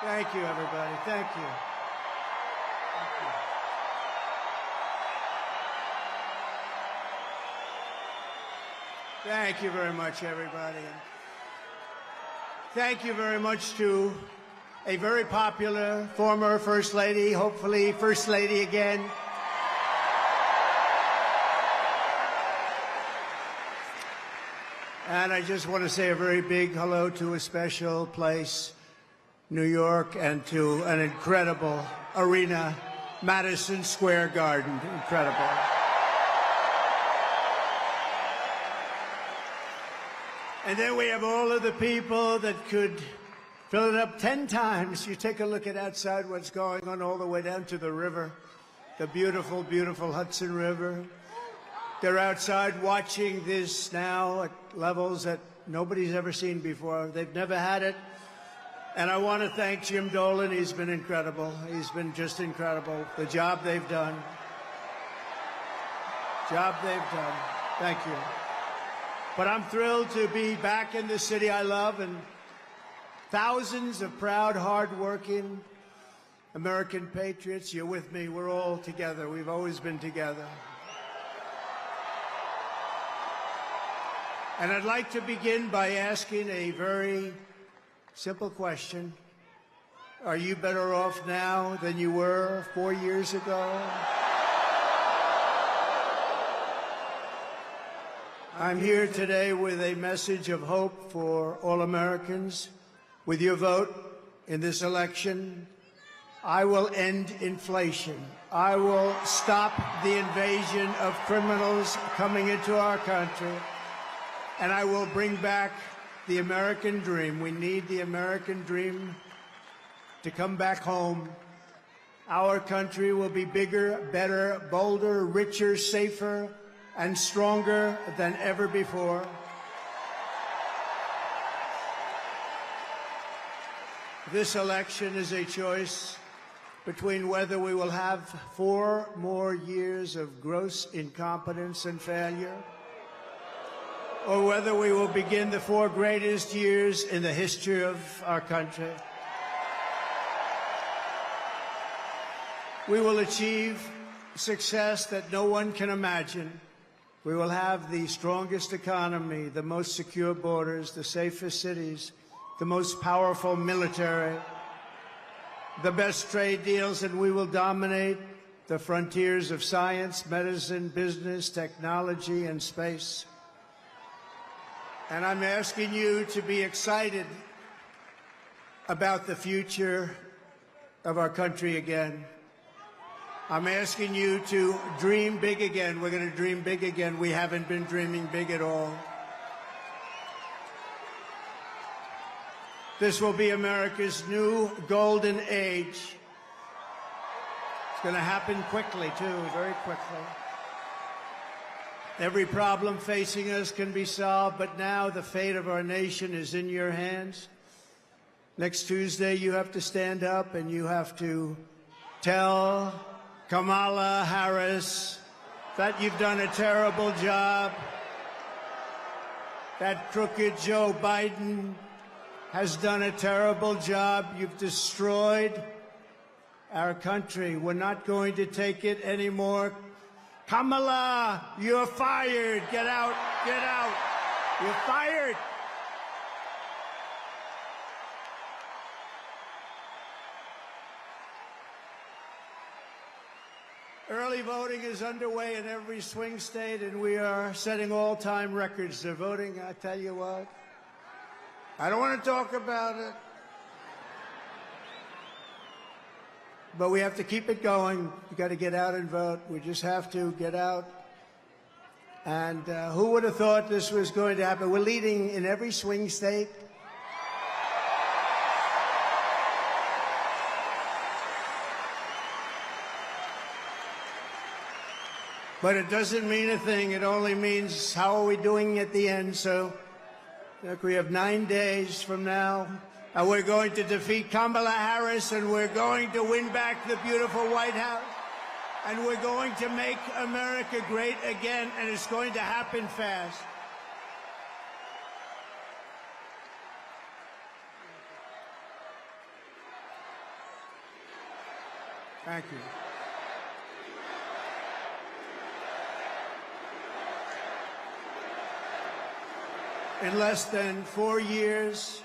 Thank you, everybody. Thank you. Thank you very much, everybody. Thank you very much to a very popular former First Lady, hopefully First Lady again. And I just want to say a very big hello to a special place, New York, and to an incredible arena, Madison Square Garden. Incredible. And then we have all of the people that could fill it up 10 times. You take a look at outside what's going on all the way down to the river, the beautiful, beautiful Hudson River. They're outside watching this now at levels that nobody's ever seen before. They've never had it. And I want to thank Jim Dolan. He's been incredible. He's been just incredible. The job they've done. Job they've done. Thank you. But I'm thrilled to be back in the city I love, and thousands of proud, hard-working American patriots. You're with me. We're all together. We've always been together. And I'd like to begin by asking a very simple question. Are you better off now than you were 4 years ago? I'm here today with a message of hope for all Americans. With your vote in this election, I will end inflation. I will stop the invasion of criminals coming into our country. And I will bring back the American dream. We need the American dream to come back home. Our country will be bigger, better, bolder, richer, safer, and stronger than ever before. This election is a choice between whether we will have 4 more years of gross incompetence and failure, or whether we will begin the 4 greatest years in the history of our country. We will achieve success that no one can imagine. We will have the strongest economy, the most secure borders, the safest cities, the most powerful military, the best trade deals, and we will dominate the frontiers of science, medicine, business, technology, and space. And I'm asking you to be excited about the future of our country again. I'm asking you to dream big again. We're going to dream big again. We haven't been dreaming big at all. This will be America's new golden age. It's going to happen quickly, too, very quickly. Every problem facing us can be solved, but now the fate of our nation is in your hands. Next Tuesday, you have to stand up and you have to tell Kamala Harris that you've done a terrible job, that crooked Joe Biden has done a terrible job. You've destroyed our country. We're not going to take it anymore. Kamala, you're fired. Get out. Get out. You're fired. Early voting is underway in every swing state, and we are setting all-time records. They're voting, I tell you what. I don't want to talk about it. But we have to keep it going. You got to get out and vote. We just have to get out. And who would have thought this was going to happen? We're leading in every swing state. But it doesn't mean a thing. It only means how are we doing at the end. So look, we have 9 days from now. And we're going to defeat Kamala Harris, and we're going to win back the beautiful White House. And we're going to make America great again, and it's going to happen fast. Thank you. In less than 4 years,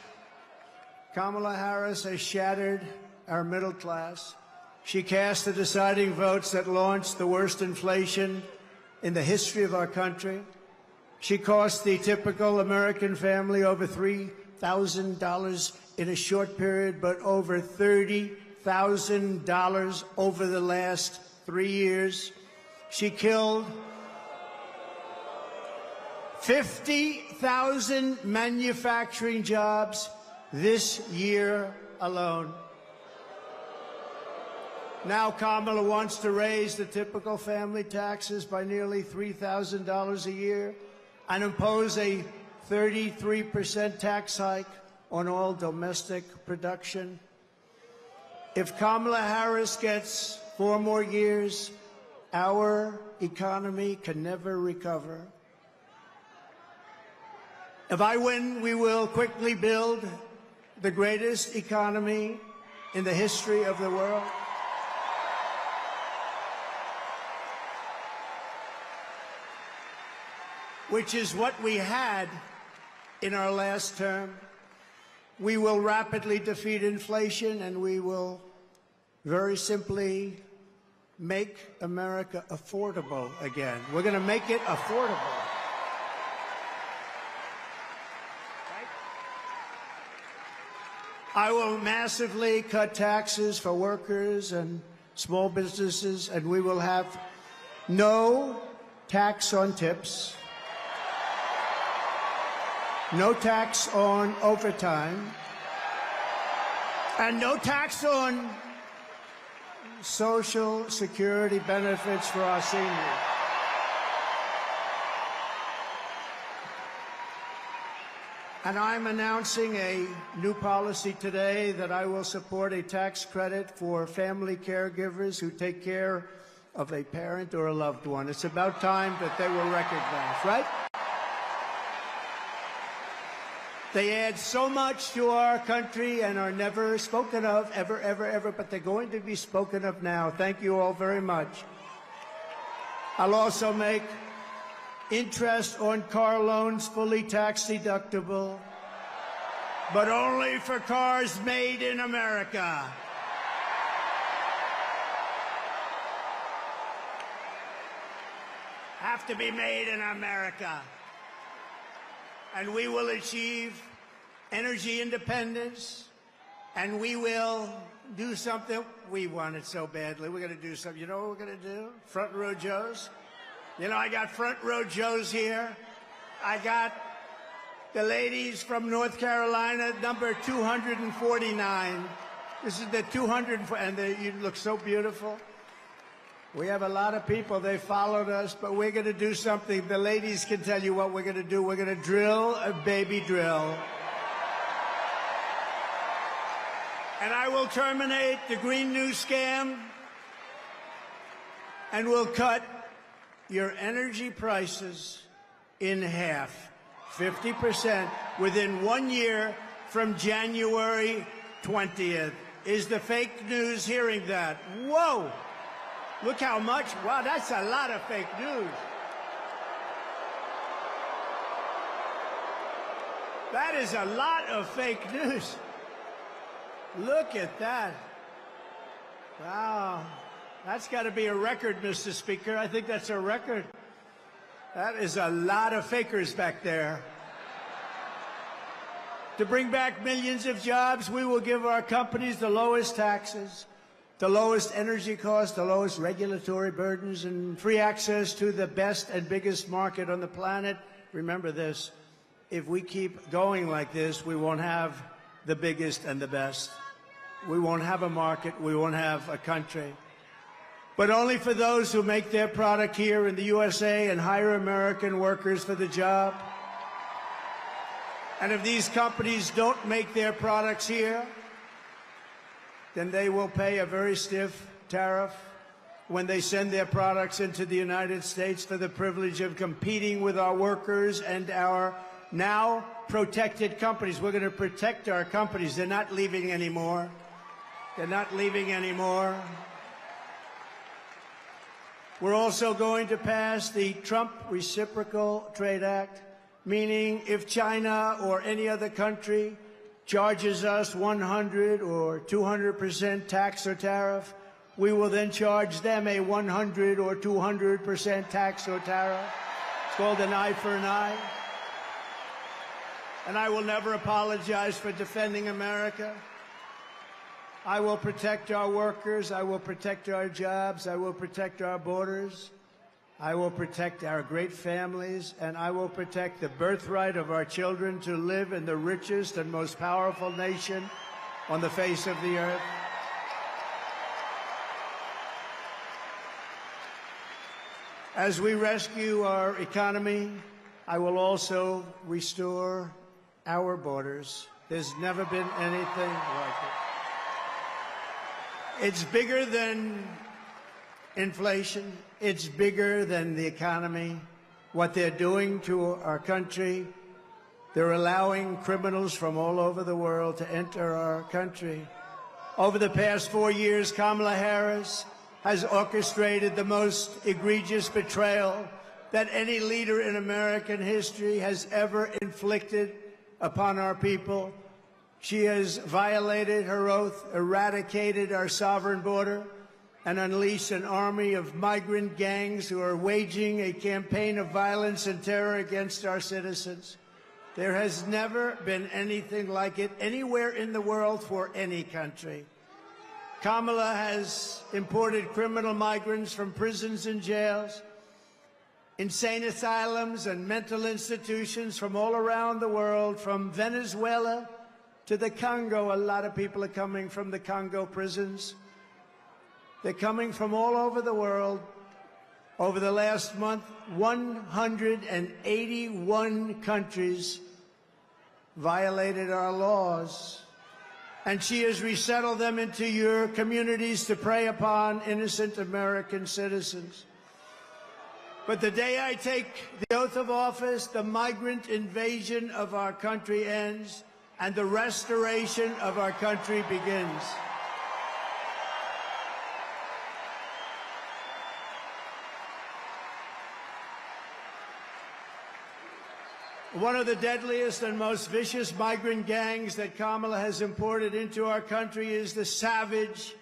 Kamala Harris has shattered our middle class. She cast the deciding votes that launched the worst inflation in the history of our country. She cost the typical American family over $3,000 in a short period, but over $30,000 over the last 3 years. She killed 50,000 manufacturing jobs this year alone. Now Kamala wants to raise the typical family taxes by nearly $3,000 a year and impose a 33% tax hike on all domestic production. If Kamala Harris gets 4 more years, our economy can never recover. If I win, we will quickly build the greatest economy in the history of the world. Which is what we had in our last term. We will rapidly defeat inflation, and we will very simply make America affordable again. We're going to make it affordable. I will massively cut taxes for workers and small businesses, and we will have no tax on tips, no tax on overtime, and no tax on Social Security benefits for our seniors. And I'm announcing a new policy today that I will support a tax credit for family caregivers who take care of a parent or a loved one. It's about time that they were recognized, right? They add so much to our country and are never spoken of, ever, ever, ever, but they're going to be spoken of now. Thank you all very much. I'll also make interest on car loans fully tax deductible, but only for cars made in America. Have to be made in America. And we will achieve energy independence, and we will do something. We want it so badly. We're going to do something. You know what we're going to do? Front row Joes. You know, I got front row Joes here. I got the ladies from North Carolina, number 249. This is the 200, and you look so beautiful. We have a lot of people. They followed us, but we're going to do something. The ladies can tell you what we're going to do. We're going to drill a baby drill. And I will terminate the Green New Scam, and we'll cut your energy prices in half, 50%, within 1 year from January 20th. Is the fake news hearing that? Whoa! Look how much. Wow, that's a lot of fake news. That is a lot of fake news. Look at that. Wow. That's got to be a record, Mr. Speaker. I think that's a record. That is a lot of fakers back there. To bring back millions of jobs, we will give our companies the lowest taxes, the lowest energy costs, the lowest regulatory burdens, and free access to the best and biggest market on the planet. Remember this, if we keep going like this, we won't have the biggest and the best. We won't have a market, we won't have a country. But only for those who make their product here in the USA and hire American workers for the job. And if these companies don't make their products here, then they will pay a very stiff tariff when they send their products into the United States for the privilege of competing with our workers and our now protected companies. We're going to protect our companies. They're not leaving anymore. They're not leaving anymore. We're also going to pass the Trump Reciprocal Trade Act, meaning if China or any other country charges us 100 or 200% tax or tariff, we will then charge them a 100 or 200% tax or tariff. It's called an eye for an eye. And I will never apologize for defending America. I will protect our workers. I will protect our jobs. I will protect our borders. I will protect our great families. And I will protect the birthright of our children to live in the richest and most powerful nation on the face of the earth. As we rescue our economy, I will also restore our borders. There's never been anything like it. It's bigger than inflation. It's bigger than the economy. What they're doing to our country, they're allowing criminals from all over the world to enter our country. Over the past 4 years, Kamala Harris has orchestrated the most egregious betrayal that any leader in American history has ever inflicted upon our people. She has violated her oath, eradicated our sovereign border, and unleashed an army of migrant gangs who are waging a campaign of violence and terror against our citizens. There has never been anything like it anywhere in the world for any country. Kamala has imported criminal migrants from prisons and jails, insane asylums and mental institutions from all around the world, from Venezuela to the Congo. A lot of people are coming from the Congo prisons. They're coming from all over the world. Over the last month, 181 countries violated our laws. And she has resettled them into your communities to prey upon innocent American citizens. But the day I take the oath of office, the migrant invasion of our country ends and the restoration of our country begins. One of the deadliest and most vicious migrant gangs that Kamala has imported into our country is the savage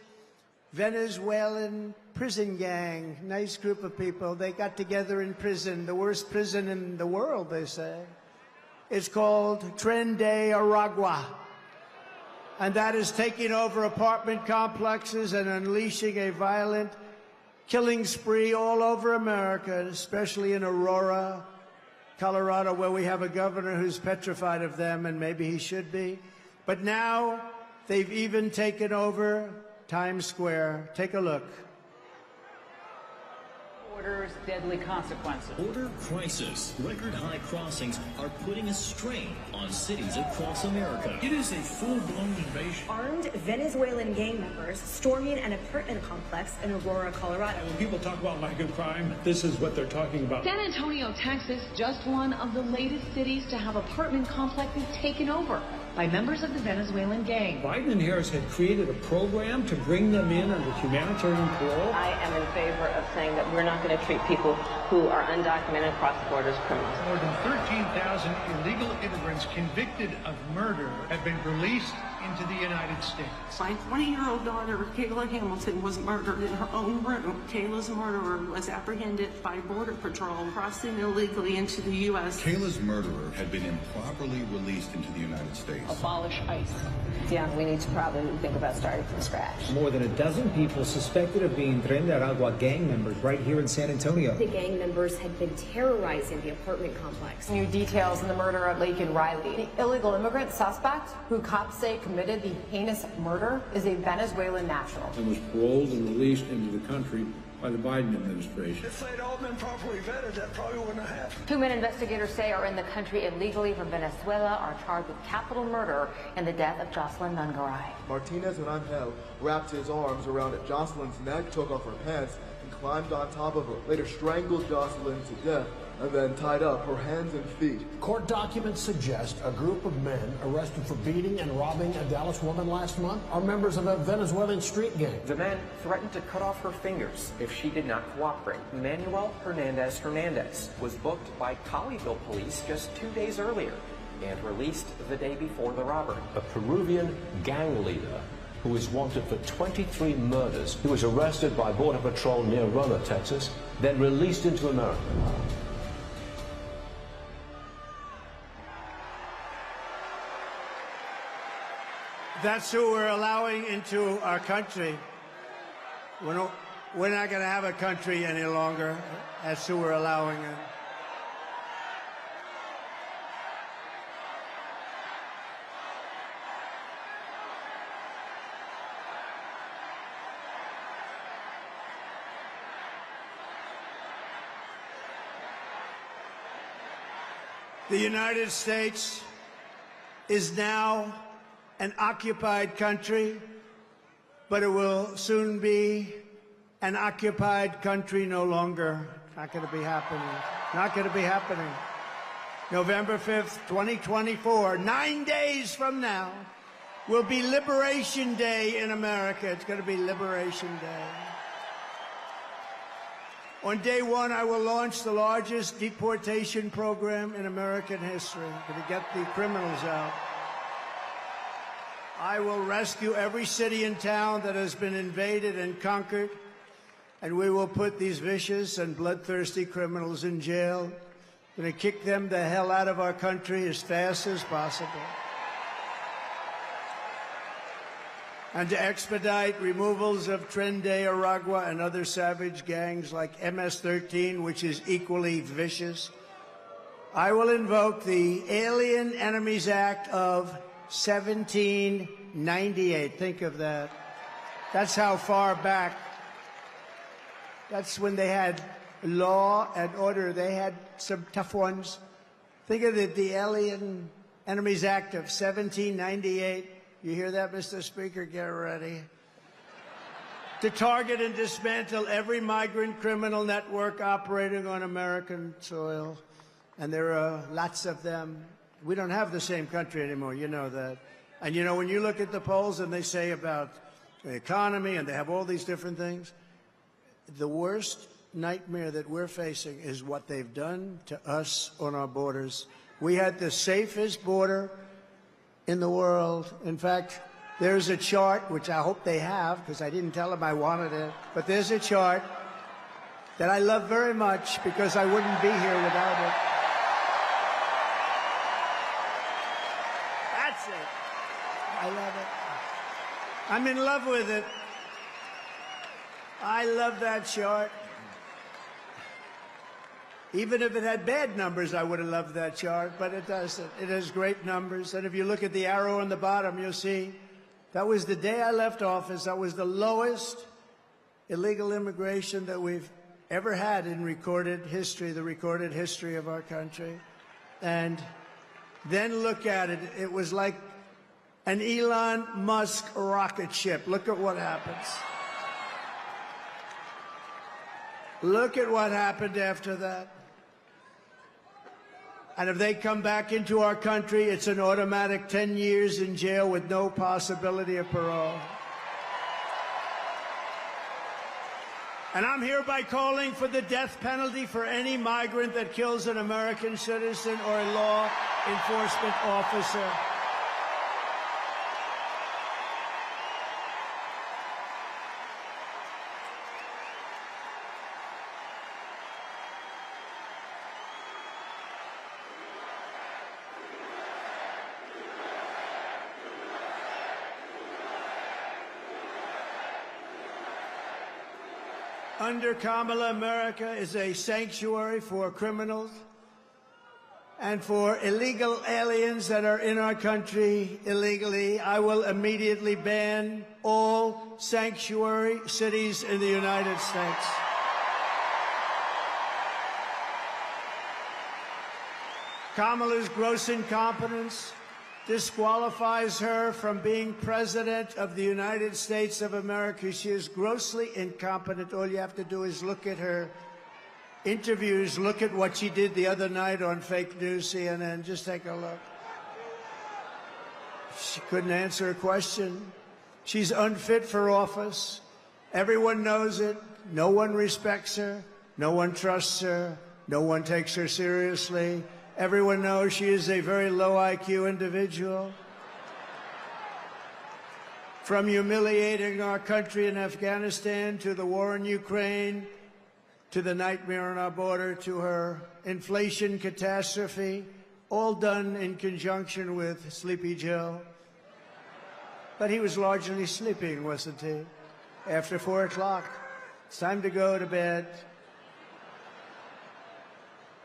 Venezuelan prison gang. Nice group of people. They got together in prison, the worst prison in the world, they say. It's called Tren de Aragua. And that is taking over apartment complexes and unleashing a violent killing spree all over America, especially in Aurora, Colorado, where we have a governor who's petrified of them, and maybe he should be. But now they've even taken over Times Square. Take a look. Orders, deadly consequences. Border crisis. Record high crossings are putting a strain on cities across America. It is a full-blown invasion. Armed Venezuelan gang members storming an apartment complex in Aurora, Colorado. When people talk about lack of crime, this is what they're talking about. San Antonio, Texas, just one of the latest cities to have apartment complexes taken over by members of the Venezuelan gang. Biden and Harris had created a program to bring them in under humanitarian parole. I am in favor of saying that we're not going to treat people who are undocumented across the border as criminals. More than 13,000 illegal immigrants convicted of murder have been released into the United States. My 20-year-old daughter, Kayla Hamilton, was murdered in her own room. Kayla's murderer was apprehended by Border Patrol crossing illegally into the U.S. Kayla's murderer had been improperly released into the United States. Abolish ICE. Yeah, we need to probably think about starting from scratch. More than a dozen people suspected of being Tren de Aragua gang members right here in San Antonio. The gang members had been terrorizing the apartment complex. New details in the murder of Laken Riley. The illegal immigrant suspect, who cops say committed the heinous murder, is a Venezuelan national. And was paroled and released into the country by the Biden administration. If they'd all been properly vetted, that probably wouldn't have happened. 2 men investigators say are in the country illegally from Venezuela are charged with capital murder in the death of Jocelyn Nungaray. Martinez Rangel wrapped his arms around Jocelyn's neck, took off her pants, and climbed on top of her. Later strangled Jocelyn to death and then tied up her hands and feet. Court documents suggest a group of men arrested for beating and robbing a Dallas woman last month are members of a Venezuelan street gang. The men threatened to cut off her fingers if she did not cooperate. Manuel Hernandez was booked by Colleyville police just 2 days earlier and released the day before the robbery. A Peruvian gang leader who is wanted for 23 murders. He was arrested by Border Patrol near Roma, Texas, then released into America. That's who we're allowing into our country. We're not going to have a country any longer. That's who we're allowing in. The United States is now an occupied country, but it will soon be an occupied country no longer. Not going to be happening. Not going to be happening. November 5th, 2024, 9 days from now, will be Liberation Day in America. It's going to be Liberation Day. On day one, I will launch the largest deportation program in American history to get the criminals out. I will rescue every city and town that has been invaded and conquered, and we will put these vicious and bloodthirsty criminals in jail. We're going to kick them the hell out of our country as fast as possible. And to expedite removals of Tren de Aragua and other savage gangs like MS-13, which is equally vicious, I will invoke the Alien Enemies Act of 1798. Think of that. That's how far back. That's when they had law and order. They had some tough ones. Think of the Alien Enemies Act of 1798. You hear that, Mr. Speaker? Get ready. To target and dismantle every migrant criminal network operating on American soil. And there are lots of them. We don't have the same country anymore, you know that. And you know, when you look at the polls and they say about the economy and they have all these different things, the worst nightmare that we're facing is what they've done to us on our borders. We had the safest border in the world. In fact, there's a chart, which I hope they have, because I didn't tell them I wanted it, but there's a chart that I love very much because I wouldn't be here without it. That's it. I love it. I'm in love with it. I love that chart. Even if it had bad numbers, I would have loved that chart, but it doesn't. It has great numbers. And if you look at the arrow on the bottom, you'll see that was the day I left office. That was the lowest illegal immigration that we've ever had in recorded history, the recorded history of our country. And then look at it. It was like an Elon Musk rocket ship. Look at what happens. Look at what happened after that. And if they come back into our country, it's an automatic 10 years in jail with no possibility of parole. And I'm hereby calling for the death penalty for any migrant that kills an American citizen or a law enforcement officer. Under Kamala, America is a sanctuary for criminals and for illegal aliens that are in our country illegally. I will immediately ban all sanctuary cities in the United States. Kamala's gross incompetence disqualifies her from being President of the United States of America. She is grossly incompetent. All you have to do is look at her interviews. Look at what she did the other night on fake news CNN. Just take a look. She couldn't answer a question. She's unfit for office. Everyone knows it. No one respects her. No one trusts her. No one takes her seriously. Everyone knows she is a very low IQ individual. From humiliating our country in Afghanistan to the war in Ukraine, to the nightmare on our border, to her inflation catastrophe, all done in conjunction with Sleepy Joe. But he was largely sleeping, wasn't he? After 4 o'clock, it's time to go to bed.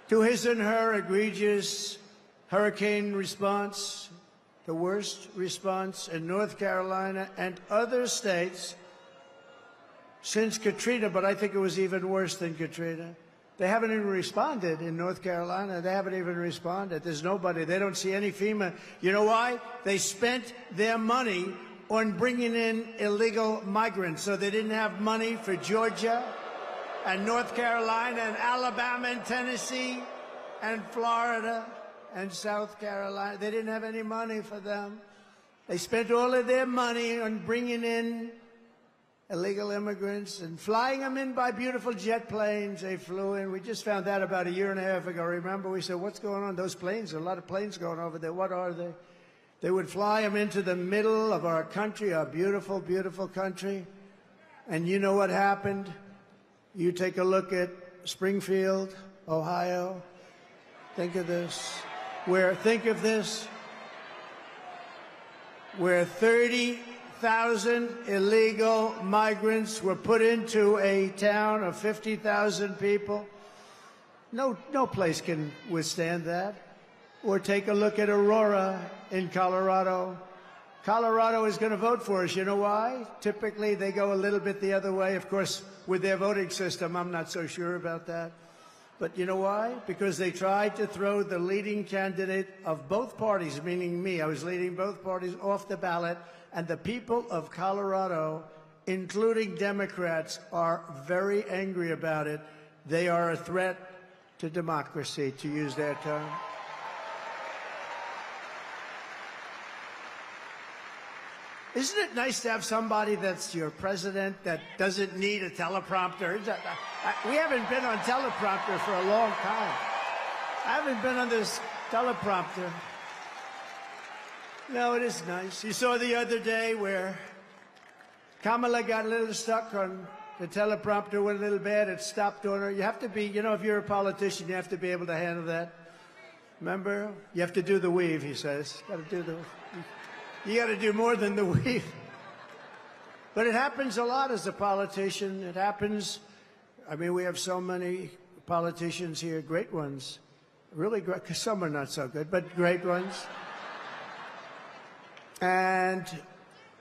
To his and her egregious hurricane response, the worst response in North Carolina and other states since Katrina, but I think it was even worse than Katrina. They haven't even responded in North Carolina. They haven't even responded. There's nobody. They don't see any FEMA. You know why? They spent their money on bringing in illegal migrants, so they didn't have money for Georgia and North Carolina and Alabama and Tennessee and Florida and South Carolina. They didn't have any money for them. They spent all of their money on bringing in illegal immigrants and flying them in by beautiful jet planes. They flew in. We just found that about a year and a half ago. Remember, we said, what's going on? Those planes, there are a lot of planes going over there. What are they? They would fly them into the middle of our country, our beautiful, beautiful country. And you know what happened? You take a look at Springfield, Ohio. Think of this. Where 30,000 illegal migrants were put into a town of 50,000 people. No place can withstand that. Or take a look at Aurora in Colorado. Colorado is going to vote for us. You know why? Typically, they go a little bit the other way. Of course, with their voting system, I'm not so sure about that. But you know why? Because they tried to throw the leading candidate of both parties, meaning me. I was leading both parties off the ballot. And the people of Colorado, including Democrats, are very angry about it. They are a threat to democracy, to use their term. Isn't it nice to have somebody that's your president that doesn't need a teleprompter? We haven't been on teleprompter for a long time. I haven't been on this teleprompter. No, it is nice. You saw the other day where Kamala got a little stuck on the teleprompter, went a little bad. It stopped on her. You have to be, you know, if you're a politician, you have to be able to handle that. Remember? You have to do the weave, he says. Got to do the... You got to do more than the weave. But it happens a lot as a politician. It happens. I mean, we have so many politicians here, great ones. Really great, because some are not so good, but great ones. And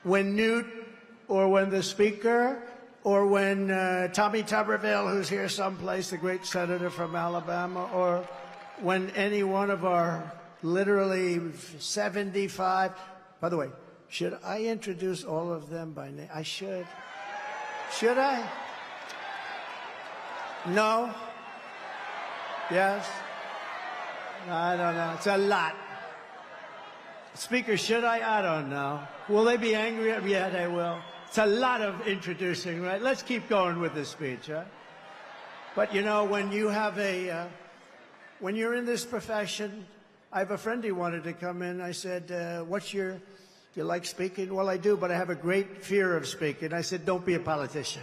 when Newt, or when the Speaker, or when Tommy Tuberville, who's here someplace, the great senator from Alabama, or when any one of our literally 75... By the way, should I introduce all of them by name? I should. Should I? No? Yes? I don't know. It's a lot. Speaker, should I? I don't know. Will they be angry at me? Yeah, they will. It's a lot of introducing, right? Let's keep going with this speech, right? But, you know, when you have when you're in this profession, I have a friend who wanted to come in. I said, do you like speaking? Well, I do, but I have a great fear of speaking. I said, don't be a politician.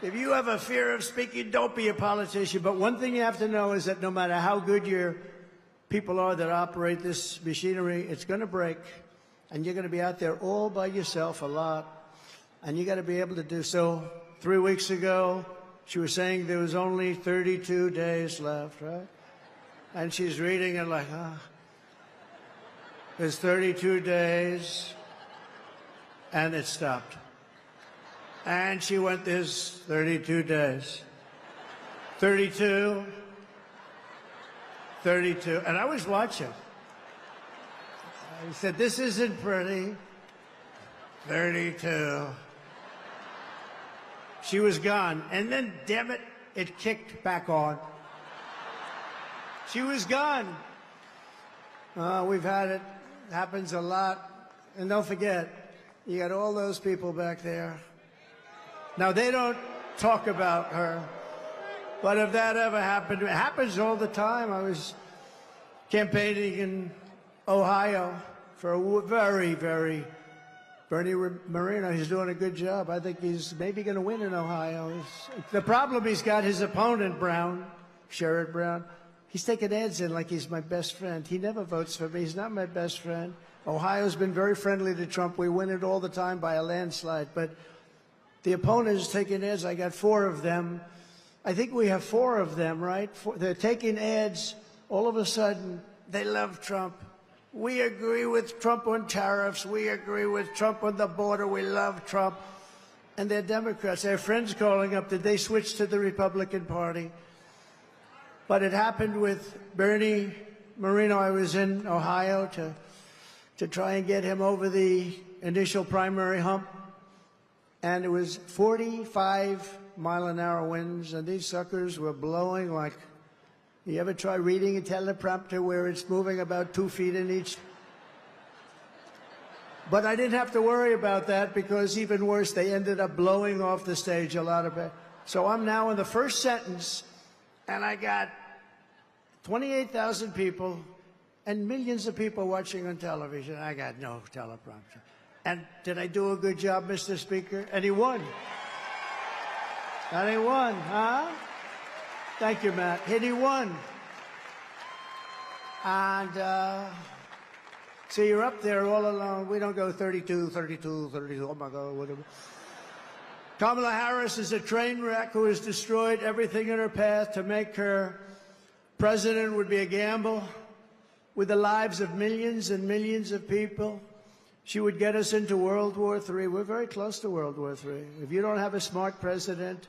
If you have a fear of speaking, don't be a politician. But one thing you have to know is that no matter how good your people are that operate this machinery, it's going to break. And you're going to be out there all by yourself a lot. And you got to be able to do so. 3 weeks ago, she was saying there was only 32 days left, right? And she's reading it like, there's 32 days, and it stopped. And she went, there's 32 days. 32, 32, and I was watching. I said, this isn't pretty. 32. She was gone, and then, damn it, it kicked back on. She was gone. We've had it. Happens a lot. And don't forget, you got all those people back there. Now, they don't talk about her, but if that ever happened, it happens all the time. I was campaigning in Ohio for a very, very Bernie Moreno. He's doing a good job. I think he's maybe going to win in Ohio. The problem he's got, his opponent, Brown, Sherrod Brown, he's taking ads in like he's my best friend. He never votes for me. He's not my best friend. Ohio's been very friendly to Trump. We win it all the time by a landslide. But the opponent is taking ads. I got 4 of them. I think we have 4 of them, right? They're taking ads. All of a sudden, they love Trump. We agree with Trump on tariffs. We agree with Trump on the border. We love Trump. And they're Democrats. Their friends calling up, did they switch to the Republican Party? But it happened with Bernie Moreno. I was in Ohio to try and get him over the initial primary hump. And it was 45-mile-an-hour winds, and these suckers were blowing like, you ever try reading a teleprompter where it's moving about 2 feet in each? But I didn't have to worry about that because even worse, they ended up blowing off the stage a lot of it. So I'm now in the first sentence, and I got 28,000 people and millions of people watching on television. I got no teleprompter. And did I do a good job, Mr. Speaker? And he won. And he won, huh? Thank you, Matt. And he won. And so you're up there all alone. We don't go 32, 32, 32. Oh, my God, whatever. Kamala Harris is a train wreck who has destroyed everything in her path. To make her president would be a gamble with the lives of millions and millions of people. She would get us into World War III. We're very close to World War III. If you don't have a smart president,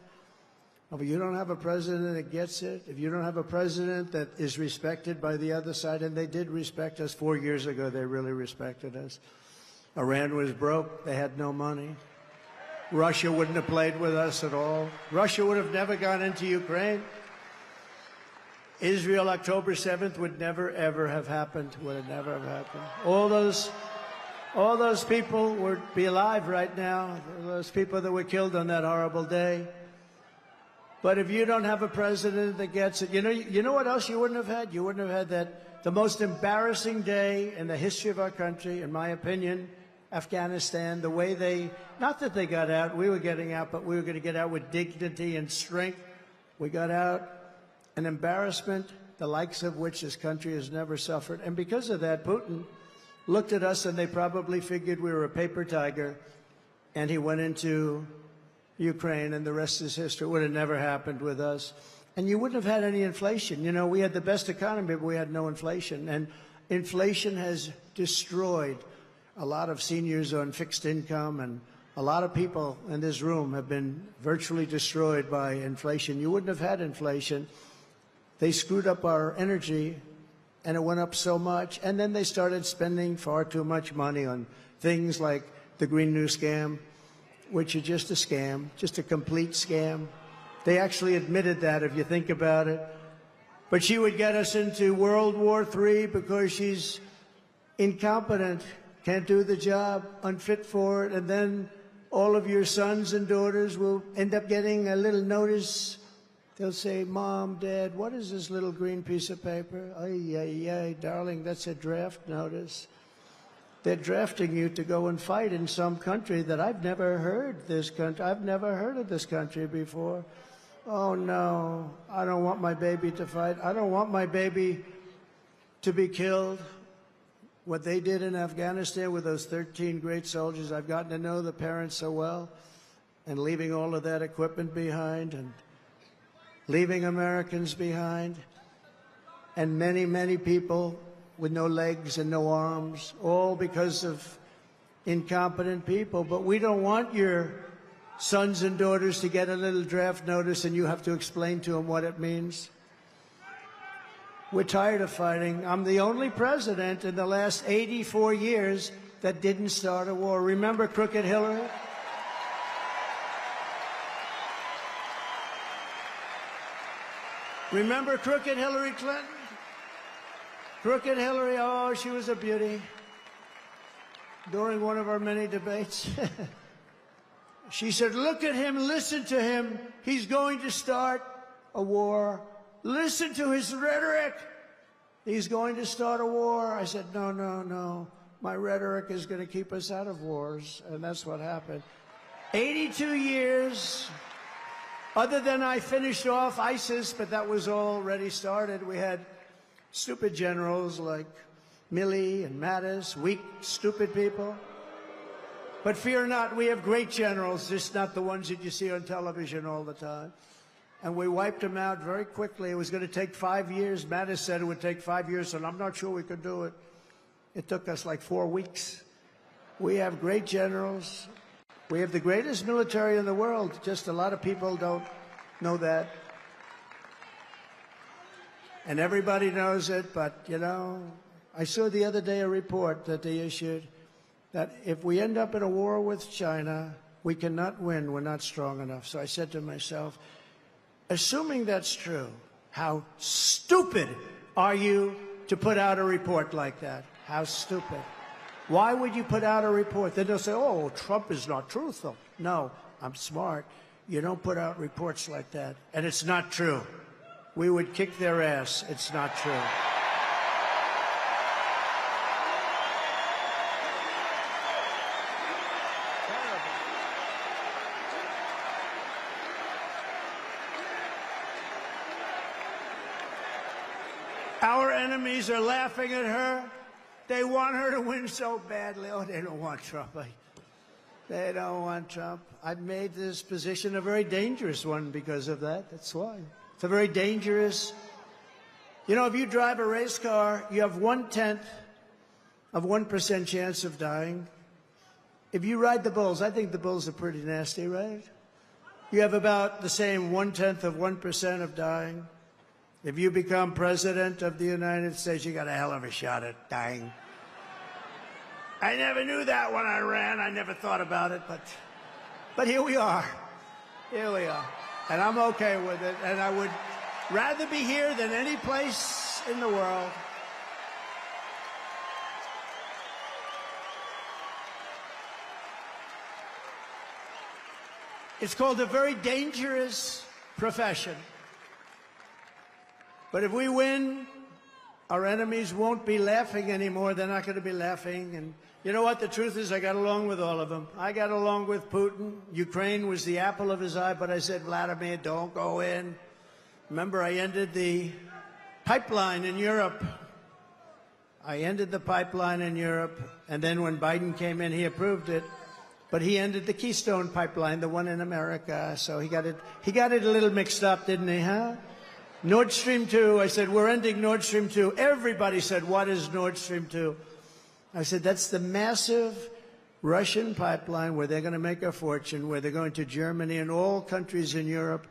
if you don't have a president that gets it, if you don't have a president that is respected by the other side, and they did respect us 4 years ago, they really respected us. Iran was broke. They had no money. Russia wouldn't have played with us at all. Russia would have never gone into Ukraine. Israel, October 7th, would never, ever have happened. Would have never have happened. All those people would be alive right now, those people that were killed on that horrible day. But if you don't have a president that gets it, you know what else you wouldn't have had? You wouldn't have had that, the most embarrassing day in the history of our country, in my opinion, Afghanistan, the way they, not that they got out, we were getting out, but we were going to get out with dignity and strength. We got out, an embarrassment, the likes of which this country has never suffered. And because of that, Putin looked at us and they probably figured we were a paper tiger, and he went into Ukraine, and the rest is history. It would have never happened with us. And you wouldn't have had any inflation. You know, we had the best economy, but we had no inflation. And inflation has destroyed a lot of seniors on fixed income, and a lot of people in this room have been virtually destroyed by inflation. You wouldn't have had inflation. They screwed up our energy, and it went up so much. And then they started spending far too much money on things like the Green New Scam, which is just a scam, just a complete scam. They actually admitted that, if you think about it. But she would get us into World War III because she's incompetent, can't do the job, unfit for it, and then all of your sons and daughters will end up getting a little notice. They'll say, Mom, Dad, what is this little green piece of paper? Ay, ay, ay, darling, that's a draft notice. They're drafting you to go and fight in some country that I've never heard I've never heard of this country before. Oh, no, I don't want my baby to fight. I don't want my baby to be killed. What they did in Afghanistan with those 13 great soldiers, I've gotten to know the parents so well, and leaving all of that equipment behind and leaving Americans behind, and many, many people with no legs and no arms, all because of incompetent people. But we don't want your sons and daughters to get a little draft notice and you have to explain to them what it means. We're tired of fighting. I'm the only president in the last 84 years that didn't start a war. Remember Crooked Hillary? Remember crooked Hillary Clinton? Crooked Hillary, oh, she was a beauty. During one of our many debates, she said, look at him, listen to him. He's going to start a war. Listen to his rhetoric. He's going to start a war. I said, no, no, no. My rhetoric is going to keep us out of wars. And that's what happened. 82 years. Other than I finished off ISIS, but that was already started. We had stupid generals like Milley and Mattis, weak, stupid people. But fear not, we have great generals, just not the ones that you see on television all the time. And we wiped them out very quickly. It was going to take 5 years. Mattis said it would take 5 years, and I'm not sure we could do it. It took us like 4 weeks. We have great generals. We have the greatest military in the world. Just a lot of people don't know that. And everybody knows it, but, you know, I saw the other day a report that they issued that if we end up in a war with China, we cannot win. We're not strong enough. So I said to myself, assuming that's true, how stupid are you to put out a report like that? How stupid. Why would you put out a report? Then they'll say, oh, Trump is not truthful. No, I'm smart. You don't put out reports like that. And it's not true. We would kick their ass. It's not true. Our enemies are laughing at her. They want her to win so badly. Oh, they don't want Trump. They don't want Trump. I've made this position a very dangerous one because of that. That's why. It's a very dangerous. You know, if you drive a race car, you have 1/10 of 1% chance of dying. If you ride the bulls, I think the bulls are pretty nasty, right? You have about the same 1/10 of 1% of dying. If you become president of the United States, you got a hell of a shot at dying. I never knew that when I ran. I never thought about it, but here we are. Here we are. And I'm okay with it. And I would rather be here than any place in the world. It's called a very dangerous profession. But if we win, our enemies won't be laughing anymore. They're not going to be laughing. And you know what? The truth is I got along with all of them. I got along with Putin. Ukraine was the apple of his eye, but I said, Vladimir, don't go in. Remember, I ended the pipeline in Europe. I ended the pipeline in Europe. And then when Biden came in, he approved it. But he ended the Keystone pipeline, the one in America. So he got it a little mixed up, didn't he, huh? Nord Stream 2, I said, we're ending Nord Stream 2. Everybody said, what is Nord Stream 2? I said, that's the massive Russian pipeline where they're going to make a fortune, where they're going to Germany and all countries in Europe.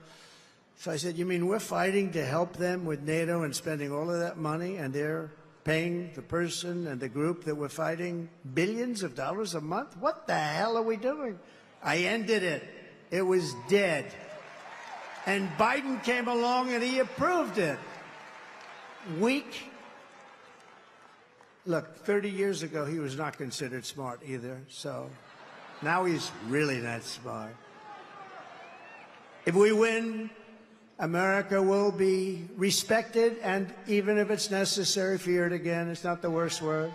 So I said, you mean we're fighting to help them with NATO and spending all of that money, and they're paying the person and the group that we're fighting billions of dollars a month? What the hell are we doing? I ended it. It was dead. And Biden came along and he approved it. Weak. Look, 30 years ago, he was not considered smart either. So now he's really not smart. If we win, America will be respected, and even if it's necessary, feared again. It's not the worst word.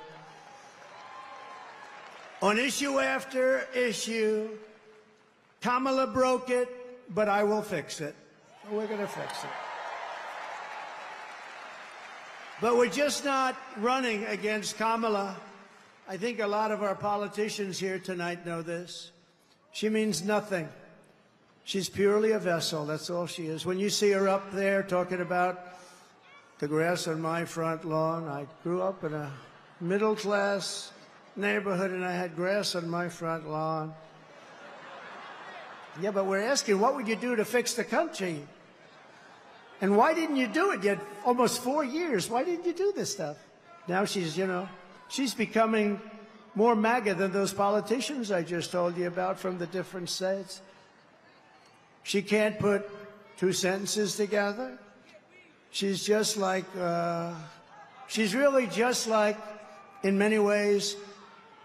On issue after issue, Kamala broke it, but I will fix it. We're going to fix it. But we're just not running against Kamala. I think a lot of our politicians here tonight know this. She means nothing. She's purely a vessel. That's all she is. When you see her up there talking about the grass on my front lawn, I grew up in a middle-class neighborhood, and I had grass on my front lawn. Yeah, but we're asking, what would you do to fix the country? And why didn't you do it? You had almost 4 years. Why didn't you do this stuff? Now she's, you know, she's becoming more MAGA than those politicians I just told you about from the different states. She can't put two sentences together. She's just like, she's really just like, in many ways,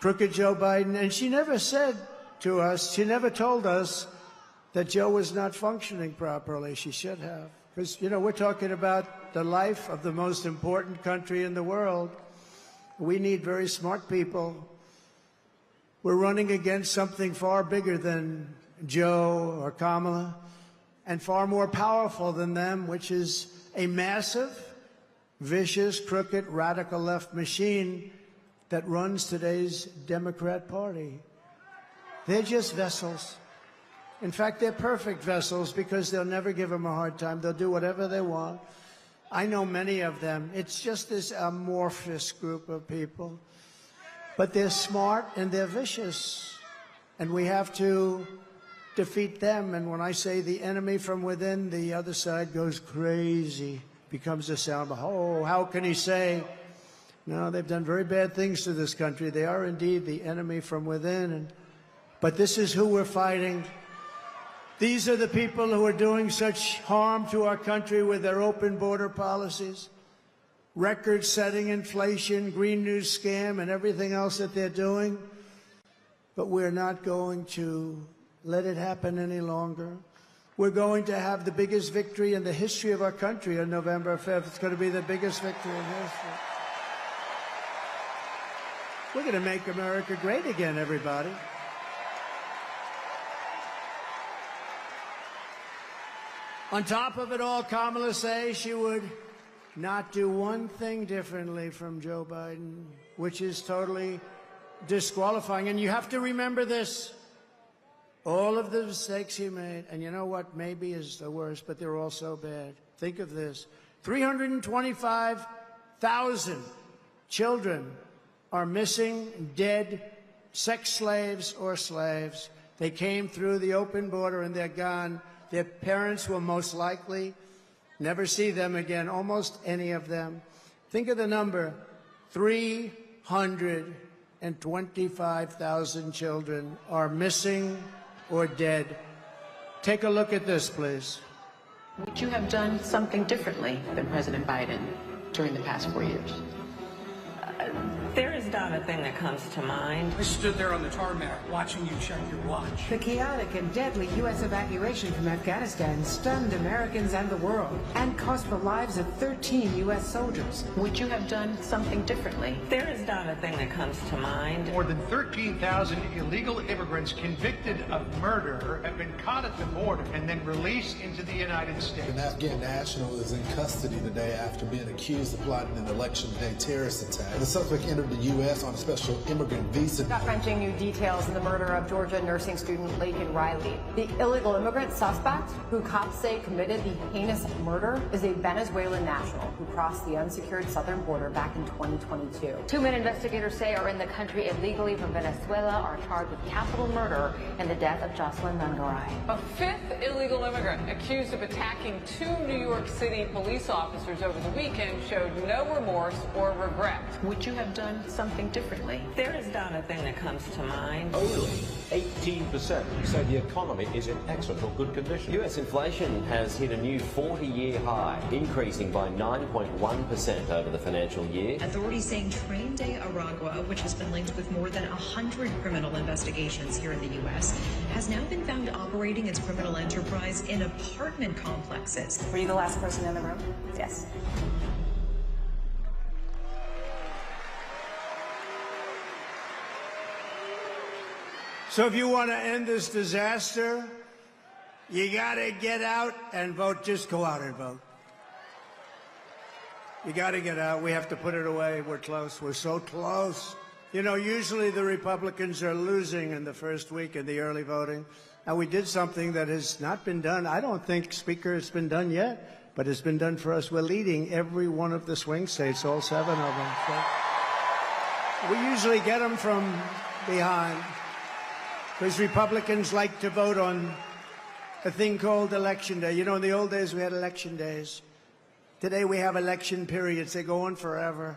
crooked Joe Biden. And she never said to us, she never told us that Joe was not functioning properly. She should have. Because, you know, we're talking about the life of the most important country in the world. We need very smart people. We're running against something far bigger than Joe or Kamala, and far more powerful than them, which is a massive, vicious, crooked, radical left machine that runs today's Democrat Party. They're just vessels. In fact, they're perfect vessels because they'll never give them a hard time. They'll do whatever they want. I know many of them. It's just this amorphous group of people. But they're smart and they're vicious. And we have to defeat them. And when I say the enemy from within, the other side goes crazy, becomes a sound. Oh, how can he say? No, they've done very bad things to this country. They are indeed the enemy from within. But this is who we're fighting. These are the people who are doing such harm to our country with their open border policies, record-setting inflation, Green New scam, and everything else that they're doing. But we're not going to let it happen any longer. We're going to have the biggest victory in the history of our country on November 5th. It's going to be the biggest victory in history. We're going to make America great again, everybody. On top of it all, Kamala says she would not do one thing differently from Joe Biden, which is totally disqualifying. And you have to remember this. All of the mistakes he made, and you know what maybe is the worst, but they're all so bad. Think of this. 325,000 children are missing, dead, sex slaves or slaves. They came through the open border and they're gone. Their parents will most likely never see them again, almost any of them. Think of the number, 325,000 children are missing or dead. Take a look at this, please. Would you have done something differently than President Biden during the past 4 years? There is not a thing that comes to mind. I stood there on the tarmac watching you check your watch. The chaotic and deadly U.S. evacuation from Afghanistan stunned Americans and the world and cost the lives of 13 U.S. soldiers. Would you have done something differently? There is not a thing that comes to mind. More than 13,000 illegal immigrants convicted of murder have been caught at the border and then released into the United States. An Afghan national is in custody today after being accused of plotting an election day terrorist attack. The suspect entered the U.S. on a special immigrant visa. Gut-wrenching new details in the murder of Georgia nursing student Laken Riley. The illegal immigrant suspect, who cops say committed the heinous murder, is a Venezuelan national who crossed the unsecured southern border back in 2022. 2 men investigators say are in the country illegally from Venezuela are charged with capital murder in the death of Jocelyn Nungaray. A fifth illegal immigrant accused of attacking 2 New York City police officers over the weekend showed no remorse or regret. Would you have done something differently? There is not a thing that comes to mind. Only 18% say the economy is in excellent or good condition. U.S. inflation has hit a new 40-year high, increasing by 9.1% over the financial year. Authorities saying Train de Aragua, which has been linked with more than 100 criminal investigations here in the U.S., has now been found operating its criminal enterprise in apartment complexes. Were you the last person in the room? Yes. So if you want to end this disaster, you got to get out and vote. Just go out and vote. You got to get out. We have to put it away. We're close. We're so close. You know, usually the Republicans are losing in the first week in the early voting. And we did something that has not been done. I don't think, Speaker, it's been done yet, but it's been done for us. We're leading every one of the swing states, all 7 of them. So we usually get them from behind. Because Republicans like to vote on a thing called Election Day. You know, in the old days, we had election days. Today, we have election periods. They go on forever.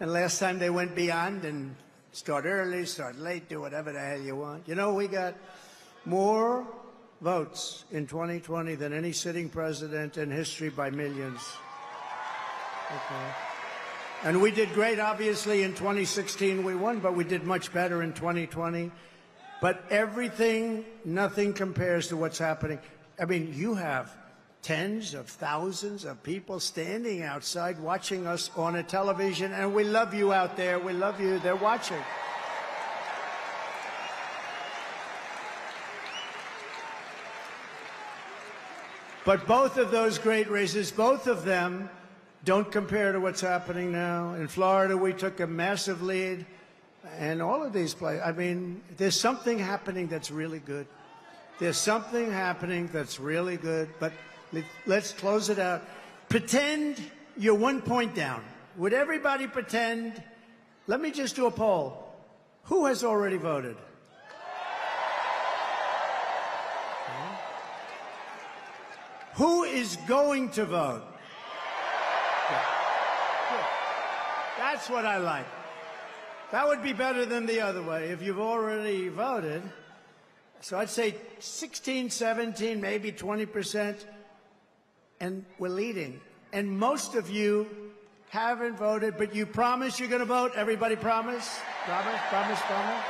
And last time, they went beyond and start early, start late, do whatever the hell you want. You know, we got more votes in 2020 than any sitting president in history by millions. Okay. And we did great, obviously, in 2016 we won, but we did much better in 2020. But everything, nothing compares to what's happening. I mean, you have tens of thousands of people standing outside watching us on a television, and we love you out there. We love you. They're watching. But both of those great races, both of them, don't compare to what's happening now. In Florida, we took a massive lead. And all of these places, I mean, there's something happening that's really good. There's something happening that's really good. But let's close it out. Pretend you're 1 point down. Would everybody pretend? Let me just do a poll. Who has already voted? Who is going to vote? That's what I like. That would be better than the other way, if you've already voted. So I'd say 16, 17, maybe 20%, and we're leading. And most of you haven't voted, but you promise you're going to vote? Everybody promise? Promise, promise, promise?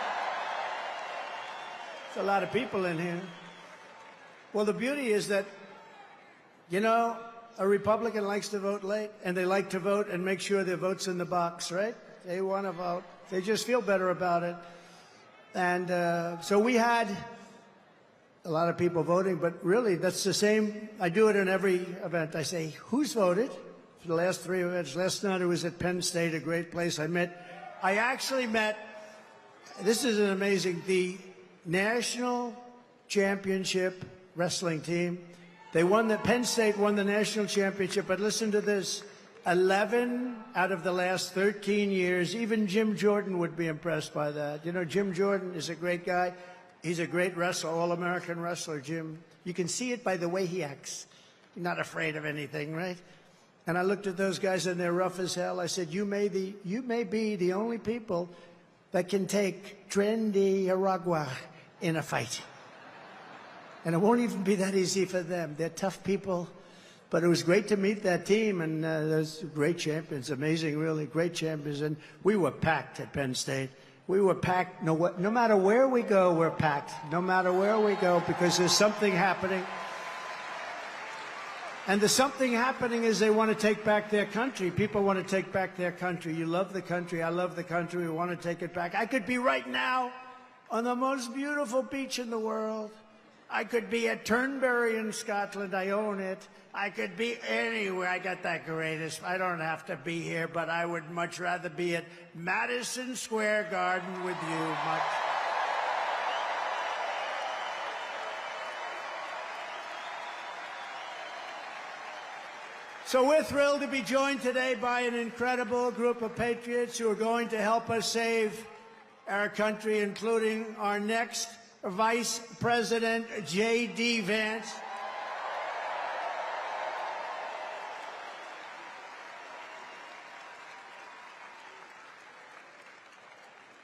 There's a lot of people in here. Well, the beauty is that, you know, a Republican likes to vote late, and they like to vote and make sure their vote's in the box, right? They want to vote. They just feel better about it. And so we had a lot of people voting, but really that's the same. I do it in every event. I say, who's voted for the last 3 events? Last night I was at Penn State, a great place. I actually met, this is an amazing, the national championship wrestling team. They won Penn State won the national championship, but listen to this. 11 out of the last 13 years, even Jim Jordan would be impressed by that. You know, Jim Jordan is a great guy. He's a great wrestler, all-American wrestler, Jim. You can see it by the way he acts. He's not afraid of anything, right? And I looked at those guys, and they're rough as hell. I said, you may be the only people that can take trendy Aragua in a fight. And it won't even be that easy for them. They're tough people. But it was great to meet that team, and those great champions, amazing, really great champions. And we were packed at Penn State. We were packed. No matter where we go, we're packed. No matter where we go, because there's something happening. And the something happening is they want to take back their country. People want to take back their country. You love the country. I love the country. We want to take it back. I could be right now on the most beautiful beach in the world. I could be at Turnberry in Scotland. I own it. I could be anywhere. I got that greatest. I don't have to be here, but I would much rather be at Madison Square Garden with you. Much. So we're thrilled to be joined today by an incredible group of patriots who are going to help us save our country, including our next Vice President, J.D. Vance.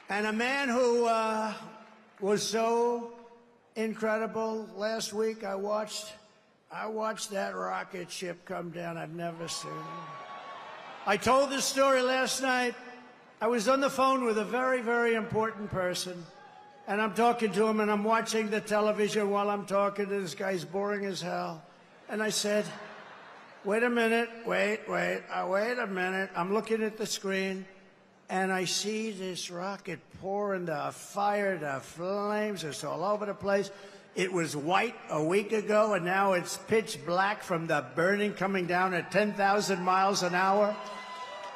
And a man who was so incredible. Last week I watched that rocket ship come down. I've never seen it. I told this story last night. I was on the phone with a very, very important person. And I'm talking to him, and I'm watching the television while I'm talking to this guy. He's boring as hell. And I said, wait a minute, wait a minute. I'm looking at the screen, and I see this rocket pouring the fire, the flames. It's all over the place. It was white a week ago, and now it's pitch black from the burning coming down at 10,000 miles an hour.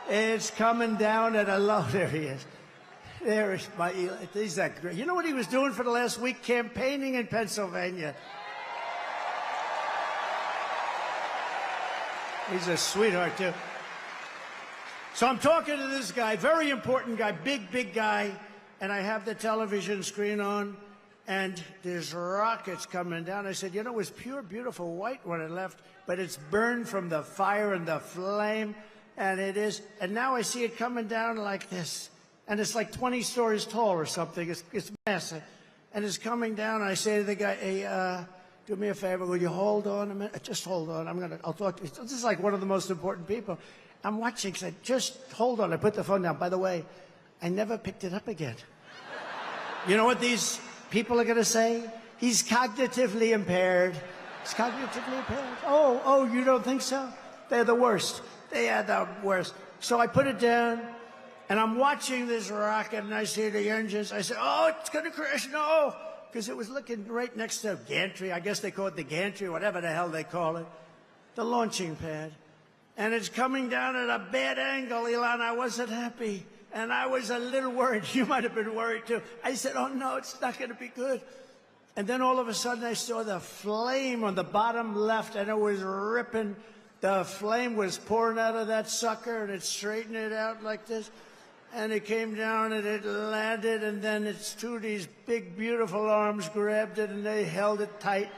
It's coming down at a low. There he is. There is my Eli. He's that great. You know what he was doing for the last week? Campaigning in Pennsylvania. He's a sweetheart, too. So I'm talking to this guy, very important guy, big guy, and I have the television screen on, and there's rockets coming down. I said, you know, it was pure, beautiful white when it left, but it's burned from the fire and the flame, and it is. And now I see it coming down like this. And it's like 20 stories tall or something. It's massive. And it's coming down, and I say to the guy, hey, do me a favor, will you hold on a minute? Just hold on. I'll talk to you. This is like one of the most important people. I'm watching. I said, just hold on. I put the phone down. By the way, I never picked it up again. You know what these people are going to say? He's cognitively impaired. He's cognitively impaired. Oh, you don't think so? They're the worst. They are the worst. So I put it down, and I'm watching this rocket, and I see the engines. I said, oh, it's going to crash. No, because it was looking right next to gantry. I guess they call it the gantry, whatever the hell they call it, the launching pad. And it's coming down at a bad angle, Elon. I wasn't happy. And I was a little worried. You might have been worried, too. I said, oh, no, it's not going to be good. And then all of a sudden, I saw the flame on the bottom left, and it was ripping. The flame was pouring out of that sucker, and it straightened it out like this. And it came down, and it landed, and then its two of these big, beautiful arms grabbed it, and they held it tight.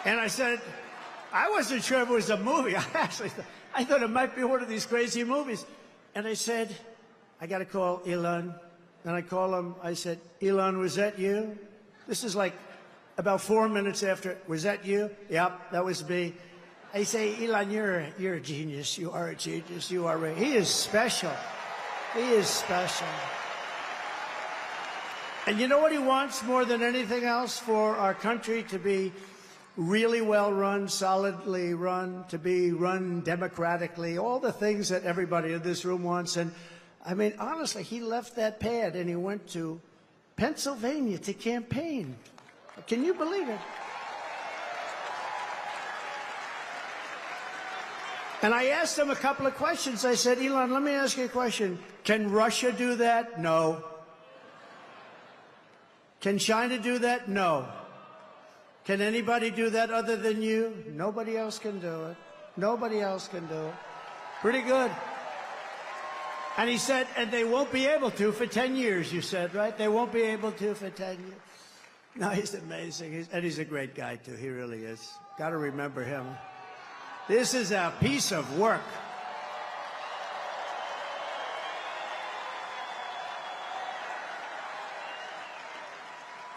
And I said, I wasn't sure if it was a movie. I thought it might be one of these crazy movies. And I said, I got to call Elon. And I call him. I said, Elon, was that you? This is like about 4 minutes after. Was that you? Yep, that was me. I say, Elon, you're a genius. You are a genius. You are he is special. He is special. And you know what he wants more than anything else? For our country to be really well run, solidly run, to be run democratically, all the things that everybody in this room wants. And I mean, honestly, he left that pad and he went to Pennsylvania to campaign. Can you believe it? And I asked him a couple of questions. I said, Elon, let me ask you a question. Can Russia do that? No. Can China do that? No. Can anybody do that other than you? Nobody else can do it. Nobody else can do it. Pretty good. And he said, and they won't be able to for 10 years, you said, right? They won't be able to for 10 years. No, he's amazing. And he's a great guy, too. He really is. Got to remember him. This is a piece of work.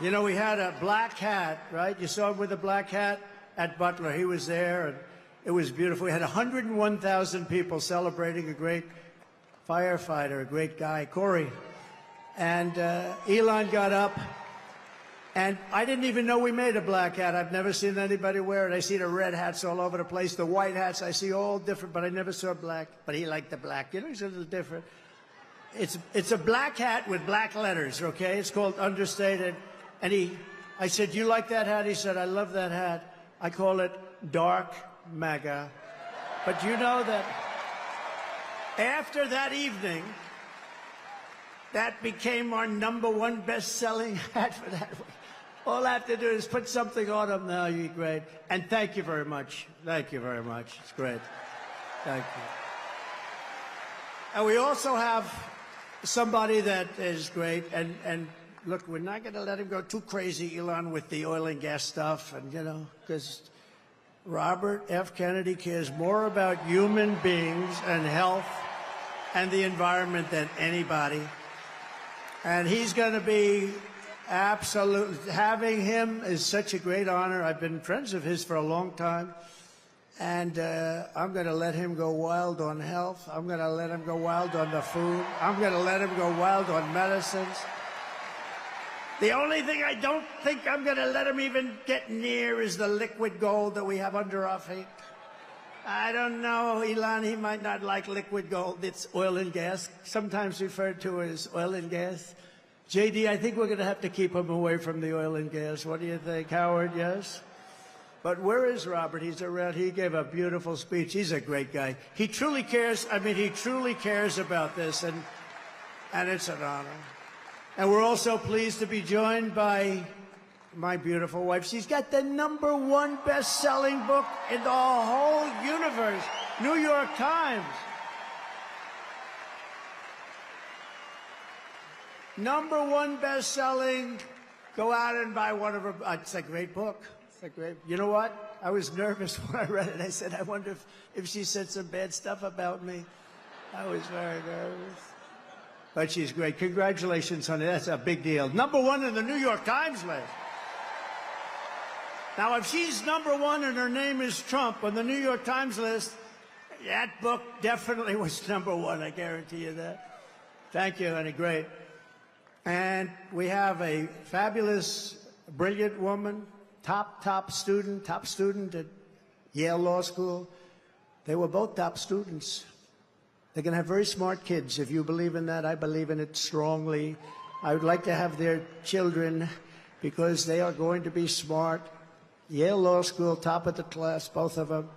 You know, we had a black hat, right? You saw him with a black hat at Butler. He was there, and it was beautiful. We had 101,000 people celebrating a great firefighter, a great guy, Corey. And Elon got up, and I didn't even know we made a black hat. I've never seen anybody wear it. I see the red hats all over the place, the white hats. I see all different, but I never saw black. But he liked the black. You know, he's a little different. It's a black hat with black letters, okay? It's called Understated. And I said, you like that hat? He said, I love that hat. I call it Dark MAGA. But you know that after that evening, that became our #1 best-selling hat for that week. All I have to do is put something on him now. You're great. And thank you very much. Thank you very much. It's great. Thank you. And we also have somebody that is great. And look, we're not going to let him go too crazy, Elon, with the oil and gas stuff. And, you know, because Robert F. Kennedy cares more about human beings and health and the environment than anybody. And he's going to be absolutely, having him is such a great honor. I've been friends of his for a long time. And I'm going to let him go wild on health. I'm going to let him go wild on the food. I'm going to let him go wild on medicines. The only thing I don't think I'm going to let him even get near is the liquid gold that we have under our feet. I don't know, Elon, he might not like liquid gold. It's oil and gas, sometimes referred to as oil and gas. JD, I think we're going to have to keep him away from the oil and gas. What do you think, Howard? Yes? But where is Robert? He's around. He gave a beautiful speech. He's a great guy. He truly cares. I mean, he truly cares about this, and it's an honor. And we're also pleased to be joined by my beautiful wife. She's got the #1 best-selling book in the whole universe, New York Times. #1 best-selling. Go out and buy one of her. It's a great book. It's a great. You know what? I was nervous when I read it. I said, I wonder if she said some bad stuff about me. I was very nervous. But she's great. Congratulations, honey. That's a big deal. #1 in the New York Times list. Now, if she's #1 and her name is Trump on the New York Times list, that book definitely was #1. I guarantee you that. Thank you, honey. Great. And we have a fabulous, brilliant woman, top student at Yale Law School. They were both top students. They're going to have very smart kids. If you believe in that, I believe in it strongly. I would like to have their children because they are going to be smart. Yale Law School, top of the class, both of them.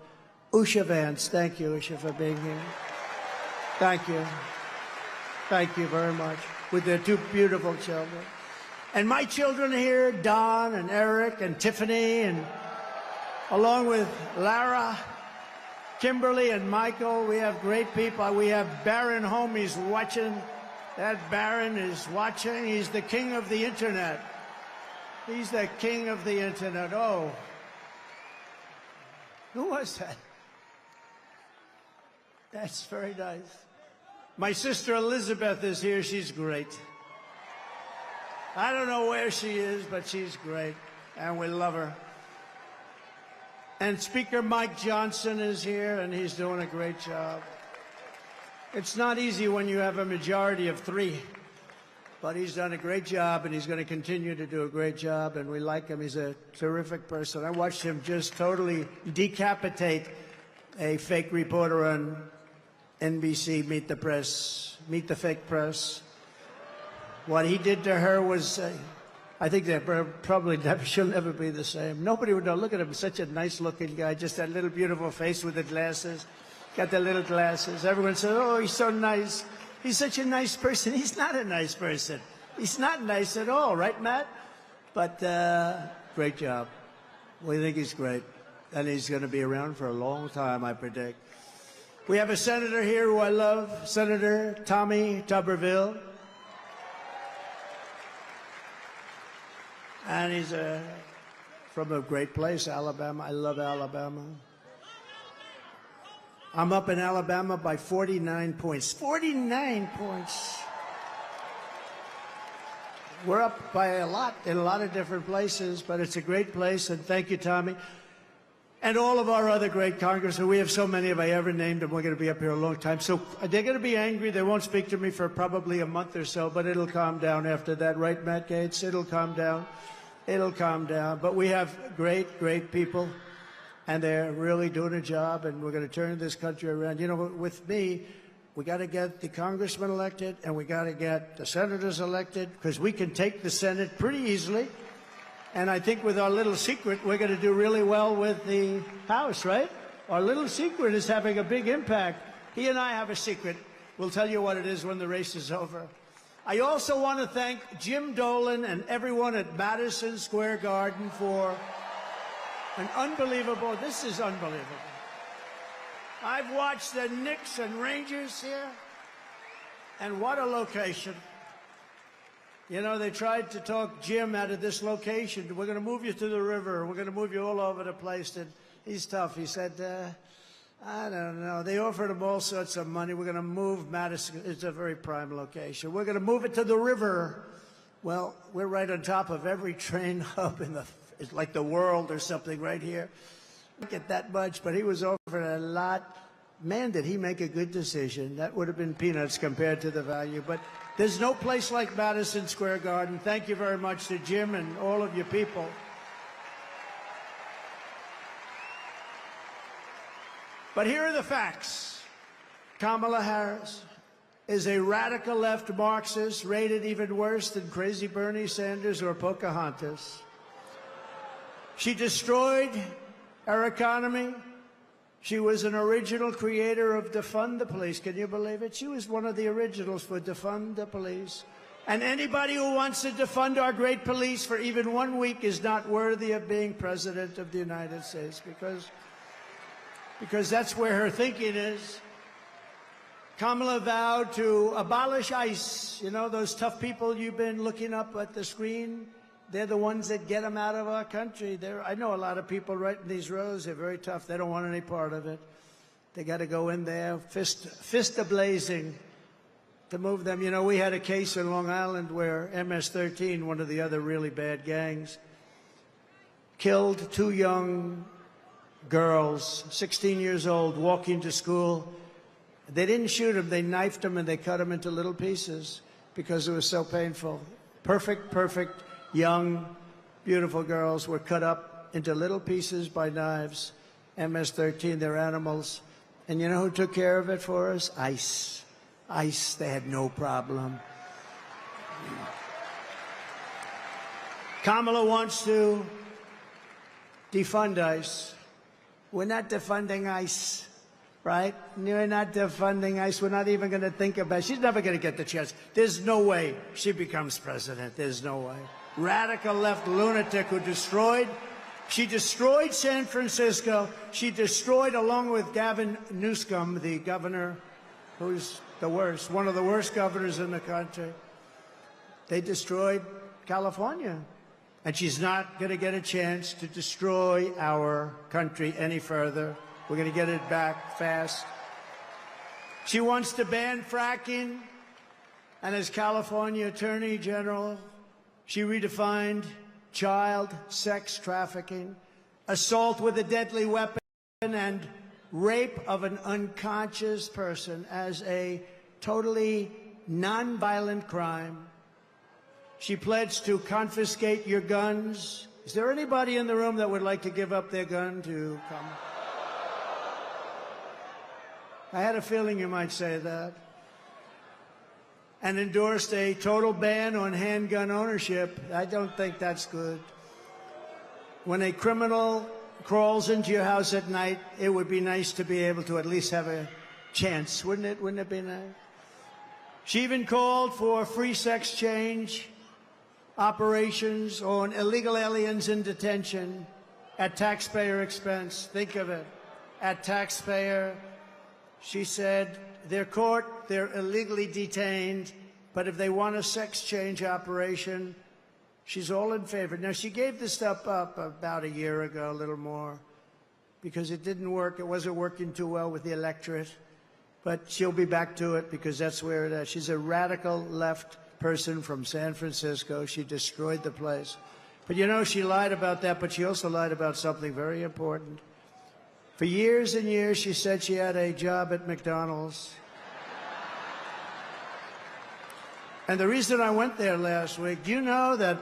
Usha Vance, thank you, Usha, for being here. Thank you. Thank you very much. With their 2 beautiful children. And my children are here, Don and Eric and Tiffany, and along with Lara, Kimberly, and Michael. We have great people. We have Byron home. He's watching. That Byron is watching. He's the king of the internet. He's the king of the internet. Oh. Who was that? That's very nice. My sister Elizabeth is here. She's great. I don't know where she is, but she's great, and we love her. And Speaker Mike Johnson is here, and he's doing a great job. It's not easy when you have a majority of 3, but he's done a great job, and he's going to continue to do a great job, and we like him. He's a terrific person. I watched him just totally decapitate a fake reporter on NBC, Meet the Fake Press. What he did to her was, I think that probably she'll never be the same. Nobody would know. Look at him, such a nice-looking guy, just that little beautiful face with the glasses. Got the little glasses. Everyone says, oh, he's so nice. He's such a nice person. He's not a nice person. He's not nice at all, right, Matt? But great job. We think he's great. And he's going to be around for a long time, I predict. We have a senator here who I love, Senator Tommy Tuberville. And he's from a great place, Alabama. I love Alabama. I'm up in Alabama by 49 points. 49 points. We're up by a lot in a lot of different places, but it's a great place, and thank you, Tommy. And all of our other great congressmen. We have so many, if I ever named them, we're going to be up here a long time. So they're going to be angry. They won't speak to me for probably a month or so, but it'll calm down after that. Right, Matt Gaetz? It'll calm down. It'll calm down. But we have great, great people, and they're really doing a job, and we're going to turn this country around. You know, with me, we got to get the congressmen elected, and we got to get the senators elected, because we can take the Senate pretty easily. And I think with our little secret, we're going to do really well with the House, right? Our little secret is having a big impact. He and I have a secret. We'll tell you what it is when the race is over. I also want to thank Jim Dolan and everyone at Madison Square Garden for an unbelievable, this is unbelievable. I've watched the Knicks and Rangers here, and what a location. You know, they tried to talk Jim out of this location. We're going to move you to the river. We're going to move you all over the place. And he's tough. He said, I don't know. They offered him all sorts of money. We're going to move Madison. It's a very prime location. We're going to move it to the river. Well, we're right on top of every train hub in it's like the world or something right here. Don't get that much, but he was offered a lot. Man, did he make a good decision. That would have been peanuts compared to the value. But there's no place like Madison Square Garden. Thank you very much to Jim and all of you people. But here are the facts. Kamala Harris is a radical left Marxist, rated even worse than crazy Bernie Sanders or Pocahontas. She destroyed our economy. She was an original creator of Defund the Police. Can you believe it? She was one of the originals for Defund the Police. And anybody who wants to defund our great police for even 1 week is not worthy of being president of the United States, because that's where her thinking is. Kamala vowed to abolish ICE. You know, those tough people you've been looking up at the screen? They're the ones that get them out of our country. I know a lot of people right in these rows. They're very tough. They don't want any part of it. They got to go in there, fist a-blazing. to move them. You know, we had a case in Long Island where MS-13, one of the other really bad gangs, killed 2 young girls, 16 years old, walking to school. They didn't shoot them. They knifed them and they cut them into little pieces because it was so painful. Perfect, young, beautiful girls were cut up into little pieces by knives. MS-13, they're animals. And you know who took care of it for us? ICE. ICE, they had no problem. Kamala wants to defund ICE. We're not defunding ICE, right? We're not defunding ICE. We're not even going to think about it. She's never going to get the chance. There's no way she becomes president. There's no way. Radical left lunatic who she destroyed San Francisco. She destroyed, along with Gavin Newsom, the governor, who's the worst, one of the worst governors in the country. They destroyed California. And she's not going to get a chance to destroy our country any further. We're going to get it back fast. She wants to ban fracking. And as California Attorney General, she redefined child sex trafficking, assault with a deadly weapon, and rape of an unconscious person as a totally nonviolent crime. She pledged to confiscate your guns. Is there anybody in the room that would like to give up their gun to come? I had a feeling you might say that. And endorsed a total ban on handgun ownership. I don't think that's good. When a criminal crawls into your house at night, it would be nice to be able to at least have a chance, wouldn't it? Wouldn't it be nice? She even called for free sex change operations on illegal aliens in detention at taxpayer expense. Think of it, at taxpayer. She said they're caught, they're illegally detained, but if they want a sex change operation, she's all in favor. Now, she gave this stuff up about a year ago, a little more, because it didn't work. It wasn't working too well with the electorate. But she'll be back to it because that's where it is. She's a radical left person from San Francisco. She destroyed the place. But you know, she lied about that, but she also lied about something very important. For years and years, she said she had a job at McDonald's. And the reason I went there last week, do you know that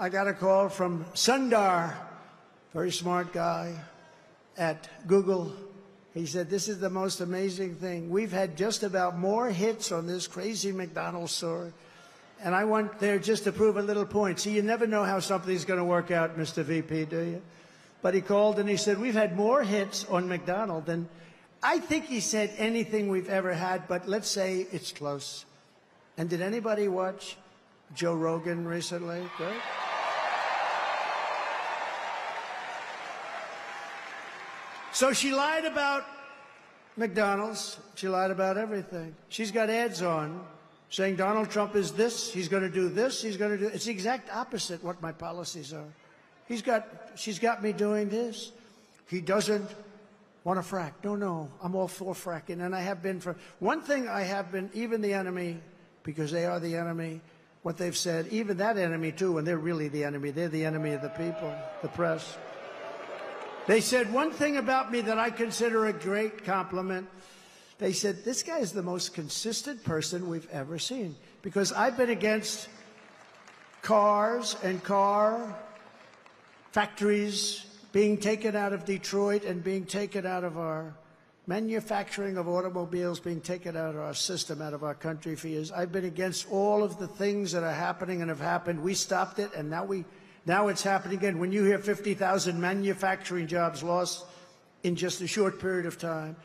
I got a call from Sundar, very smart guy, at Google. He said, this is the most amazing thing. We've had just about more hits on this crazy McDonald's store. And I went there just to prove a little point. See, you never know how something's going to work out, Mr. VP, do you? But he called and he said, we've had more hits on McDonald's than, I think he said, anything we've ever had, but let's say it's close. And did anybody watch Joe Rogan recently? Good. So she lied about McDonald's. She lied about everything. She's got ads on saying Donald Trump is this, he's going to do this, he's going to do... It's the exact opposite what my policies are. She's got me doing this. He doesn't want to frack. No, I'm all for fracking, and I have been for... One thing I have been, even the enemy, because they are the enemy, what they've said, even that enemy too, and they're really the enemy, they're the enemy of the people, the press. They said one thing about me that I consider a great compliment. They said, this guy is the most consistent person we've ever seen. Because I've been against cars and car factories being taken out of Detroit and being taken out of our manufacturing of automobiles, being taken out of our system, out of our country for years. I've been against all of the things that are happening and have happened. We stopped it, and now it's happening again. When you hear 50,000 manufacturing jobs lost in just a short period of time.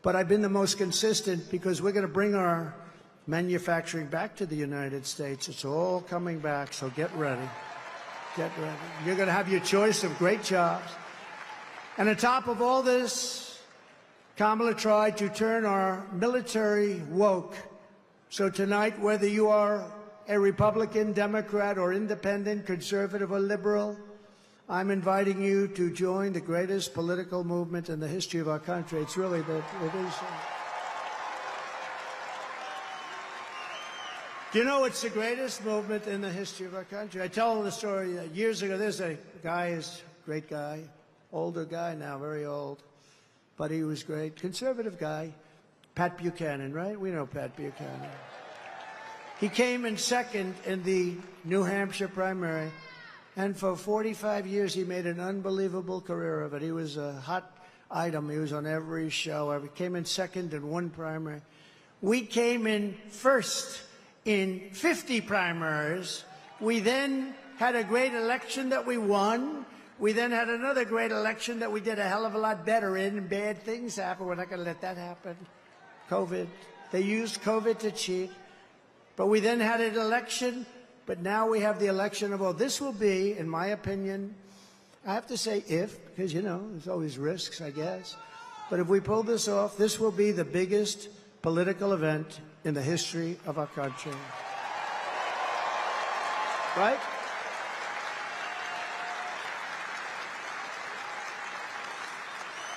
But I've been the most consistent because we're going to bring our manufacturing back to the United States. It's all coming back, so get ready. Get ready. You're going to have your choice of great jobs. And on top of all this, Kamala tried to turn our military woke. So tonight, whether you are a Republican, Democrat, or independent, conservative, or liberal, I'm inviting you to join the greatest political movement in the history of our country. It's really it is. Do you know it's the greatest movement in the history of our country? I tell the story years ago. There's a guy, is a great guy, older guy now, very old, but he was great, conservative guy, Pat Buchanan, right? We know Pat Buchanan. He came in second in the New Hampshire primary, and for 45 years he made an unbelievable career of it. He was a hot item. He was on every show. He came in second in one primary. We came in first in 50 primaries. We then had a great election that we won. We then had another great election that we did a hell of a lot better in, and bad things happened. We're not going to let that happen. COVID. They used COVID to cheat. But we then had an election, but now we have the election of, well, this will be, in my opinion, I have to say if, because, you know, there's always risks, I guess. But if we pull this off, this will be the biggest political event in the history of our country. Right?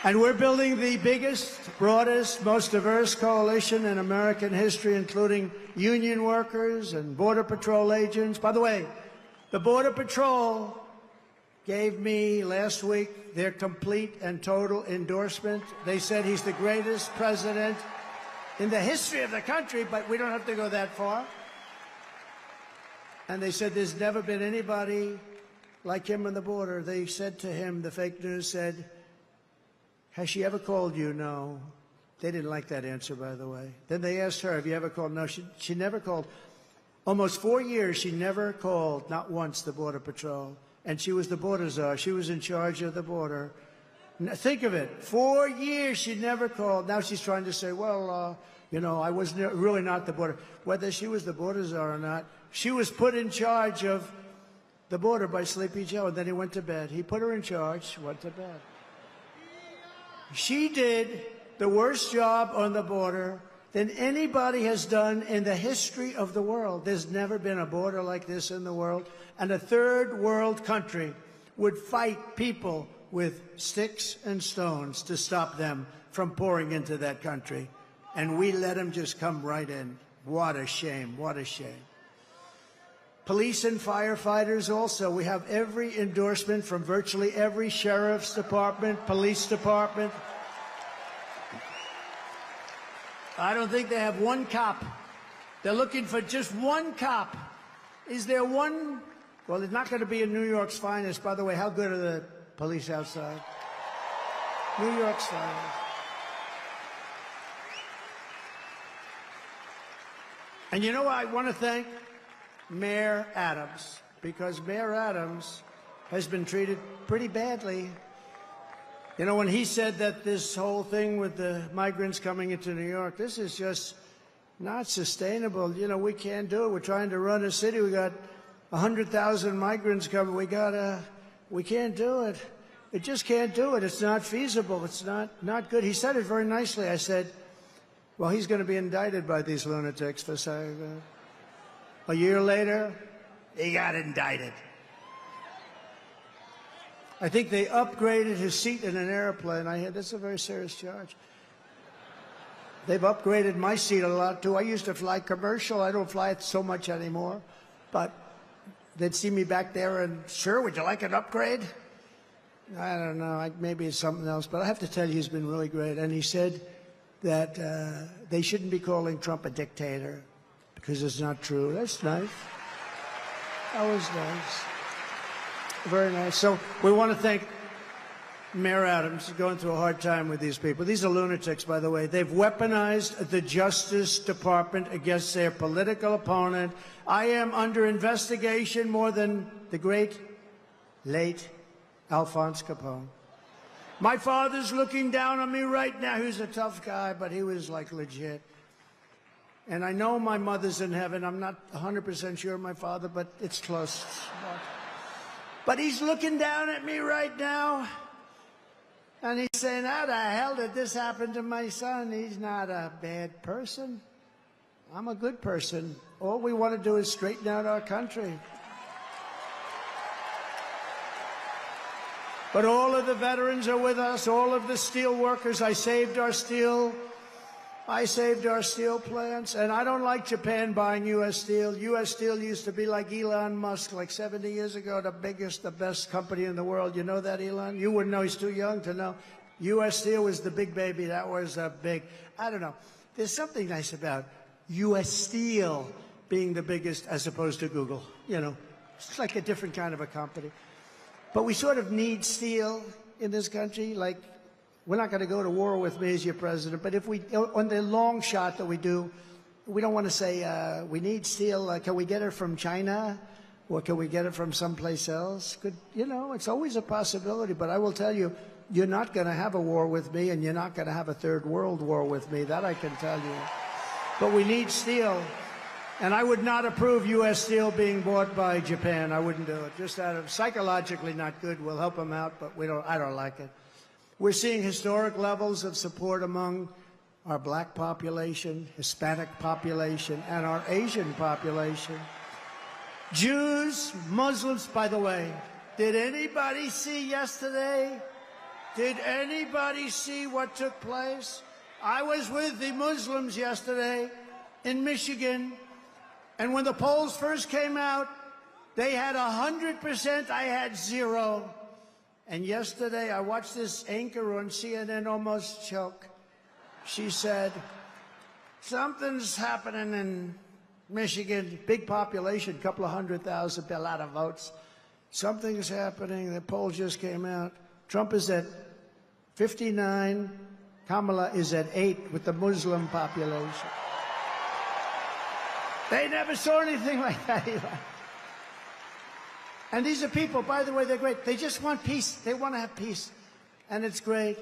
And we're building the biggest, broadest, most diverse coalition in American history, including union workers and Border Patrol agents. By the way, the Border Patrol gave me last week their complete and total endorsement. They said he's the greatest president in the history of the country, but we don't have to go that far. And they said there's never been anybody like him on the border. They said to him, the fake news said, has she ever called you? No. They didn't like that answer, by the way. Then they asked her, have you ever called? No, she never called. Almost 4 years, she never called, not once, the Border Patrol. And she was the border czar. She was in charge of the border. Think of it. 4 years, she never called. Now she's trying to say, well, you know, I was really not the border. Whether she was the border czar or not, she was put in charge of the border by Sleepy Joe, and then he went to bed. He put her in charge, went to bed. She did the worst job on the border than anybody has done in the history of the world. There's never been a border like this in the world. And a third world country would fight people with sticks and stones to stop them from pouring into that country. And we let them just come right in. What a shame. What a shame. Police and firefighters also. We have every endorsement from virtually every sheriff's department, police department. I don't think they have one cop. They're looking for just one cop. Is there one? Well, it's not going to be in New York's finest. By the way, how good are the police outside? New York's finest. And you know, I want to thank Mayor Adams, because Mayor Adams has been treated pretty badly. You know, when he said that this whole thing with the migrants coming into New York, this is just not sustainable. You know, we can't do it. We're trying to run a city. We got 100,000 migrants coming. We can't do it. It just can't do it. It's not feasible. It's not good. He said it very nicely. I said, well, he's going to be indicted by these lunatics for saying that. A year later, he got indicted. I think they upgraded his seat in an airplane. I heard that's a very serious charge. They've upgraded my seat a lot, too. I used to fly commercial. I don't fly it so much anymore. But they'd see me back there and, sure, would you like an upgrade? I don't know. Maybe it's something else. But I have to tell you, he's been really great. And he said that they shouldn't be calling Trump a dictator, because it's not true. That's nice. That was nice. Very nice. So we want to thank Mayor Adams. He's going through a hard time with these people. These are lunatics, by the way. They've weaponized the Justice Department against their political opponent. I am under investigation more than the great, late Alphonse Capone. My father's looking down on me right now. He was a tough guy, but he was like legit. And I know my mother's in heaven. I'm not 100% sure my father, but it's close. But he's looking down at me right now. And he's saying, how the hell did this happen to my son? He's not a bad person. I'm a good person. All we want to do is straighten out our country. But all of the veterans are with us, all of the steel workers. I saved our steel I saved our steel plants, and I don't like Japan buying U.S. Steel. U.S. Steel used to be like Elon Musk, like 70 years ago, the biggest, the best company in the world. You know that, Elon? You wouldn't know. He's too young to know. U.S. Steel was the big baby. That was a big, I don't know. There's something nice about U.S. Steel being the biggest as opposed to Google. You know, it's like a different kind of a company. But we sort of need steel in this country, like, we're not going to go to war with me as your president, but if we, on the long shot that we do, we don't want to say we need steel. Can we get it from China, or can we get it from someplace else? You know, it's always a possibility. But I will tell you, you're not going to have a war with me, and you're not going to have a third world war with me. That I can tell you. But we need steel, and I would not approve U.S. Steel being bought by Japan. I wouldn't do it. Just out of psychologically not good. We'll help them out, but we don't. I don't like it. We're seeing historic levels of support among our black population, Hispanic population, and our Asian population. Jews, Muslims, by the way, did anybody see yesterday? Did anybody see what took place? I was with the Muslims yesterday in Michigan, and when the polls first came out, they had 100%, I had 0. And yesterday, I watched this anchor on CNN almost choke. She said, something's happening in Michigan, big population, couple of 100,000, a lot of votes. Something's happening. The poll just came out. Trump is at 59. Kamala is at 8 with the Muslim population. They never saw anything like that, Eli. And these are people, by the way, they're great. They just want peace. They want to have peace. And it's great.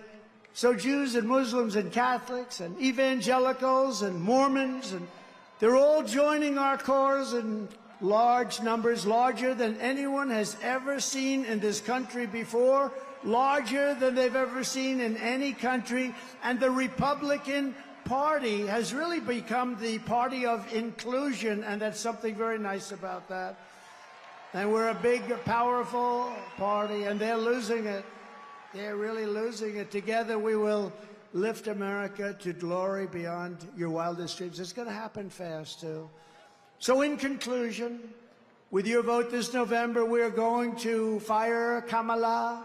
So Jews and Muslims and Catholics and evangelicals and Mormons, and they're all joining our cause in large numbers, larger than anyone has ever seen in this country before, larger than they've ever seen in any country. And the Republican Party has really become the party of inclusion, and that's something very nice about that. And we're a big, powerful party, and they're losing it. They're really losing it. Together we will lift America to glory beyond your wildest dreams. It's going to happen fast, too. So in conclusion, with your vote this November, we are going to fire Kamala,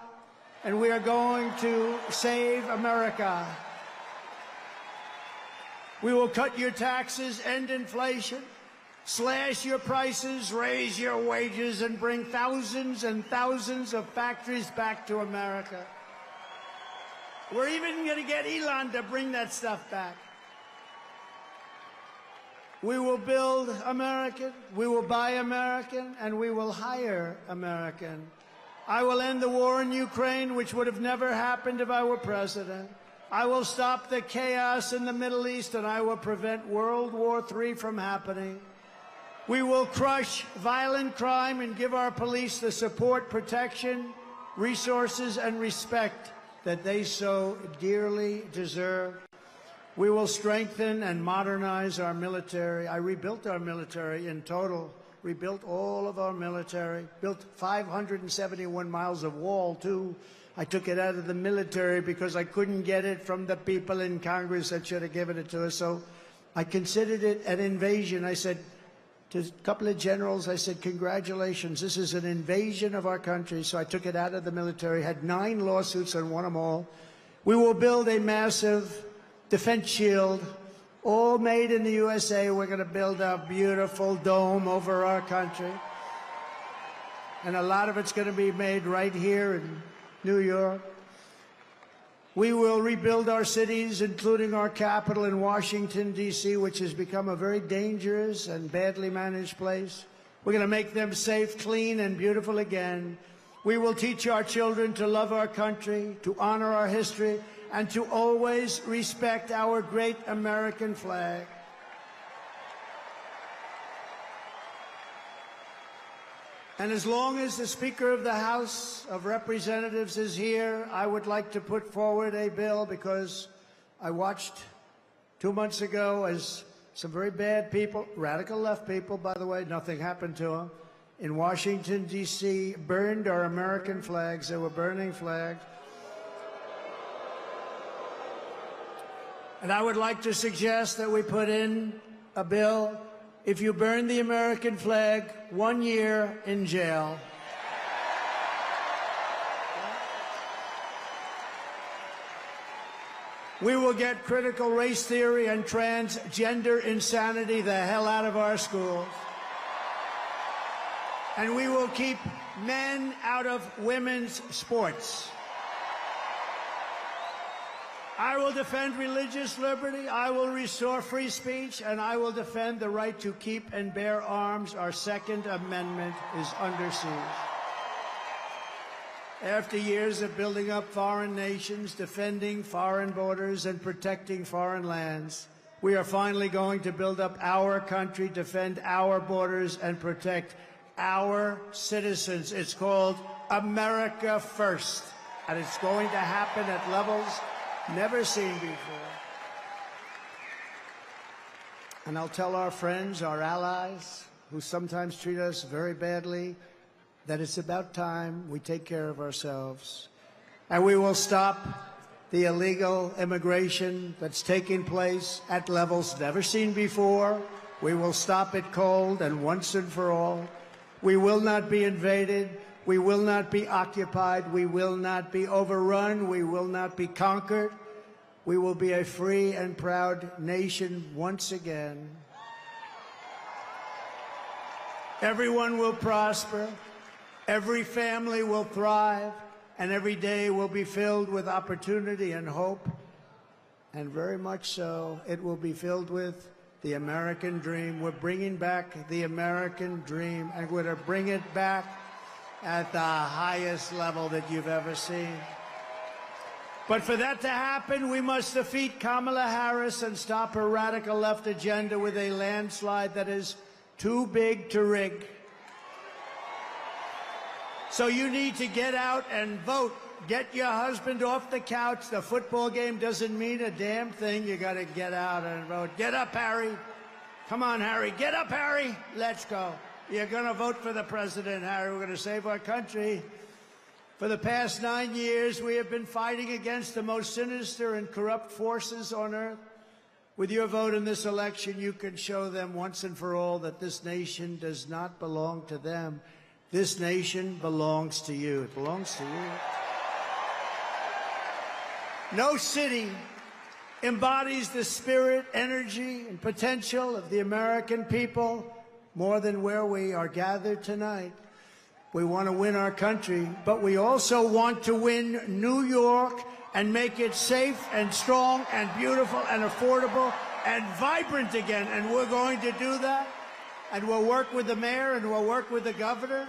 and we are going to save America. We will cut your taxes, end inflation, slash your prices, raise your wages, and bring thousands and thousands of factories back to America. We're even going to get Elon to bring that stuff back. We will build American, we will buy American, and we will hire American. I will end the war in Ukraine, which would have never happened if I were president. I will stop the chaos in the Middle East, and I will prevent World War III from happening. We will crush violent crime and give our police the support, protection, resources, and respect that they so dearly deserve. We will strengthen and modernize our military. I rebuilt our military in total, rebuilt all of our military, built 571 miles of wall, too. I took it out of the military because I couldn't get it from the people in Congress that should have given it to us. So I considered it an invasion. I said, to a couple of generals, I said, congratulations, this is an invasion of our country. So I took it out of the military, had 9 lawsuits and won them all. We will build a massive defense shield, all made in the USA. We're going to build a beautiful dome over our country. And a lot of it's going to be made right here in New York. We will rebuild our cities, including our capital in Washington, D.C., which has become a very dangerous and badly managed place. We're going to make them safe, clean, and beautiful again. We will teach our children to love our country, to honor our history, and to always respect our great American flag. And as long as the Speaker of the House of Representatives is here, I would like to put forward a bill, because I watched 2 months ago as some very bad people, radical left people, by the way, nothing happened to them, in Washington, D.C., burned our American flags. They were burning flags. And I would like to suggest that we put in a bill, if you burn the American flag, 1 year in jail. We will get critical race theory and transgender insanity the hell out of our schools. And we will keep men out of women's sports. I will defend religious liberty, I will restore free speech, and I will defend the right to keep and bear arms. Our Second Amendment is under siege. After years of building up foreign nations, defending foreign borders, and protecting foreign lands, we are finally going to build up our country, defend our borders, and protect our citizens. It's called America First, and it's going to happen at levels never seen before. And I'll tell our friends, our allies, who sometimes treat us very badly, that it's about time we take care of ourselves. And we will stop the illegal immigration that's taking place at levels never seen before. We will stop it cold and once and for all. We will not be invaded. We will not be occupied. We will not be overrun. We will not be conquered. We will be a free and proud nation once again. Everyone will prosper. Every family will thrive. And every day will be filled with opportunity and hope. And very much so, it will be filled with the American dream. We're bringing back the American dream, and we're going to bring it back at the highest level that you've ever seen. But for that to happen, we must defeat Kamala Harris and stop her radical left agenda with a landslide that is too big to rig. So you need to get out and vote. Get your husband off the couch. The football game doesn't mean a damn thing. You got to get out and vote. Get up, Harry. Come on, Harry. Get up, Harry. Let's go. You're going to vote for the president, Harry. We're going to save our country. For the past 9 years, we have been fighting against the most sinister and corrupt forces on earth. With your vote in this election, you can show them once and for all that this nation does not belong to them. This nation belongs to you. It belongs to you. No city embodies the spirit, energy, and potential of the American people more than where we are gathered tonight. We want to win our country, but we also want to win New York and make it safe and strong and beautiful and affordable and vibrant again. And we're going to do that. And we'll work with the mayor and we'll work with the governor.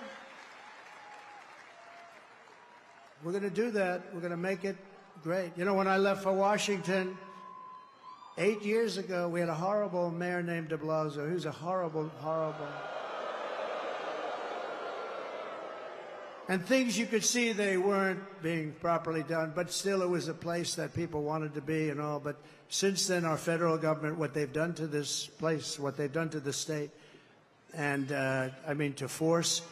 We're going to do that. We're going to make it great. You know, when I left for Washington 8 years ago, we had a horrible mayor named de Blasio. He was a horrible, horrible. And things you could see they weren't being properly done, but still it was a place that people wanted to be and all. But since then, our federal government, what they've done to this place, what they've done to the state, and I mean, to force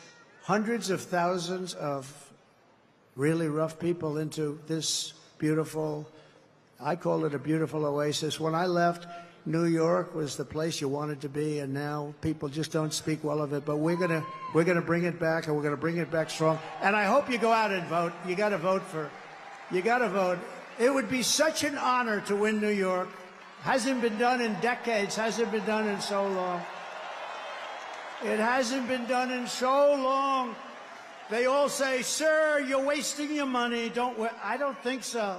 hundreds of thousands of really rough people into this beautiful, I call it a beautiful oasis. When I left, New York was the place you wanted to be, and now people just don't speak well of it. But we're gonna bring it back, and we're gonna bring it back strong. And I hope you go out and vote. You got to vote for. You got to vote. It would be such an honor to win New York. Hasn't been done in decades. Hasn't been done in so long. It hasn't been done in so long. They all say, "Sir, you're wasting your money." I don't think so.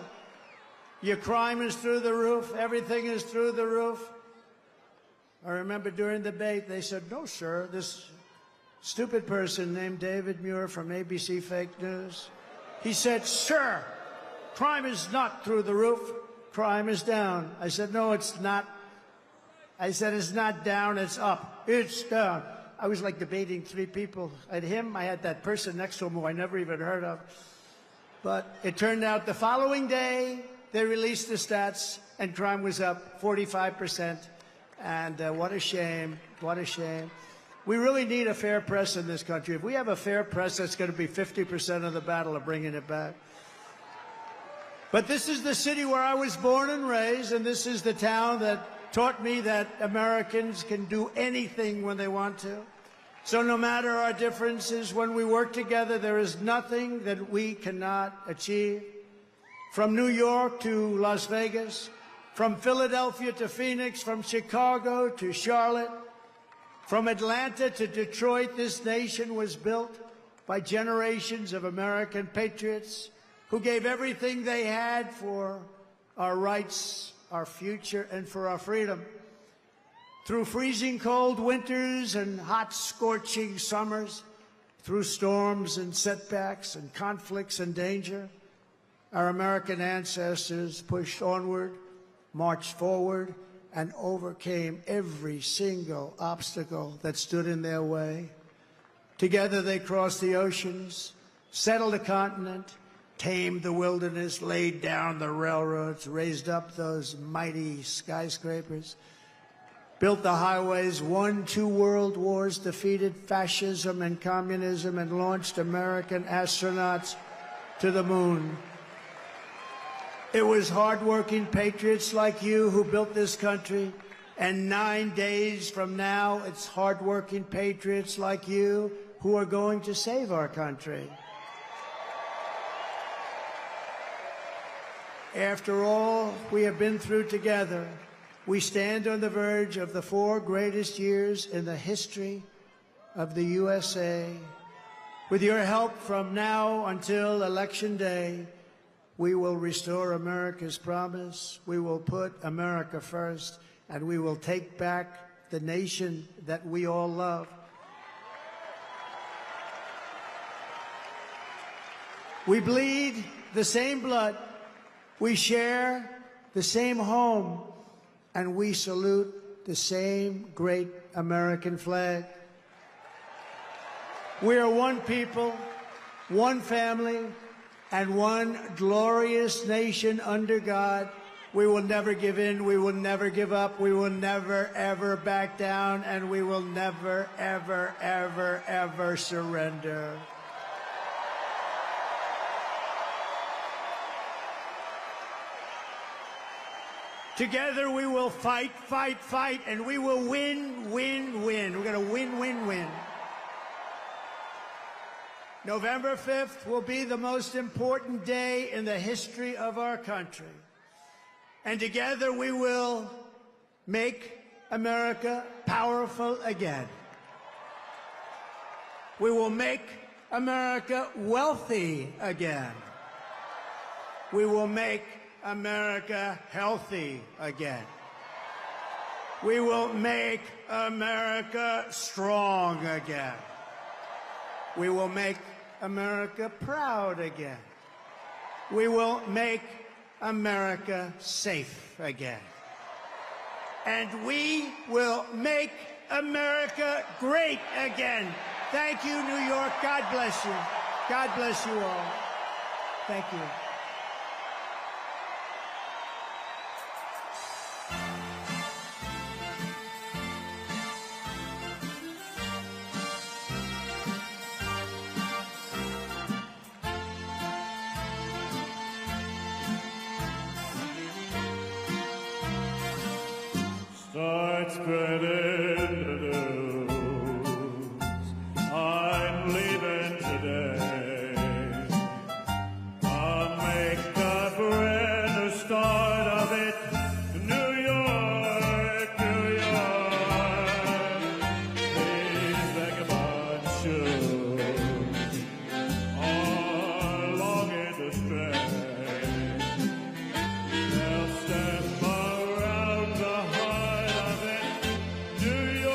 Your crime is through the roof. Everything is through the roof. I remember during the debate, they said, "No, sir, this stupid person named David Muir from ABC Fake News." He said, "Sir, crime is not through the roof. Crime is down." I said, "No, it's not." I said, "It's not down, it's up. It's down." I was like debating three people. I had him, I had that person next to him who I never even heard of. But it turned out the following day, they released the stats, and crime was up 45%. And what a shame. What a shame. We really need a fair press in this country. If we have a fair press, that's going to be 50% of the battle of bringing it back. But this is the city where I was born and raised, and this is the town that taught me that Americans can do anything when they want to. So no matter our differences, when we work together, there is nothing that we cannot achieve. From New York to Las Vegas, from Philadelphia to Phoenix, from Chicago to Charlotte, from Atlanta to Detroit, this nation was built by generations of American patriots who gave everything they had for our rights, our future, and for our freedom. Through freezing cold winters and hot, scorching summers, through storms and setbacks and conflicts and danger, our American ancestors pushed onward, marched forward, and overcame every single obstacle that stood in their way. Together they crossed the oceans, settled a continent, tamed the wilderness, laid down the railroads, raised up those mighty skyscrapers, built the highways, won 2 world wars, defeated fascism and communism, and launched American astronauts to the moon. It was hardworking patriots like you who built this country, and 9 days from now, it's hardworking patriots like you who are going to save our country. After all we have been through together, we stand on the verge of the 4 greatest years in the history of the USA. With your help from now until Election Day, we will restore America's promise, we will put America first, and we will take back the nation that we all love. We bleed the same blood, we share the same home, and we salute the same great American flag. We are one people, one family, and one glorious nation under God. We will never give in, we will never give up, we will never, ever back down, and we will never, ever, ever, ever surrender. Together we will fight, fight, fight, and we will win, win, win. We're going to win, win, win. November 5th will be the most important day in the history of our country. And together we will make America powerful again. We will make America wealthy again. We will make America healthy again. We will make America strong again. We will make America proud again. We will make America safe again. And we will make America great again. Thank you, New York. God bless you. God bless you all. Thank you. Start spreading the news. I'm leaving today. I'll make a brand new start of it. New York, New York. These vagabond shoes are longing to stray. They'll step around the heart of it. New York.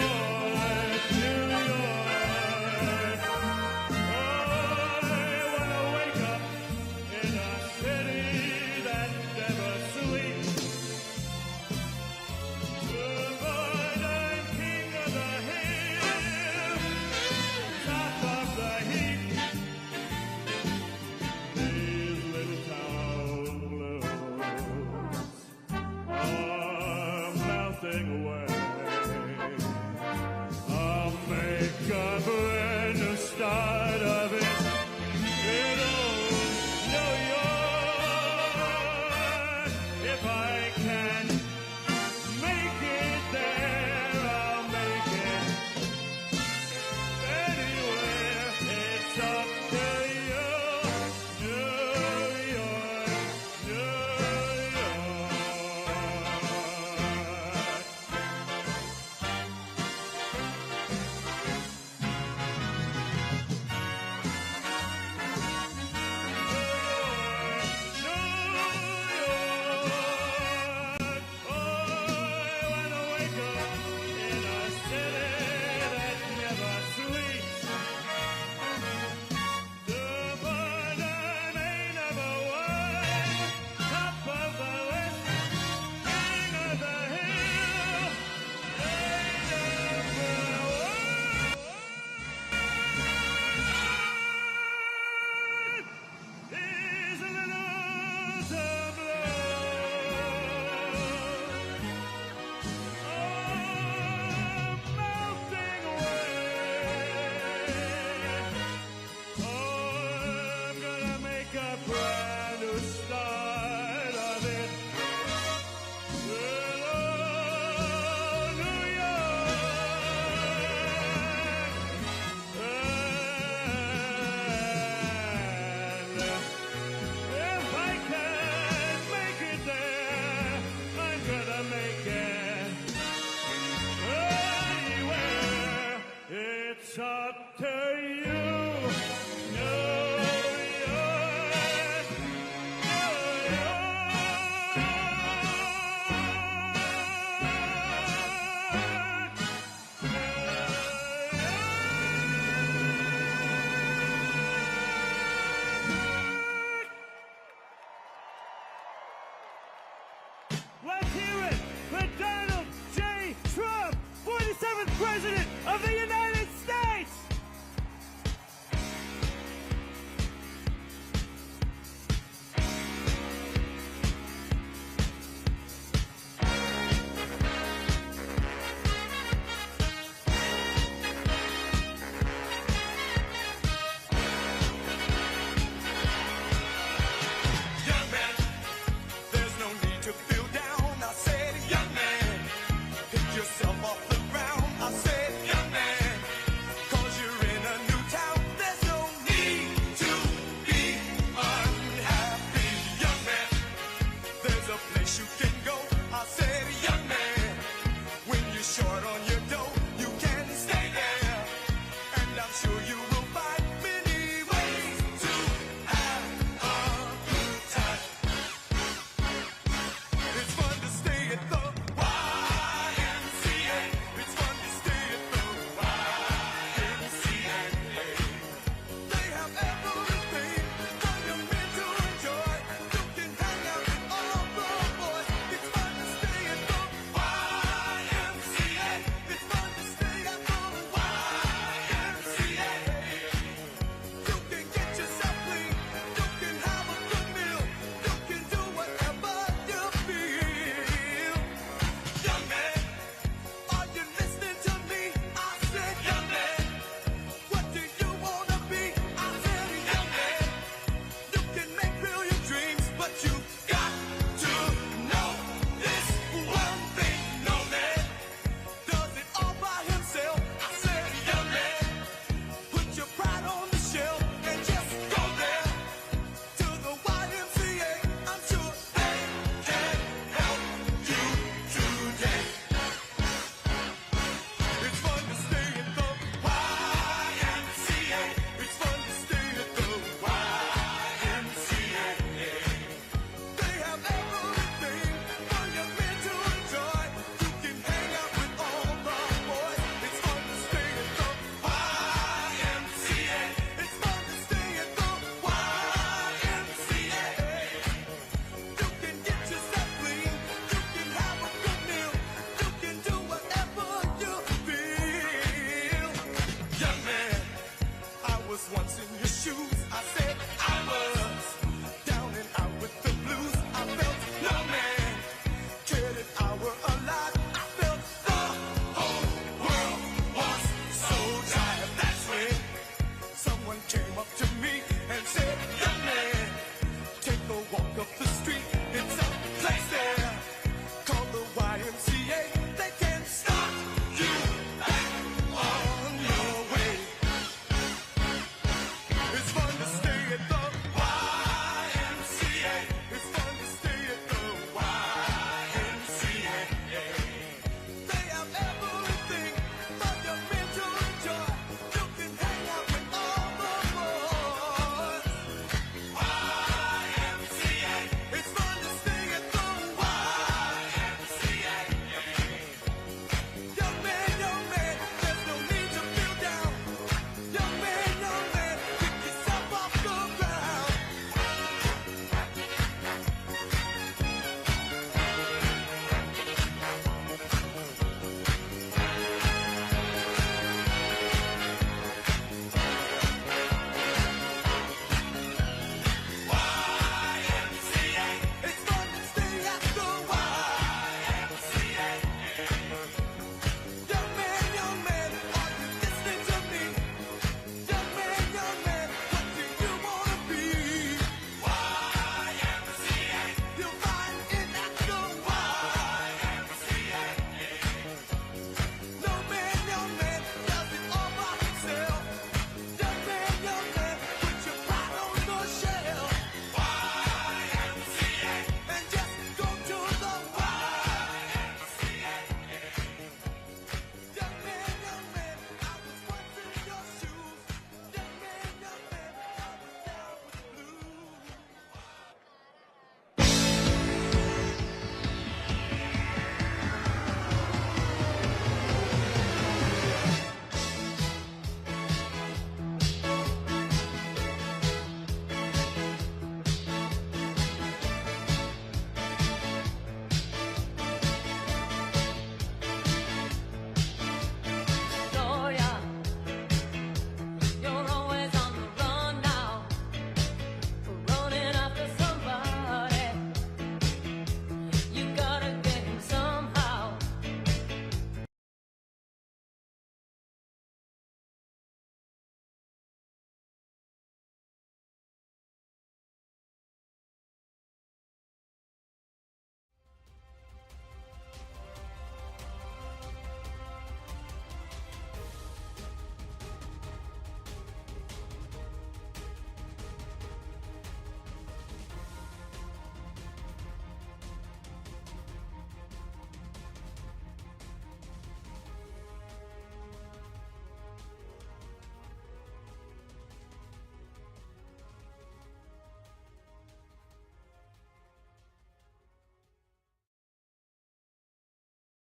yourself off.